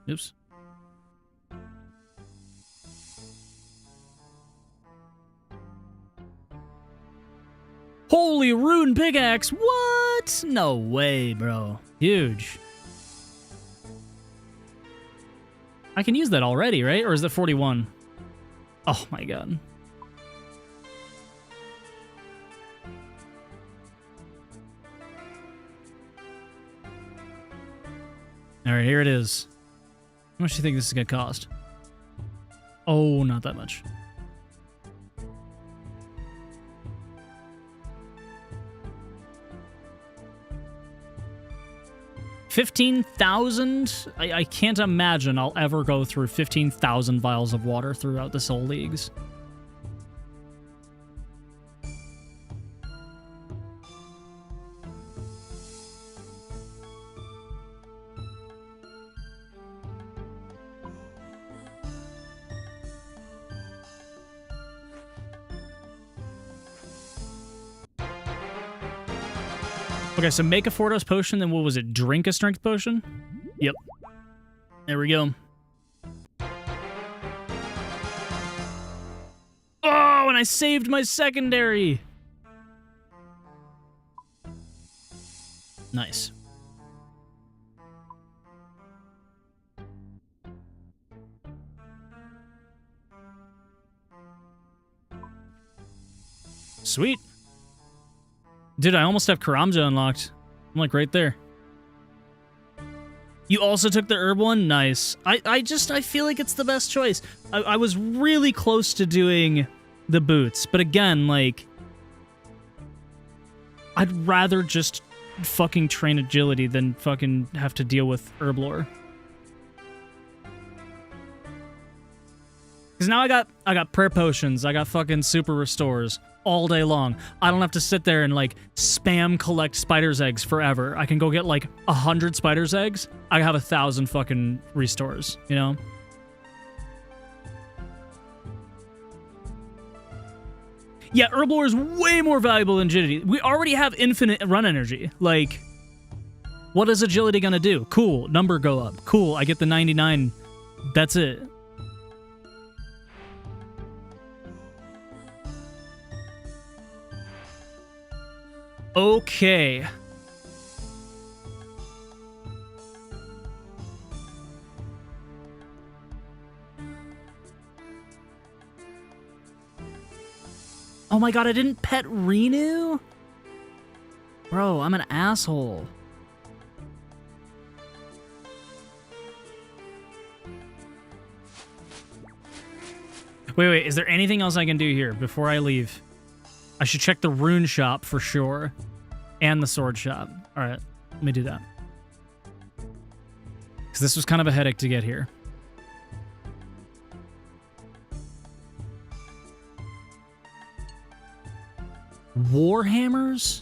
Oops. Holy rune pickaxe! What? No way, bro. Huge. I can use that already, right? Or is that 41? Oh my god. Alright, here it is. How much do you think this is gonna cost? Oh, not that much. $15,000? I can't imagine I'll ever go through 15,000 vials of water throughout the Soul Leagues. Okay, so make a 4-dose potion, then what was it? Drink a strength potion? Yep. There we go. Oh, and I saved my secondary! Nice. Sweet. Dude, I almost have Karamja unlocked. I'm like right there. You also took the herb one? Nice. I feel like it's the best choice. I was really close to doing the boots, but again, like, I'd rather just fucking train agility than fucking have to deal with herb lore. Because now I got prayer potions, I got fucking super restores all day long. I don't have to sit there and like spam collect spider's eggs forever. I can go get like 100 spider's eggs. I have 1,000 fucking restores, you know? Yeah, herb lore is way more valuable than agility. We already have infinite run energy. Like, what is agility gonna do? Cool, number go up. Cool, I get the 99. That's it. Okay. Oh my god, I didn't pet Renu? Bro, I'm an asshole. Wait, is there anything else I can do here before I leave? I should check the rune shop for sure. And the sword shop. Alright, let me do that. Because this was kind of a headache to get here. Warhammers?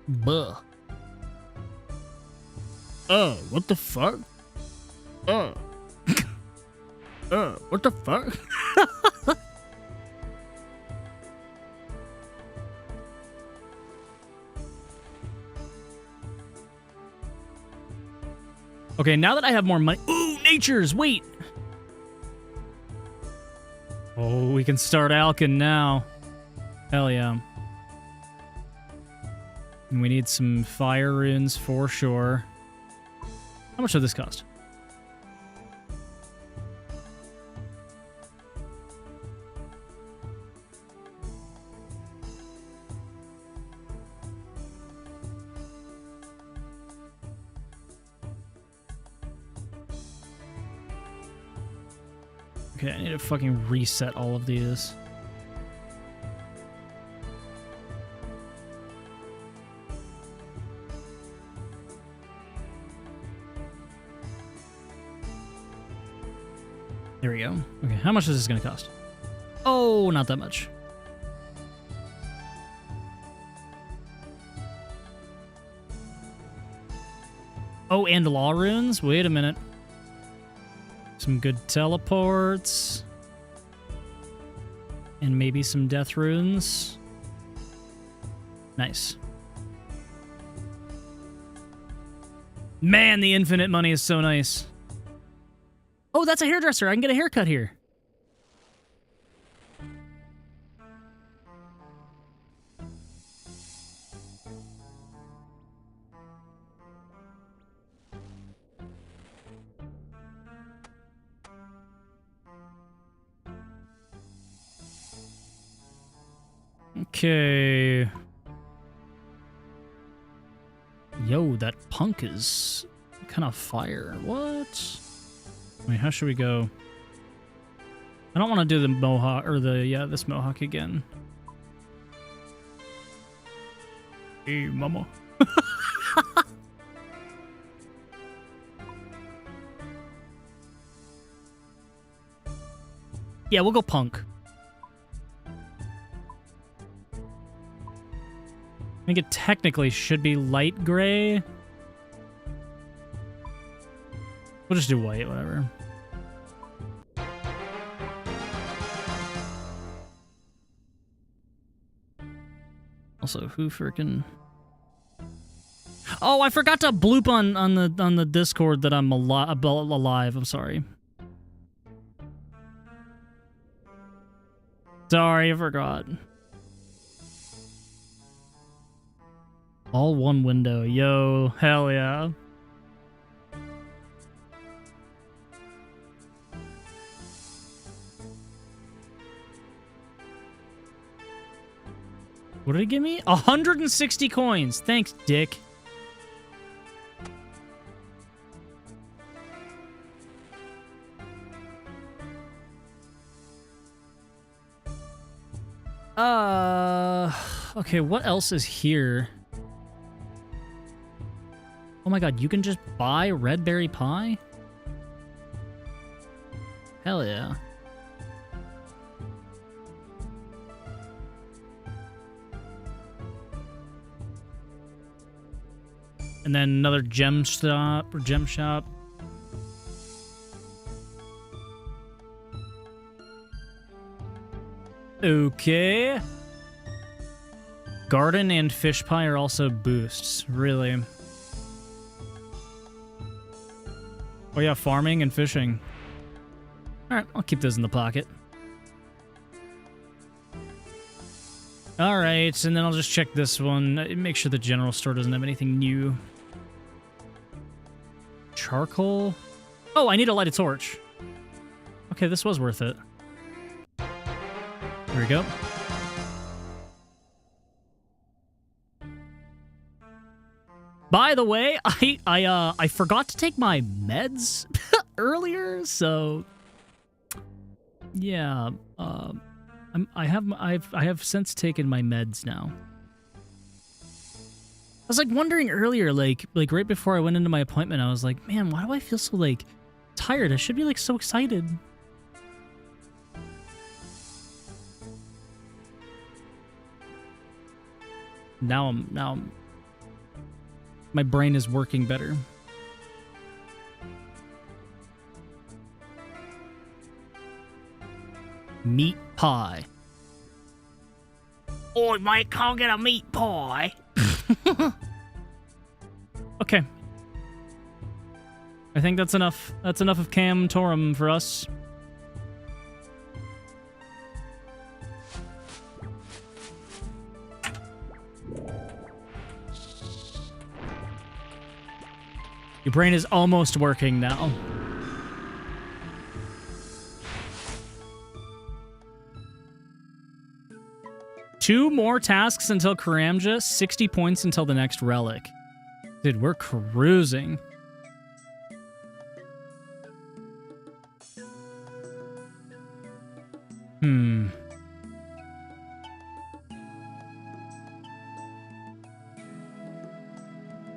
Buh. What the fuck? What the fuck? Okay, now that I have more money... Ooh, natures! Wait! Oh, we can start alching now. Hell yeah. And we need some fire runes for sure. How much does this cost? Okay, I need to fucking reset all of these. There we go. Okay, how much is this going to cost? Oh, not that much. Oh, and law runes? Wait a minute. Some good teleports. And maybe some death runes. Nice. Man, the infinite money is so nice. Oh, that's a hairdresser. I can get a haircut here. Okay. Yo, that punk is kind of fire. What? Wait, how should we go? I don't want to do the mohawk, or this mohawk again. Hey, mama. Yeah, we'll go punk. I think it technically should be light gray. We'll just do white, whatever. Also, who freaking... Oh, I forgot to bloop on the Discord that I'm alive. I'm sorry. Sorry, I forgot. All one window. Yo, hell yeah. What did he give me? 160 coins. Thanks, dick. Okay, what else is here? Oh my god, you can just buy red berry pie? Hell yeah. And then another gem shop. Okay. Garden and fish pie are also boosts, really. Oh yeah, farming and fishing. Alright, I'll keep those in the pocket. Alright, and then I'll just check this one. Make sure the general store doesn't have anything new. Charcoal? Oh, I need to light a torch. Okay, this was worth it. There we go. By the way, I forgot to take my meds earlier, so yeah, I have since taken my meds now. I was like wondering earlier, like right before I went into my appointment, I was like, man, why do I feel so like tired? I should be like so excited. Now my brain is working better. Meat pie. Oi, mate, can't get a meat pie. Okay. I think that's enough. That's enough of Cam Torum for us. Your brain is almost working now. Two more tasks until Karamja, 60 points until the next relic. Dude, we're cruising.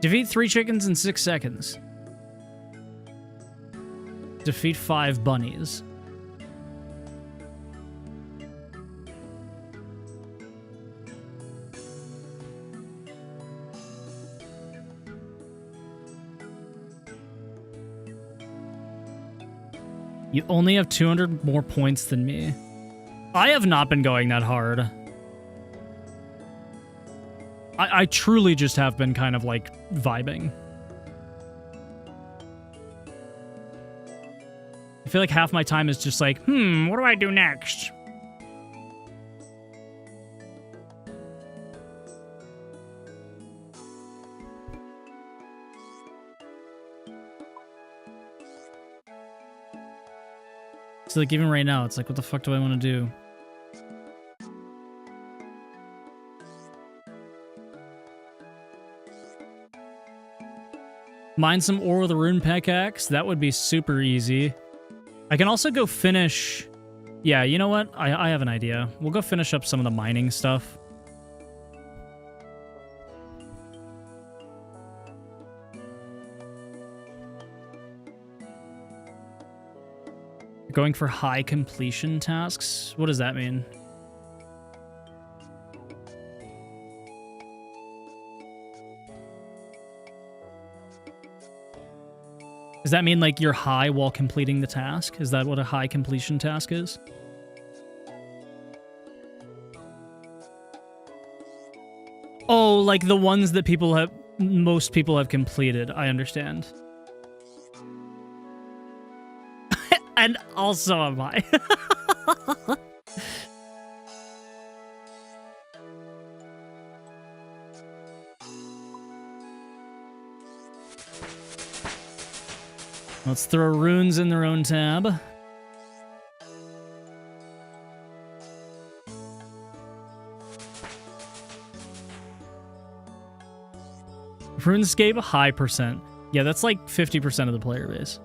Defeat 3 chickens in 6 seconds. Defeat 5 bunnies. You only have 200 more points than me. I have not been going that hard. I truly just have been kind of like vibing. I feel like half my time is just like, what do I do next? So like even right now, it's like, what the fuck do I want to do? Mine some ore with a rune pickaxe. That would be super easy. I can also go finish... Yeah, you know what? I have an idea. We'll go finish up some of the mining stuff. Going for high completion tasks? What does that mean? Does that mean, like, you're high while completing the task? Is that what a high completion task is? Oh, like the ones that most people have completed. I understand. And also am I. Let's throw runes in their own tab. RuneScape, high percent. Yeah, that's like 50% of the player base.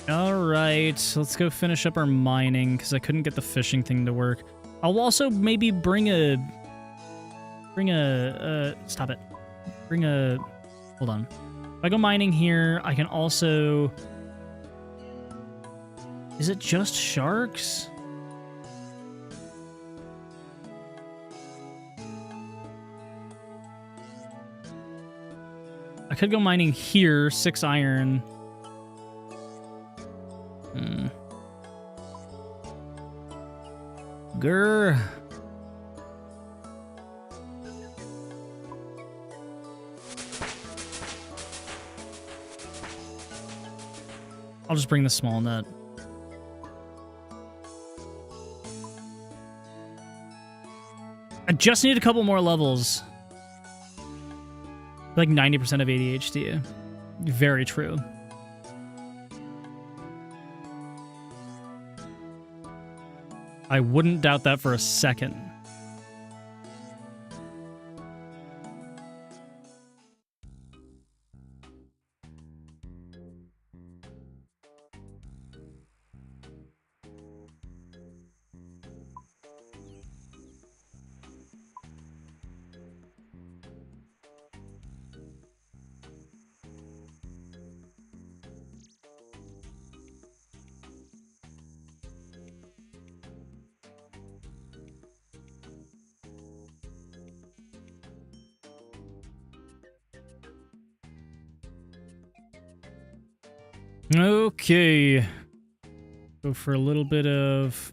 Alright, let's go finish up our mining, because I couldn't get the fishing thing to work. I'll also maybe bring a... stop it. Hold on. If I go mining here, I can also... Is it just sharks? I could go mining here, 6 iron. Grr. I'll just bring the small net. I just need a couple more levels. Like 90% of ADHD. Very true. I wouldn't doubt that for a second. Okay. Go for a little bit of...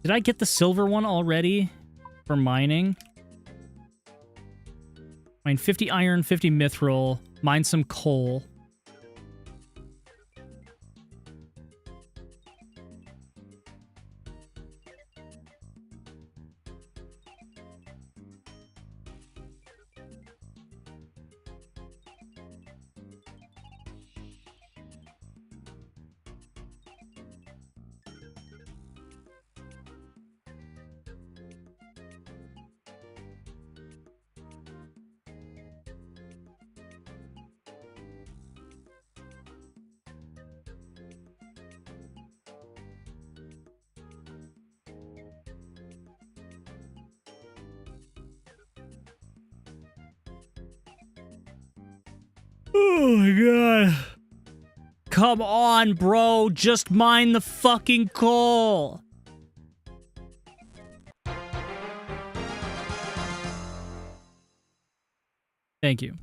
Did I get the silver one already for mining? Mine 50 iron, 50 mithril. Mine some coal. Oh my god. Come on, bro. Just mine the fucking coal. Thank you.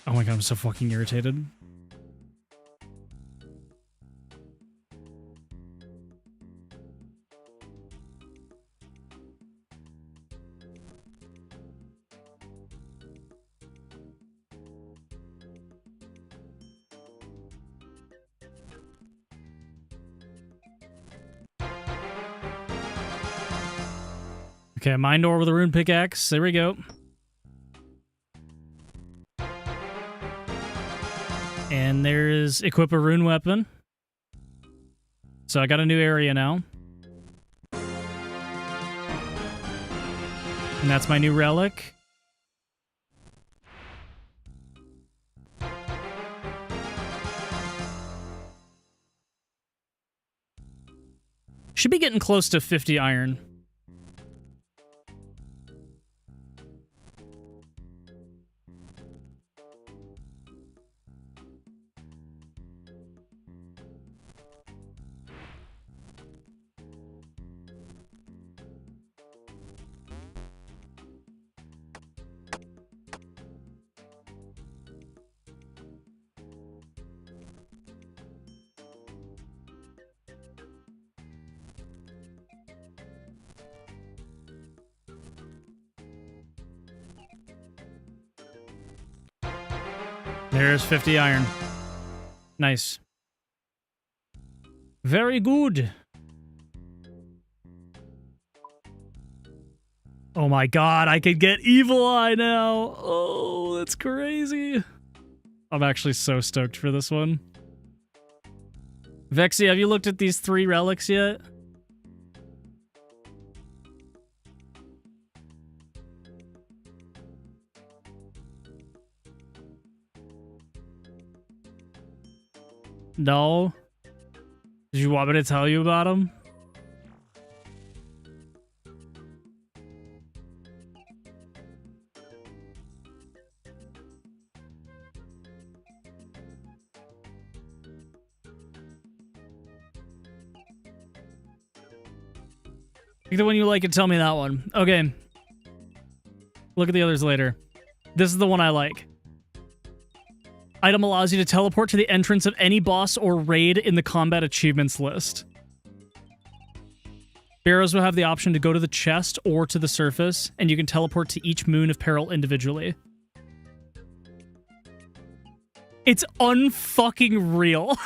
Oh my god, I'm so fucking irritated. Okay, mine door with a rune pickaxe. There we go. And there's equip a rune weapon. So I got a new area now. And that's my new relic. Should be getting close to 50 iron. There's 50 iron. Nice. Very good. Oh my god, I could get Evil Eye now. Oh, that's crazy. I'm actually so stoked for this one. Vexy, have you looked at these 3 relics yet? No? Did you want me to tell you about them? Pick the one you like and tell me that one. Okay. Look at the others later. This is the one I like. Item allows you to teleport to the entrance of any boss or raid in the combat achievements list. Barrows will have the option to go to the chest or to the surface, and you can teleport to each Moon of Peril individually. It's unfucking real.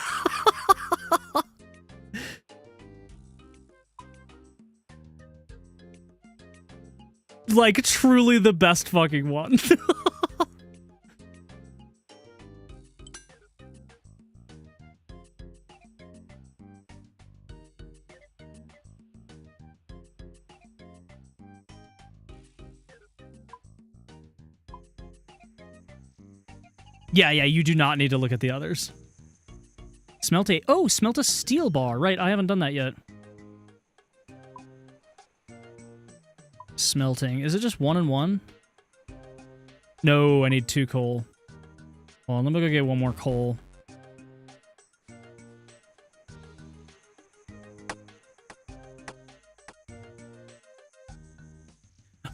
Like, truly the best fucking one. Yeah, you do not need to look at the others. Smelt a steel bar. Right, I haven't done that yet. Smelting. Is it just 1 and 1? No, I need 2 coal. Hold on, let me go get 1 more coal.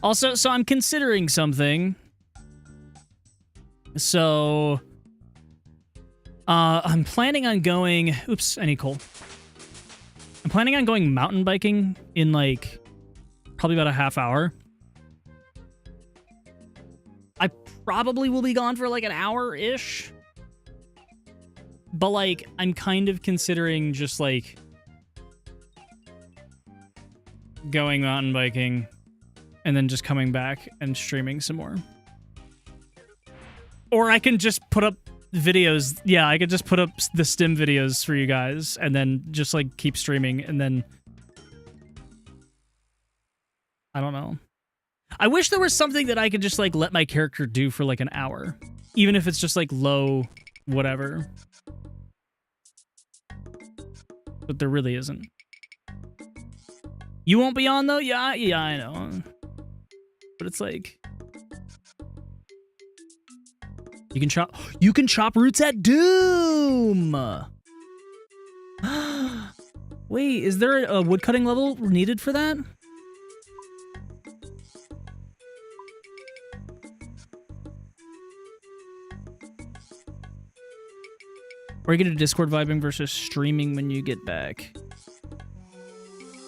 Also, so I'm considering something. So, I'm planning on going... Oops, I need coal. I'm planning on going mountain biking in, like, probably about a half hour. I probably will be gone for, like, an hour-ish. But, like, I'm kind of considering just, like, going mountain biking and then just coming back and streaming some more. Or I can just put up videos. Yeah, I could just put up the stim videos for you guys and then just, like, keep streaming and then... I don't know. I wish there was something that I could just, like, let my character do for, like, an hour. Even if it's just, like, low whatever. But there really isn't. You won't be on, though? Yeah, I know. But it's like... You can chop roots at Doom! Wait, is there a woodcutting level needed for that? Or you get a Discord vibing versus streaming when you get back.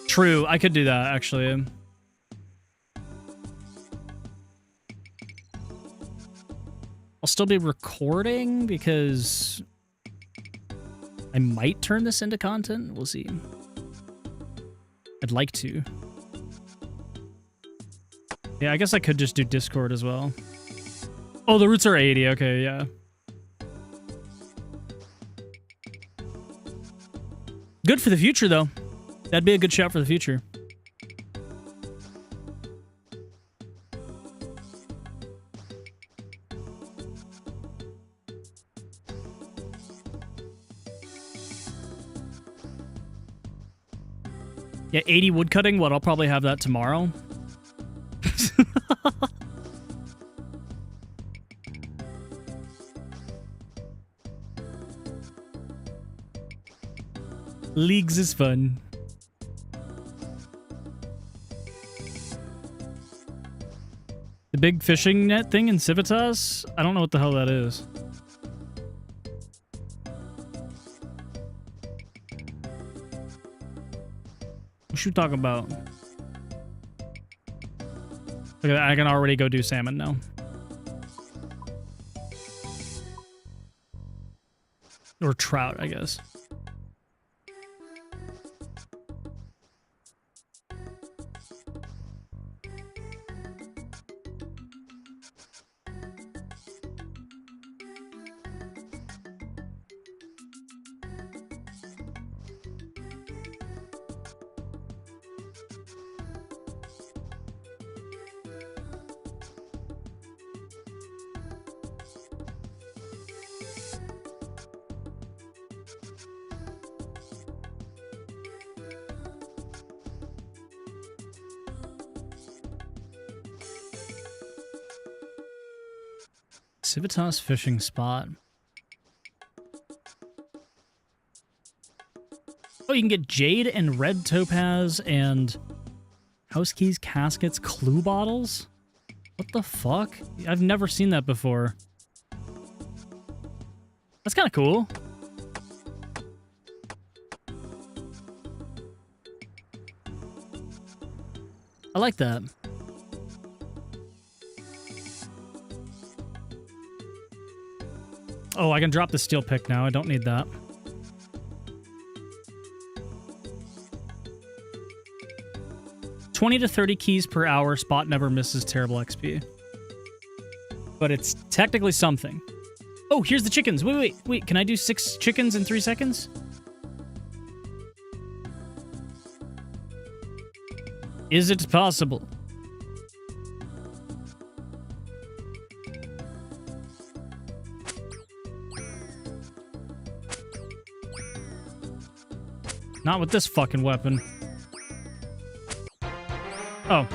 True, I could do that, actually. I'll still be recording because I might turn this into content. We'll see. I'd like to. Yeah, I guess I could just do Discord as well. Oh, the roots are 80. Okay, yeah. Good for the future, though. That'd be a good shout for the future. Yeah, 80 woodcutting. What? I'll probably have that tomorrow. Leagues is fun. The big fishing net thing in Civitas? I don't know what the hell that is. What you talking about? Look at that, I can already go do salmon now. Or trout, I guess. Civitas fishing spot. Oh, you can get jade and red topaz and house keys, caskets, clue bottles? What the fuck? I've never seen that before. That's kind of cool. I like that. Oh, I can drop the steel pick now. I don't need that. $20 to 30 keys per hour. Spot never misses. Terrible XP. But it's technically something. Oh, here's the chickens. Wait. Can I do 6 chickens in 3 seconds? Is it possible? Not with this fucking weapon. Oh.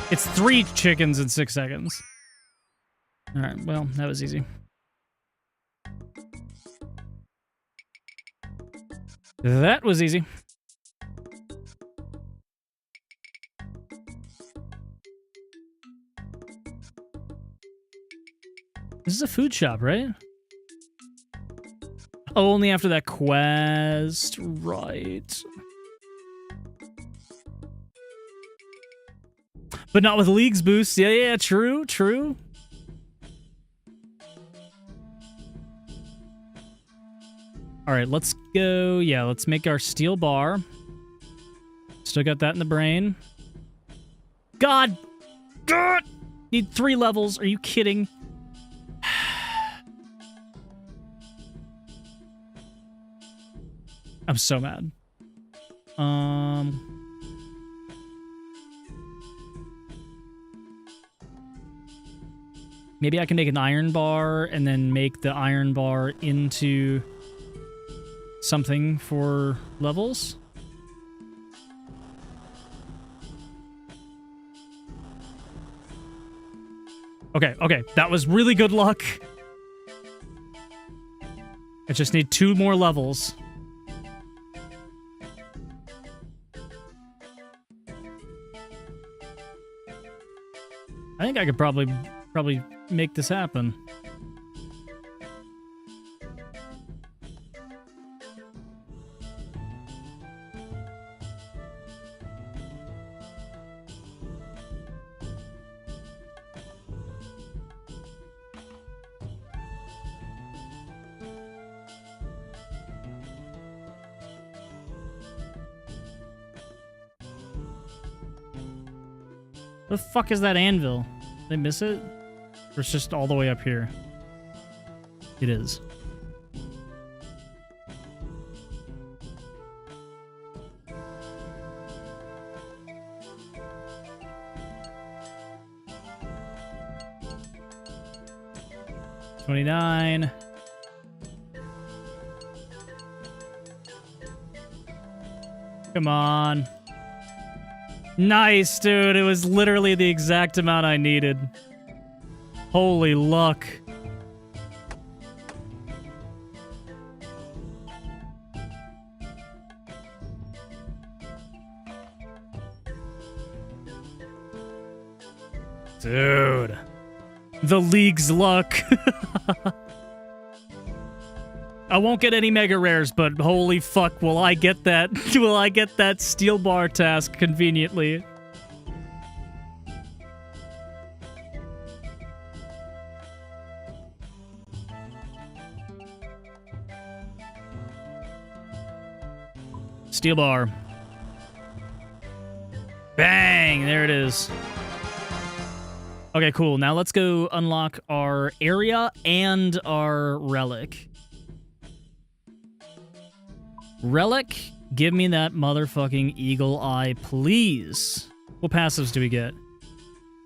It's 3 chickens in 6 seconds. Alright, well, that was easy. That was easy. This is a food shop, right? Oh, only after that quest. Right. But not with League's boost. Yeah, true, true. All right, let's go. Yeah, let's make our steel bar. Still got that in the brain. God! God! Need 3 levels. Are you kidding? I'm so mad. Maybe I can make an iron bar and then make the iron bar into something for levels. Okay, that was really good luck. I just need 2 more levels. I think I could probably make this happen. The fuck is that anvil? Did I miss it? Or it's just all the way up here? It is. $29. Come on. Nice, dude. It was literally the exact amount I needed. Holy luck. Dude. The League's luck. I won't get any mega rares, but holy fuck, will I get that? Will I get that steel bar task conveniently? Steel bar. Bang! There it is. Okay, cool. Now let's go unlock our area and our relic. Relic, give me that motherfucking eagle eye, please. What passives do we get?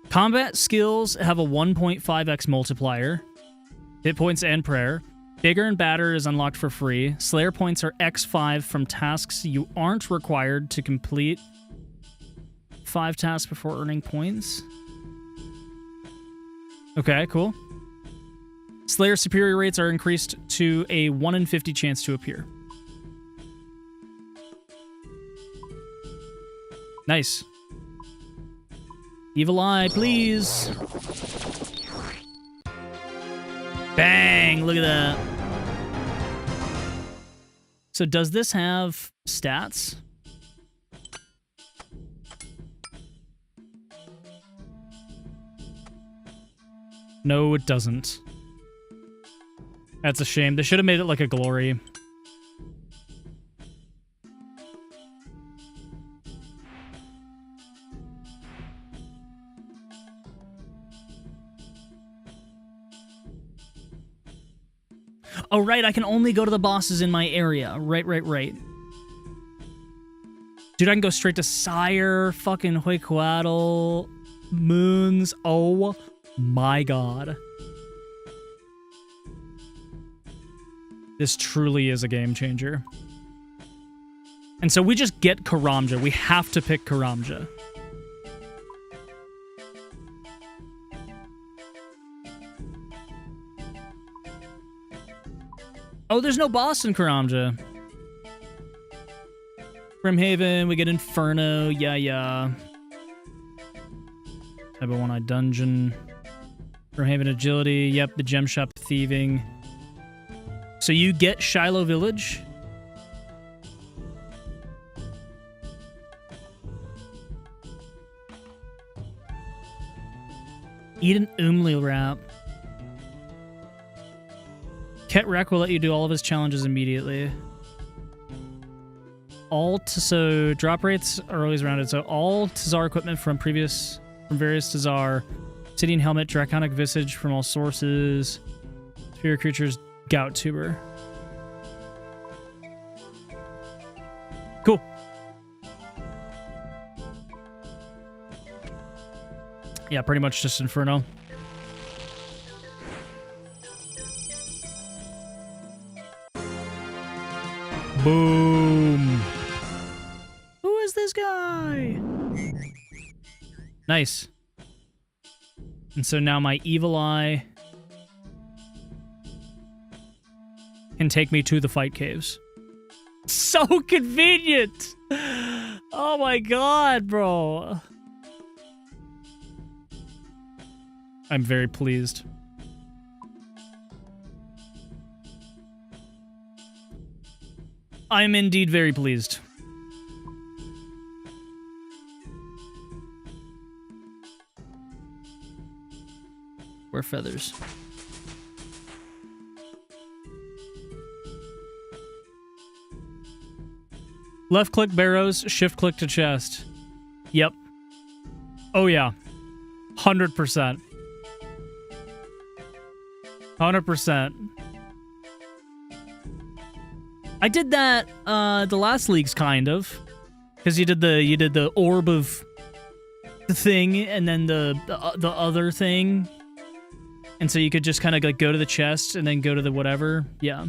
Combat skills have a 1.5x multiplier. Hit points and prayer. Bigger and Badder is unlocked for free. Slayer points are x5 from tasks you aren't required to complete. 5 tasks before earning points. Okay, cool. Slayer superior rates are increased to a 1 in 50 chance to appear. Nice. Evil eye, please. Bang! Look at that. So does this have stats? No, it doesn't. That's a shame. They should have made it like a glory. Oh, right, I can only go to the bosses in my area. Right. Dude, I can go straight to Sire, fucking Huicuatl, Moons. Oh my god. This truly is a game changer. And so we just get Karamja. We have to pick Karamja. Oh, there's no boss in Karamja. Brimhaven, we get Inferno, yeah. Type of One-Eye Dungeon. Brohaven agility. Yep, the gem shop thieving. So you get Shiloh Village. Eat an Umli wrap. Ketrek will let you do all of his challenges immediately. So drop rates are always rounded. So all Tazar equipment from various Tazar, Obsidian helmet, draconic visage from all sources, superior creatures, gout tuber. Cool. Yeah, pretty much just Inferno. Boom. Who is this guy? Nice. And so now my evil eye can take me to the fight caves. So convenient. Oh my god, bro. I'm very pleased. I'm indeed very pleased. Wear feathers. Left click barrows, shift click to chest. Yep. Oh yeah. 100%. 100%. I did that the last leagues kind of, because you did the orb of the thing and then the other thing, and so you could just kind of like go to the chest and then go to the whatever. Yeah.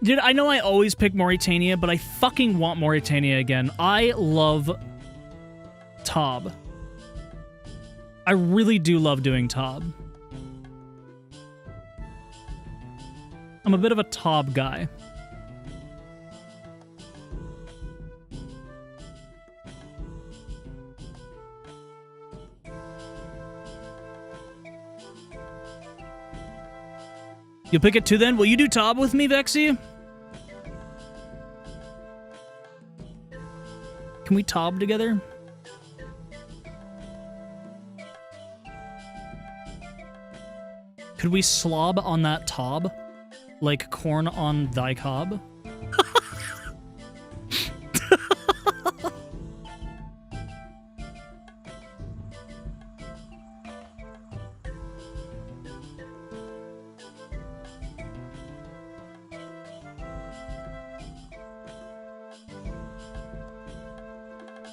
Dude, I know I always pick Mauritania, but I fucking want Mauritania again. I love Tob. I really do love doing Tob. I'm a bit of a Tob guy. You'll pick it too then? Will you do Tob with me, Vexy? Can we Tob together? Could we slob on that Tob? Like corn on thy cob?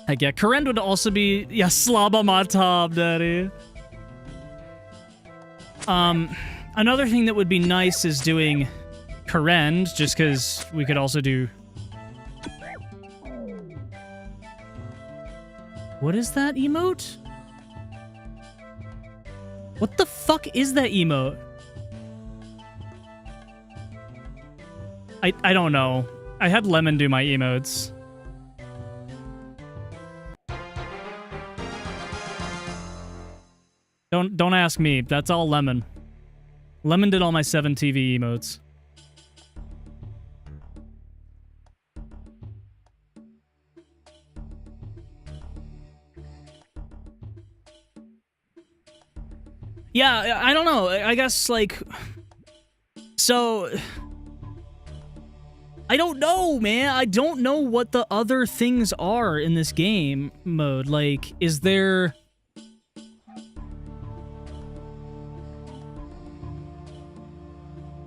Heck yeah, Karen would also be, yeah, slob on my Tob, daddy. Another thing that would be nice is doing Karen, just because we could also do... What is that emote? What the fuck is that emote? I don't know. I had Lemon do my emotes. Don't ask me. That's all Lemon. Lemon did all my 7 TV emotes. Yeah, I don't know. I guess, like... So... I don't know, man. I don't know what the other things are in this game mode. Like, is there...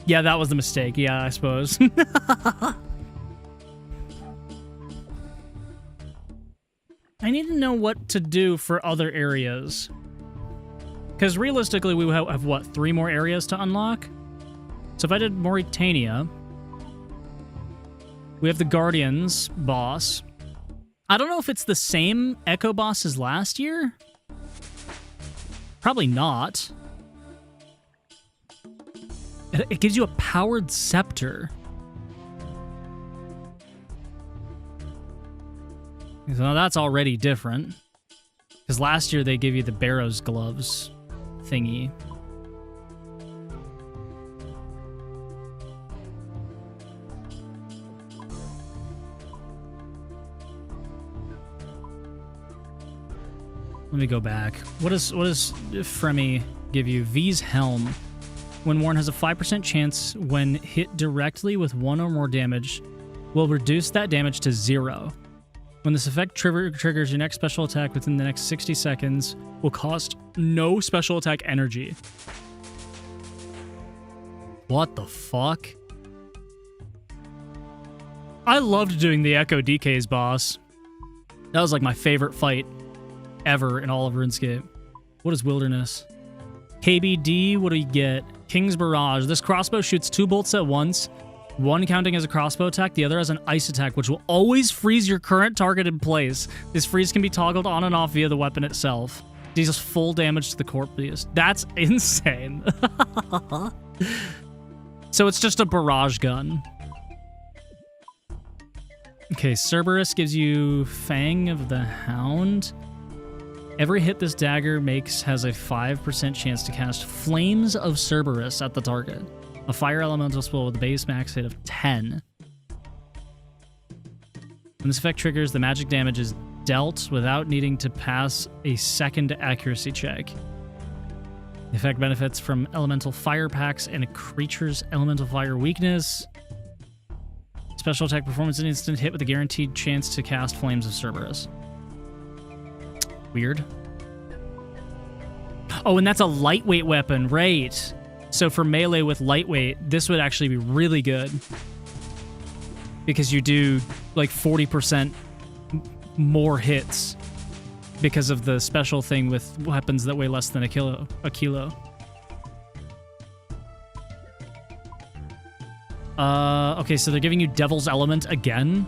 Yeah, that was the mistake. Yeah, I suppose. I need to know what to do for other areas. Because realistically, we have, what, 3 more areas to unlock? So if I did Mauritania... We have the Guardians boss. I don't know if it's the same Echo boss as last year. Probably not. It gives you a powered scepter. So that's already different. Because last year they gave you the Barrow's gloves thingy. Let me go back. What does Fremy give you? V's Helm. When worn, has a 5% chance when hit directly with 1 or more damage, will reduce that damage to 0. When this effect triggers your next special attack within the next 60 seconds, will cost no special attack energy. What the fuck? I loved doing the Echo DK's boss. That was like my favorite fight ever in all of RuneScape. What is Wilderness? KBD, what do you get? King's Barrage. This crossbow shoots 2 bolts at once, one counting as a crossbow attack, the other as an ice attack, which will always freeze your current target in place. This freeze can be toggled on and off via the weapon itself. Deals full damage to the corpse. That's insane. So it's just a barrage gun. Okay, Cerberus gives you Fang of the Hound. Every hit this dagger makes has a 5% chance to cast Flames of Cerberus at the target. A fire elemental spell with a base max hit of 10. When this effect triggers, the magic damage is dealt without needing to pass a second accuracy check. The effect benefits from elemental fire packs and a creature's elemental fire weakness. Special attack performance an instant hit with a guaranteed chance to cast Flames of Cerberus. Weird. Oh, and that's a lightweight weapon, right? So for melee with lightweight, this would actually be really good. Because you do like 40% more hits because of the special thing with weapons that weigh less than a kilo. Okay, so they're giving you Devil's Element again.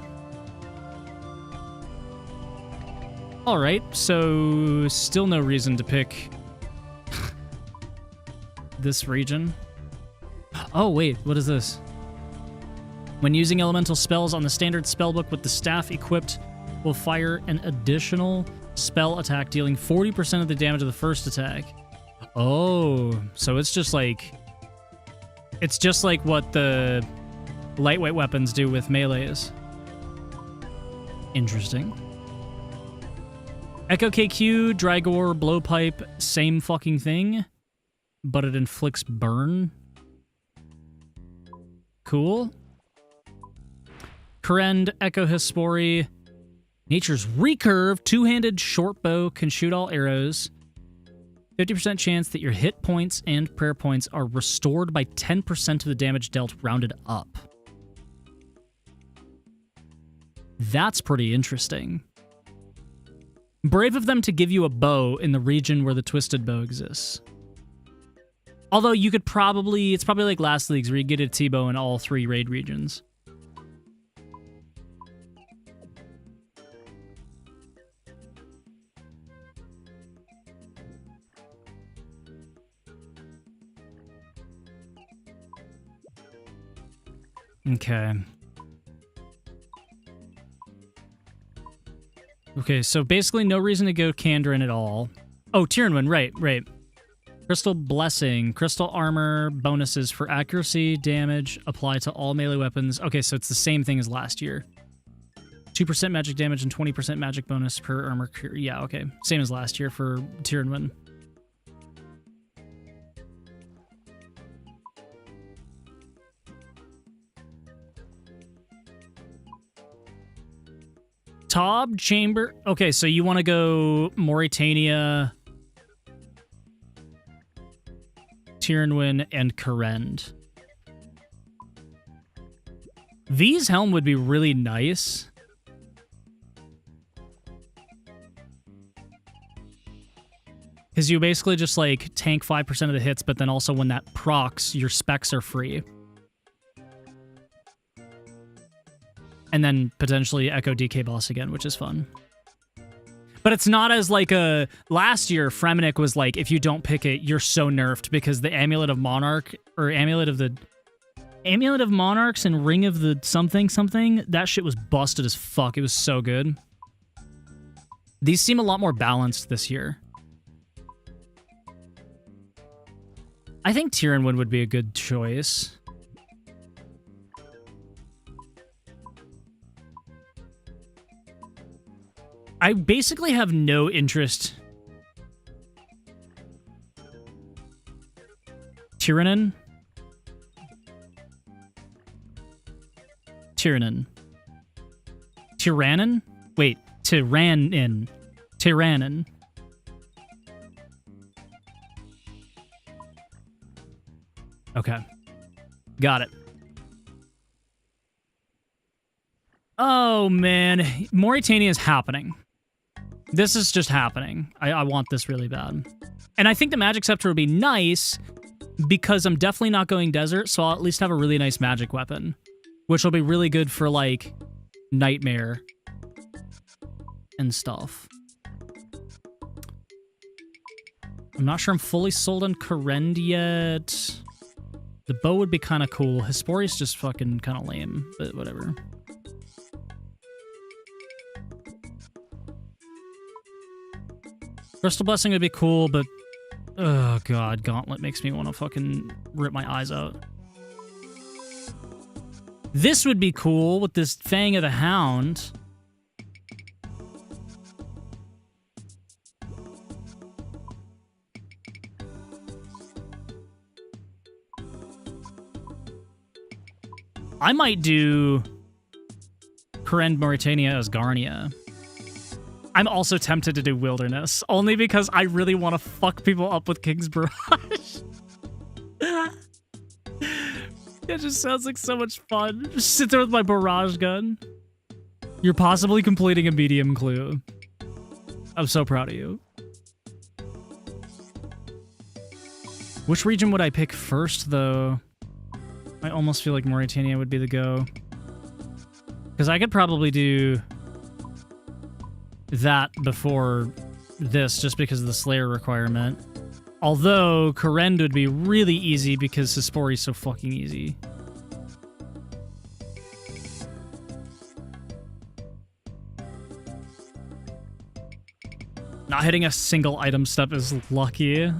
All right, so still no reason to pick this region. Oh, wait, what is this? When using elemental spells on the standard spellbook with the staff equipped, will fire an additional spell attack dealing 40% of the damage of the first attack. Oh, so it's just like what the lightweight weapons do with melees. Interesting. Echo KQ, Drygore, Blowpipe, same fucking thing, but it inflicts burn. Cool. Korend, Echo Hespori, Nature's Recurve, two-handed short bow, can shoot all arrows. 50% chance that your hit points and prayer points are restored by 10% of the damage dealt rounded up. That's pretty interesting. Brave of them to give you a bow in the region where the Twisted Bow exists. Although you could probably, it's probably like last leagues where you get a T-bow in all 3 raid regions. Okay. Okay, so basically no reason to go Kandrin at all. Oh, Tyrannwyn, right. Crystal Blessing, Crystal Armor, bonuses for accuracy, damage, apply to all melee weapons. Okay, so it's the same thing as last year. 2% magic damage and 20% magic bonus per armor. Yeah, okay. Same as last year for Tyrannwyn. Tob, Chamber. Okay, so you want to go Mauritania, Tyrannwyn, and Korend. V's Helm would be really nice. Because you basically just like tank 5% of the hits, but then also when that procs, your specs are free. And then potentially Echo DK boss again, which is fun. But it's not as like a... Last year, Fremenic was like, if you don't pick it, you're so nerfed because the Amulet of Monarch, or Amulet of Monarchs and Ring of the something, that shit was busted as fuck. It was so good. These seem a lot more balanced this year. I think Tyrannwood would be a good choice. I basically have no interest. Tyrannin? Tyrannin. Tyrannin? Wait, Tyrannin. Tyrannin. Okay. Got it. Oh, man. Mauritania is happening. This is just happening. I want this really bad. And I think the Magic Scepter would be nice because I'm definitely not going desert, so I'll at least have a really nice magic weapon, which will be really good for, like, Nightmare and stuff. I'm not sure I'm fully sold on Kourend yet. The bow would be kind of cool. Hesporia's just fucking kind of lame, but whatever. Crystal Blessing would be cool, but... oh, God. Gauntlet makes me want to fucking rip my eyes out. This would be cool with this Fang of the Hound. I might do Kourend, Mauritania as Garnia. I'm also tempted to do Wilderness, only because I really want to fuck people up with King's Barrage. It just sounds like so much fun. Just sit there with my barrage gun. You're possibly completing a medium clue. I'm so proud of you. Which region would I pick first, though? I almost feel like Mauritania would be the go. Because I could probably do that before this, just because of the Slayer requirement. Although, Kourend would be really easy because Hespori is so fucking easy. Not hitting a single item step is lucky.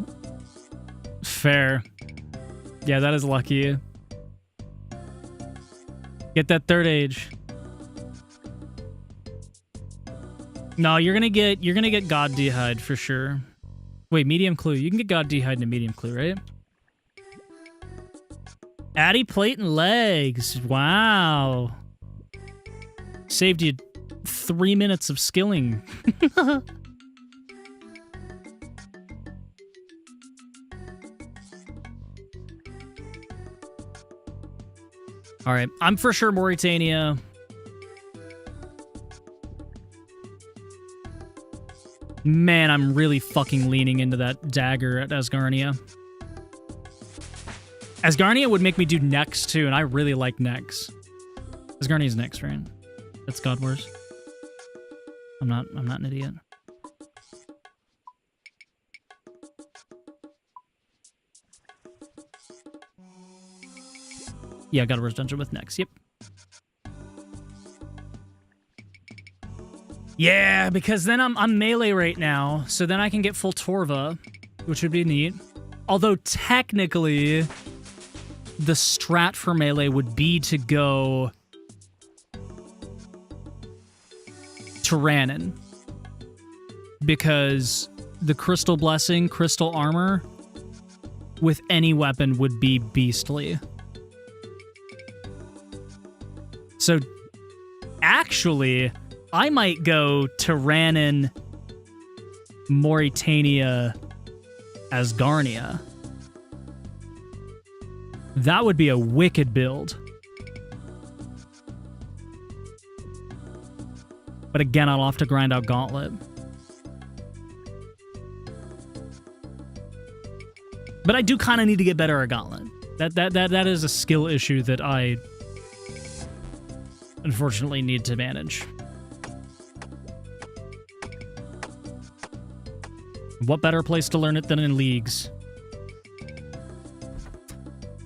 Fair. Yeah, that is lucky. Get that third age. No, you're gonna get God D'hide for sure. Wait, medium clue. You can get God D'hide in a medium clue, right? Addy plate and legs. Wow. Saved you 3 minutes of skilling. All right, I'm for sure Mauritania. Man, I'm really fucking leaning into that dagger at Asgarnia. Asgarnia would make me do Nex too, and I really like Nex. Asgarnia's Nex, right? That's God Wars. I'm not an idiot. Yeah, God Wars Dungeon with Nex, yep. Yeah, because then I'm melee right now, so then I can get full Torva, which would be neat. Although technically, the strat for melee would be to go Tyrannin, because the Crystal Blessing, Crystal Armor, with any weapon would be beastly. So, actually, I might go Tyrannin, Mauritania, Asgarnia. That would be a wicked build. But again, I'll have to grind out Gauntlet. But I do kind of need to get better at Gauntlet. That is a skill issue that I unfortunately need to manage. What better place to learn it than in leagues?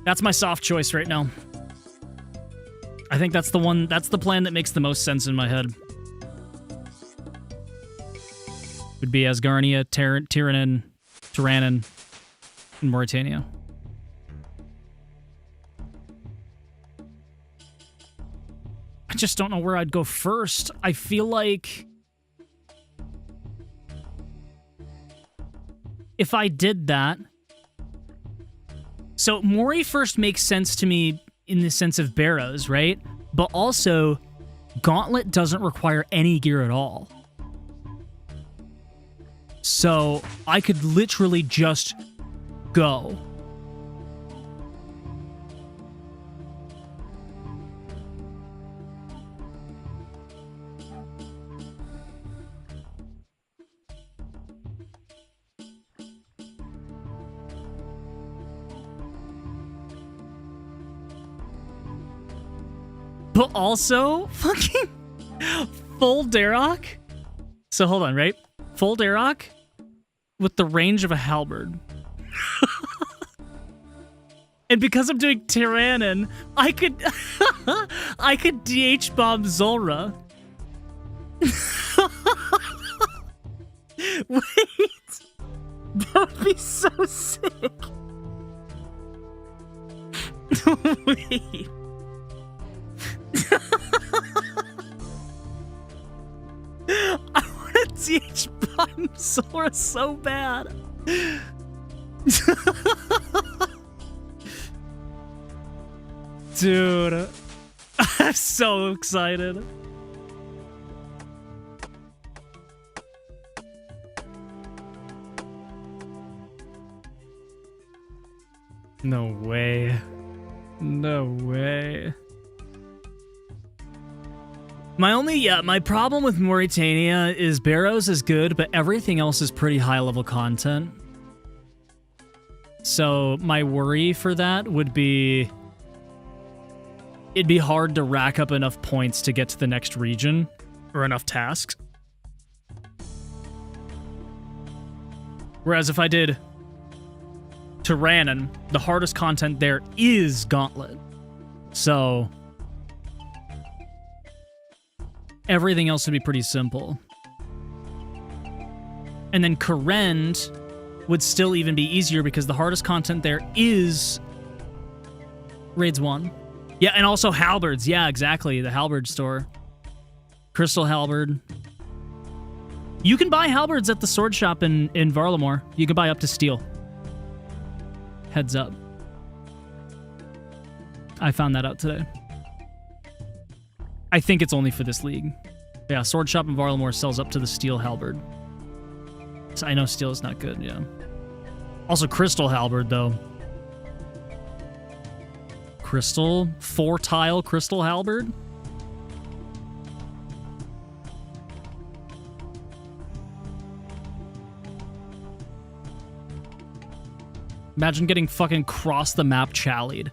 That's my soft choice right now. I think that's the plan that makes the most sense in my head. would be Asgarnia, Tyrannin, and Mauritania. I just don't know where I'd go first. I feel like if I did that... So Mori first makes sense to me in the sense of Barrows, right? But also, Gauntlet doesn't require any gear at all. So I could literally just go. But also, fucking full Darok. So hold on, right? Full Darok with the range of a halberd. And because I'm doing Tyrannin, I could I could DH bomb Zulrah. Wait. That would be so sick. Wait. I want to DH bomb Zulrah so bad. Dude, I'm so excited. No way. No way. My problem with Mauritania is Barrows is good, but everything else is pretty high level content. So my worry for that would be it'd be hard to rack up enough points to get to the next region or enough tasks. Whereas if I did Tyrannin, the hardest content there is Gauntlet. So everything else would be pretty simple. And then Kourend would still even be easier because the hardest content there is Raids 1. Yeah, and also halberds. Yeah, exactly. The halberd store. Crystal halberd. You can buy halberds at the sword shop in Varlamore. You can buy up to steel. Heads up. I found that out today. I think it's only for this league. Yeah, sword shop in Varlamore sells up to the steel halberd. So I know steel is not good, yeah. Also crystal halberd, though. Crystal? 4-tile crystal halberd? Imagine getting fucking cross the map challied.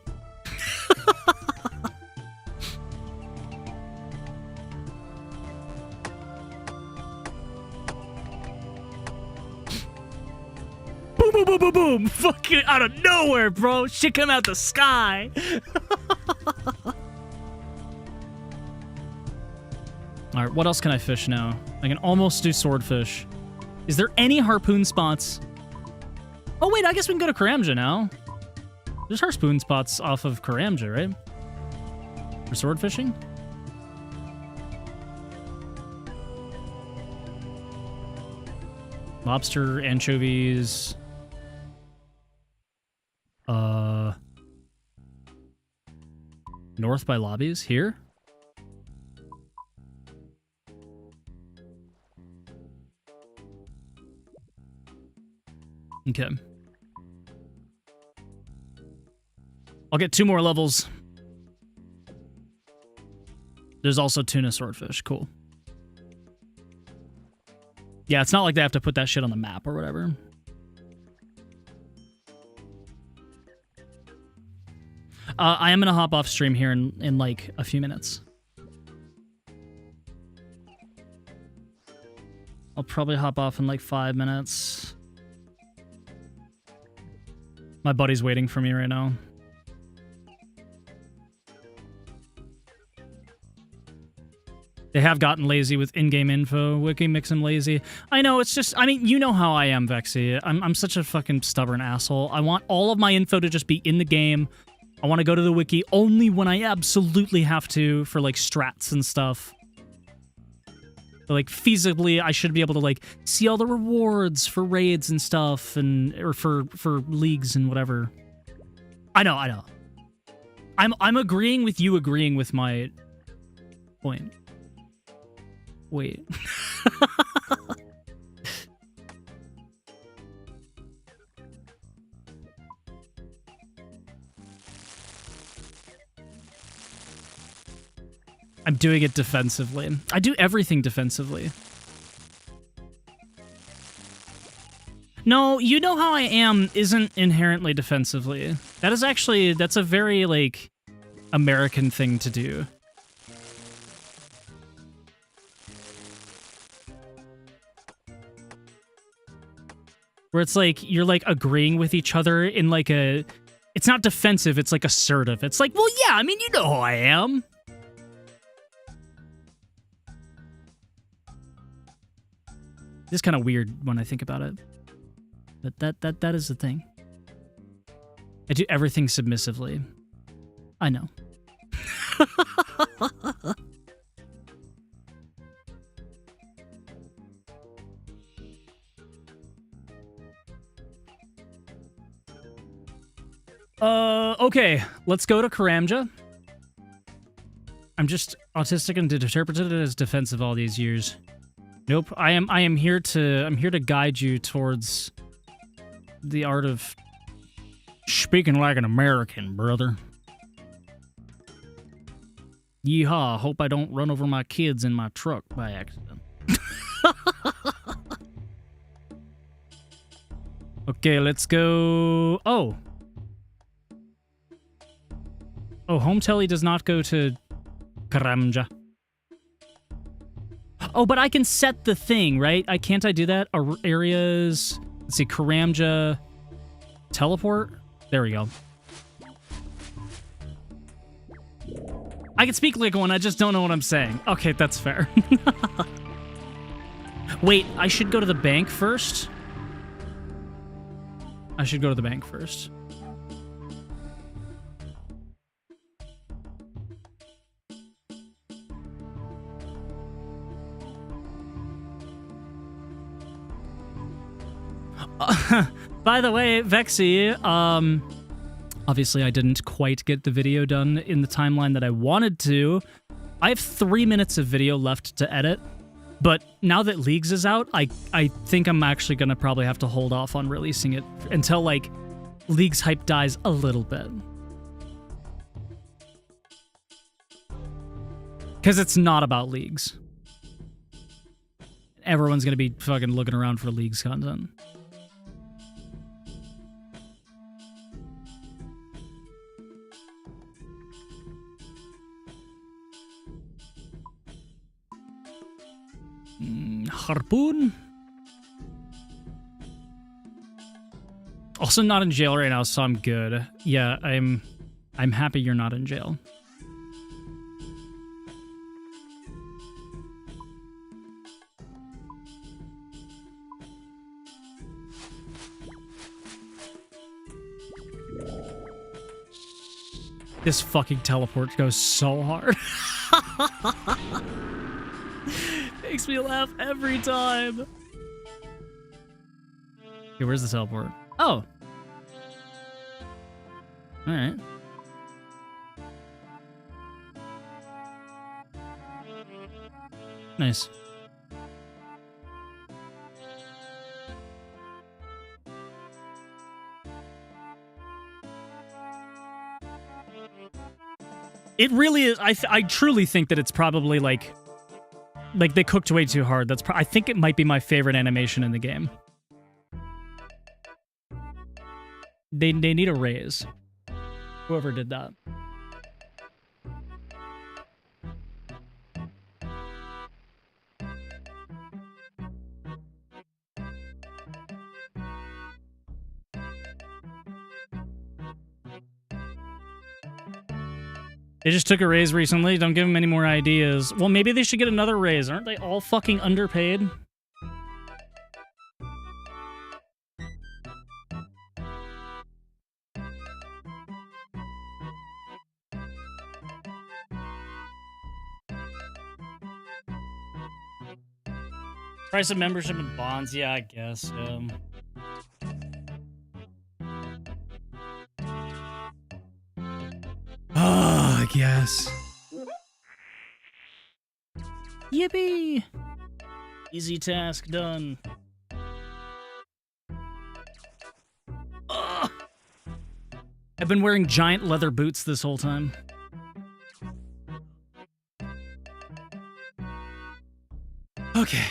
Boom, boom, boom, boom, boom. Fucking out of nowhere, bro. Shit come out the sky. Alright, what else can I fish now? I can almost do swordfish. Is there any harpoon spots? Oh, wait, I guess we can go to Karamja now. There's harpoon spots off of Karamja, right? For sword fishing? Lobster, anchovies. North by lobbies? Here? Okay. I'll get 2 more levels. There's also tuna swordfish. Cool. Yeah, it's not like they have to put that shit on the map or whatever. I am going to hop off stream here in like a few minutes. I'll probably hop off in like 5 minutes. My buddy's waiting for me right now. They have gotten lazy with in-game info. Wiki makes them lazy. I know, it's just, I mean, you know how I am, Vexy. I'm such a fucking stubborn asshole. I want all of my info to just be in the game. I want to go to the wiki only when I absolutely have to for, like, strats and stuff. But, like, feasibly, I should be able to, like, see all the rewards for raids and stuff, and or for leagues and whatever. I know. I'm agreeing with you agreeing with my point. Wait. I'm doing it defensively. I do everything defensively. No, you know how I am isn't inherently defensively. That is actually, that's a very, like, American thing to do. Where it's like, you're like agreeing with each other in like a, it's not defensive, it's like assertive. It's like, well, yeah, I mean, you know who I am. It's kind of weird when I think about it. But that is the thing. I do everything submissively. I know. Okay, let's go to Karamja. I'm just autistic and interpreted it as defensive all these years. Nope, I'm here to guide you towards the art of speaking like an American, brother. Yeehaw, hope I don't run over my kids in my truck by accident. Okay, let's go. Oh, home telly does not go to Karamja. Oh, but I can set the thing, right? Can't I do that? Areas, let's see, Karamja, teleport? There we go. I can speak like one, I just don't know what I'm saying. Okay, that's fair. Wait, I should go to the bank first? I should go to the bank first. By the way, Vexy, obviously I didn't quite get the video done in the timeline that I wanted to. I have 3 minutes of video left to edit, but now that Leagues is out, I think I'm actually gonna probably have to hold off on releasing it until, like, Leagues hype dies a little bit. Because it's not about Leagues. Everyone's gonna be fucking looking around for Leagues content. Harpoon? Also not in jail right now, so I'm good. Yeah, I'm happy you're not in jail. This fucking teleport goes so hard. Makes me laugh every time. Okay, where's the teleport? Oh. Alright. Nice. It really is. I truly think that it's probably like they cooked way too hard. I think it might be my favorite animation in the game. They need a raise. Whoever did that. They just took a raise recently. Don't give them any more ideas. Well, maybe they should get another raise. Aren't they all fucking underpaid? Price of membership in bonds, yeah, I guess. I guess. Yippee! Easy task done. Ugh. I've been wearing giant leather boots this whole time. Okay.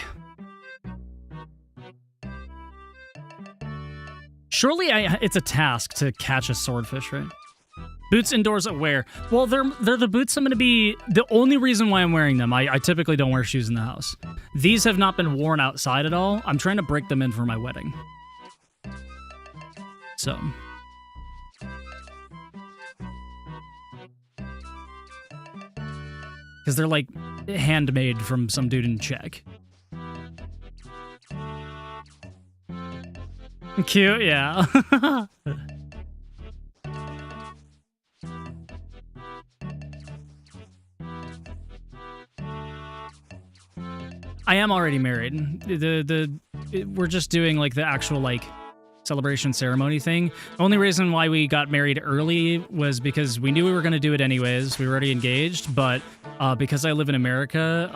Surely it's a task to catch a swordfish, right? Boots indoors at where? Well, they're the boots I'm going to be... The only reason why I'm wearing them, I typically don't wear shoes in the house. These have not been worn outside at all. I'm trying to break them in for my wedding. So... Because they're like handmade from some dude in Czech. Cute, yeah. I am already married. We're just doing like the actual like celebration ceremony thing. The only reason why we got married early was because we knew we were going to do it anyways. We were already engaged, but because I live in America,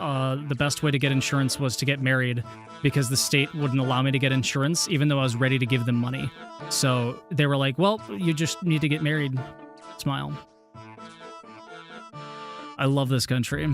the best way to get insurance was to get married because the state wouldn't allow me to get insurance even though I was ready to give them money. So they were like, well, you just need to get married. Smile. I love this country.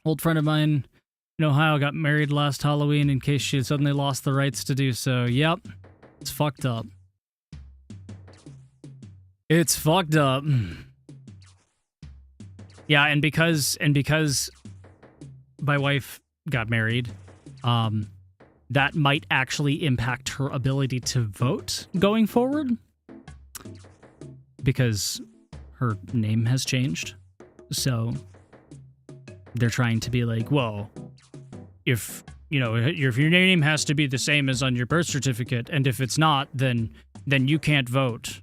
Old friend of mine in Ohio got married last Halloween in case she had suddenly lost the rights to do so. Yep. It's fucked up. It's fucked up. Yeah, and because my wife got married, that might actually impact her ability to vote going forward because her name has changed. So they're trying to be like, well, if your name has to be the same as on your birth certificate, and if it's not, then you can't vote.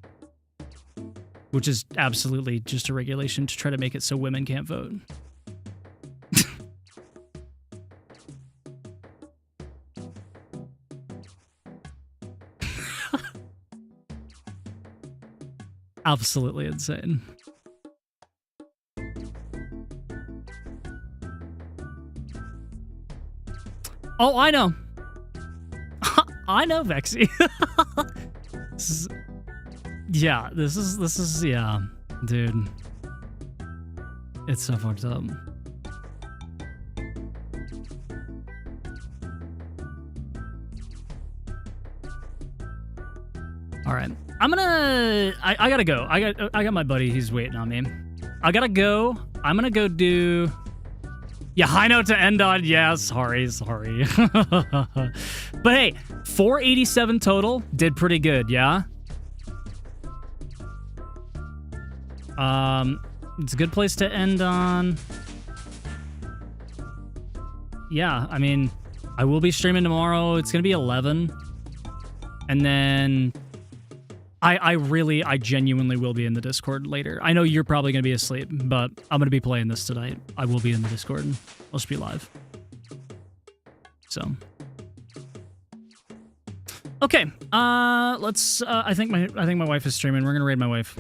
Which is absolutely just a regulation to try to make it so women can't vote. Absolutely insane. Oh, I know. I know, Vexy. This is, yeah, dude. It's so fucked up. All right, I gotta go. I got my buddy. He's waiting on me. I gotta go. I'm gonna go do. Yeah, high note to end on. Yeah, sorry. But hey, 487 total. Did pretty good, yeah? It's a good place to end on. Yeah, I mean, I will be streaming tomorrow. It's gonna be 11. And then I genuinely will be in the Discord later. I know you're probably going to be asleep, but I'm going to be playing this tonight. I will be in the Discord. I'll just be live. So. Okay. Let's, I think my wife is streaming. We're going to raid my wife.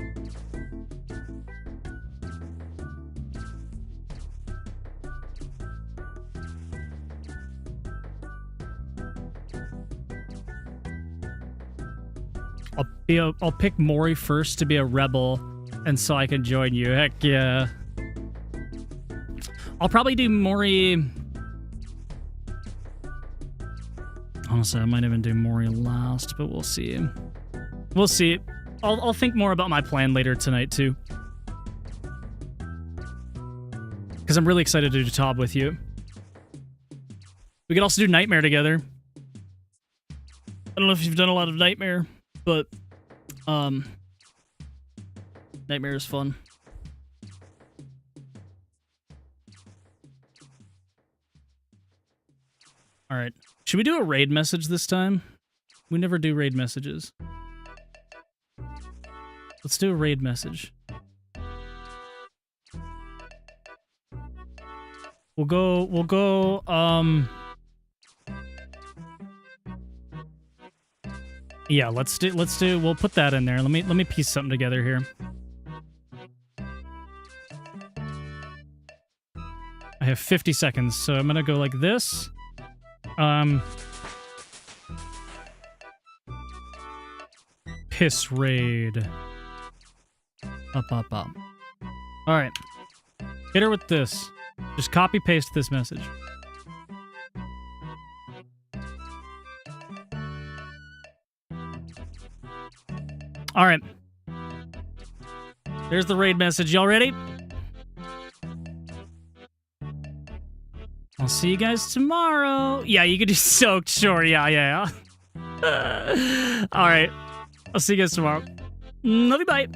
I'll pick Mori first to be a rebel, and so I can join you. Heck yeah. I'll probably do Mori... Honestly, I might even do Mori last, but we'll see. We'll see. I'll think more about my plan later tonight, too. Because I'm really excited to do Tob with you. We could also do Nightmare together. I don't know if you've done a lot of Nightmare, but Nightmare is fun. All right. Should we do a raid message this time? We never do raid messages. Let's do a raid message. We'll go, yeah, we'll put that in there. Let me piece something together here. I have 50 seconds, so I'm gonna go like this. Piss raid. Up. Alright. Hit her with this. Just copy paste this message. Alright. There's the raid message. Y'all ready? I'll see you guys tomorrow. Yeah, you could do soaked, sure. Yeah. Alright. I'll see you guys tomorrow. Love you, bye.